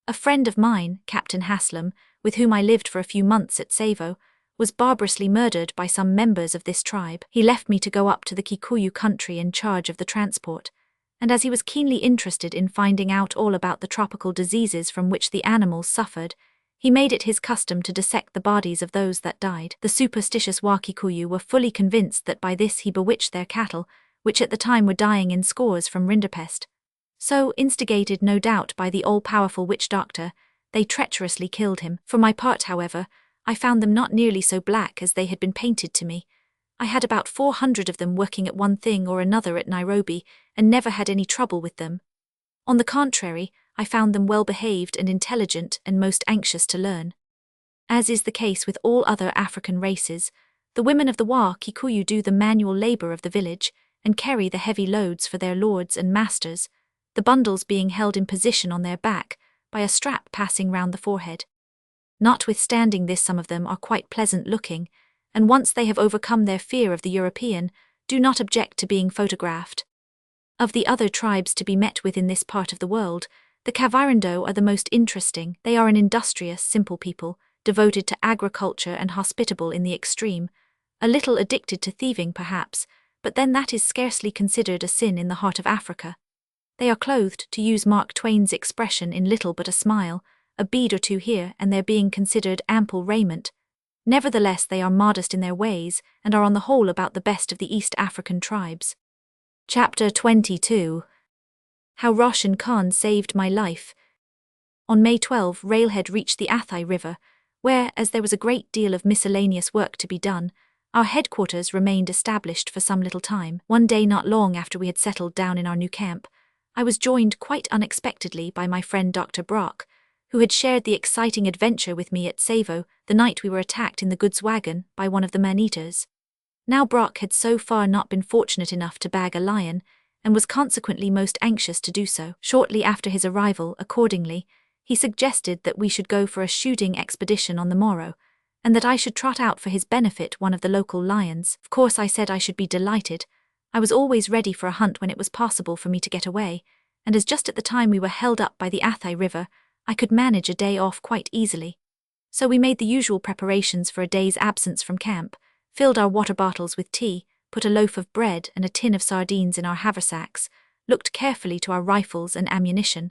A friend of mine, Captain Haslam, with whom I lived for a few months at Tsavo, was barbarously murdered by some members of this tribe. He left me to go up to the Kikuyu country in charge of the transport, and as he was keenly interested in finding out all about the tropical diseases from which the animals suffered, he made it his custom to dissect the bodies of those that died. The superstitious Wa Kikuyu were fully convinced that by this he bewitched their cattle, which at the time were dying in scores from rinderpest. So, instigated no doubt by the all-powerful witch doctor, they treacherously killed him. For my part, however, I found them not nearly so black as they had been painted to me. I had about 400 of them working at one thing or another at Nairobi, and never had any trouble with them. On the contrary, I found them well-behaved and intelligent and most anxious to learn. As is the case with all other African races, the women of the Wa Kikuyu do the manual labor of the village and carry the heavy loads for their lords and masters, the bundles being held in position on their back by a strap passing round the forehead. Notwithstanding this, some of them are quite pleasant-looking, and once they have overcome their fear of the European, do not object to being photographed. Of the other tribes to be met with in this part of the world, the Kavirondo are the most interesting. They are an industrious, simple people, devoted to agriculture and hospitable in the extreme, a little addicted to thieving perhaps, but then that is scarcely considered a sin in the heart of Africa. They are clothed, to use Mark Twain's expression, in little but a smile, a bead or two here and there being considered ample raiment. Nevertheless, they are modest in their ways, and are on the whole about the best of the East African tribes. Chapter 22. How Roshan Khan saved my life. On May 12, Railhead reached the Athai River, where, as there was a great deal of miscellaneous work to be done, our headquarters remained established for some little time. One day, not long after we had settled down in our new camp, I was joined quite unexpectedly by my friend Dr. Brock, who had shared the exciting adventure with me at Tsavo the night we were attacked in the goods wagon by one of the man-eaters. Now Brock had so far not been fortunate enough to bag a lion, and was consequently most anxious to do so. Shortly after his arrival, accordingly, he suggested that we should go for a shooting expedition on the morrow, and that I should trot out for his benefit one of the local lions. Of course I said I should be delighted. I was always ready for a hunt when it was possible for me to get away, and as just at the time we were held up by the Athai River, I could manage a day off quite easily. So we made the usual preparations for a day's absence from camp, filled our water bottles with tea, put a loaf of bread and a tin of sardines in our haversacks, looked carefully to our rifles and ammunition,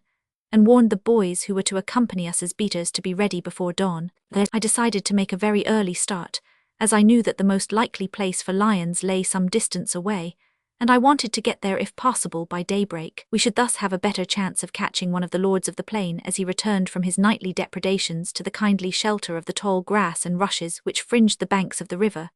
and warned the boys who were to accompany us as beaters to be ready before dawn. I decided to make a very early start, as I knew that the most likely place for lions lay some distance away, and I wanted to get there if possible by daybreak. We should thus have a better chance of catching one of the lords of the plain as he returned from his nightly depredations to the kindly shelter of the tall grass and rushes which fringed the banks of the river.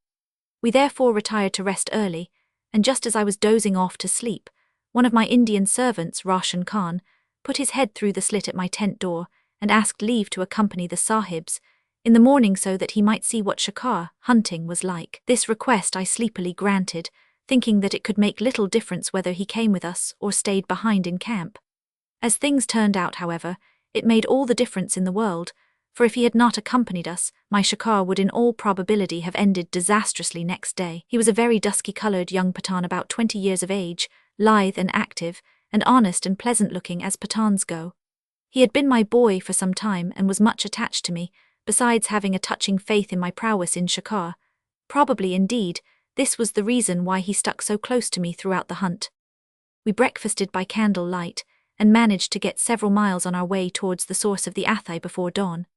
We therefore retired to rest early, and just as I was dozing off to sleep, one of my Indian servants, Roshan Khan, put his head through the slit at my tent door and asked leave to accompany the sahibs in the morning so that he might see what shikar, hunting, was like. This request I sleepily granted, thinking that it could make little difference whether he came with us or stayed behind in camp. As things turned out, however, it made all the difference in the world, for if he had not accompanied us, my shikar would in all probability have ended disastrously next day. He was a very dusky-coloured young Pathan about 20 years of age, lithe and active, and honest and pleasant-looking as Pathans go. He had been my boy for some time and was much attached to me, besides having a touching faith in my prowess in shikar. Probably, indeed, this was the reason why he stuck so close to me throughout the hunt. We breakfasted by candle light, and managed to get several miles on our way towards the source of the Athai before dawn.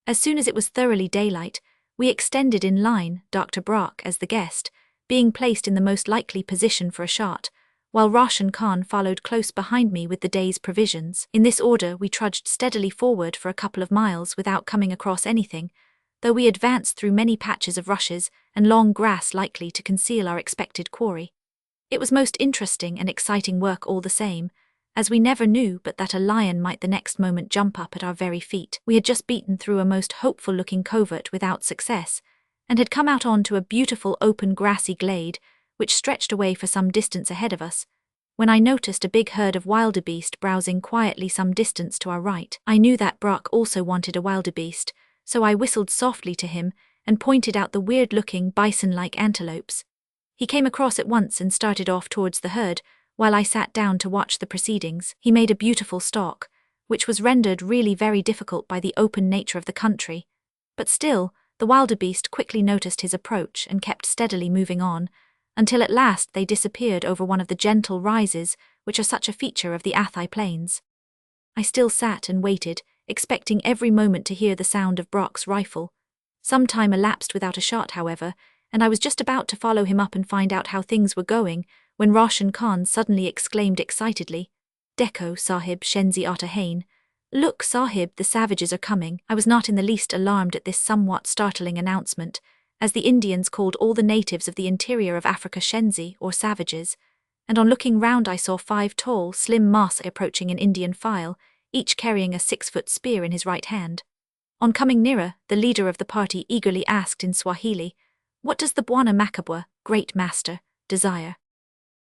As soon as it was thoroughly daylight, we extended in line, Dr. Brock as the guest, being placed in the most likely position for a shot, while Roshan Khan followed close behind me with the day's provisions. In this order we trudged steadily forward for a couple of miles without coming across anything, though we advanced through many patches of rushes and long grass likely to conceal our expected quarry. It was most interesting and exciting work all the same, as we never knew but that a lion might the next moment jump up at our very feet. We had just beaten through a most hopeful-looking covert without success, and had come out onto a beautiful open grassy glade, which stretched away for some distance ahead of us, when I noticed a big herd of wildebeest browsing quietly some distance to our right. I knew that Brock also wanted a wildebeest, so I whistled softly to him and pointed out the weird-looking bison-like antelopes. He came across at once and started off towards the herd, while I sat down to watch the proceedings. He made a beautiful stalk, which was rendered really very difficult by the open nature of the country, but still, the wildebeest quickly noticed his approach and kept steadily moving on, until at last they disappeared over one of the gentle rises which are such a feature of the Athai plains. I still sat and waited, expecting every moment to hear the sound of Brock's rifle. Some time elapsed without a shot, however, and I was just about to follow him up and find out how things were going, when Roshan Khan suddenly exclaimed excitedly, "Dekho, Sahib Shenzi Ata Hain. Look, Sahib, the savages are coming." I was not in the least alarmed at this somewhat startling announcement, as the Indians called all the natives of the interior of Africa Shenzi, or savages, and on looking round I saw 5 tall, slim Maasai approaching in Indian file, each carrying a 6-foot spear in his right hand. On coming nearer, the leader of the party eagerly asked in Swahili, "What does the Bwana Makabwa, great master, desire?"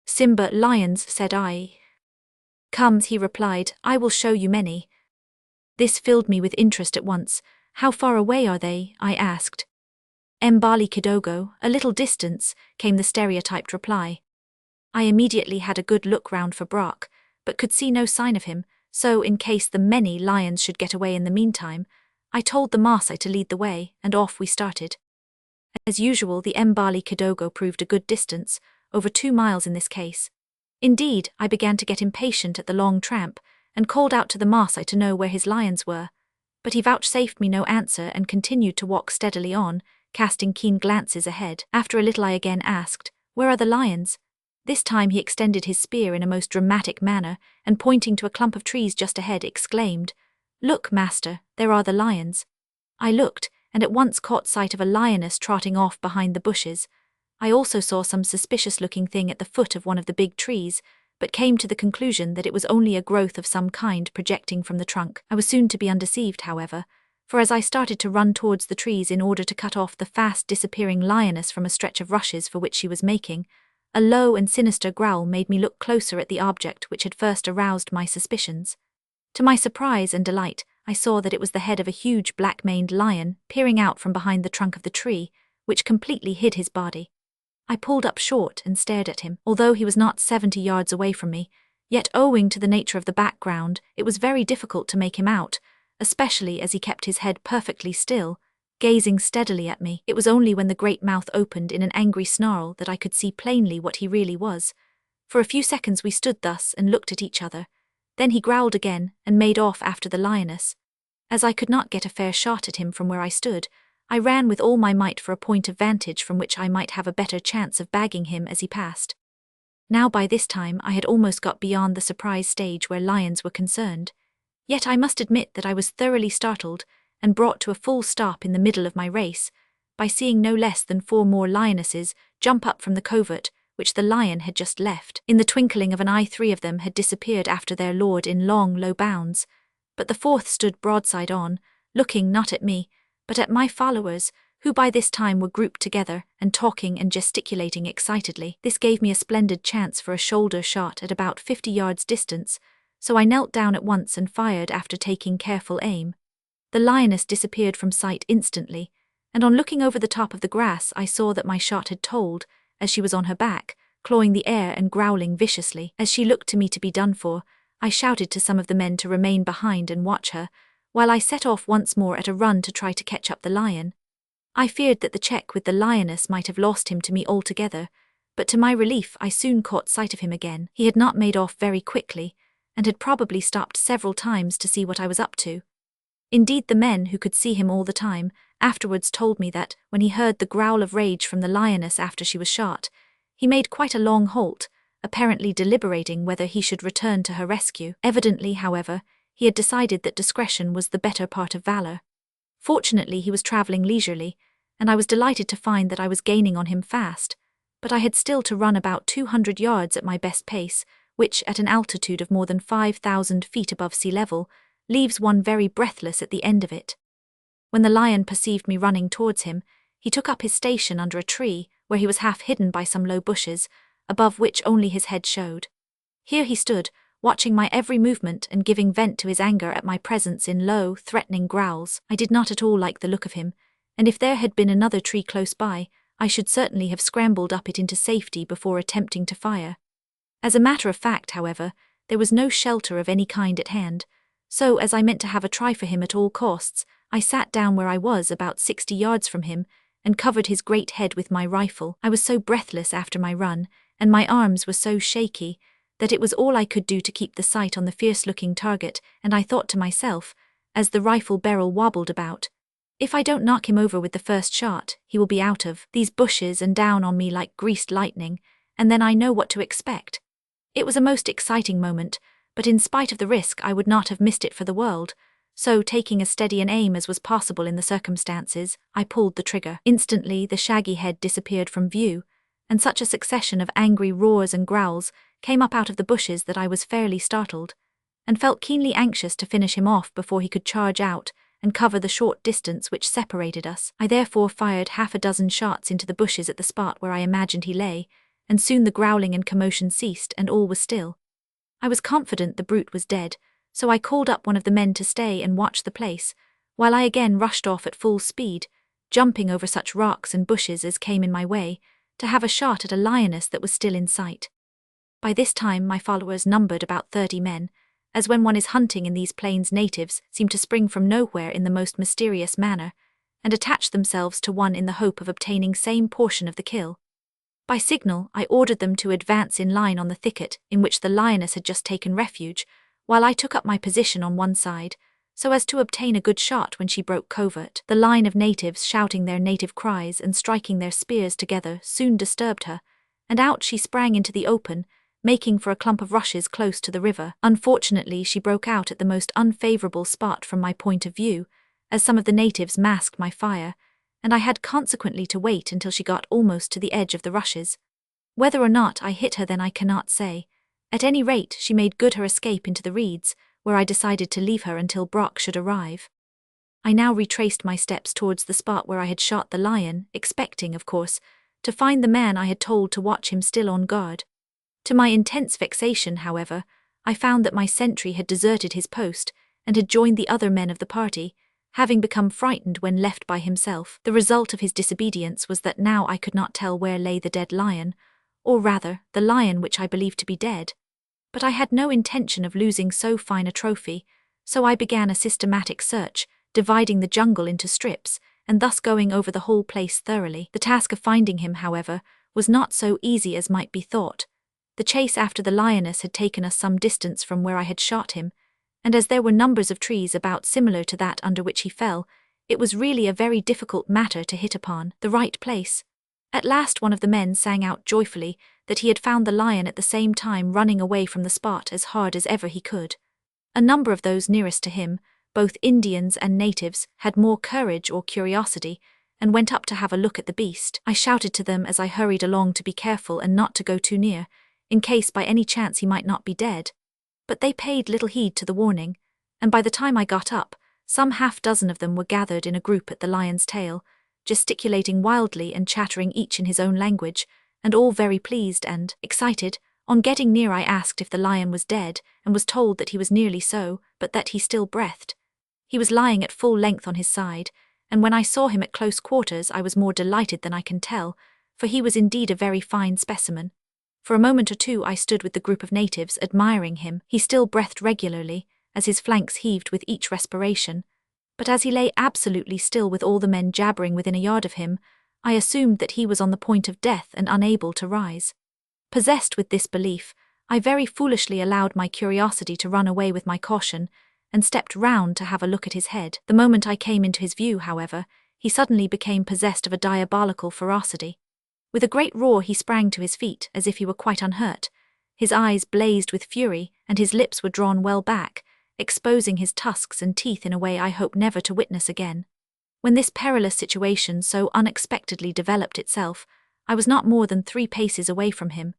"Simba lions," said I. "Come," he replied, "I will show you many." This filled me with interest at once. "How far away are they?" I asked. "Mbali kidogo, a little distance," came the stereotyped reply. I immediately had a good look round for Brock, but could see no sign of him, so in case the many lions should get away in the meantime, I told the Maasai to lead the way, and off we started. As usual, the Mbali kidogo proved a good distance, over 2 miles in this case. Indeed, I began to get impatient at the long tramp, and called out to the Maasai to know where his lions were, but he vouchsafed me no answer and continued to walk steadily on, casting keen glances ahead. After a little I again asked, "Where are the lions?" This time he extended his spear in a most dramatic manner, and pointing to a clump of trees just ahead, exclaimed, "Look, master, there are the lions." I looked, and at once caught sight of a lioness trotting off behind the bushes. I also saw some suspicious-looking thing at the foot of one of the big trees, but came to the conclusion that it was only a growth of some kind projecting from the trunk. I was soon to be undeceived, however, for as I started to run towards the trees in order to cut off the fast-disappearing lioness from a stretch of rushes for which she was making, a low and sinister growl made me look closer at the object which had first aroused my suspicions. To my surprise and delight, I saw that it was the head of a huge black-maned lion peering out from behind the trunk of the tree, which completely hid his body. I pulled up short and stared at him. Although he was not 70 yards away from me, yet owing to the nature of the background, it was very difficult to make him out, especially as he kept his head perfectly still, gazing steadily at me. It was only when the great mouth opened in an angry snarl that I could see plainly what he really was. For a few seconds we stood thus and looked at each other. Then he growled again and made off after the lioness. As I could not get a fair shot at him from where I stood, I ran with all my might for a point of vantage from which I might have a better chance of bagging him as he passed. Now by this time I had almost got beyond the surprise stage where lions were concerned. Yet I must admit that I was thoroughly startled and brought to a full stop in the middle of my race by seeing no less than 4 more lionesses jump up from the covert which the lion had just left. In the twinkling of an eye 3 of them had disappeared after their lord in long, low bounds, but the 4th stood broadside on, looking not at me, but at my followers, who by this time were grouped together and talking and gesticulating excitedly. This gave me a splendid chance for a shoulder shot at about 50 yards distance, so I knelt down at once and fired after taking careful aim. the lioness disappeared from sight instantly, and on looking over the top of the grass I saw that my shot had told, as she was on her back, clawing the air and growling viciously. As she looked to me to be done for, I shouted to some of the men to remain behind and watch her, while I set off once more at a run to try to catch up the lion. I feared that the check with the lioness might have lost him to me altogether, but to my relief I soon caught sight of him again. He had not made off very quickly, and had probably stopped several times to see what I was up to. Indeed, the men who could see him all the time afterwards told me that, when he heard the growl of rage from the lioness after she was shot, he made quite a long halt, apparently deliberating whether he should return to her rescue. Evidently, however, he had decided that discretion was the better part of valor. Fortunately, he was traveling leisurely, and I was delighted to find that I was gaining on him fast, but I had still to run about 200 yards at my best pace, which, at an altitude of more than 5,000 feet above sea level, leaves one very breathless at the end of it. When the lion perceived me running towards him, he took up his station under a tree, where he was half hidden by some low bushes, above which only his head showed. Here he stood, watching my every movement and giving vent to his anger at my presence in low, threatening growls. I did not at all like the look of him, and if there had been another tree close by, I should certainly have scrambled up it into safety before attempting to fire. As a matter of fact, however, there was no shelter of any kind at hand, so as I meant to have a try for him at all costs, I sat down where I was about 60 yards from him and covered his great head with my rifle. I was so breathless after my run, and my arms were so shaky, that it was all I could do to keep the sight on the fierce-looking target, and I thought to myself, as the rifle barrel wobbled about, if I don't knock him over with the first shot, he will be out of these bushes and down on me like greased lightning, and then I know what to expect. It was a most exciting moment, but in spite of the risk I would not have missed it for the world, so taking as steady an aim as was possible in the circumstances, I pulled the trigger. Instantly the shaggy head disappeared from view, and such a succession of angry roars and growls came up out of the bushes that I was fairly startled, and felt keenly anxious to finish him off before he could charge out and cover the short distance which separated us. I therefore fired half a dozen shots into the bushes at the spot where I imagined he lay, and soon the growling and commotion ceased and all was still. I was confident the brute was dead, so I called up one of the men to stay and watch the place, while I again rushed off at full speed, jumping over such rocks and bushes as came in my way, to have a shot at a lioness that was still in sight. By this time my followers numbered about 30 men, as when one is hunting in these plains natives seem to spring from nowhere in the most mysterious manner, and attach themselves to one in the hope of obtaining same portion of the kill. By signal, I ordered them to advance in line on the thicket in which the lioness had just taken refuge, while I took up my position on one side, so as to obtain a good shot when she broke covert. The line of natives shouting their native cries and striking their spears together soon disturbed her, and out she sprang into the open, making for a clump of rushes close to the river. Unfortunately, she broke out at the most unfavorable spot from my point of view, as some of the natives masked my fire, and I had consequently to wait until she got almost to the edge of the rushes. Whether or not I hit her then I cannot say. At any rate, she made good her escape into the reeds, where I decided to leave her until Brock should arrive. I now retraced my steps towards the spot where I had shot the lion, expecting, of course, to find the man I had told to watch him still on guard. To my intense vexation, however, I found that my sentry had deserted his post and had joined the other men of the party, having become frightened when left by himself. The result of his disobedience was that now I could not tell where lay the dead lion, or rather, the lion which I believed to be dead. But I had no intention of losing so fine a trophy, so I began a systematic search, dividing the jungle into strips, and thus going over the whole place thoroughly. The task of finding him, however, was not so easy as might be thought. The chase after the lioness had taken us some distance from where I had shot him, and as there were numbers of trees about similar to that under which he fell, it was really a very difficult matter to hit upon the right place. At last one of the men sang out joyfully that he had found the lion at the same time running away from the spot as hard as ever he could. A number of those nearest to him, both Indians and natives, had more courage or curiosity, and went up to have a look at the beast. I shouted to them as I hurried along to be careful and not to go too near, in case by any chance he might not be dead. But they paid little heed to the warning, and by the time I got up, some half-dozen of them were gathered in a group at the lion's tail, gesticulating wildly and chattering each in his own language, and all very pleased and excited. On getting near I asked if the lion was dead, and was told that he was nearly so, but that he still breathed. He was lying at full length on his side, and when I saw him at close quarters I was more delighted than I can tell, for he was indeed a very fine specimen. For a moment or two I stood with the group of natives, admiring him. He still breathed regularly, as his flanks heaved with each respiration, but as he lay absolutely still with all the men jabbering within a yard of him, I assumed that he was on the point of death and unable to rise. Possessed with this belief, I very foolishly allowed my curiosity to run away with my caution, and stepped round to have a look at his head. The moment I came into his view, however, he suddenly became possessed of a diabolical ferocity. With a great roar he sprang to his feet, as if he were quite unhurt. His eyes blazed with fury, and his lips were drawn well back, exposing his tusks and teeth in a way I hope never to witness again. When this perilous situation so unexpectedly developed itself, I was not more than 3 paces away from him.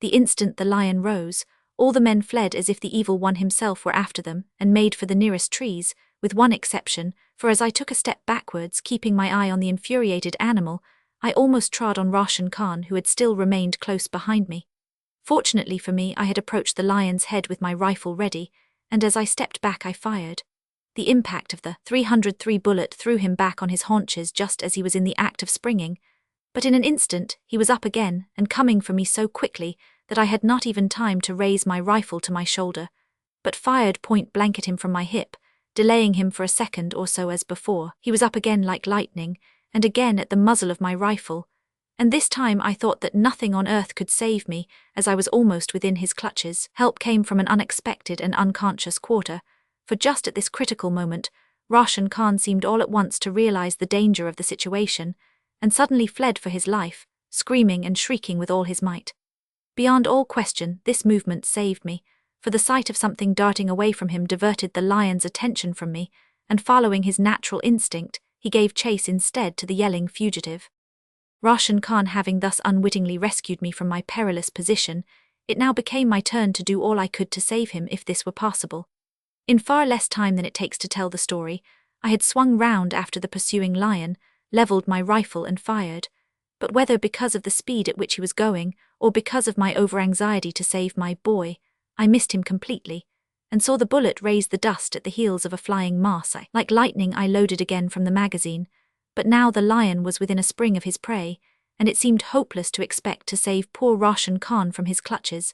The instant the lion rose, all the men fled as if the evil one himself were after them, and made for the nearest trees, with one exception, for as I took a step backwards, keeping my eye on the infuriated animal, I almost trod on Roshan Khan, who had still remained close behind me. Fortunately for me, I had approached the lion's head with my rifle ready, and as I stepped back I fired. The impact of the 303 bullet threw him back on his haunches just as he was in the act of springing, but in an instant he was up again and coming for me so quickly that I had not even time to raise my rifle to my shoulder, but fired point blank at him from my hip, delaying him for a second or so as before. He was up again like lightning, and again at the muzzle of my rifle, and this time I thought that nothing on earth could save me, as I was almost within his clutches. Help came from an unexpected and unconscious quarter, for just at this critical moment, Roshan Khan seemed all at once to realize the danger of the situation, and suddenly fled for his life, screaming and shrieking with all his might. Beyond all question, this movement saved me, for the sight of something darting away from him diverted the lion's attention from me, and following his natural instinct, he gave chase instead to the yelling fugitive. Roshan Khan having thus unwittingly rescued me from my perilous position, it now became my turn to do all I could to save him if this were possible. In far less time than it takes to tell the story, I had swung round after the pursuing lion, levelled my rifle and fired, but whether because of the speed at which he was going, or because of my over-anxiety to save my boy, I missed him completely, and saw the bullet raise the dust at the heels of a flying mass. Like lightning I loaded again from the magazine, but now the lion was within a spring of his prey, and it seemed hopeless to expect to save poor Roshan Khan from his clutches.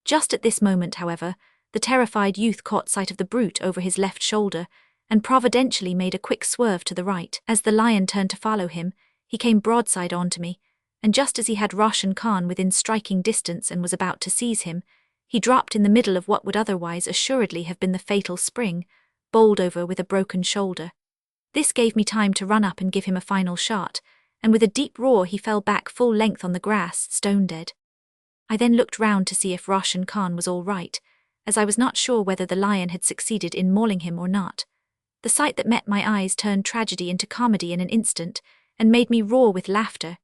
Just at this moment, however, the terrified youth caught sight of the brute over his left shoulder, and providentially made a quick swerve to the right. As the lion turned to follow him, he came broadside on to me, and just as he had Roshan Khan within striking distance and was about to seize him, he dropped in the middle of what would otherwise assuredly have been the fatal spring, bowled over with a broken shoulder. This gave me time to run up and give him a final shot, and with a deep roar he fell back full length on the grass, stone dead. I then looked round to see if Roshan Khan was all right, as I was not sure whether the lion had succeeded in mauling him or not. The sight that met my eyes turned tragedy into comedy in an instant, and made me roar with laughter.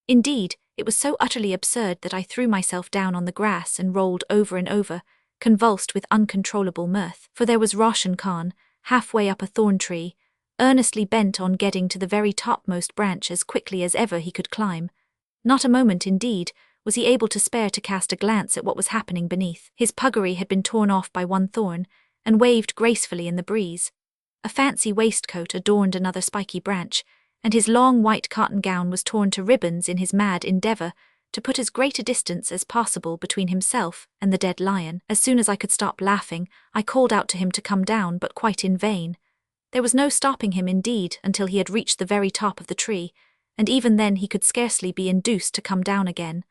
Indeed, it was so utterly absurd that I threw myself down on the grass and rolled over and over, convulsed with uncontrollable mirth, for there was Roshan Khan, halfway up a thorn tree, earnestly bent on getting to the very topmost branch as quickly as ever he could climb. Not a moment, indeed, was he able to spare to cast a glance at what was happening beneath. His puggaree had been torn off by one thorn, and waved gracefully in the breeze. A fancy waistcoat adorned another spiky branch, and his long white cotton gown was torn to ribbons in his mad endeavour to put as great a distance as possible between himself and the dead lion. As soon as I could stop laughing, I called out to him to come down, but quite in vain. There was no stopping him, indeed, until he had reached the very top of the tree, and even then he could scarcely be induced to come down again.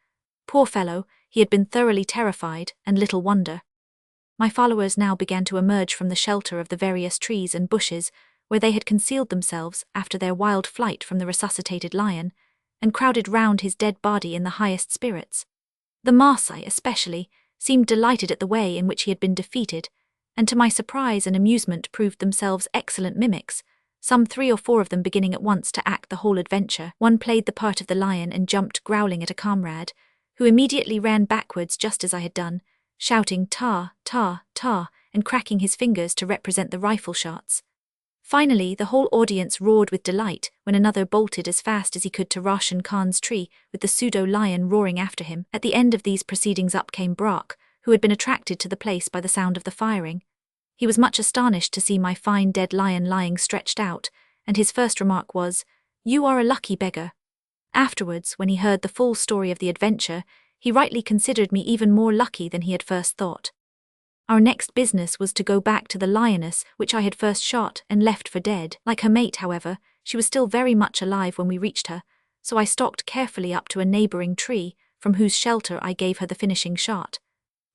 Poor fellow, he had been thoroughly terrified, and little wonder. My followers now began to emerge from the shelter of the various trees and bushes, where they had concealed themselves after their wild flight from the resuscitated lion, and crowded round his dead body in the highest spirits. The Maasai, especially, seemed delighted at the way in which he had been defeated, and to my surprise and amusement proved themselves excellent mimics, some 3 or 4 of them beginning at once to act the whole adventure. One played the part of the lion and jumped growling at a comrade, who immediately ran backwards just as I had done, shouting "ta, ta, ta," and cracking his fingers to represent the rifle shots. Finally, the whole audience roared with delight when another bolted as fast as he could to Roshan Khan's tree, with the pseudo-lion roaring after him. At the end of these proceedings up came Brock, who had been attracted to the place by the sound of the firing. He was much astonished to see my fine dead lion lying stretched out, and his first remark was, "You are a lucky beggar." Afterwards, when he heard the full story of the adventure, he rightly considered me even more lucky than he had first thought. Our next business was to go back to the lioness which I had first shot and left for dead. Like her mate, however, she was still very much alive when we reached her, so I stalked carefully up to a neighbouring tree, from whose shelter I gave her the finishing shot.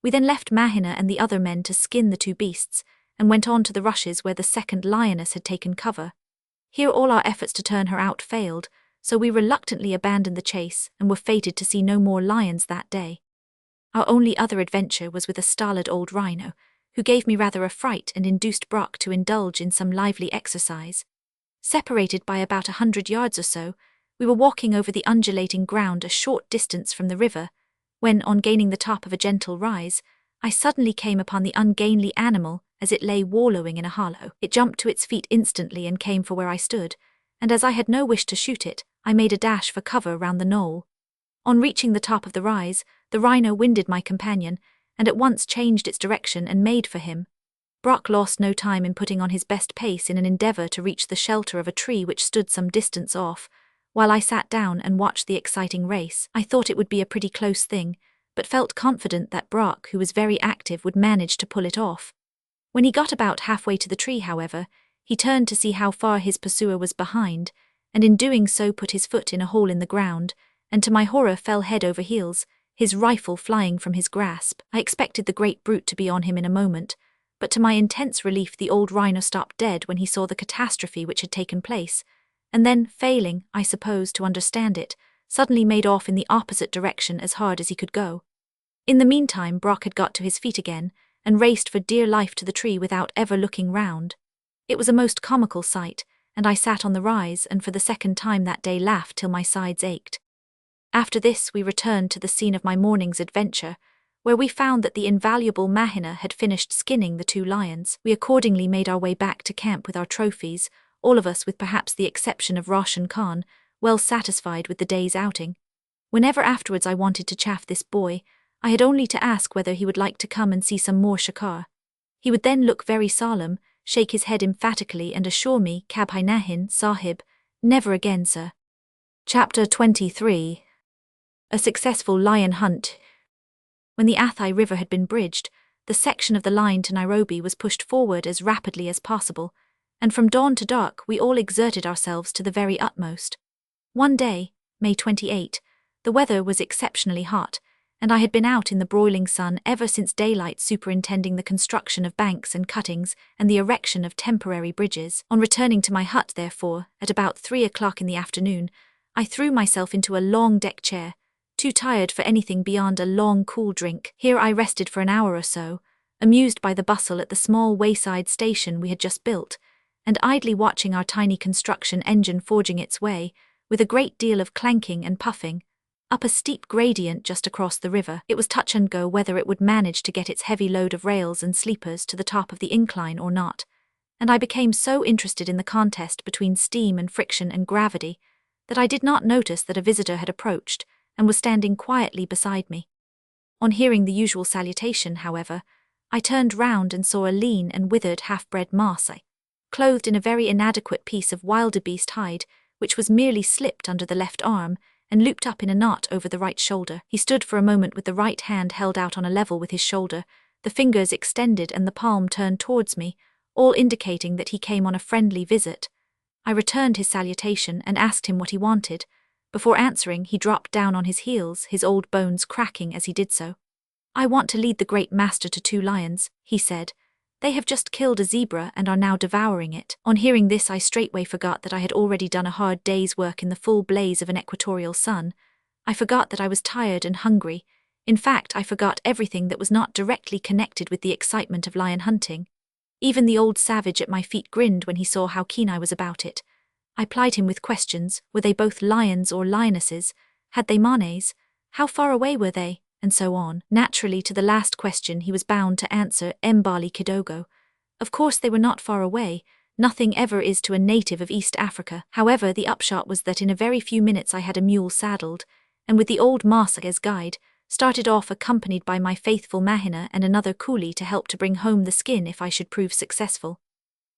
We then left Mahina and the other men to skin the two beasts, and went on to the rushes where the second lioness had taken cover. Here all our efforts to turn her out failed, so we reluctantly abandoned the chase and were fated to see no more lions that day. Our only other adventure was with a stolid old rhino, who gave me rather a fright and induced Brock to indulge in some lively exercise. Separated by about 100 yards or so, we were walking over the undulating ground a short distance from the river, when, on gaining the top of a gentle rise, I suddenly came upon the ungainly animal as it lay wallowing in a hollow. It jumped to its feet instantly and came for where I stood, and as I had no wish to shoot it, I made a dash for cover round the knoll. On reaching the top of the rise, the rhino winded my companion, and at once changed its direction and made for him. Brock lost no time in putting on his best pace in an endeavour to reach the shelter of a tree which stood some distance off, while I sat down and watched the exciting race. I thought it would be a pretty close thing, but felt confident that Brock, who was very active, would manage to pull it off. When he got about halfway to the tree, however, he turned to see how far his pursuer was behind, and in doing so put his foot in a hole in the ground, and to my horror fell head over heels, his rifle flying from his grasp. I expected the great brute to be on him in a moment, but to my intense relief the old rhino stopped dead when he saw the catastrophe which had taken place, and then, failing, I suppose, to understand it, suddenly made off in the opposite direction as hard as he could go. In the meantime Brock had got to his feet again, and raced for dear life to the tree without ever looking round. It was a most comical sight, and I sat on the rise and for the second time that day laughed till my sides ached. After this we returned to the scene of my morning's adventure, where we found that the invaluable Mahina had finished skinning the two lions. We accordingly made our way back to camp with our trophies, all of us with perhaps the exception of Roshan Khan, well satisfied with the day's outing. Whenever afterwards I wanted to chaff this boy, I had only to ask whether he would like to come and see some more shikar. He would then look very solemn, shake his head emphatically and assure me, Kabhai Nahin, Sahib, never again, sir. Chapter 23. A successful lion hunt. When the Athi River had been bridged, the section of the line to Nairobi was pushed forward as rapidly as possible, and from dawn to dark we all exerted ourselves to the very utmost. One day, May 28, the weather was exceptionally hot, and I had been out in the broiling sun ever since daylight superintending the construction of banks and cuttings and the erection of temporary bridges. On returning to my hut, therefore, at about 3 o'clock in the afternoon, I threw myself into a long deck chair, too tired for anything beyond a long cool drink. Here I rested for an hour or so, amused by the bustle at the small wayside station we had just built, and idly watching our tiny construction engine forging its way, with a great deal of clanking and puffing, up a steep gradient just across the river. It was touch and go whether it would manage to get its heavy load of rails and sleepers to the top of the incline or not, and I became so interested in the contest between steam and friction and gravity that I did not notice that a visitor had approached and was standing quietly beside me. On hearing the usual salutation, however, I turned round and saw a lean and withered half-bred Maasai, clothed in a very inadequate piece of wildebeest hide, which was merely slipped under the left arm and looped up in a knot over the right shoulder. He stood for a moment with the right hand held out on a level with his shoulder, the fingers extended and the palm turned towards me, all indicating that he came on a friendly visit. I returned his salutation and asked him what he wanted. Before answering, he dropped down on his heels, his old bones cracking as he did so. "I want to lead the great master to 2 lions," he said. "They have just killed a zebra and are now devouring it." On hearing this, I straightway forgot that I had already done a hard day's work in the full blaze of an equatorial sun. I forgot that I was tired and hungry. In fact, I forgot everything that was not directly connected with the excitement of lion hunting. Even the old savage at my feet grinned when he saw how keen I was about it. I plied him with questions. Were they both lions or lionesses? Had they manes? How far away were they? And so on. Naturally, to the last question he was bound to answer Mbali Kidogo. Of course they were not far away. Nothing ever is to a native of East Africa. However, the upshot was that in a very few minutes I had a mule saddled, and with the old Maasai as guide, started off accompanied by my faithful Mahina and another coolie to help to bring home the skin if I should prove successful.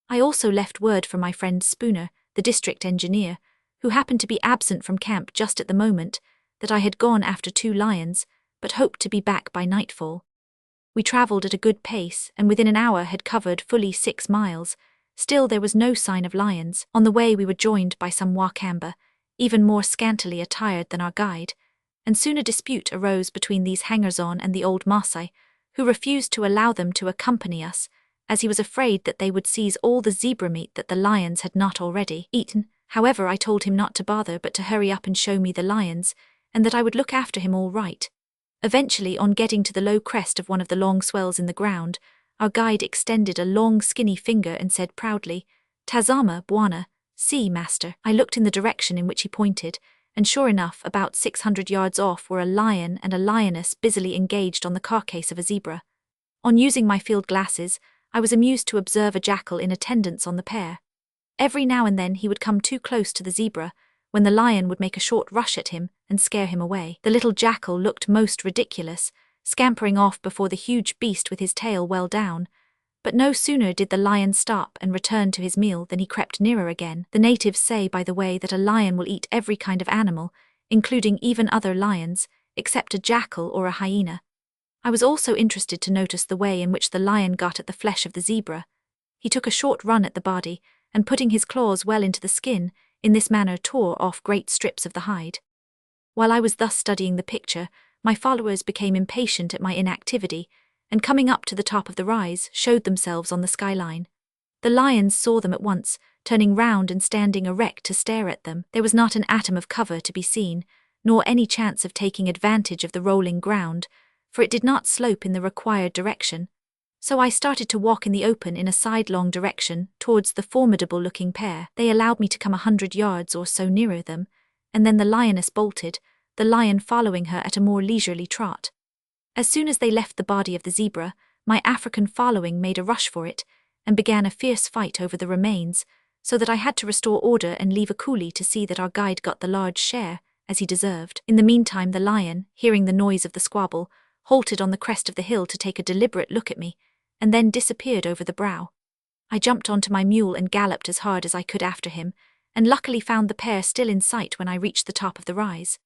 I also left word for my friend Spooner, the district engineer, who happened to be absent from camp just at the moment, that I had gone after 2 lions, but hoped to be back by nightfall. We travelled at a good pace, and within an hour had covered fully 6 miles. Still there was no sign of lions. On the way we were joined by some Wakamba, even more scantily attired than our guide, and soon a dispute arose between these hangers-on and the old Maasai, who refused to allow them to accompany us, as he was afraid that they would seize all the zebra meat that the lions had not already eaten. However, I told him not to bother but to hurry up and show me the lions, and that I would look after him all right. Eventually, on getting to the low crest of one of the long swells in the ground, our guide extended a long skinny finger and said proudly, "Tazama, Bwana, see, master." I looked in the direction in which he pointed, and sure enough, about 600 yards off were a lion and a lioness busily engaged on the carcass of a zebra. On using my field glasses, I was amused to observe a jackal in attendance on the pair. Every now and then he would come too close to the zebra, when the lion would make a short rush at him and scare him away. The little jackal looked most ridiculous, scampering off before the huge beast with his tail well down. But no sooner did the lion stop and return to his meal than he crept nearer again. The natives say, by the way, that a lion will eat every kind of animal, including even other lions, except a jackal or a hyena. I was also interested to notice the way in which the lion got at the flesh of the zebra. He took a short run at the body, and putting his claws well into the skin, in this manner tore off great strips of the hide. While I was thus studying the picture, my followers became impatient at my inactivity, and coming up to the top of the rise, showed themselves on the skyline. The lions saw them at once, turning round and standing erect to stare at them. There was not an atom of cover to be seen, nor any chance of taking advantage of the rolling ground, for it did not slope in the required direction. So I started to walk in the open in a sidelong direction towards the formidable-looking pair. They allowed me to come 100 yards or so nearer them, and then the lioness bolted, the lion following her at a more leisurely trot. As soon as they left the body of the zebra, my African following made a rush for it, and began a fierce fight over the remains, so that I had to restore order and leave a coolie to see that our guide got the large share, as he deserved. In the meantime the lion, hearing the noise of the squabble, halted on the crest of the hill to take a deliberate look at me, and then disappeared over the brow. I jumped onto my mule and galloped as hard as I could after him, and luckily found the pair still in sight when I reached the top of the rise.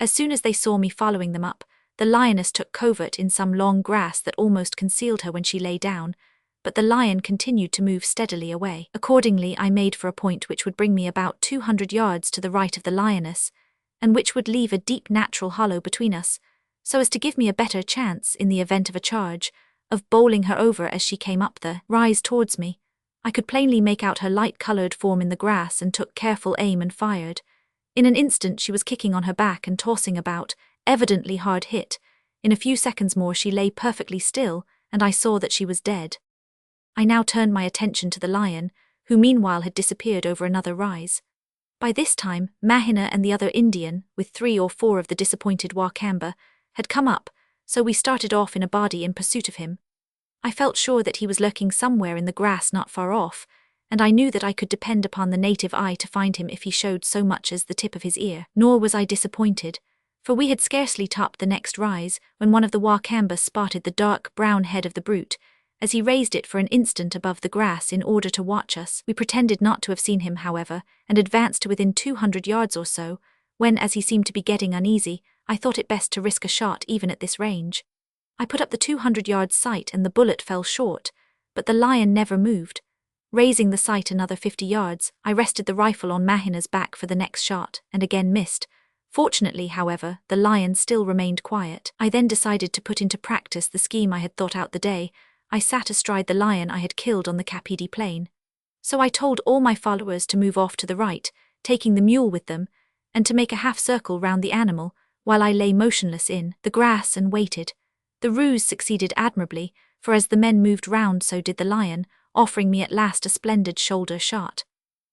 As soon as they saw me following them up, the lioness took covert in some long grass that almost concealed her when she lay down, but the lion continued to move steadily away. Accordingly, I made for a point which would bring me about 200 yards to the right of the lioness, and which would leave a deep natural hollow between us, so as to give me a better chance, in the event of a charge, of bowling her over as she came up the rise towards me. I could plainly make out her light-coloured form in the grass and took careful aim and fired. In an instant she was kicking on her back and tossing about, evidently hard hit. In a few seconds more she lay perfectly still, and I saw that she was dead. I now turned my attention to the lion, who meanwhile had disappeared over another rise. By this time, Mahina and the other Indian, with 3 or 4 of the disappointed Wakamba, had come up, so we started off in a body in pursuit of him. I felt sure that he was lurking somewhere in the grass not far off, and I knew that I could depend upon the native eye to find him if he showed so much as the tip of his ear. Nor was I disappointed, for we had scarcely topped the next rise when one of the Wakamba spotted the dark brown head of the brute, as he raised it for an instant above the grass in order to watch us. We pretended not to have seen him, however, and advanced to within 200 yards or so, when, as he seemed to be getting uneasy, I thought it best to risk a shot even at this range. I put up the 200-yard sight and the bullet fell short, but the lion never moved. Raising the sight another 50 yards, I rested the rifle on Mahina's back for the next shot, and again missed. Fortunately, however, the lion still remained quiet. I then decided to put into practice the scheme I had thought out the day. I sat astride the lion I had killed on the Kapiti plain. So I told all my followers to move off to the right, taking the mule with them, and to make a half-circle round the animal, while I lay motionless in the grass and waited. The ruse succeeded admirably, for as the men moved round so did the lion, offering me at last a splendid shoulder shot.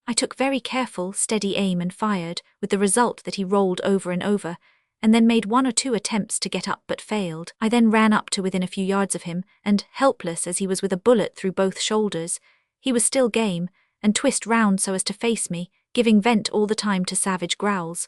I took very careful, steady aim and fired, with the result that he rolled over and over, and then made 1 or 2 attempts to get up but failed. I then ran up to within a few yards of him, and, helpless as he was with a bullet through both shoulders, he was still game, and twisted round so as to face me, giving vent all the time to savage growls.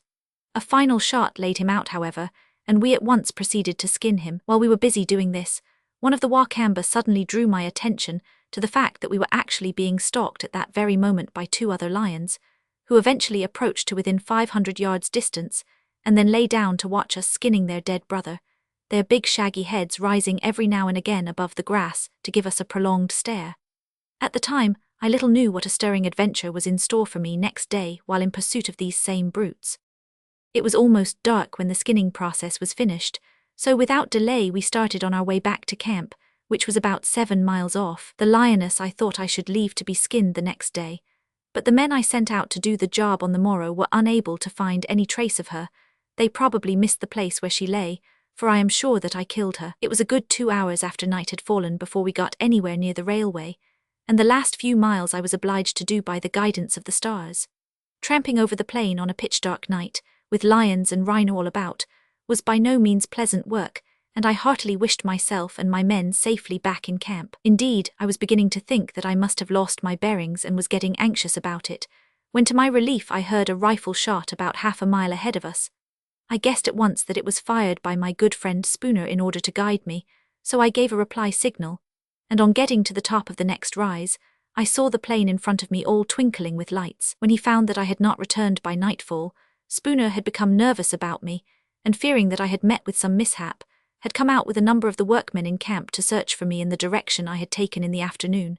A final shot laid him out, however, and we at once proceeded to skin him. While we were busy doing this, one of the Wakamba suddenly drew my attention to the fact that we were actually being stalked at that very moment by 2 other lions, who eventually approached to within 500 yards distance and then lay down to watch us skinning their dead brother, their big shaggy heads rising every now and again above the grass to give us a prolonged stare. At the time, I little knew what a stirring adventure was in store for me next day while in pursuit of these same brutes. It was almost dark when the skinning process was finished, so without delay we started on our way back to camp, which was about 7 miles off. The lioness I thought I should leave to be skinned the next day, but the men I sent out to do the job on the morrow were unable to find any trace of her. They probably missed the place where she lay, for I am sure that I killed her. It was a good 2 hours after night had fallen before we got anywhere near the railway, and the last few miles I was obliged to do by the guidance of the stars. Tramping over the plain on a pitch-dark night, with lions and rhino all about, was by no means pleasant work, and I heartily wished myself and my men safely back in camp. Indeed, I was beginning to think that I must have lost my bearings and was getting anxious about it, when to my relief I heard a rifle shot about half a mile ahead of us. I guessed at once that it was fired by my good friend Spooner in order to guide me, so I gave a reply signal, and on getting to the top of the next rise, I saw the plain in front of me all twinkling with lights. When he found that I had not returned by nightfall, Spooner had become nervous about me, and fearing that I had met with some mishap, had come out with a number of the workmen in camp to search for me in the direction I had taken in the afternoon.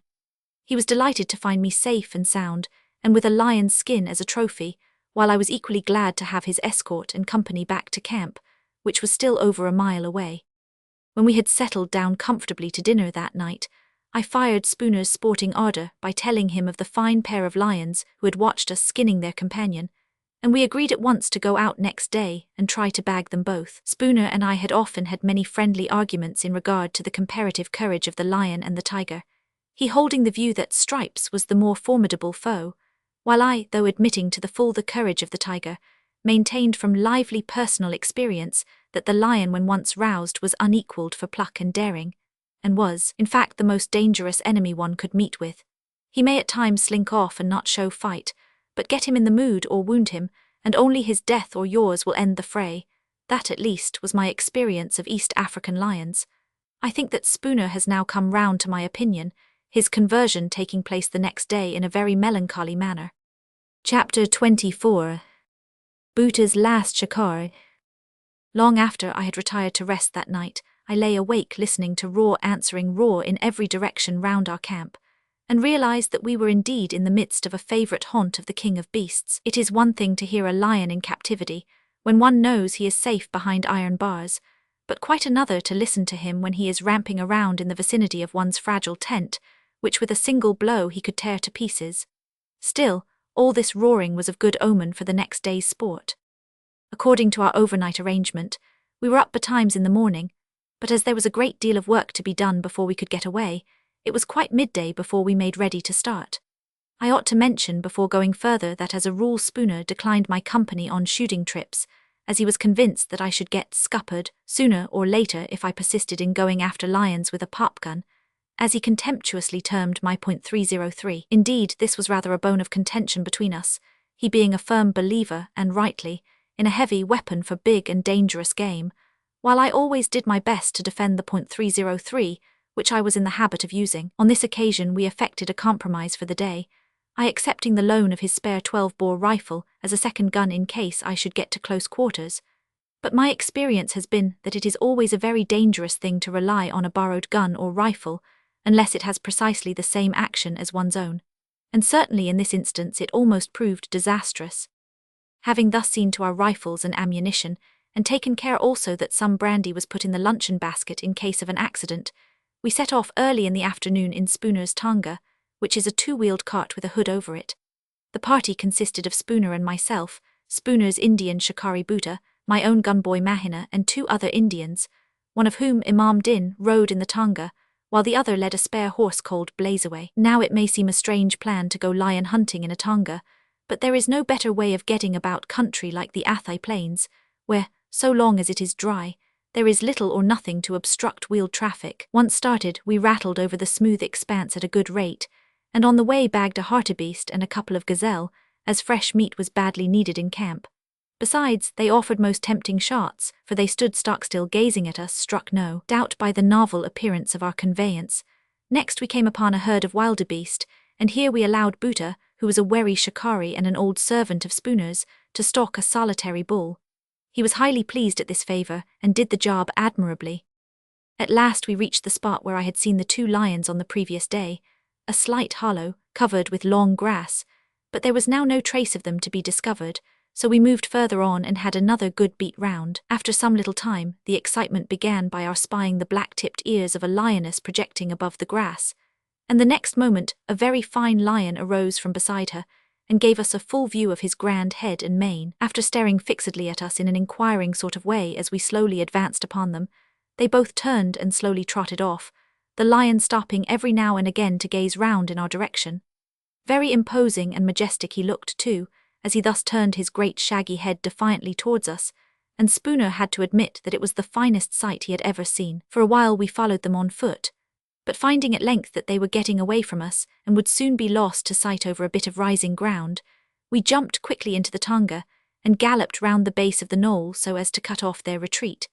He was delighted to find me safe and sound, and with a lion's skin as a trophy, while I was equally glad to have his escort and company back to camp, which was still over a mile away. When we had settled down comfortably to dinner that night, I fired Spooner's sporting ardour by telling him of the fine pair of lions who had watched us skinning their companion, and we agreed at once to go out next day and try to bag them both. Spooner and I had often had many friendly arguments in regard to the comparative courage of the lion and the tiger, he holding the view that Stripes was the more formidable foe, while I, though admitting to the full the courage of the tiger, maintained from lively personal experience that the lion when once roused was unequalled for pluck and daring, and was, in fact, the most dangerous enemy one could meet with. He may at times slink off and not show fight, but get him in the mood or wound him, and only his death or yours will end the fray. That, at least, was my experience of East African lions. I think that Spooner has now come round to my opinion, his conversion taking place the next day in a very melancholy manner. Chapter 24. Bhuta's last shikar. Long after I had retired to rest that night, I lay awake listening to roar answering roar in every direction round our camp, and realized that we were indeed in the midst of a favourite haunt of the king of beasts. It is one thing to hear a lion in captivity, when one knows he is safe behind iron bars, but quite another to listen to him when he is ramping around in the vicinity of one's fragile tent, which with a single blow he could tear to pieces. Still, all this roaring was of good omen for the next day's sport. According to our overnight arrangement, we were up betimes in the morning, but as there was a great deal of work to be done before we could get away, it was quite midday before we made ready to start. I ought to mention before going further that as a rule Spooner declined my company on shooting trips, as he was convinced that I should get scuppered sooner or later if I persisted in going after lions with a popgun, as he contemptuously termed my .303. Indeed, this was rather a bone of contention between us, he being a firm believer, and rightly, in a heavy weapon for big and dangerous game, while I always did my best to defend the .303, which I was in the habit of using. On this occasion we effected a compromise for the day, I accepting the loan of his spare 12-bore rifle as a second gun in case I should get to close quarters. But my experience has been that it is always a very dangerous thing to rely on a borrowed gun or rifle, unless it has precisely the same action as one's own, and certainly in this instance it almost proved disastrous. Having thus seen to our rifles and ammunition, and taken care also that some brandy was put in the luncheon basket in case of an accident, we set off early in the afternoon in Spooner's tonga, which is a 2-wheeled cart with a hood over it. The party consisted of Spooner and myself, Spooner's Indian shikari Bhuta, my own gunboy Mahina, and 2 other Indians, one of whom, Imam Din, rode in the tonga, while the other led a spare horse called Blazeaway. Now it may seem a strange plan to go lion hunting in a tonga, but there is no better way of getting about country like the Athai Plains, where, so long as it is dry, there is little or nothing to obstruct wheeled traffic. Once started, we rattled over the smooth expanse at a good rate, and on the way bagged a hartebeest and a couple of gazelle, as fresh meat was badly needed in camp. Besides, they offered most tempting shots, for they stood stock still gazing at us, struck no doubt by the novel appearance of our conveyance. Next we came upon a herd of wildebeest, and here we allowed Buddha, who was a wary shikari and an old servant of Spooner's, to stalk a solitary bull. He was highly pleased at this favour, and did the job admirably. At last we reached the spot where I had seen the 2 lions on the previous day, a slight hollow, covered with long grass, but there was now no trace of them to be discovered, so we moved further on and had another good beat round. After some little time, the excitement began by our spying the black-tipped ears of a lioness projecting above the grass, and the next moment a very fine lion arose from beside her, and gave us a full view of his grand head and mane. After staring fixedly at us in an inquiring sort of way as we slowly advanced upon them, they both turned and slowly trotted off, the lion stopping every now and again to gaze round in our direction. Very imposing and majestic he looked too, as he thus turned his great shaggy head defiantly towards us, and Spooner had to admit that it was the finest sight he had ever seen. For a while we followed them on foot, but finding at length that they were getting away from us and would soon be lost to sight over a bit of rising ground, we jumped quickly into the tonga and galloped round the base of the knoll so as to cut off their retreat,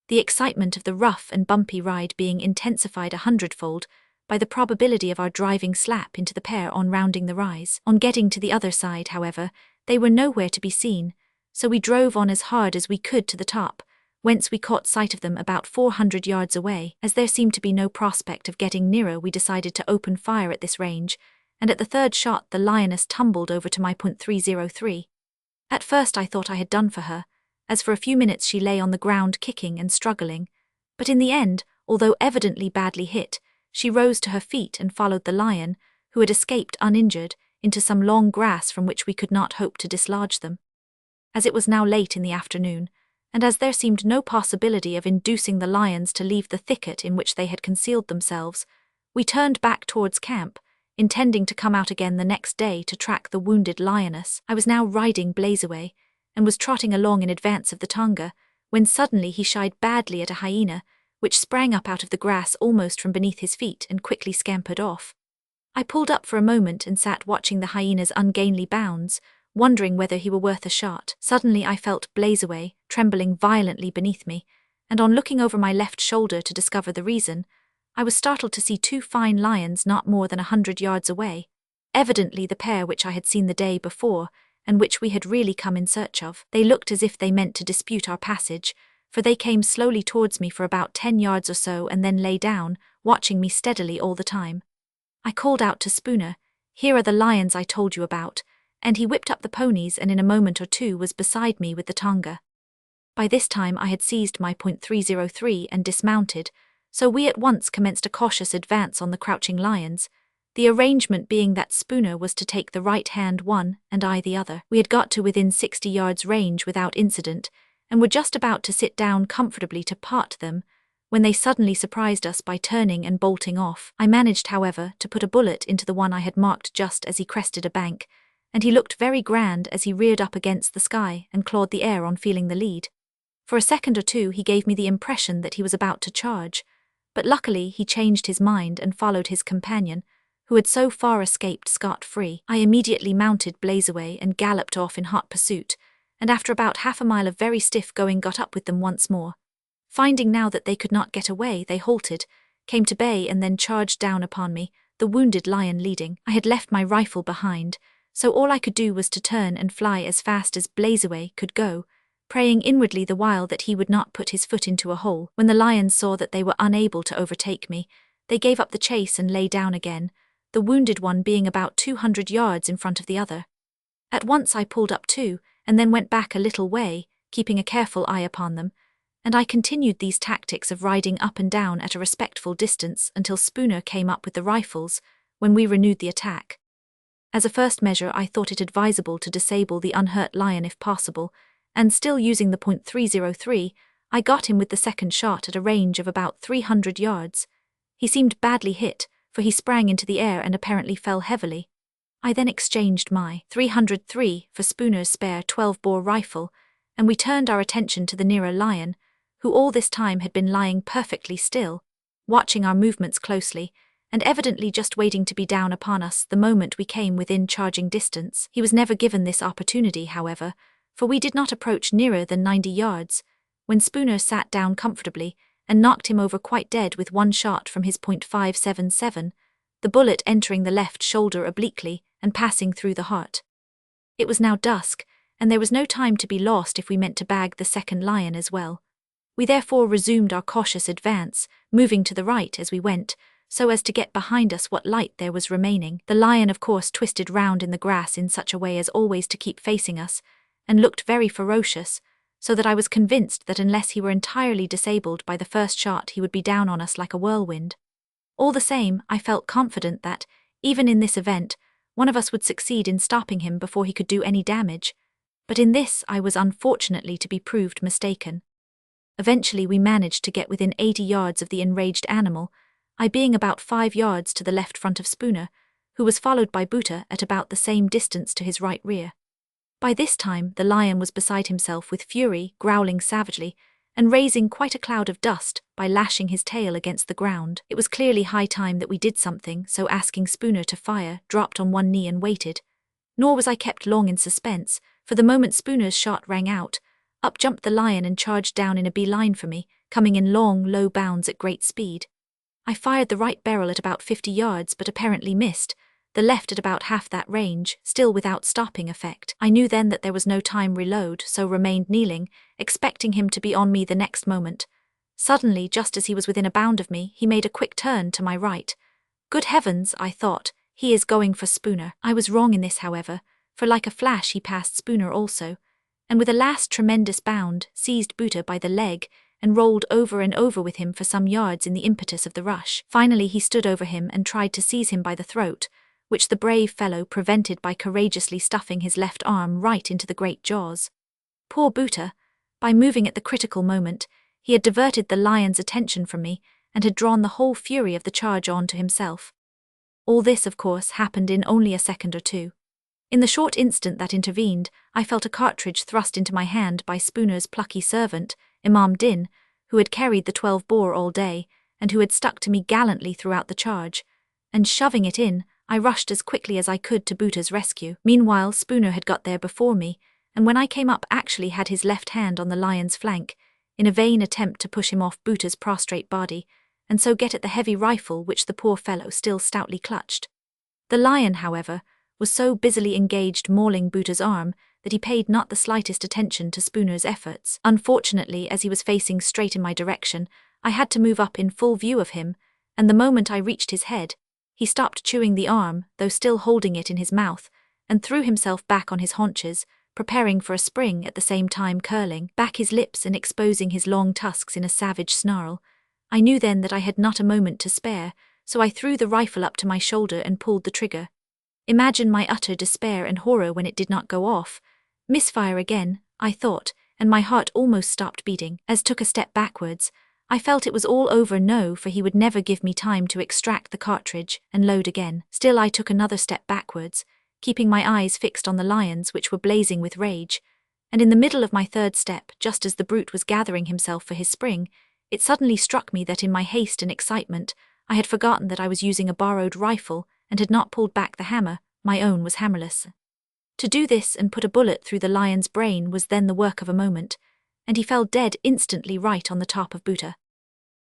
the excitement of the rough and bumpy ride being intensified 100-fold by the probability of our driving slap into the pair on rounding the rise. On getting to the other side, however, they were nowhere to be seen, so we drove on as hard as we could to the top, whence we caught sight of them about 400 yards away. As there seemed to be no prospect of getting nearer, we decided to open fire at this range, and at the 3rd shot the lioness tumbled over to my .303. At first I thought I had done for her, as for a few minutes she lay on the ground kicking and struggling, but in the end, although evidently badly hit, she rose to her feet and followed the lion, who had escaped uninjured, into some long grass from which we could not hope to dislodge them. As it was now late in the afternoon, and as there seemed no possibility of inducing the lions to leave the thicket in which they had concealed themselves, we turned back towards camp, intending to come out again the next day to track the wounded lioness. I was now riding Blazeaway, and was trotting along in advance of the tonga, when suddenly he shied badly at a hyena, which sprang up out of the grass almost from beneath his feet and quickly scampered off. I pulled up for a moment and sat watching the hyena's ungainly bounds, wondering whether he were worth a shot. Suddenly I felt Blazeaway trembling violently beneath me, and on looking over my left shoulder to discover the reason, I was startled to see 2 fine lions not more than 100 yards away, evidently the pair which I had seen the day before, and which we had really come in search of. They looked as if they meant to dispute our passage, for they came slowly towards me for about 10 yards or so and then lay down, watching me steadily all the time. I called out to Spooner, "Here are the lions I told you about," and he whipped up the ponies and in a moment or two was beside me with the tonga. By this time I had seized my .303 and dismounted, so we at once commenced a cautious advance on the crouching lions, the arrangement being that Spooner was to take the right-hand one and I the other. We had got to within 60 yards range without incident, and were just about to sit down comfortably to part them, when they suddenly surprised us by turning and bolting off. I managed, however, to put a bullet into the one I had marked just as he crested a bank, and he looked very grand as he reared up against the sky and clawed the air on feeling the lead. For a second or two he gave me the impression that he was about to charge, but luckily he changed his mind and followed his companion, who had so far escaped scot-free. I immediately mounted Blazeaway and galloped off in hot pursuit, and after about half a mile of very stiff going got up with them once more. Finding now that they could not get away, they halted, came to bay and then charged down upon me, the wounded lion leading. I had left my rifle behind, so all I could do was to turn and fly as fast as Blazeaway could go, praying inwardly the while that he would not put his foot into a hole. When the lions saw that they were unable to overtake me, they gave up the chase and lay down again, the wounded one being about 200 yards in front of the other. At once I pulled up too, and then went back a little way, keeping a careful eye upon them, and I continued these tactics of riding up and down at a respectful distance until Spooner came up with the rifles, when we renewed the attack. As a first measure I thought it advisable to disable the unhurt lion if possible, and still using the .303, I got him with the second shot at a range of about 300 yards. He seemed badly hit, for he sprang into the air and apparently fell heavily. I then exchanged my .303 for Spooner's spare 12-bore rifle, and we turned our attention to the nearer lion, who all this time had been lying perfectly still, watching our movements closely, and evidently just waiting to be down upon us the moment we came within charging distance. He was never given this opportunity, however, for we did not approach nearer than 90 yards, when Spooner sat down comfortably and knocked him over quite dead with one shot from his .577, the bullet entering the left shoulder obliquely and passing through the heart. It was now dusk, and there was no time to be lost if we meant to bag the second lion as well. We therefore resumed our cautious advance, moving to the right as we went, so as to get behind us what light there was remaining. The lion of course twisted round in the grass in such a way as always to keep facing us, and looked very ferocious, so that I was convinced that unless he were entirely disabled by the first shot he would be down on us like a whirlwind. All the same, I felt confident that, even in this event, one of us would succeed in stopping him before he could do any damage, but in this I was unfortunately to be proved mistaken. Eventually we managed to get within 80 yards of the enraged animal, I being about 5 yards to the left front of Spooner, who was followed by Buta at about the same distance to his right rear. By this time the lion was beside himself with fury, growling savagely, and raising quite a cloud of dust by lashing his tail against the ground. It was clearly high time that we did something, so asking Spooner to fire, dropped on one knee and waited. Nor was I kept long in suspense, for the moment Spooner's shot rang out, up jumped the lion and charged down in a beeline for me, coming in long, low bounds at great speed. I fired the right barrel at about 50 yards but apparently missed, the left at about half that range, still without stopping effect. I knew then that there was no time reload, so remained kneeling, expecting him to be on me the next moment. Suddenly, just as he was within a bound of me, he made a quick turn to my right. Good heavens, I thought, he is going for Spooner. I was wrong in this, however, for like a flash he passed Spooner also, and with a last tremendous bound, seized Buta by the leg and rolled over and over with him for some yards in the impetus of the rush. Finally he stood over him and tried to seize him by the throat, which the brave fellow prevented by courageously stuffing his left arm right into the great jaws. Poor Buta, by moving at the critical moment, he had diverted the lion's attention from me and had drawn the whole fury of the charge on to himself. All this, of course, happened in only a second or two. In the short instant that intervened, I felt a cartridge thrust into my hand by Spooner's plucky servant, Imam Din, who had carried the 12-bore all day, and who had stuck to me gallantly throughout the charge, and shoving it in, I rushed as quickly as I could to Buta's rescue. Meanwhile, Spooner had got there before me, and when I came up actually had his left hand on the lion's flank, in a vain attempt to push him off Buta's prostrate body, and so get at the heavy rifle which the poor fellow still stoutly clutched. The lion, however, was so busily engaged mauling Buta's arm that he paid not the slightest attention to Spooner's efforts. Unfortunately, as he was facing straight in my direction, I had to move up in full view of him, and the moment I reached his head, he stopped chewing the arm, though still holding it in his mouth, and threw himself back on his haunches, preparing for a spring at the same time curling back his lips and exposing his long tusks in a savage snarl. I knew then that I had not a moment to spare, so I threw the rifle up to my shoulder and pulled the trigger. Imagine my utter despair and horror when it did not go off. Misfire again, I thought, and my heart almost stopped beating. As took a step backwards, I felt it was all over no, for he would never give me time to extract the cartridge and load again. Still I took another step backwards, keeping my eyes fixed on the lions which were blazing with rage, and in the middle of my third step, just as the brute was gathering himself for his spring, it suddenly struck me that in my haste and excitement I had forgotten that I was using a borrowed rifle and had not pulled back the hammer. My own was hammerless. To do this and put a bullet through the lion's brain was then the work of a moment, and he fell dead instantly right on the top of Buta.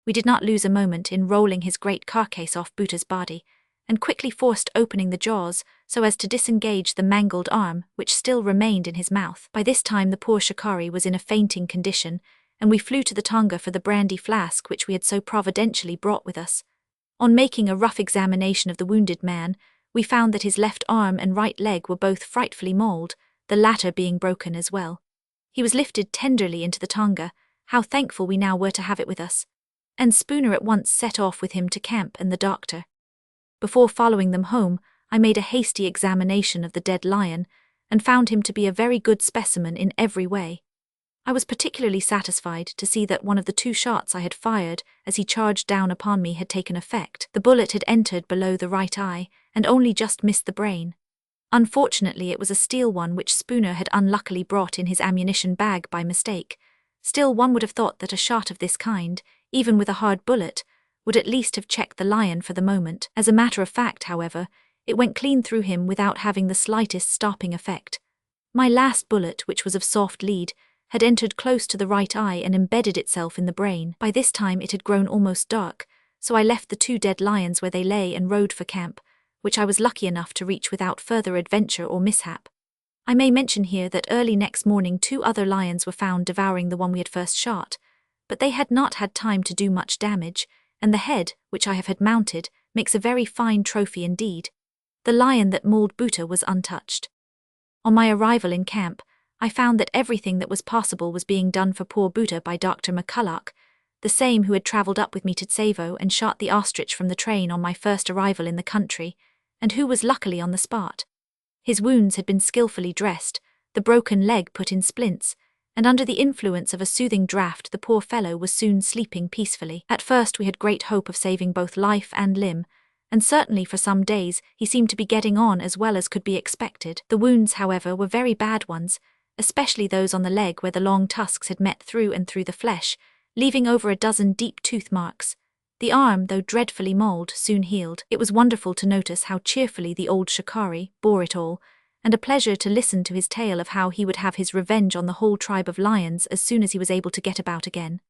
We did not lose a moment in rolling his great carcase off Buta's body, and quickly forced opening the jaws so as to disengage the mangled arm which still remained in his mouth. By this time the poor shikari was in a fainting condition, and we flew to the tonga for the brandy flask which we had so providentially brought with us. On making a rough examination of the wounded man, we found that his left arm and right leg were both frightfully mauled, the latter being broken as well. He was lifted tenderly into the tonga, how thankful we now were to have it with us, and Spooner at once set off with him to camp and the doctor. Before following them home, I made a hasty examination of the dead lion, and found him to be a very good specimen in every way. I was particularly satisfied to see that one of the 2 shots I had fired as he charged down upon me had taken effect. The bullet had entered below the right eye, and only just missed the brain. Unfortunately, it was a steel one which Spooner had unluckily brought in his ammunition bag by mistake. Still, one would have thought that a shot of this kind, even with a hard bullet, would at least have checked the lion for the moment. As a matter of fact, however, it went clean through him without having the slightest stopping effect. My last bullet, which was of soft lead, had entered close to the right eye and embedded itself in the brain. By this time it had grown almost dark, so I left the 2 dead lions where they lay and rode for camp, which I was lucky enough to reach without further adventure or mishap. I may mention here that early next morning 2 other lions were found devouring the one we had first shot, but they had not had time to do much damage, and the head, which I have had mounted, makes a very fine trophy indeed. The lion that mauled Buta was untouched. On my arrival in camp, I found that everything that was possible was being done for poor Buta by Dr. McCulloch, the same who had travelled up with me to Tsavo and shot the ostrich from the train on my first arrival in the country, and who was luckily on the spot. His wounds had been skillfully dressed, the broken leg put in splints, and under the influence of a soothing draught the poor fellow was soon sleeping peacefully. At first we had great hope of saving both life and limb, and certainly for some days he seemed to be getting on as well as could be expected. The wounds, however, were very bad ones, especially those on the leg where the long tusks had met through and through the flesh, leaving over a dozen deep tooth marks. The arm, though dreadfully mauled, soon healed. It was wonderful to notice how cheerfully the old shikari bore it all, and a pleasure to listen to his tale of how he would have his revenge on the whole tribe of lions as soon as he was able to get about again.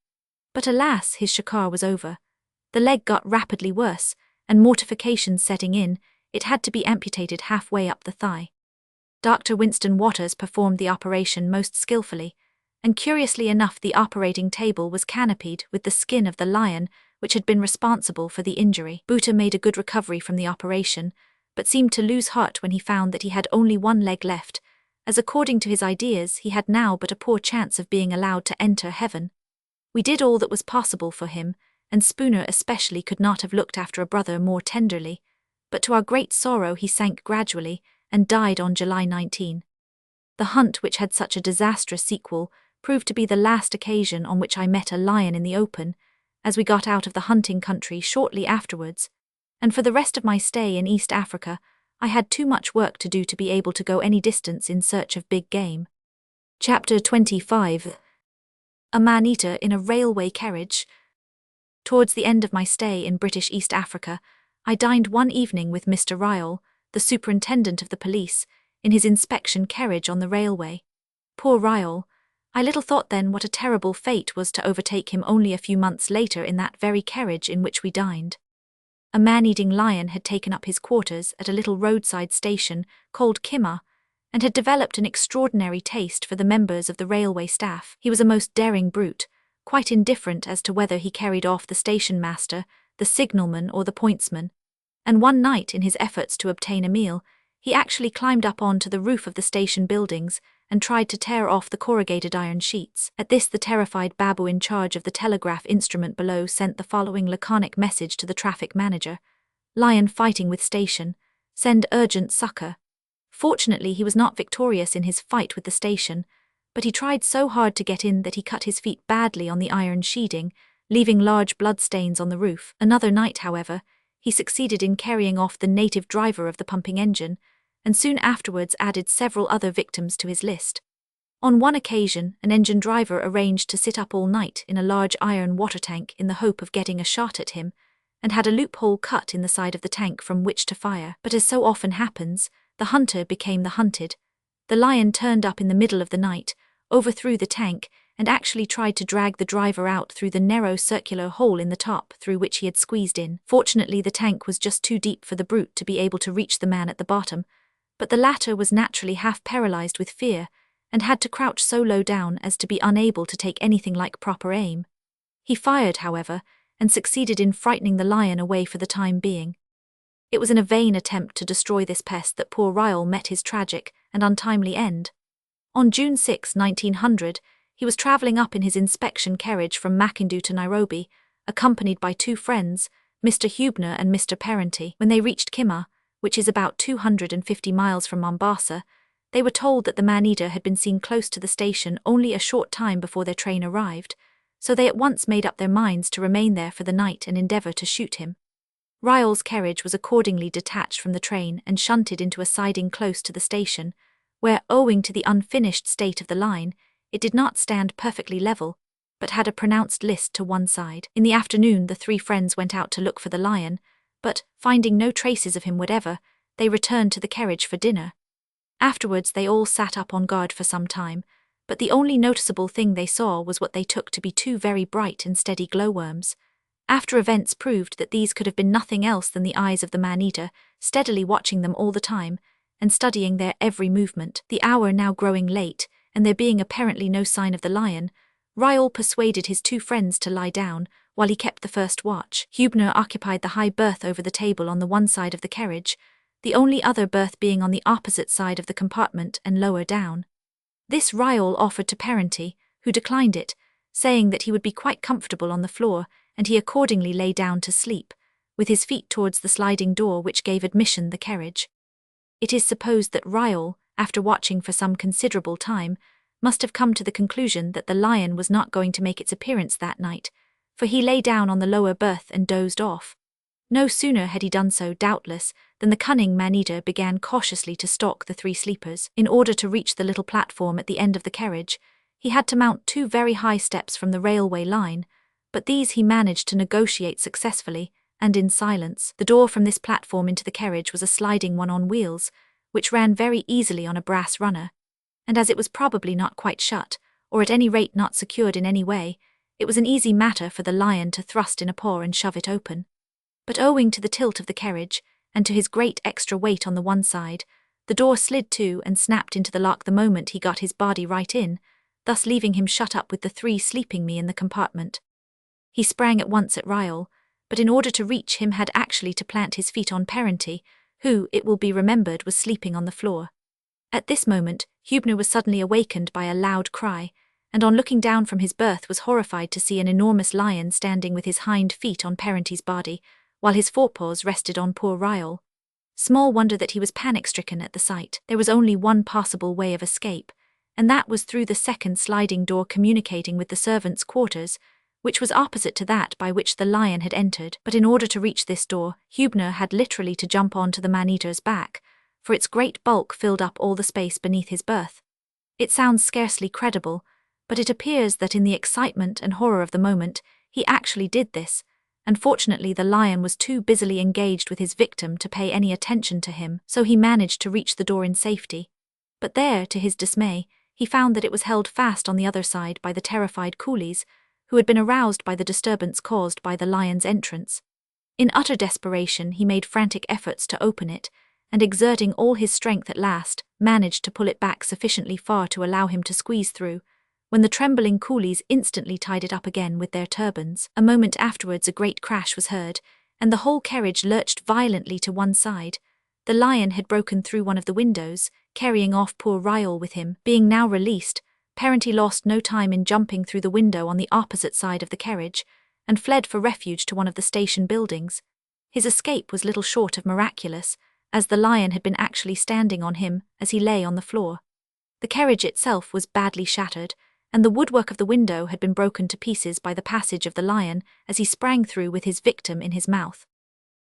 But alas, his shikar was over. The leg got rapidly worse, and mortification setting in, it had to be amputated halfway up the thigh. Dr. Winston Waters performed the operation most skillfully, and curiously enough the operating table was canopied with the skin of the lion which had been responsible for the injury. Buta made a good recovery from the operation, but seemed to lose heart when he found that he had only one leg left, as according to his ideas he had now but a poor chance of being allowed to enter heaven. We did all that was possible for him, and Spooner especially could not have looked after a brother more tenderly, but to our great sorrow he sank gradually, and died on July 19. The hunt, which had such a disastrous sequel, proved to be the last occasion on which I met a lion in the open, as we got out of the hunting country shortly afterwards, and for the rest of my stay in East Africa, I had too much work to do to be able to go any distance in search of big game. Chapter 25. A man-eater in a railway carriage. Towards the end of my stay in British East Africa, I dined one evening with Mr. Ryle, the superintendent of the police, in his inspection carriage on the railway. Poor Ryle! I little thought then what a terrible fate was to overtake him only a few months later in that very carriage in which we dined. A man-eating lion had taken up his quarters at a little roadside station called Kima, and had developed an extraordinary taste for the members of the railway staff. He was a most daring brute, quite indifferent as to whether he carried off the station master, the signalman or the pointsman, and one night in his efforts to obtain a meal, he actually climbed up onto the roof of the station buildings and tried to tear off the corrugated iron sheets. At this the terrified Babu in charge of the telegraph instrument below sent the following laconic message to the traffic manager: "Lion fighting with station. Send urgent succor." Fortunately he was not victorious in his fight with the station, but he tried so hard to get in that he cut his feet badly on the iron sheathing, leaving large bloodstains on the roof. Another night, however, he succeeded in carrying off the native driver of the pumping engine, and soon afterwards added several other victims to his list. On one occasion, an engine driver arranged to sit up all night in a large iron water tank in the hope of getting a shot at him, and had a loophole cut in the side of the tank from which to fire. But as so often happens, the hunter became the hunted. The lion turned up in the middle of the night, overthrew the tank, and actually tried to drag the driver out through the narrow circular hole in the top through which he had squeezed in. Fortunately, the tank was just too deep for the brute to be able to reach the man at the bottom, but the latter was naturally half paralyzed with fear, and had to crouch so low down as to be unable to take anything like proper aim. He fired, however, and succeeded in frightening the lion away for the time being. It was in a vain attempt to destroy this pest that poor Ryle met his tragic and untimely end. On June 6, 1900, he was travelling up in his inspection carriage from Makindu to Nairobi, accompanied by 2 friends, Mr. Hubner and Mr. Parenti. When they reached Kima, which is about 250 miles from Mombasa, they were told that the man-eater had been seen close to the station only a short time before their train arrived, so they at once made up their minds to remain there for the night and endeavour to shoot him. Ryle's carriage was accordingly detached from the train and shunted into a siding close to the station, where, owing to the unfinished state of the line, it did not stand perfectly level, but had a pronounced list to one side. In the afternoon the 3 friends went out to look for the lion, but, finding no traces of him whatever, they returned to the carriage for dinner. Afterwards they all sat up on guard for some time, but the only noticeable thing they saw was what they took to be two very bright and steady glowworms. After events proved that these could have been nothing else than the eyes of the man-eater, steadily watching them all the time, and studying their every movement. The hour now growing late, and there being apparently no sign of the lion, Ryall persuaded his two friends to lie down, while he kept the first watch. Hubner occupied the high berth over the table on the one side of the carriage, the only other berth being on the opposite side of the compartment and lower down. This Ryall offered to Parenti, who declined it, saying that he would be quite comfortable on the floor, and he accordingly lay down to sleep, with his feet towards the sliding door which gave admission the carriage. It is supposed that Ryall, after watching for some considerable time, must have come to the conclusion that the lion was not going to make its appearance that night, for he lay down on the lower berth and dozed off. No sooner had he done so, doubtless, than the cunning man-eater began cautiously to stalk the three sleepers. In order to reach the little platform at the end of the carriage, he had to mount 2 very high steps from the railway line, but these he managed to negotiate successfully, and in silence. The door from this platform into the carriage was a sliding one on wheels, which ran very easily on a brass runner, and as it was probably not quite shut, or at any rate not secured in any way, it was an easy matter for the lion to thrust in a paw and shove it open. But owing to the tilt of the carriage, and to his great extra weight on the one side, the door slid to and snapped into the lock the moment he got his body right in, thus leaving him shut up with the 3 sleeping me in the compartment. He sprang at once at Ryall, but in order to reach him had actually to plant his feet on Parenti, who, it will be remembered, was sleeping on the floor. At this moment, Hubner was suddenly awakened by a loud cry, and on looking down from his berth was horrified to see an enormous lion standing with his hind feet on Parenti's body, while his forepaws rested on poor Ryall. Small wonder that he was panic-stricken at the sight. There was only one possible way of escape, and that was through the second sliding door communicating with the servants' quarters, which was opposite to that by which the lion had entered. But in order to reach this door, Hubner had literally to jump onto the man-eater's back, for its great bulk filled up all the space beneath his berth. It sounds scarcely credible, but it appears that in the excitement and horror of the moment, he actually did this, and fortunately the lion was too busily engaged with his victim to pay any attention to him, so he managed to reach the door in safety. But there, to his dismay, he found that it was held fast on the other side by the terrified coolies, who had been aroused by the disturbance caused by the lion's entrance. In utter desperation he made frantic efforts to open it, and exerting all his strength at last, managed to pull it back sufficiently far to allow him to squeeze through, when the trembling coolies instantly tied it up again with their turbans. A moment afterwards a great crash was heard, and the whole carriage lurched violently to one side. The lion had broken through one of the windows, carrying off poor Ryall with him. Being now released, Parenti lost no time in jumping through the window on the opposite side of the carriage, and fled for refuge to one of the station buildings. His escape was little short of miraculous, as the lion had been actually standing on him as he lay on the floor. The carriage itself was badly shattered, and the woodwork of the window had been broken to pieces by the passage of the lion as he sprang through with his victim in his mouth.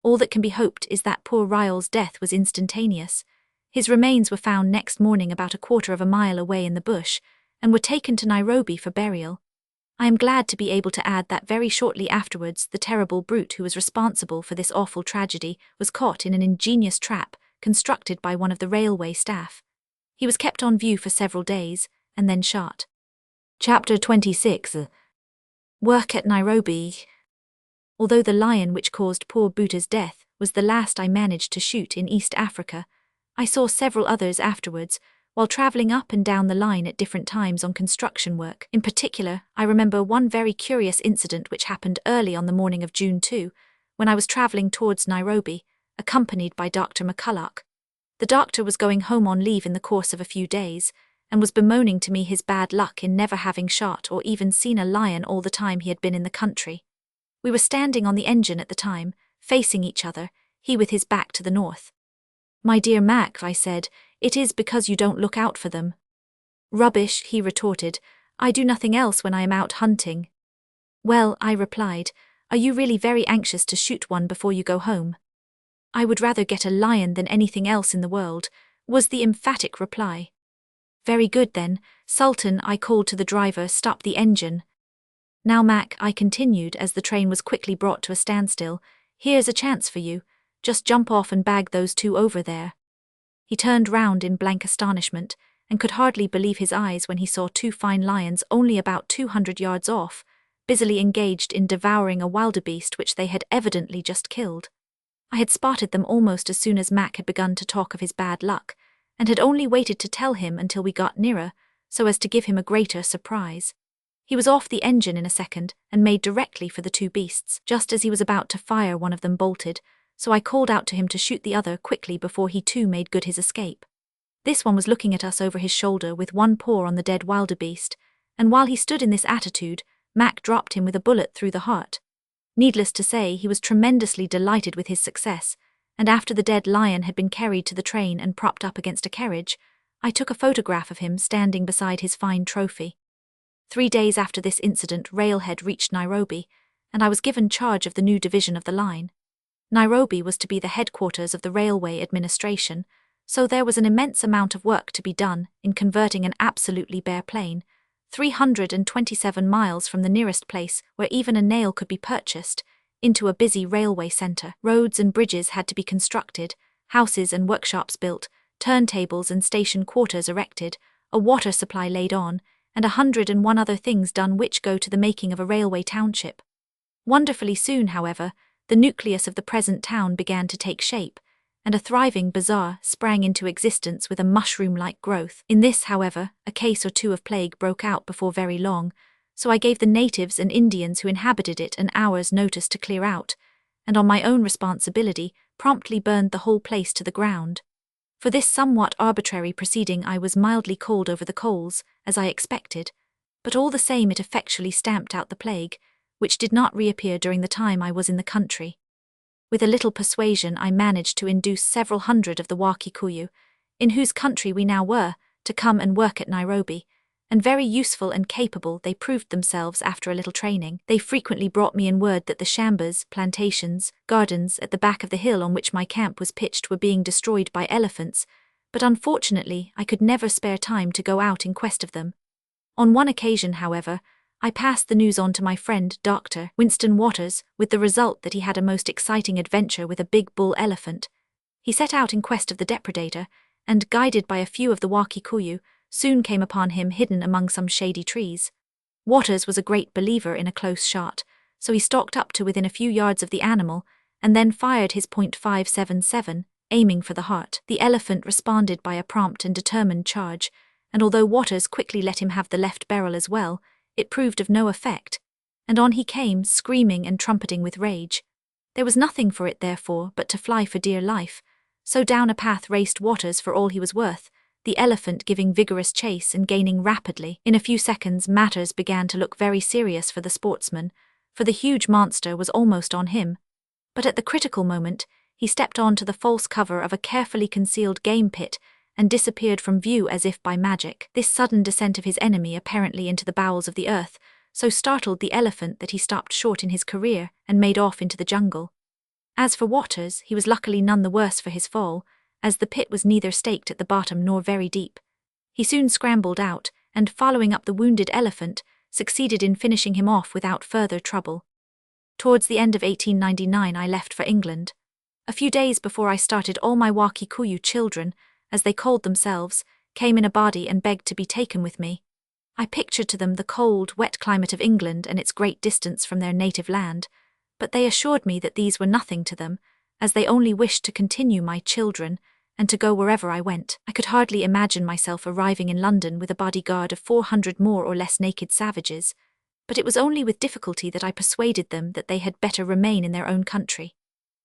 All that can be hoped is that poor Ryall's death was instantaneous. His remains were found next morning about a quarter of a mile away in the bush, and were taken to Nairobi for burial. I am glad to be able to add that very shortly afterwards the terrible brute who was responsible for this awful tragedy was caught in an ingenious trap constructed by one of the railway staff. He was kept on view for several days, and then shot. Chapter 26. Work at Nairobi. Although the lion which caused poor Buta's death was the last I managed to shoot in East Africa, I saw several others afterwards, while travelling up and down the line at different times on construction work. In particular, I remember one very curious incident which happened early on the morning of June 2, when I was travelling towards Nairobi, accompanied by Dr. McCulloch. The doctor was going home on leave in the course of a few days, and was bemoaning to me his bad luck in never having shot or even seen a lion all the time he had been in the country. We were standing on the engine at the time, facing each other, he with his back to the north. "My dear Mac," I said, "it is because you don't look out for them." "Rubbish," he retorted, "I do nothing else when I am out hunting." "Well," I replied, "are you really very anxious to shoot one before you go home?" "I would rather get a lion than anything else in the world," was the emphatic reply. "Very good then, Sultan," I called to the driver, "stop the engine." "Now Mac," I continued as the train was quickly brought to a standstill, "here's a chance for you. Just jump off and bag those 2 over there." He turned round in blank astonishment, and could hardly believe his eyes when he saw two fine lions only about 200 yards off, busily engaged in devouring a wildebeest which they had evidently just killed. I had spotted them almost as soon as Mac had begun to talk of his bad luck, and had only waited to tell him until we got nearer, so as to give him a greater surprise. He was off the engine in a second, and made directly for the two beasts. Just as he was about to fire, one of them bolted, so I called out to him to shoot the other quickly before he too made good his escape. This one was looking at us over his shoulder with one paw on the dead wildebeest, and while he stood in this attitude, Mac dropped him with a bullet through the heart. Needless to say, he was tremendously delighted with his success, and after the dead lion had been carried to the train and propped up against a carriage, I took a photograph of him standing beside his fine trophy. 3 days after this incident, Railhead reached Nairobi, and I was given charge of the new division of the line. Nairobi was to be the headquarters of the railway administration, so there was an immense amount of work to be done in converting an absolutely bare plain, 327 miles from the nearest place where even a nail could be purchased, into a busy railway centre. Roads and bridges had to be constructed, houses and workshops built, turntables and station quarters erected, a water supply laid on, and 101 other things done which go to the making of a railway township. Wonderfully soon, however, the nucleus of the present town began to take shape, and a thriving bazaar sprang into existence with a mushroom-like growth. In this, however, a case or two of plague broke out before very long, so I gave the natives and Indians who inhabited it an hour's notice to clear out, and on my own responsibility promptly burned the whole place to the ground. For this somewhat arbitrary proceeding I was mildly called over the coals, as I expected, but all the same it effectually stamped out the plague, which did not reappear during the time I was in the country. With a little persuasion I managed to induce several hundred of the Wa Kikuyu, in whose country we now were, to come and work at Nairobi, and very useful and capable they proved themselves after a little training. They frequently brought me in word that the shambas, plantations, gardens at the back of the hill on which my camp was pitched were being destroyed by elephants, but unfortunately I could never spare time to go out in quest of them. On one occasion, however, I passed the news on to my friend, Dr. Winston Waters, with the result that he had a most exciting adventure with a big bull elephant. He set out in quest of the depredator, and, guided by a few of the Wa Kikuyu, soon came upon him hidden among some shady trees. Waters was a great believer in a close shot, so he stalked up to within a few yards of the animal, and then fired his .577, aiming for the heart. The elephant responded by a prompt and determined charge, and although Waters quickly let him have the left barrel as well, it proved of no effect, and on he came, screaming and trumpeting with rage. There was nothing for it, therefore, but to fly for dear life, so down a path raced Waters for all he was worth, the elephant giving vigorous chase and gaining rapidly. In a few seconds matters began to look very serious for the sportsman, for the huge monster was almost on him. But at the critical moment, he stepped on to the false cover of a carefully concealed game pit and disappeared from view as if by magic. This sudden descent of his enemy apparently into the bowels of the earth so startled the elephant that he stopped short in his career and made off into the jungle. As for Waters, he was luckily none the worse for his fall, as the pit was neither staked at the bottom nor very deep. He soon scrambled out, and following up the wounded elephant, succeeded in finishing him off without further trouble. Towards the end of 1899 I left for England. A few days before I started, all my Wa Kikuyu children, as they called themselves, came in a body and begged to be taken with me. I pictured to them the cold, wet climate of England and its great distance from their native land, but they assured me that these were nothing to them, as they only wished to continue my children, and to go wherever I went. I could hardly imagine myself arriving in London with a bodyguard of 400 more or less naked savages, but it was only with difficulty that I persuaded them that they had better remain in their own country.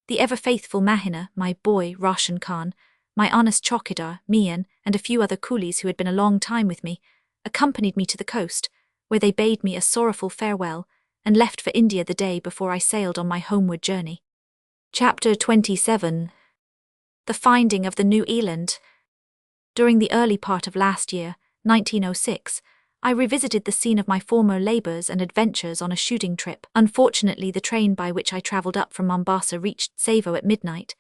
The ever-faithful Mahina, my boy, Roshan Khan, my honest Chowkidar, Mian, and a few other coolies who had been a long time with me, accompanied me to the coast, where they bade me a sorrowful farewell, and left for India the day before I sailed on my homeward journey. Chapter 27. The Finding of the New Eland. During the early part of last year, 1906, I revisited the scene of my former labours and adventures on a shooting trip. Unfortunately, the train by which I travelled up from Mombasa reached Tsavo at midnight,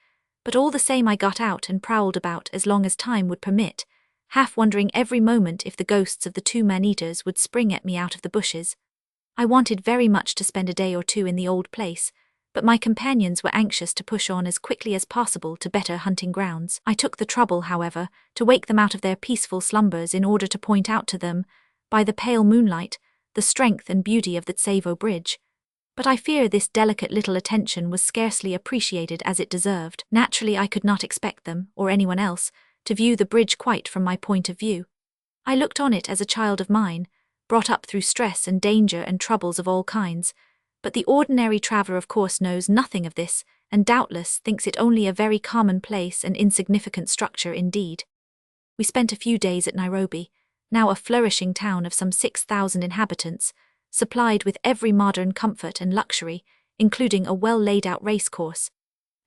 but all the same I got out and prowled about as long as time would permit, half wondering every moment if the ghosts of the two man-eaters would spring at me out of the bushes. I wanted very much to spend a day or two in the old place, but my companions were anxious to push on as quickly as possible to better hunting grounds. I took the trouble, however, to wake them out of their peaceful slumbers in order to point out to them, by the pale moonlight, the strength and beauty of the Tsavo Bridge. But I fear this delicate little attention was scarcely appreciated as it deserved. Naturally, I could not expect them, or anyone else, to view the bridge quite from my point of view. I looked on it as a child of mine, brought up through stress and danger and troubles of all kinds, but the ordinary traveller of course knows nothing of this, and doubtless thinks it only a very commonplace and insignificant structure indeed. We spent a few days at Nairobi, now a flourishing town of some 6,000 inhabitants, supplied with every modern comfort and luxury, including a well-laid-out racecourse,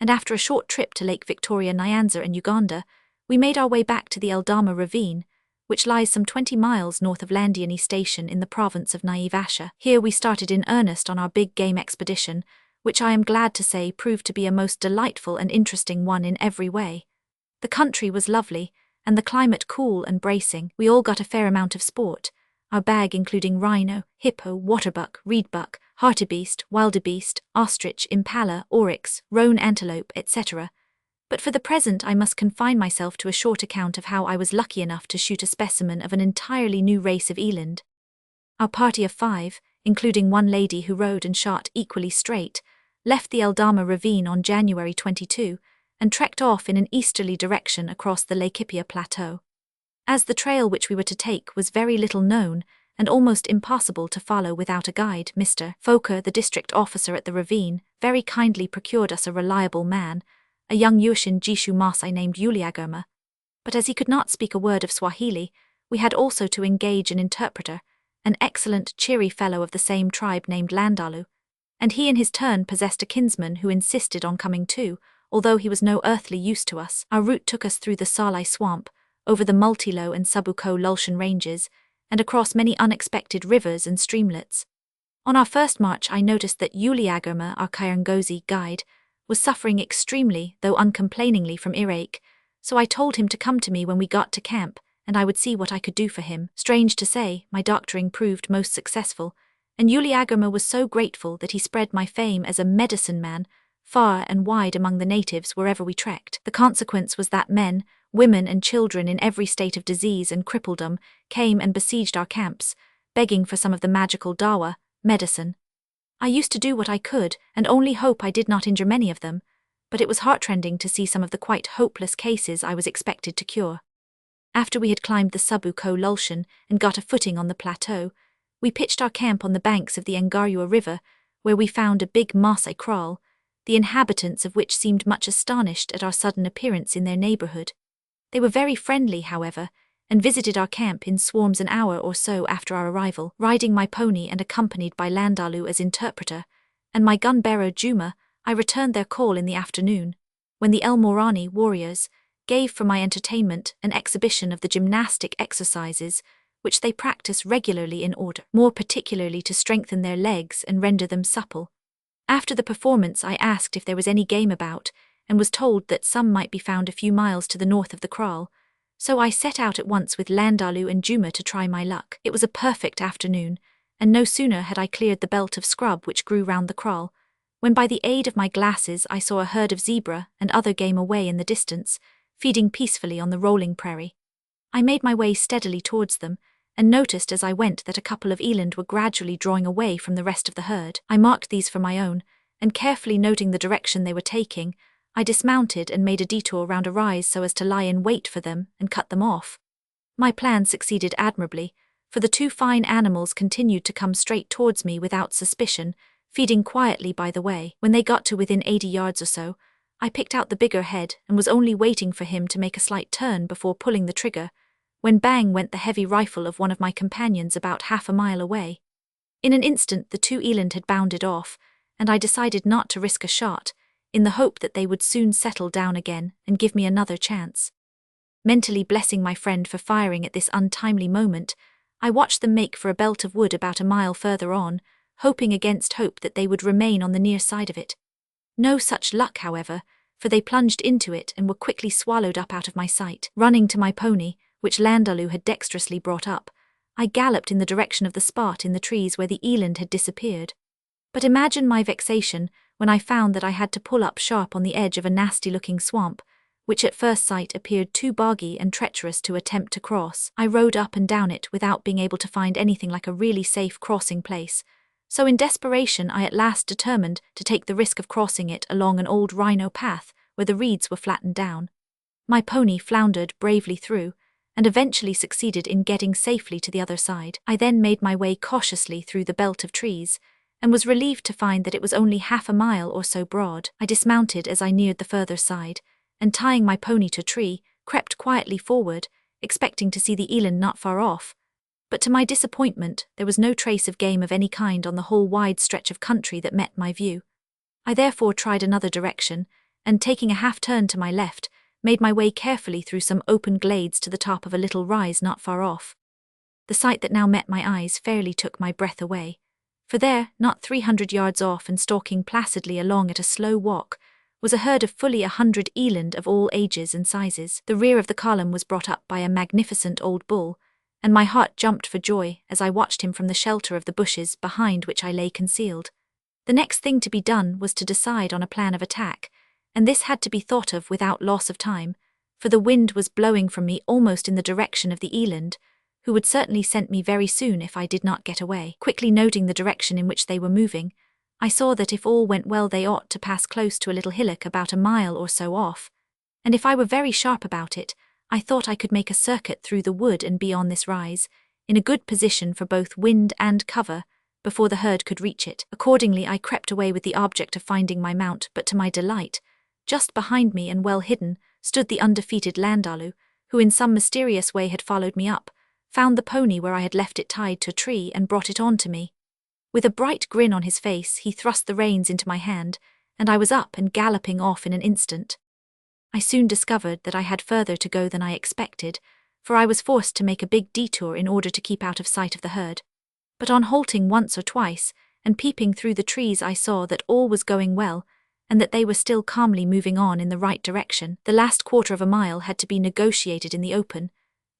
and after a short trip to Lake Victoria, Nyanza and Uganda, we made our way back to the Eldama Ravine, which lies some 20 miles north of Landiani Station in the province of Naivasha. Here we started in earnest on our big game expedition, which I am glad to say proved to be a most delightful and interesting one in every way. The country was lovely, and the climate cool and bracing. We all got a fair amount of sport, our bag including rhino, hippo, waterbuck, reedbuck, hartebeest, wildebeest, ostrich, impala, oryx, roan antelope, etc. But for the present I must confine myself to a short account of how I was lucky enough to shoot a specimen of an entirely new race of eland. Our party of 5, including one lady who rode and shot equally straight, left the Eldama Ravine on January 22 and trekked off in an easterly direction across the Laikipia Plateau. As the trail which we were to take was very little known and almost impossible to follow without a guide, Mr. Foker, the district officer at the ravine, very kindly procured us a reliable man, a young Yushin Jishu Maasai named Uliagoma. But as he could not speak a word of Swahili, we had also to engage an interpreter, an excellent, cheery fellow of the same tribe named Landalu, and he in his turn possessed a kinsman who insisted on coming too, although he was no earthly use to us. Our route took us through the Salai swamp, over the Multilo and Sabuko Lulshan ranges, and across many unexpected rivers and streamlets. On our first march I noticed that Uliagoma, our Kairangozi guide, was suffering extremely, though uncomplainingly, from earache, so I told him to come to me when we got to camp, and I would see what I could do for him. Strange to say, my doctoring proved most successful, and Uliagoma was so grateful that he spread my fame as a medicine man far and wide among the natives wherever we trekked. The consequence was that men, women and children in every state of disease and crippledom came and besieged our camps, begging for some of the magical dawa, medicine. I used to do what I could, and only hope I did not injure many of them, but it was heartrending to see some of the quite hopeless cases I was expected to cure. After we had climbed the Sabuko Lulshan and got a footing on the plateau, we pitched our camp on the banks of the Ngarua River, where we found a big Maasai kraal, the inhabitants of which seemed much astonished at our sudden appearance in their neighbourhood. They were very friendly, however, and visited our camp in swarms an hour or so after our arrival, riding my pony and accompanied by Landalu as interpreter, and my gun-bearer Juma. I returned their call in the afternoon, when the El Morani warriors gave for my entertainment an exhibition of the gymnastic exercises which they practice regularly in order, more particularly to strengthen their legs and render them supple. After the performance I asked if there was any game about, and was told that some might be found a few miles to the north of the kraal, so I set out at once with Landalu and Juma to try my luck. It was a perfect afternoon, and no sooner had I cleared the belt of scrub which grew round the kraal, when by the aid of my glasses I saw a herd of zebra and other game away in the distance, feeding peacefully on the rolling prairie. I made my way steadily towards them, and noticed as I went that a couple of eland were gradually drawing away from the rest of the herd. I marked these for my own, and carefully noting the direction they were taking, I dismounted and made a detour round a rise so as to lie in wait for them and cut them off. My plan succeeded admirably, for the two fine animals continued to come straight towards me without suspicion, feeding quietly by the way. When they got to within 80 yards or so, I picked out the bigger head and was only waiting for him to make a slight turn before pulling the trigger, when bang went the heavy rifle of one of my companions about half a mile away. In an instant the two eland had bounded off, and I decided not to risk a shot, in the hope that they would soon settle down again and give me another chance. Mentally blessing my friend for firing at this untimely moment, I watched them make for a belt of wood about a mile further on, hoping against hope that they would remain on the near side of it. No such luck, however, for they plunged into it and were quickly swallowed up out of my sight. Running to my pony, which Landalu had dexterously brought up, I galloped in the direction of the spot in the trees where the eland had disappeared. But imagine my vexation when I found that I had to pull up sharp on the edge of a nasty-looking swamp, which at first sight appeared too boggy and treacherous to attempt to cross. I rode up and down it without being able to find anything like a really safe crossing place, so in desperation I at last determined to take the risk of crossing it along an old rhino path where the reeds were flattened down. My pony floundered bravely through, and eventually succeeded in getting safely to the other side. I then made my way cautiously through the belt of trees, and was relieved to find that it was only half a mile or so broad. I dismounted as I neared the further side, and tying my pony to a tree, crept quietly forward, expecting to see the eland not far off. But to my disappointment, there was no trace of game of any kind on the whole wide stretch of country that met my view. I therefore tried another direction, and taking a half-turn to my left, made my way carefully through some open glades to the top of a little rise not far off. The sight that now met my eyes fairly took my breath away, for there, not 300 yards off and stalking placidly along at a slow walk, was a herd of fully 100 eland of all ages and sizes. The rear of the column was brought up by a magnificent old bull, and my heart jumped for joy as I watched him from the shelter of the bushes behind which I lay concealed. The next thing to be done was to decide on a plan of attack, and this had to be thought of without loss of time, for the wind was blowing from me almost in the direction of the eland, who would certainly scent me very soon if I did not get away. Quickly noting the direction in which they were moving, I saw that if all went well they ought to pass close to a little hillock about a mile or so off, and if I were very sharp about it, I thought I could make a circuit through the wood and be on this rise, in a good position for both wind and cover, before the herd could reach it. Accordingly I crept away with the object of finding my mount, but to my delight, just behind me and well hidden, stood the undefeated Landalu, who in some mysterious way had followed me up, found the pony where I had left it tied to a tree and brought it on to me. With a bright grin on his face, he thrust the reins into my hand, and I was up and galloping off in an instant. I soon discovered that I had further to go than I expected, for I was forced to make a big detour in order to keep out of sight of the herd. But on halting once or twice, and peeping through the trees, I saw that all was going well, and that they were still calmly moving on in the right direction. The last quarter of a mile had to be negotiated in the open,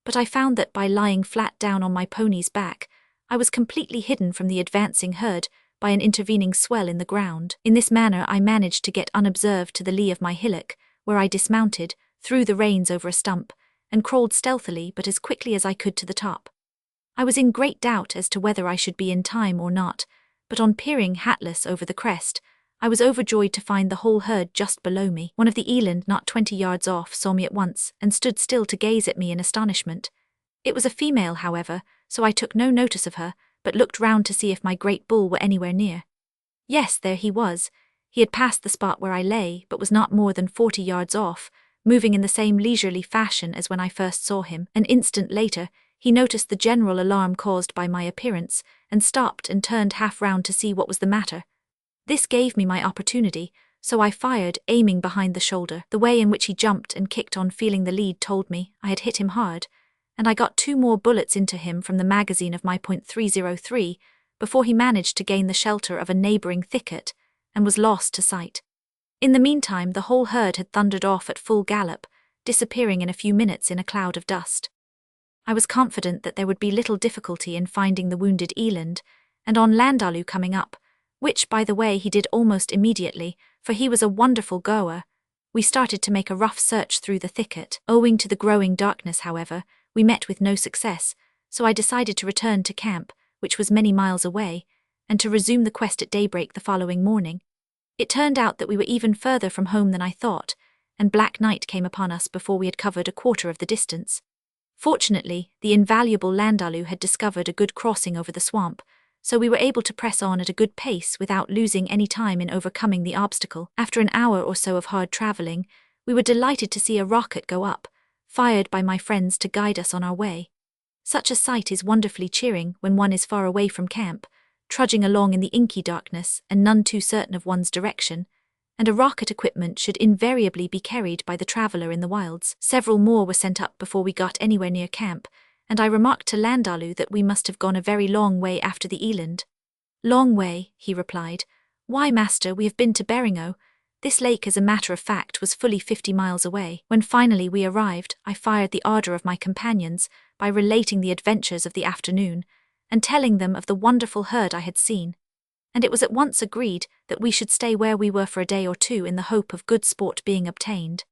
but I found that by lying flat down on my pony's back, I was completely hidden from the advancing herd by an intervening swell in the ground. In this manner I managed to get unobserved to the lee of my hillock, where I dismounted, threw the reins over a stump, and crawled stealthily but as quickly as I could to the top. I was in great doubt as to whether I should be in time or not, but on peering hatless over the crest, I was overjoyed to find the whole herd just below me. One of the eland not 20 yards off saw me at once and stood still to gaze at me in astonishment. It was a female, however, so I took no notice of her, but looked round to see if my great bull were anywhere near. Yes, there he was. He had passed the spot where I lay, but was not more than 40 yards off, moving in the same leisurely fashion as when I first saw him. An instant later, he noticed the general alarm caused by my appearance, and stopped and turned half round to see what was the matter. This gave me my opportunity, so I fired, aiming behind the shoulder. The way in which he jumped and kicked on feeling the lead told me I had hit him hard, and I got 2 more bullets into him from the magazine of my .303 before he managed to gain the shelter of a neighbouring thicket and was lost to sight. In the meantime, the whole herd had thundered off at full gallop, disappearing in a few minutes in a cloud of dust. I was confident that there would be little difficulty in finding the wounded eland, and on Landalu coming up, which, by the way, he did almost immediately, for he was a wonderful goer, we started to make a rough search through the thicket. Owing to the growing darkness, however, we met with no success, so I decided to return to camp, which was many miles away, and to resume the quest at daybreak the following morning. It turned out that we were even further from home than I thought, and black night came upon us before we had covered a quarter of the distance. Fortunately, the invaluable Landalu had discovered a good crossing over the swamp, so we were able to press on at a good pace without losing any time in overcoming the obstacle. After an hour or so of hard travelling, we were delighted to see a rocket go up, fired by my friends to guide us on our way. Such a sight is wonderfully cheering when one is far away from camp, trudging along in the inky darkness and none too certain of one's direction, and a rocket equipment should invariably be carried by the traveller in the wilds. Several more were sent up before we got anywhere near camp, and I remarked to Landalu that we must have gone a very long way after the eland. "Long way," he replied. "Why, master, we have been to Beringo. This lake, as a matter of fact, was fully 50 miles away." When finally we arrived, I fired the ardour of my companions by relating the adventures of the afternoon, and telling them of the wonderful herd I had seen. and it was at once agreed that we should stay where we were for a day or two in the hope of good sport being obtained.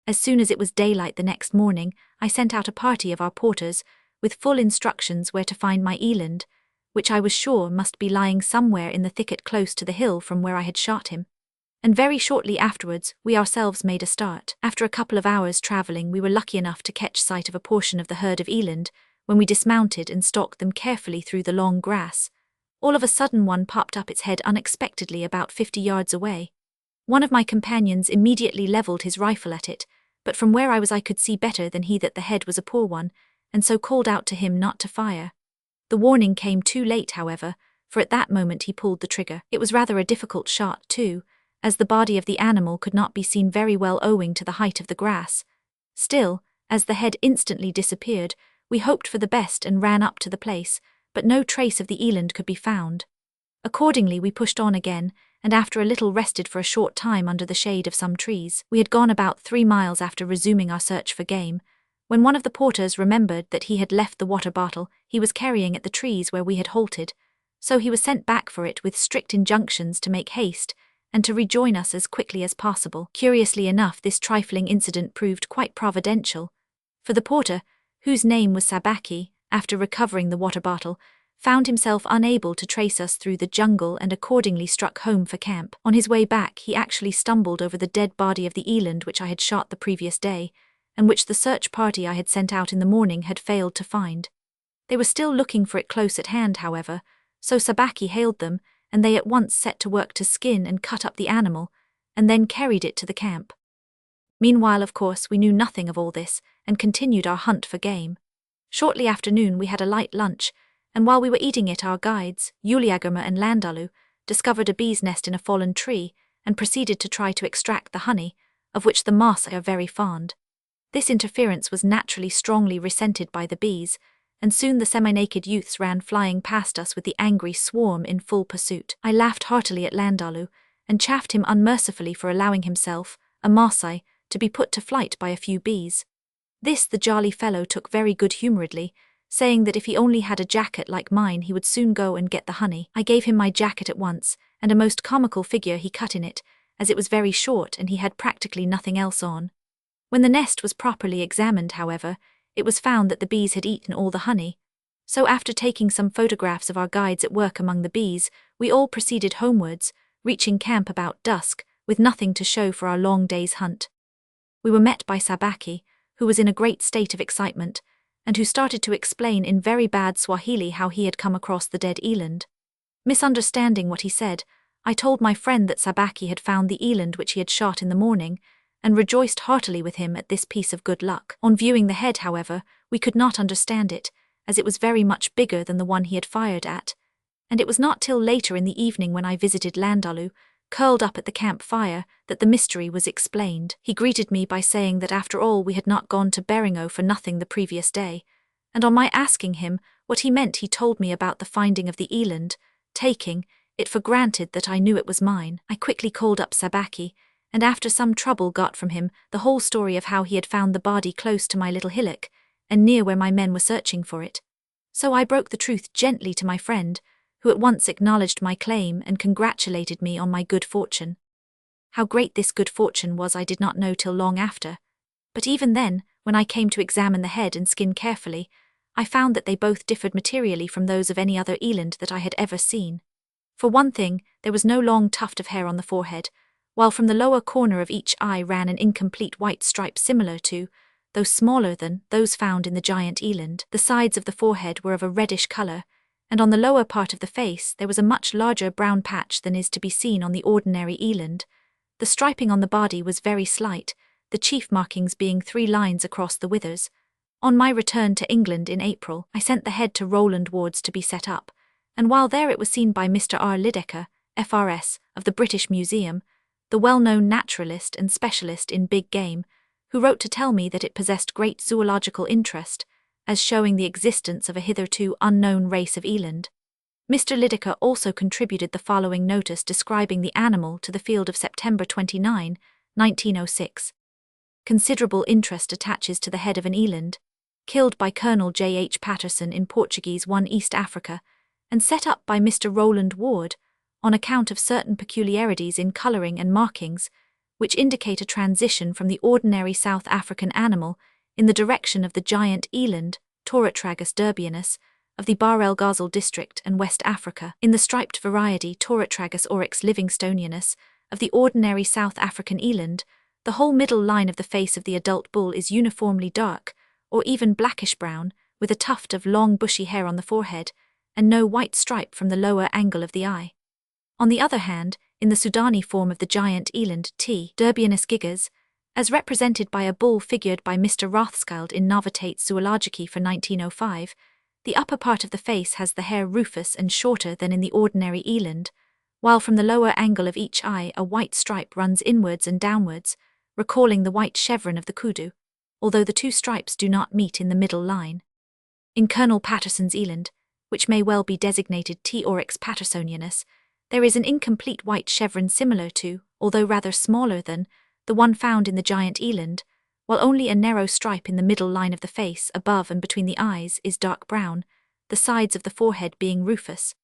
As soon as it was daylight the next morning, I sent out a party of our porters, with full instructions where to find my eland, which I was sure must be lying somewhere in the thicket close to the hill from where I had shot him. And very shortly afterwards, we ourselves made a start. After a couple of hours travelling, we were lucky enough to catch sight of a portion of the herd of eland, when we dismounted and stalked them carefully through the long grass. All of a sudden one popped up its head unexpectedly about 50 yards away. One of my companions immediately levelled his rifle at it, but from where I was I could see better than he that the head was a poor one, and so called out to him not to fire. The warning came too late, however, for at that moment he pulled the trigger. It was rather a difficult shot, too, as the body of the animal could not be seen very well owing to the height of the grass. Still, as the head instantly disappeared, we hoped for the best and ran up to the place, but no trace of the eland could be found. Accordingly we pushed on again, and after a little rested for a short time under the shade of some trees. We had gone about 3 miles after resuming our search for game, when one of the porters remembered that he had left the water bottle he was carrying at the trees where we had halted, so he was sent back for it with strict injunctions to make haste, and to rejoin us as quickly as possible. Curiously enough, this trifling incident proved quite providential, for the porter, whose name was Sabaki, after recovering the water bottle, found himself unable to trace us through the jungle and accordingly struck home for camp. On his way back, he actually stumbled over the dead body of the eland which I had shot the previous day, and which the search party I had sent out in the morning had failed to find. They were still looking for it close at hand, however, so Sabaki hailed them, and they at once set to work to skin and cut up the animal, and then carried it to the camp. Meanwhile, of course, we knew nothing of all this, and continued our hunt for game. Shortly after noon we had a light lunch, and while we were eating it our guides, Uliagerma and Landalu, discovered a bee's nest in a fallen tree, and proceeded to try to extract the honey, of which the moths are very fond. This interference was naturally strongly resented by the bees, and soon the semi-naked youths ran flying past us with the angry swarm in full pursuit. I laughed heartily at Landalu, and chaffed him unmercifully for allowing himself, a Maasai, to be put to flight by a few bees. This the jolly fellow took very good-humouredly, saying that if he only had a jacket like mine he would soon go and get the honey. I gave him my jacket at once, and a most comical figure he cut in it, as it was very short and he had practically nothing else on. When the nest was properly examined, however, it was found that the bees had eaten all the honey. So after taking some photographs of our guides at work among the bees, we all proceeded homewards, reaching camp about dusk, with nothing to show for our long day's hunt. We were met by Sabaki, who was in a great state of excitement, and who started to explain in very bad Swahili how he had come across the dead eland. Misunderstanding what he said, I told my friend that Sabaki had found the eland which he had shot in the morning, and rejoiced heartily with him at this piece of good luck. On viewing the head, however, we could not understand it, as it was very much bigger than the one he had fired at, and it was not till later in the evening when I visited Landalu, curled up at the camp fire, that the mystery was explained. He greeted me by saying that after all we had not gone to Beringo for nothing the previous day, and on my asking him what he meant he told me about the finding of the eland, taking it for granted that I knew it was mine. I quickly called up Sabaki, and after some trouble got from him the whole story of how he had found the body close to my little hillock, and near where my men were searching for it. So I broke the truth gently to my friend, who at once acknowledged my claim and congratulated me on my good fortune. How great this good fortune was I did not know till long after, but even then, when I came to examine the head and skin carefully, I found that they both differed materially from those of any other eland that I had ever seen. For one thing, there was no long tuft of hair on the forehead, while from the lower corner of each eye ran an incomplete white stripe similar to, though smaller than, those found in the giant eland. The sides of the forehead were of a reddish colour, and on the lower part of the face there was a much larger brown patch than is to be seen on the ordinary eland. The striping on the body was very slight, the chief markings being 3 lines across the withers. On my return to England in April, I sent the head to Roland Ward's to be set up, and while there it was seen by Mr. R. Lydekker, FRS, of the British Museum, the well-known naturalist and specialist in big game, who wrote to tell me that it possessed great zoological interest, as showing the existence of a hitherto unknown race of eland. Mr. Lydekker also contributed the following notice describing the animal to the Field of September 29, 1906. Considerable interest attaches to the head of an eland, killed by Colonel J. H. Patterson in Portuguese 1 East Africa, and set up by Mr. Roland Ward, on account of certain peculiarities in colouring and markings, which indicate a transition from the ordinary South African animal in the direction of the giant eland, Taurotragus derbianus, of the Bahr el Ghazal district and West Africa, in the striped variety Taurotragus oryx livingstonianus, of the ordinary South African eland. The whole middle line of the face of the adult bull is uniformly dark, or even blackish-brown, with a tuft of long bushy hair on the forehead, and no white stripe from the lower angle of the eye. On the other hand, in the Sudani form of the giant eland T. derbianus gigas, as represented by a bull figured by Mr. Rothschild in Novitates Zoologicae for 1905, the upper part of the face has the hair rufous and shorter than in the ordinary eland, while from the lower angle of each eye a white stripe runs inwards and downwards, recalling the white chevron of the kudu, although the two stripes do not meet in the middle line. In Colonel Patterson's eland, which may well be designated T. oryx pattersonianus, there is an incomplete white chevron similar to, although rather smaller than, the one found in the giant eland, while only a narrow stripe in the middle line of the face above and between the eyes is dark brown, the sides of the forehead being rufous.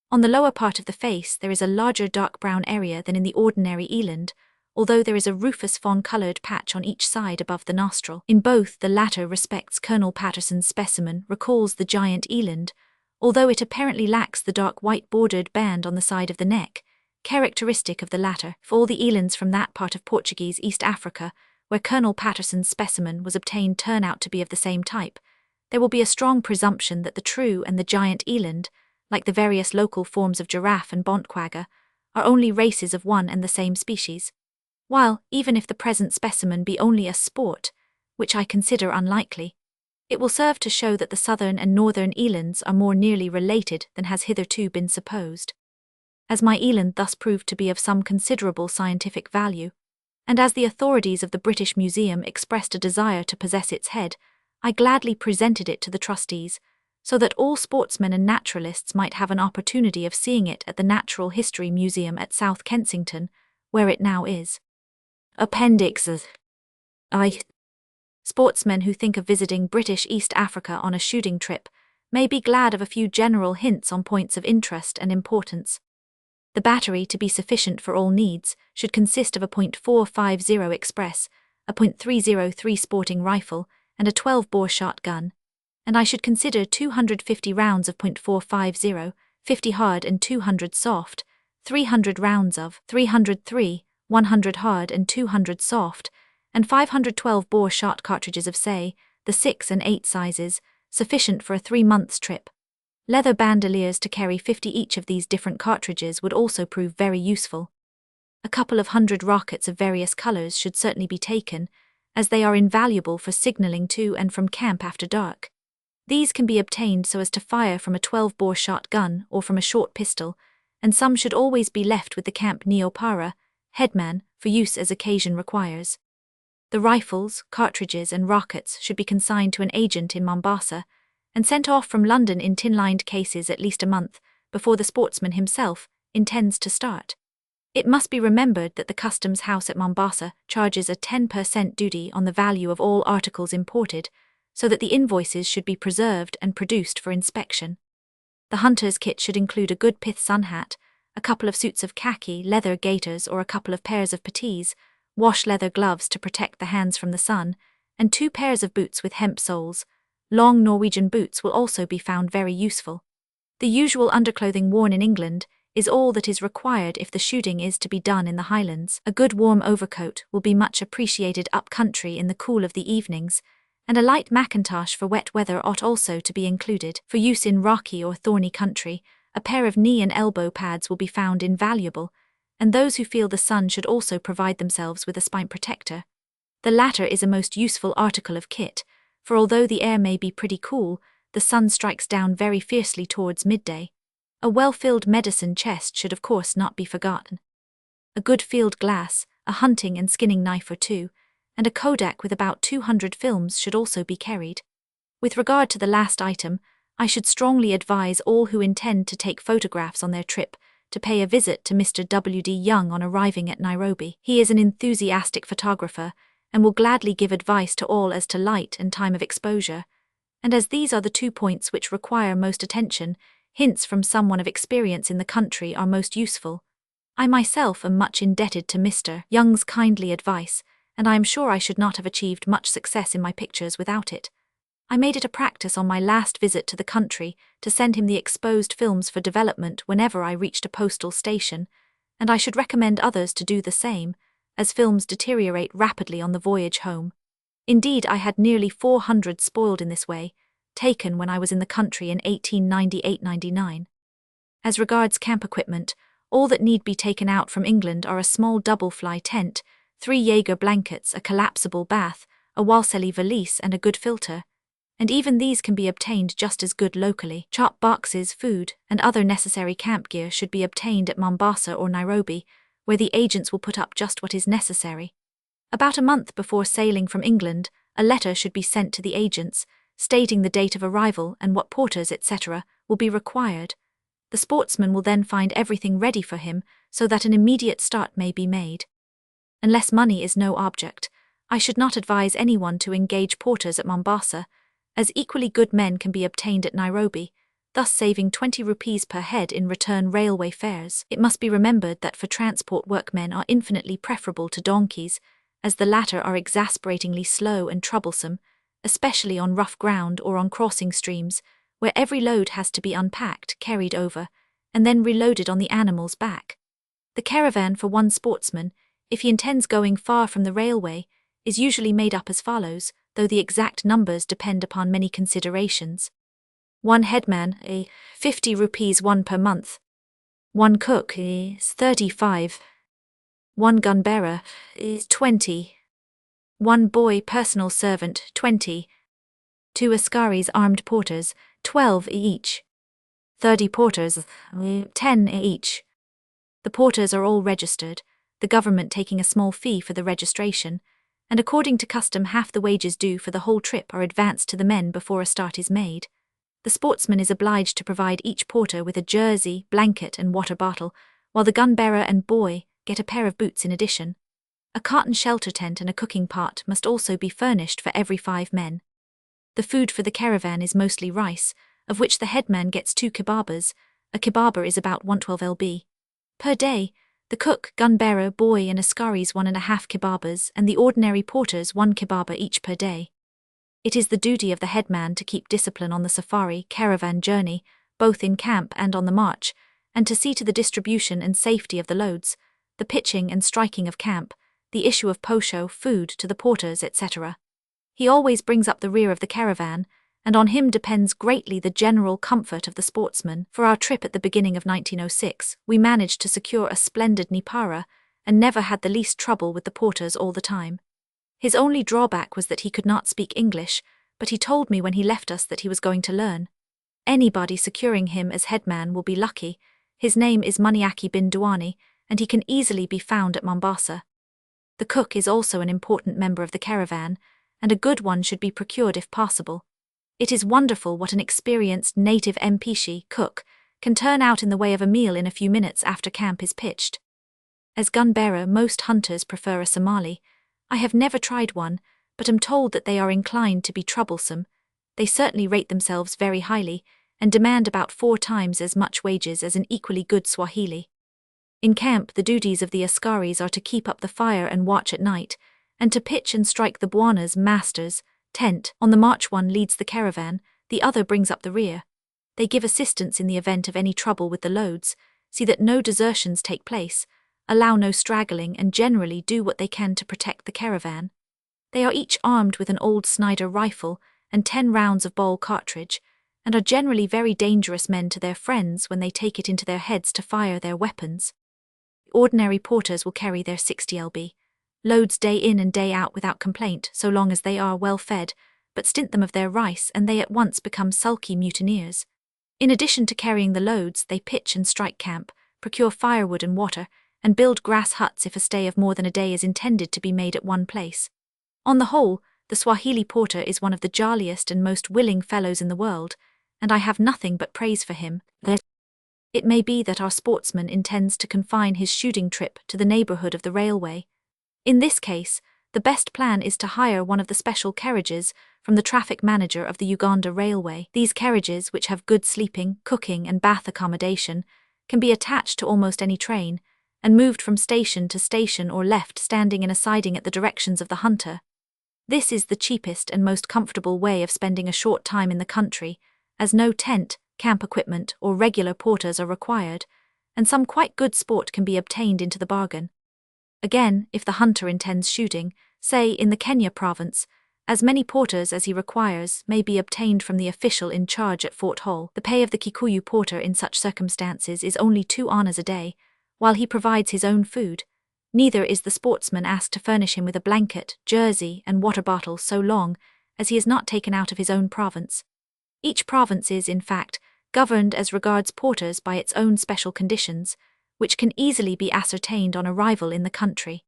On the lower part of the face there is a larger dark brown area than in the ordinary eland, although there is a rufous fawn-coloured patch on each side above the nostril. In both the latter respects, Colonel Patterson's specimen recalls the giant eland, although it apparently lacks the dark white bordered band on the side of the neck, characteristic of the latter. For all the elands from that part of Portuguese East Africa, where Colonel Patterson's specimen was obtained, turn out to be of the same type, there will be a strong presumption that the true and the giant eland, like the various local forms of giraffe and bontquagga, are only races of one and the same species. While, even if the present specimen be only a sport, which I consider unlikely, it will serve to show that the southern and northern elands are more nearly related than has hitherto been supposed. As my eland thus proved to be of some considerable scientific value, and as the authorities of the British Museum expressed a desire to possess its head, I gladly presented it to the trustees, so that all sportsmen and naturalists might have an opportunity of seeing it at the Natural History Museum at South Kensington, where it now is. Appendixes. Sportsmen who think of visiting British East Africa on a shooting trip may be glad of a few general hints on points of interest and importance. The battery, to be sufficient for all needs, should consist of a .450 express, a .303 sporting rifle, and a 12-bore shotgun, and I should consider 250 rounds of .450, 50 hard and 200 soft, 300 rounds of 303, 100 hard and 200 soft, and 512-bore shot cartridges of, say, the 6 and 8 sizes, sufficient for a 3-month trip. Leather bandoliers to carry 50 each of these different cartridges would also prove very useful. A couple of 100 rockets of various colours should certainly be taken, as they are invaluable for signalling to and from camp after dark. These can be obtained so as to fire from a 12-bore shotgun or from a short pistol, and some should always be left with the camp neopara, headman, for use as occasion requires. The rifles, cartridges and rockets should be consigned to an agent in Mombasa, and sent off from London in tin-lined cases at least a month before the sportsman himself intends to start. It must be remembered that the Customs House at Mombasa charges a 10% duty on the value of all articles imported, so that the invoices should be preserved and produced for inspection. The hunter's kit should include a good pith sun hat, a couple of suits of khaki leather gaiters or a couple of pairs of puttees, wash leather gloves to protect the hands from the sun, and 2 pairs of boots with hemp soles. Long Norwegian boots will also be found very useful. The usual underclothing worn in England is all that is required if the shooting is to be done in the Highlands. A good warm overcoat will be much appreciated up country in the cool of the evenings, and a light mackintosh for wet weather ought also to be included. For use in rocky or thorny country, a pair of knee and elbow pads will be found invaluable, and those who feel the sun should also provide themselves with a spine protector. The latter is a most useful article of kit, for although the air may be pretty cool, the sun strikes down very fiercely towards midday. A well-filled medicine chest should of course not be forgotten. A good field glass, a hunting and skinning knife or 2, and a kodak with about 200 films should also be carried. With regard to the last item, I should strongly advise all who intend to take photographs on their trip to pay a visit to Mr. W.D. Young on arriving at Nairobi. He is an enthusiastic photographer and will gladly give advice to all as to light and time of exposure, and as these are the 2 points which require most attention, Hints from someone of experience in the country are most useful. I myself am much indebted to Mr. Young's kindly advice, and I am sure I should not have achieved much success in my pictures without it. I made it a practice on my last visit to the country to send him the exposed films for development whenever I reached a postal station, and I should recommend others to do the same, as films deteriorate rapidly on the voyage home. Indeed, I had nearly 400 spoiled in this way, taken when I was in the country in 1898-99. As regards camp equipment, all that need be taken out from England are a small double-fly tent, 3 Jaeger blankets, a collapsible bath, a Walseli valise and a good filter, and even these can be obtained just as good locally. Chop boxes, food, and other necessary camp gear should be obtained at Mombasa or Nairobi, where the agents will put up just what is necessary. About a month before sailing from England, a letter should be sent to the agents, stating the date of arrival and what porters, etc., will be required. The sportsman will then find everything ready for him so that an immediate start may be made. Unless money is no object, I should not advise anyone to engage porters at Mombasa, as equally good men can be obtained at Nairobi, thus saving 20 rupees per head in return railway fares. It must be remembered that for transport workmen are infinitely preferable to donkeys, as the latter are exasperatingly slow and troublesome, especially on rough ground or on crossing streams, where every load has to be unpacked, carried over, and then reloaded on the animal's back. The caravan for one sportsman, if he intends going far from the railway, is usually made up as follows, though the exact numbers depend upon many considerations. 1 headman, 50 rupees 1 per month. 1 cook is 35. 1 gun bearer is 20. 1 boy personal servant 20. 2 askaris armed porters, 12 each. 30 porters, 10 each. The porters are all registered, the government taking a small fee for the registration, and according to custom half the wages due for the whole trip are advanced to the men before a start is made. The sportsman is obliged to provide each porter with a jersey, blanket and water bottle, while the gun-bearer and boy get a pair of boots in addition. A cotton shelter tent and a cooking pot must also be furnished for every 5 men. The food for the caravan is mostly rice, of which the headman gets 2 kebabas. A kebaba is about 112 lb. per day. The cook, gun-bearer, boy and askaris 1.5 kebabas and the ordinary porters 1 kebaba each per day. It is the duty of the headman to keep discipline on the safari caravan journey, both in camp and on the march, and to see to the distribution and safety of the loads, the pitching and striking of camp, the issue of posho, food to the porters, etc. He always brings up the rear of the caravan, and on him depends greatly the general comfort of the sportsman. For our trip at the beginning of 1906, we managed to secure a splendid nipara, and never had the least trouble with the porters all the time. His only drawback was that he could not speak English, but he told me when he left us that he was going to learn. Anybody securing him as headman will be lucky. His name is Muniaki bin Duani, and he can easily be found at Mombasa. The cook is also an important member of the caravan, and a good one should be procured if possible. It is wonderful what an experienced native mpishi cook can turn out in the way of a meal in a few minutes after camp is pitched. As gun-bearer, most hunters prefer a Somali. I have never tried one, but am told that they are inclined to be troublesome. They certainly rate themselves very highly, and demand about 4 times as much wages as an equally good Swahili. In camp, the duties of the askaris are to keep up the fire and watch at night, and to pitch and strike the bwana's master's tent. On the march, one leads the caravan, the other brings up the rear. They give assistance in the event of any trouble with the loads, see that no desertions take place, allow no straggling, and generally do what they can to protect the caravan. They are each armed with an old Snyder rifle and 10 rounds of ball cartridge, and are generally very dangerous men to their friends when they take it into their heads to fire their weapons. Ordinary porters will carry their 60 lb. Loads day in and day out without complaint, so long as they are well fed, but stint them of their rice and they at once become sulky mutineers. In addition to carrying the loads, they pitch and strike camp, procure firewood and water, and build grass huts if a stay of more than a day is intended to be made at one place. On the whole, the Swahili porter is one of the jolliest and most willing fellows in the world, and I have nothing but praise for him. It may be that our sportsman intends to confine his shooting trip to the neighbourhood of the railway. In this case, the the best plan is to hire one of the special carriages from the traffic manager of the Uganda Railway. These carriages, which have good sleeping, cooking and bath accommodation, can be attached to almost any train and moved from station to station or left standing in a siding at the directions of the hunter. This is the cheapest and most comfortable way of spending a short time in the country, as no tent, camp equipment or regular porters are required, and some quite good sport can be obtained into the bargain. Again, if the hunter intends shooting, say in the Kenya province, as many porters as he requires may be obtained from the official in charge at Fort Hall. The pay of the Kikuyu porter in such circumstances is only 2 annas a day, while he provides his own food. Neither is the sportsman asked to furnish him with a blanket, jersey, and water bottle so long as he is not taken out of his own province. Each province is, in fact, governed as regards porters by its own special conditions, which can easily be ascertained on arrival in the country.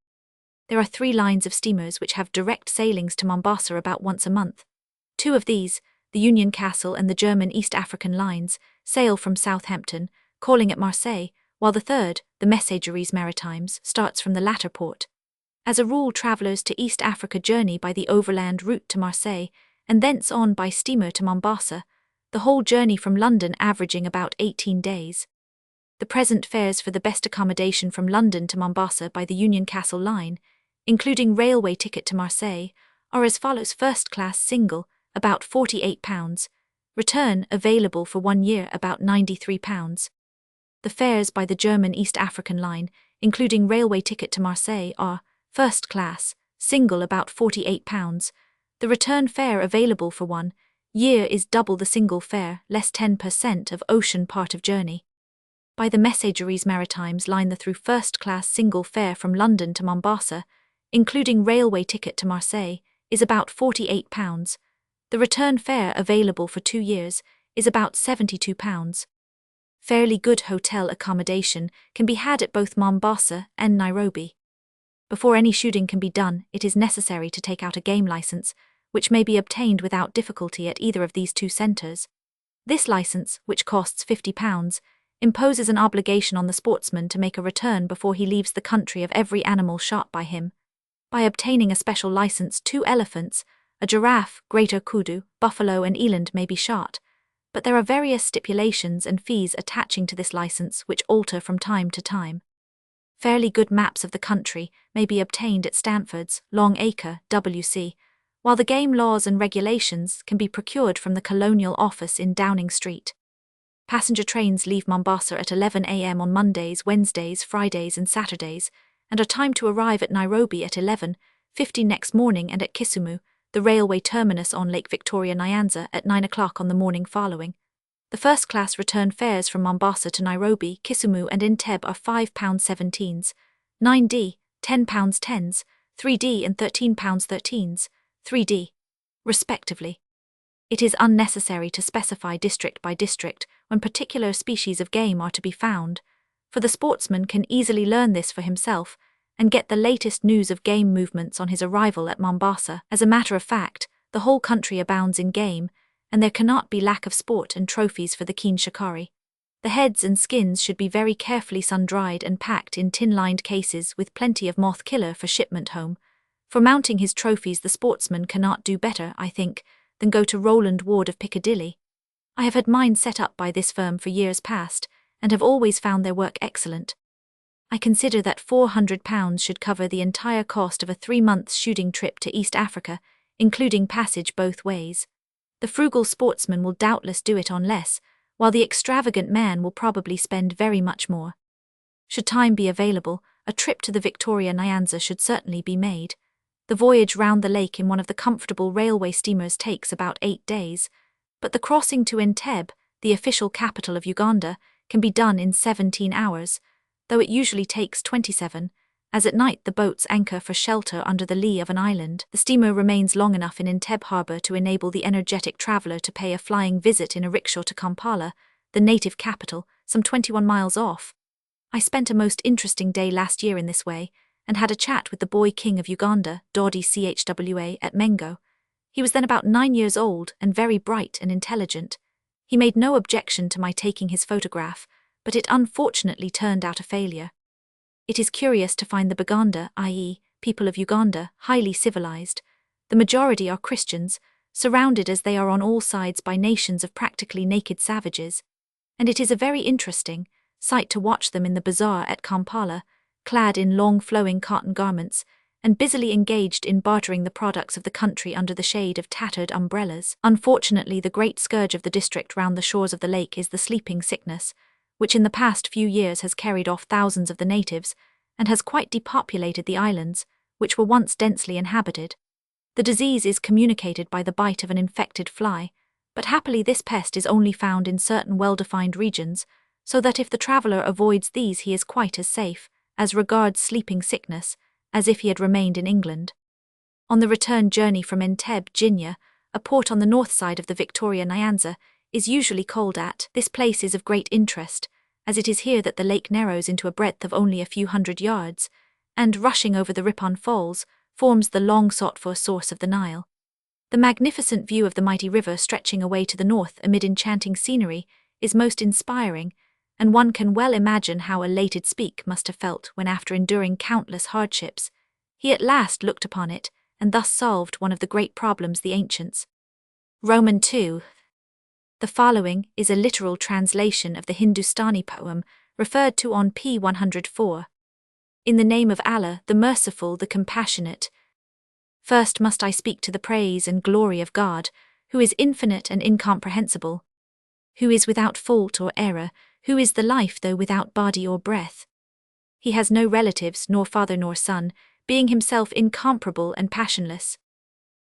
There are 3 lines of steamers which have direct sailings to Mombasa about once a month. 2 of these, the Union Castle and the German East African lines, sail from Southampton, calling at Marseille, while the third, the Messageries Maritimes, starts from the latter port. As a rule, travellers to East Africa journey by the overland route to Marseille, and thence on by steamer to Mombasa, the whole journey from London averaging about 18 days. The present fares for the best accommodation from London to Mombasa by the Union Castle line, including railway ticket to Marseille, are as follows: first class single, about £48, return available for 1 year about £93. The fares by the German East African line, including railway ticket to Marseille, are first class single about £48. The return fare available for 1 year is double the single fare, less 10% of ocean part of journey. By the Messageries Maritimes line, the through first-class single fare from London to Mombasa, including railway ticket to Marseille, is about £48. The return fare available for 2 years is about £72. Fairly good hotel accommodation can be had at both Mombasa and Nairobi. Before any shooting can be done, it is necessary to take out a game license, which may be obtained without difficulty at either of these 2 centres. This license, which costs £50, imposes an obligation on the sportsman to make a return before he leaves the country of every animal shot by him. By obtaining a special license, 2 elephants, a giraffe, greater kudu, buffalo and eland may be shot, but there are various stipulations and fees attaching to this license which alter from time to time. Fairly good maps of the country may be obtained at Stanford's, Long Acre, WC, while the game laws and regulations can be procured from the Colonial office in Downing Street. Passenger trains leave Mombasa at 11 a.m. on Mondays, Wednesdays, Fridays and Saturdays, and are timed to arrive at Nairobi at 11:50 next morning, and at Kisumu, the railway terminus on Lake Victoria Nyanza, at 9 o'clock on the morning following. The first-class return fares from Mombasa to Nairobi, Kisumu and Entebbe are £5.17s, 9D, £10.10s, 3D and £13.13s, 3D, respectively. It is unnecessary to specify district by district when particular species of game are to be found, for the sportsman can easily learn this for himself and get the latest news of game movements on his arrival at Mombasa. As a matter of fact, the whole country abounds in game, and there cannot be lack of sport and trophies for the keen shikari. The heads and skins should be very carefully sun-dried and packed in tin-lined cases with plenty of moth killer for shipment home. For mounting his trophies, the sportsman cannot do better, I think, than go to Roland Ward of Piccadilly. I have had mine set up by this firm for years past, and have always found their work excellent. I consider that £400 should cover the entire cost of a 3-month shooting trip to East Africa, including passage both ways. The frugal sportsman will doubtless do it on less, while the extravagant man will probably spend very much more. Should time be available, a trip to the Victoria Nyanza should certainly be made. The voyage round the lake in one of the comfortable railway steamers takes about 8 days, but the crossing to Entebbe, the official capital of Uganda, can be done in 17 hours, though it usually takes 27, as at night the boats anchor for shelter under the lee of an island. The steamer remains long enough in Entebbe harbour to enable the energetic traveller to pay a flying visit in a rickshaw to Kampala, the native capital, some 21 miles off. I spent a most interesting day last year in this way, and had a chat with the boy king of Uganda, Dodi Chwa, at Mengo. He was then about 9 years old and very bright and intelligent. He made no objection to my taking his photograph, but it unfortunately turned out a failure. It is curious to find the Baganda, i.e., people of Uganda, highly civilized. The majority are Christians, surrounded as they are on all sides by nations of practically naked savages. And it is a very interesting sight to watch them in the bazaar at Kampala, clad in long flowing cotton garments, and busily engaged in bartering the products of the country under the shade of tattered umbrellas. Unfortunately, the great scourge of the district round the shores of the lake is the sleeping sickness, which in the past few years has carried off thousands of the natives, and has quite depopulated the islands, which were once densely inhabited. The disease is communicated by the bite of an infected fly, but happily this pest is only found in certain well-defined regions, so that if the traveller avoids these he is quite as safe, as regards sleeping sickness, as if he had remained in England. On the return journey from Entebbe, Guinea, a port on the north side of the Victoria Nyanza, is usually called at. This place is of great interest, as it is here that the lake narrows into a breadth of only a few hundred yards, and, rushing over the Ripon Falls, forms the long-sought-for source of the Nile. The magnificent view of the mighty river stretching away to the north amid enchanting scenery is most inspiring, and one can well imagine how elated Speke must have felt when, after enduring countless hardships, he at last looked upon it and thus solved one of the great problems the ancients. Roman 2. The following is a literal translation of the Hindustani poem referred to on p. 104. In the name of Allah, the Merciful, the Compassionate. First must I speak to the praise and glory of God, who is infinite and incomprehensible, who is without fault or error, who is the life though without body or breath. He has no relatives, nor father nor son, being himself incomparable and passionless.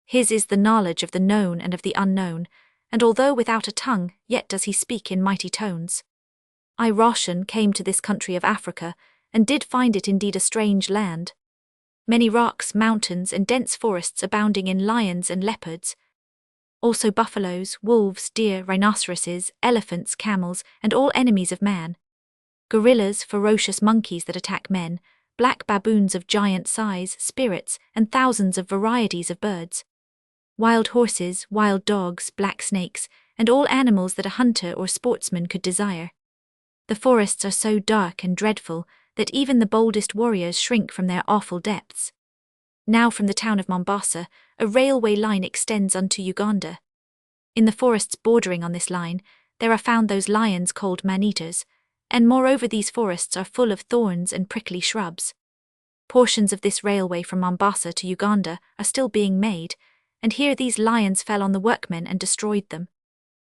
His is the knowledge of the known and of the unknown, and although without a tongue, yet does he speak in mighty tones. I, Roshan, came to this country of Africa, and did find it indeed a strange land. Many rocks, mountains, and dense forests abounding in lions and leopards. Also buffaloes, wolves, deer, rhinoceroses, elephants, camels, and all enemies of man. Gorillas, ferocious monkeys that attack men, black baboons of giant size, spirits, and thousands of varieties of birds. Wild horses, wild dogs, black snakes, and all animals that a hunter or sportsman could desire. The forests are so dark and dreadful that even the boldest warriors shrink from their awful depths. Now from the town of Mombasa, a railway line extends unto Uganda. In the forests bordering on this line, there are found those lions called man-eaters, and moreover these forests are full of thorns and prickly shrubs. Portions of this railway from Mombasa to Uganda are still being made, and here these lions fell on the workmen and destroyed them.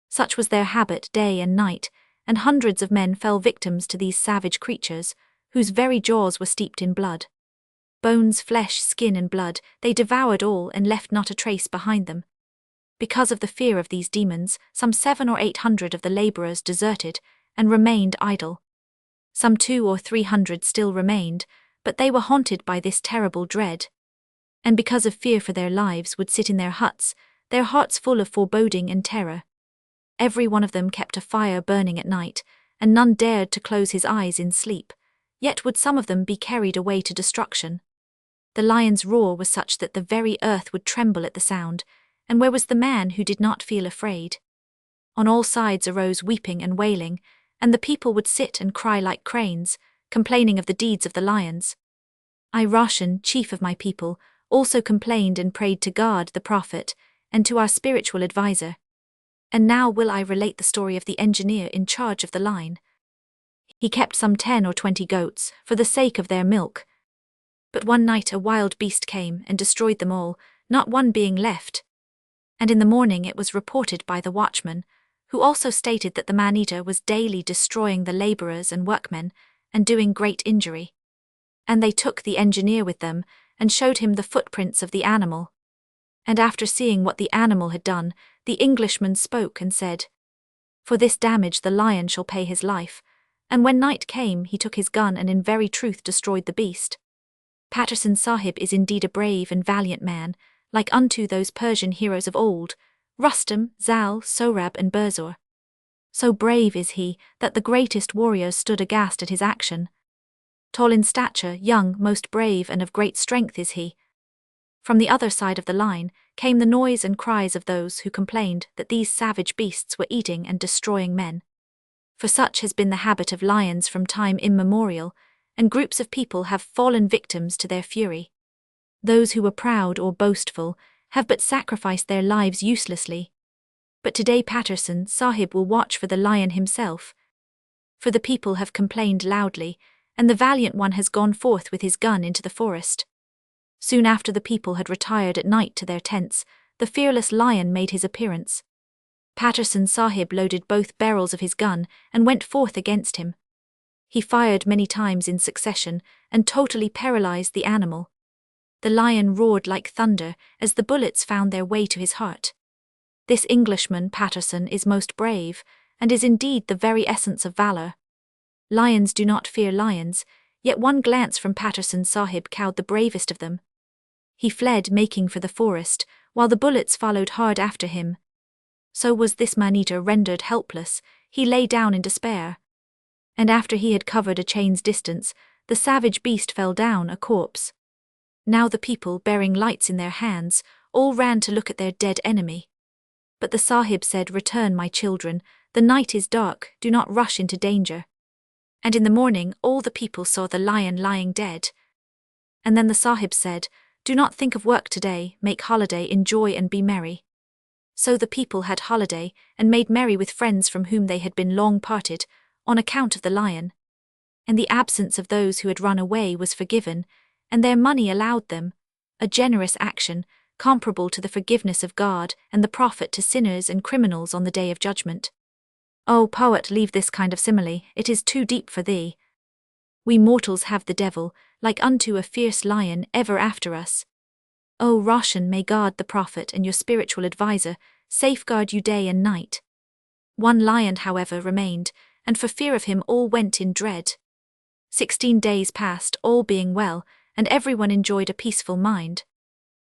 Such was their habit day and night, and hundreds of men fell victims to these savage creatures, whose very jaws were steeped in blood. Bones, flesh, skin, and blood, they devoured all and left not a trace behind them. Because of the fear of these demons, some 700 or 800 of the labourers deserted and remained idle. Some 200 or 300 still remained, but they were haunted by this terrible dread, and because of fear for their lives would sit in their huts, their hearts full of foreboding and terror. Every one of them kept a fire burning at night, and none dared to close his eyes in sleep, yet would some of them be carried away to destruction. The lion's roar was such that the very earth would tremble at the sound, and where was the man who did not feel afraid? On all sides arose weeping and wailing, and the people would sit and cry like cranes, complaining of the deeds of the lions. I, Roshan, chief of my people, also complained and prayed to God the Prophet, and to our spiritual adviser. And now will I relate the story of the engineer in charge of the line. He kept some 10 or 20 goats, for the sake of their milk. But one night a wild beast came and destroyed them all, not one being left. And in the morning it was reported by the watchman, who also stated that the man-eater was daily destroying the labourers and workmen, and doing great injury. And they took the engineer with them, and showed him the footprints of the animal. And after seeing what the animal had done, the Englishman spoke and said, "For this damage the lion shall pay his life." And when night came he took his gun and in very truth destroyed the beast. Patterson Sahib is indeed a brave and valiant man, like unto those Persian heroes of old, Rustam, Zal, Sohrab and Burzur. So brave is he that the greatest warriors stood aghast at his action. Tall in stature, young, most brave and of great strength is he. From the other side of the line came the noise and cries of those who complained that these savage beasts were eating and destroying men. For such has been the habit of lions from time immemorial, and groups of people have fallen victims to their fury. Those who were proud or boastful have but sacrificed their lives uselessly. But today Patterson Sahib will watch for the lion himself. For the people have complained loudly, and the valiant one has gone forth with his gun into the forest. Soon after the people had retired at night to their tents, the fearless lion made his appearance. Patterson Sahib loaded both barrels of his gun and went forth against him. He fired many times in succession and totally paralyzed the animal. The lion roared like thunder as the bullets found their way to his heart. This Englishman, Patterson, is most brave, and is indeed the very essence of valor. Lions do not fear lions, yet one glance from Patterson Sahib cowed the bravest of them. He fled, making for the forest, while the bullets followed hard after him. So was this man-eater rendered helpless, he lay down in despair. And after he had covered a chain's distance, the savage beast fell down a corpse. Now the people, bearing lights in their hands, all ran to look at their dead enemy. But the Sahib said, "Return, my children, the night is dark, do not rush into danger." And in the morning all the people saw the lion lying dead. And then the Sahib said, "Do not think of work today, make holiday, enjoy and be merry." So the people had holiday, and made merry with friends from whom they had been long parted, on account of the lion. And the absence of those who had run away was forgiven, and their money allowed them, a generous action, comparable to the forgiveness of God and the prophet to sinners and criminals on the day of judgment. O poet, leave this kind of simile, it is too deep for thee. We mortals have the devil, like unto a fierce lion, ever after us. O Roshan, may God the prophet and your spiritual adviser safeguard you day and night. One lion, however, remained, and for fear of him all went in dread. 16 days passed, all being well, and everyone enjoyed a peaceful mind.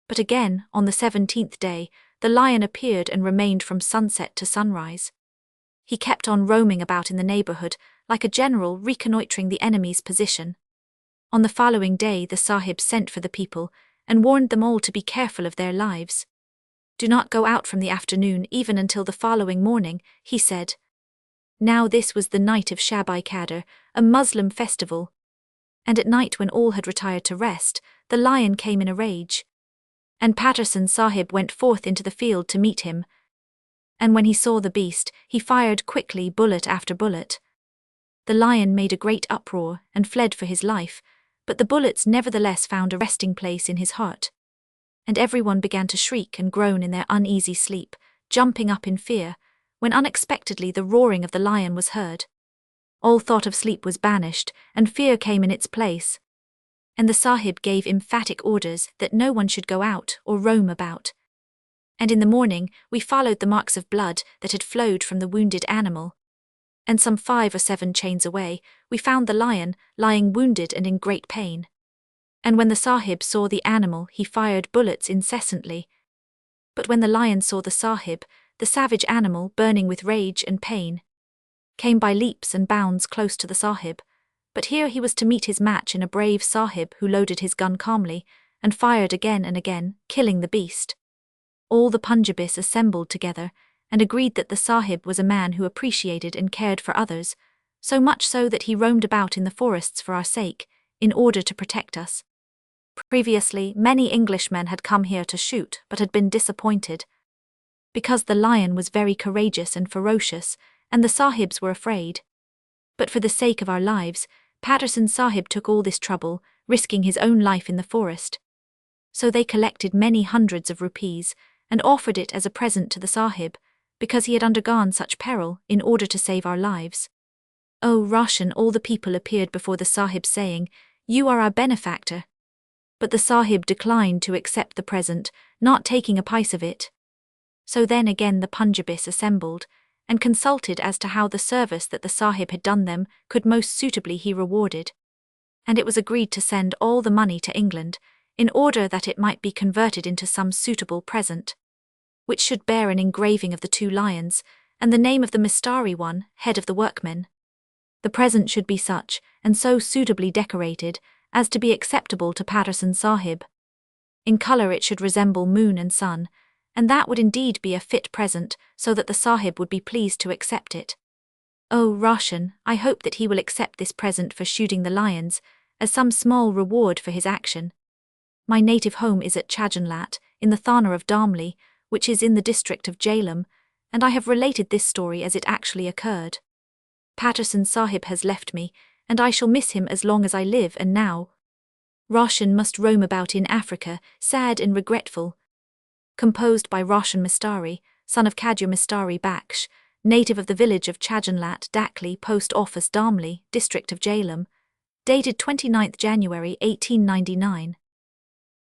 But again, on the 17th day, the lion appeared and remained from sunset to sunrise. He kept on roaming about in the neighborhood, like a general reconnoitering the enemy's position. On the following day the Sahib sent for the people, and warned them all to be careful of their lives. "Do not go out from the afternoon even until the following morning," he said. Now this was the night of Shab-i-Qadr, a Muslim festival. And at night, when all had retired to rest, the lion came in a rage. And Patterson Sahib went forth into the field to meet him. And when he saw the beast, he fired quickly, bullet after bullet. The lion made a great uproar and fled for his life, but the bullets nevertheless found a resting place in his heart. And everyone began to shriek and groan in their uneasy sleep, jumping up in fear, when unexpectedly the roaring of the lion was heard. All thought of sleep was banished, and fear came in its place. And the Sahib gave emphatic orders that no one should go out or roam about. And in the morning we followed the marks of blood that had flowed from the wounded animal. And some 5 or 7 chains away, we found the lion, lying wounded and in great pain. And when the Sahib saw the animal, he fired bullets incessantly. But when the lion saw the Sahib, the savage animal, burning with rage and pain, came by leaps and bounds close to the Sahib. But here he was to meet his match in a brave Sahib who loaded his gun calmly, and fired again and again, killing the beast. All the Punjabis assembled together, and agreed that the Sahib was a man who appreciated and cared for others, so much so that he roamed about in the forests for our sake, in order to protect us. Previously, many Englishmen had come here to shoot, but had been disappointed. Because the lion was very courageous and ferocious, and the Sahibs were afraid. But for the sake of our lives, Patterson Sahib took all this trouble, risking his own life in the forest. So they collected many hundreds of rupees, and offered it as a present to the Sahib, because he had undergone such peril in order to save our lives. O Roshan, all the people appeared before the Sahib saying, "You are our benefactor." But the Sahib declined to accept the present, not taking a pice of it. So then again the Punjabis assembled, and consulted as to how the service that the Sahib had done them could most suitably be rewarded. And it was agreed to send all the money to England, in order that it might be converted into some suitable present, which should bear an engraving of the 2 lions, and the name of the Mistari one, head of the workmen. The present should be such, and so suitably decorated, as to be acceptable to Patterson Sahib. In colour it should resemble moon and sun, and that would indeed be a fit present, so that the Sahib would be pleased to accept it. O Roshan, I hope that he will accept this present for shooting the lions, as some small reward for his action. My native home is at Chajanlat, in the Thana of Darmli, which is in the district of Jhelum, and I have related this story as it actually occurred. Patterson Sahib has left me, and I shall miss him as long as I live, and now Roshan must roam about in Africa, sad and regretful. Composed by Roshan Mistari, son of Kadya Mistari Baksh, native of the village of Chajanlat, Dakli, Post Office Darmli, district of Jhelum. Dated 29 January 1899.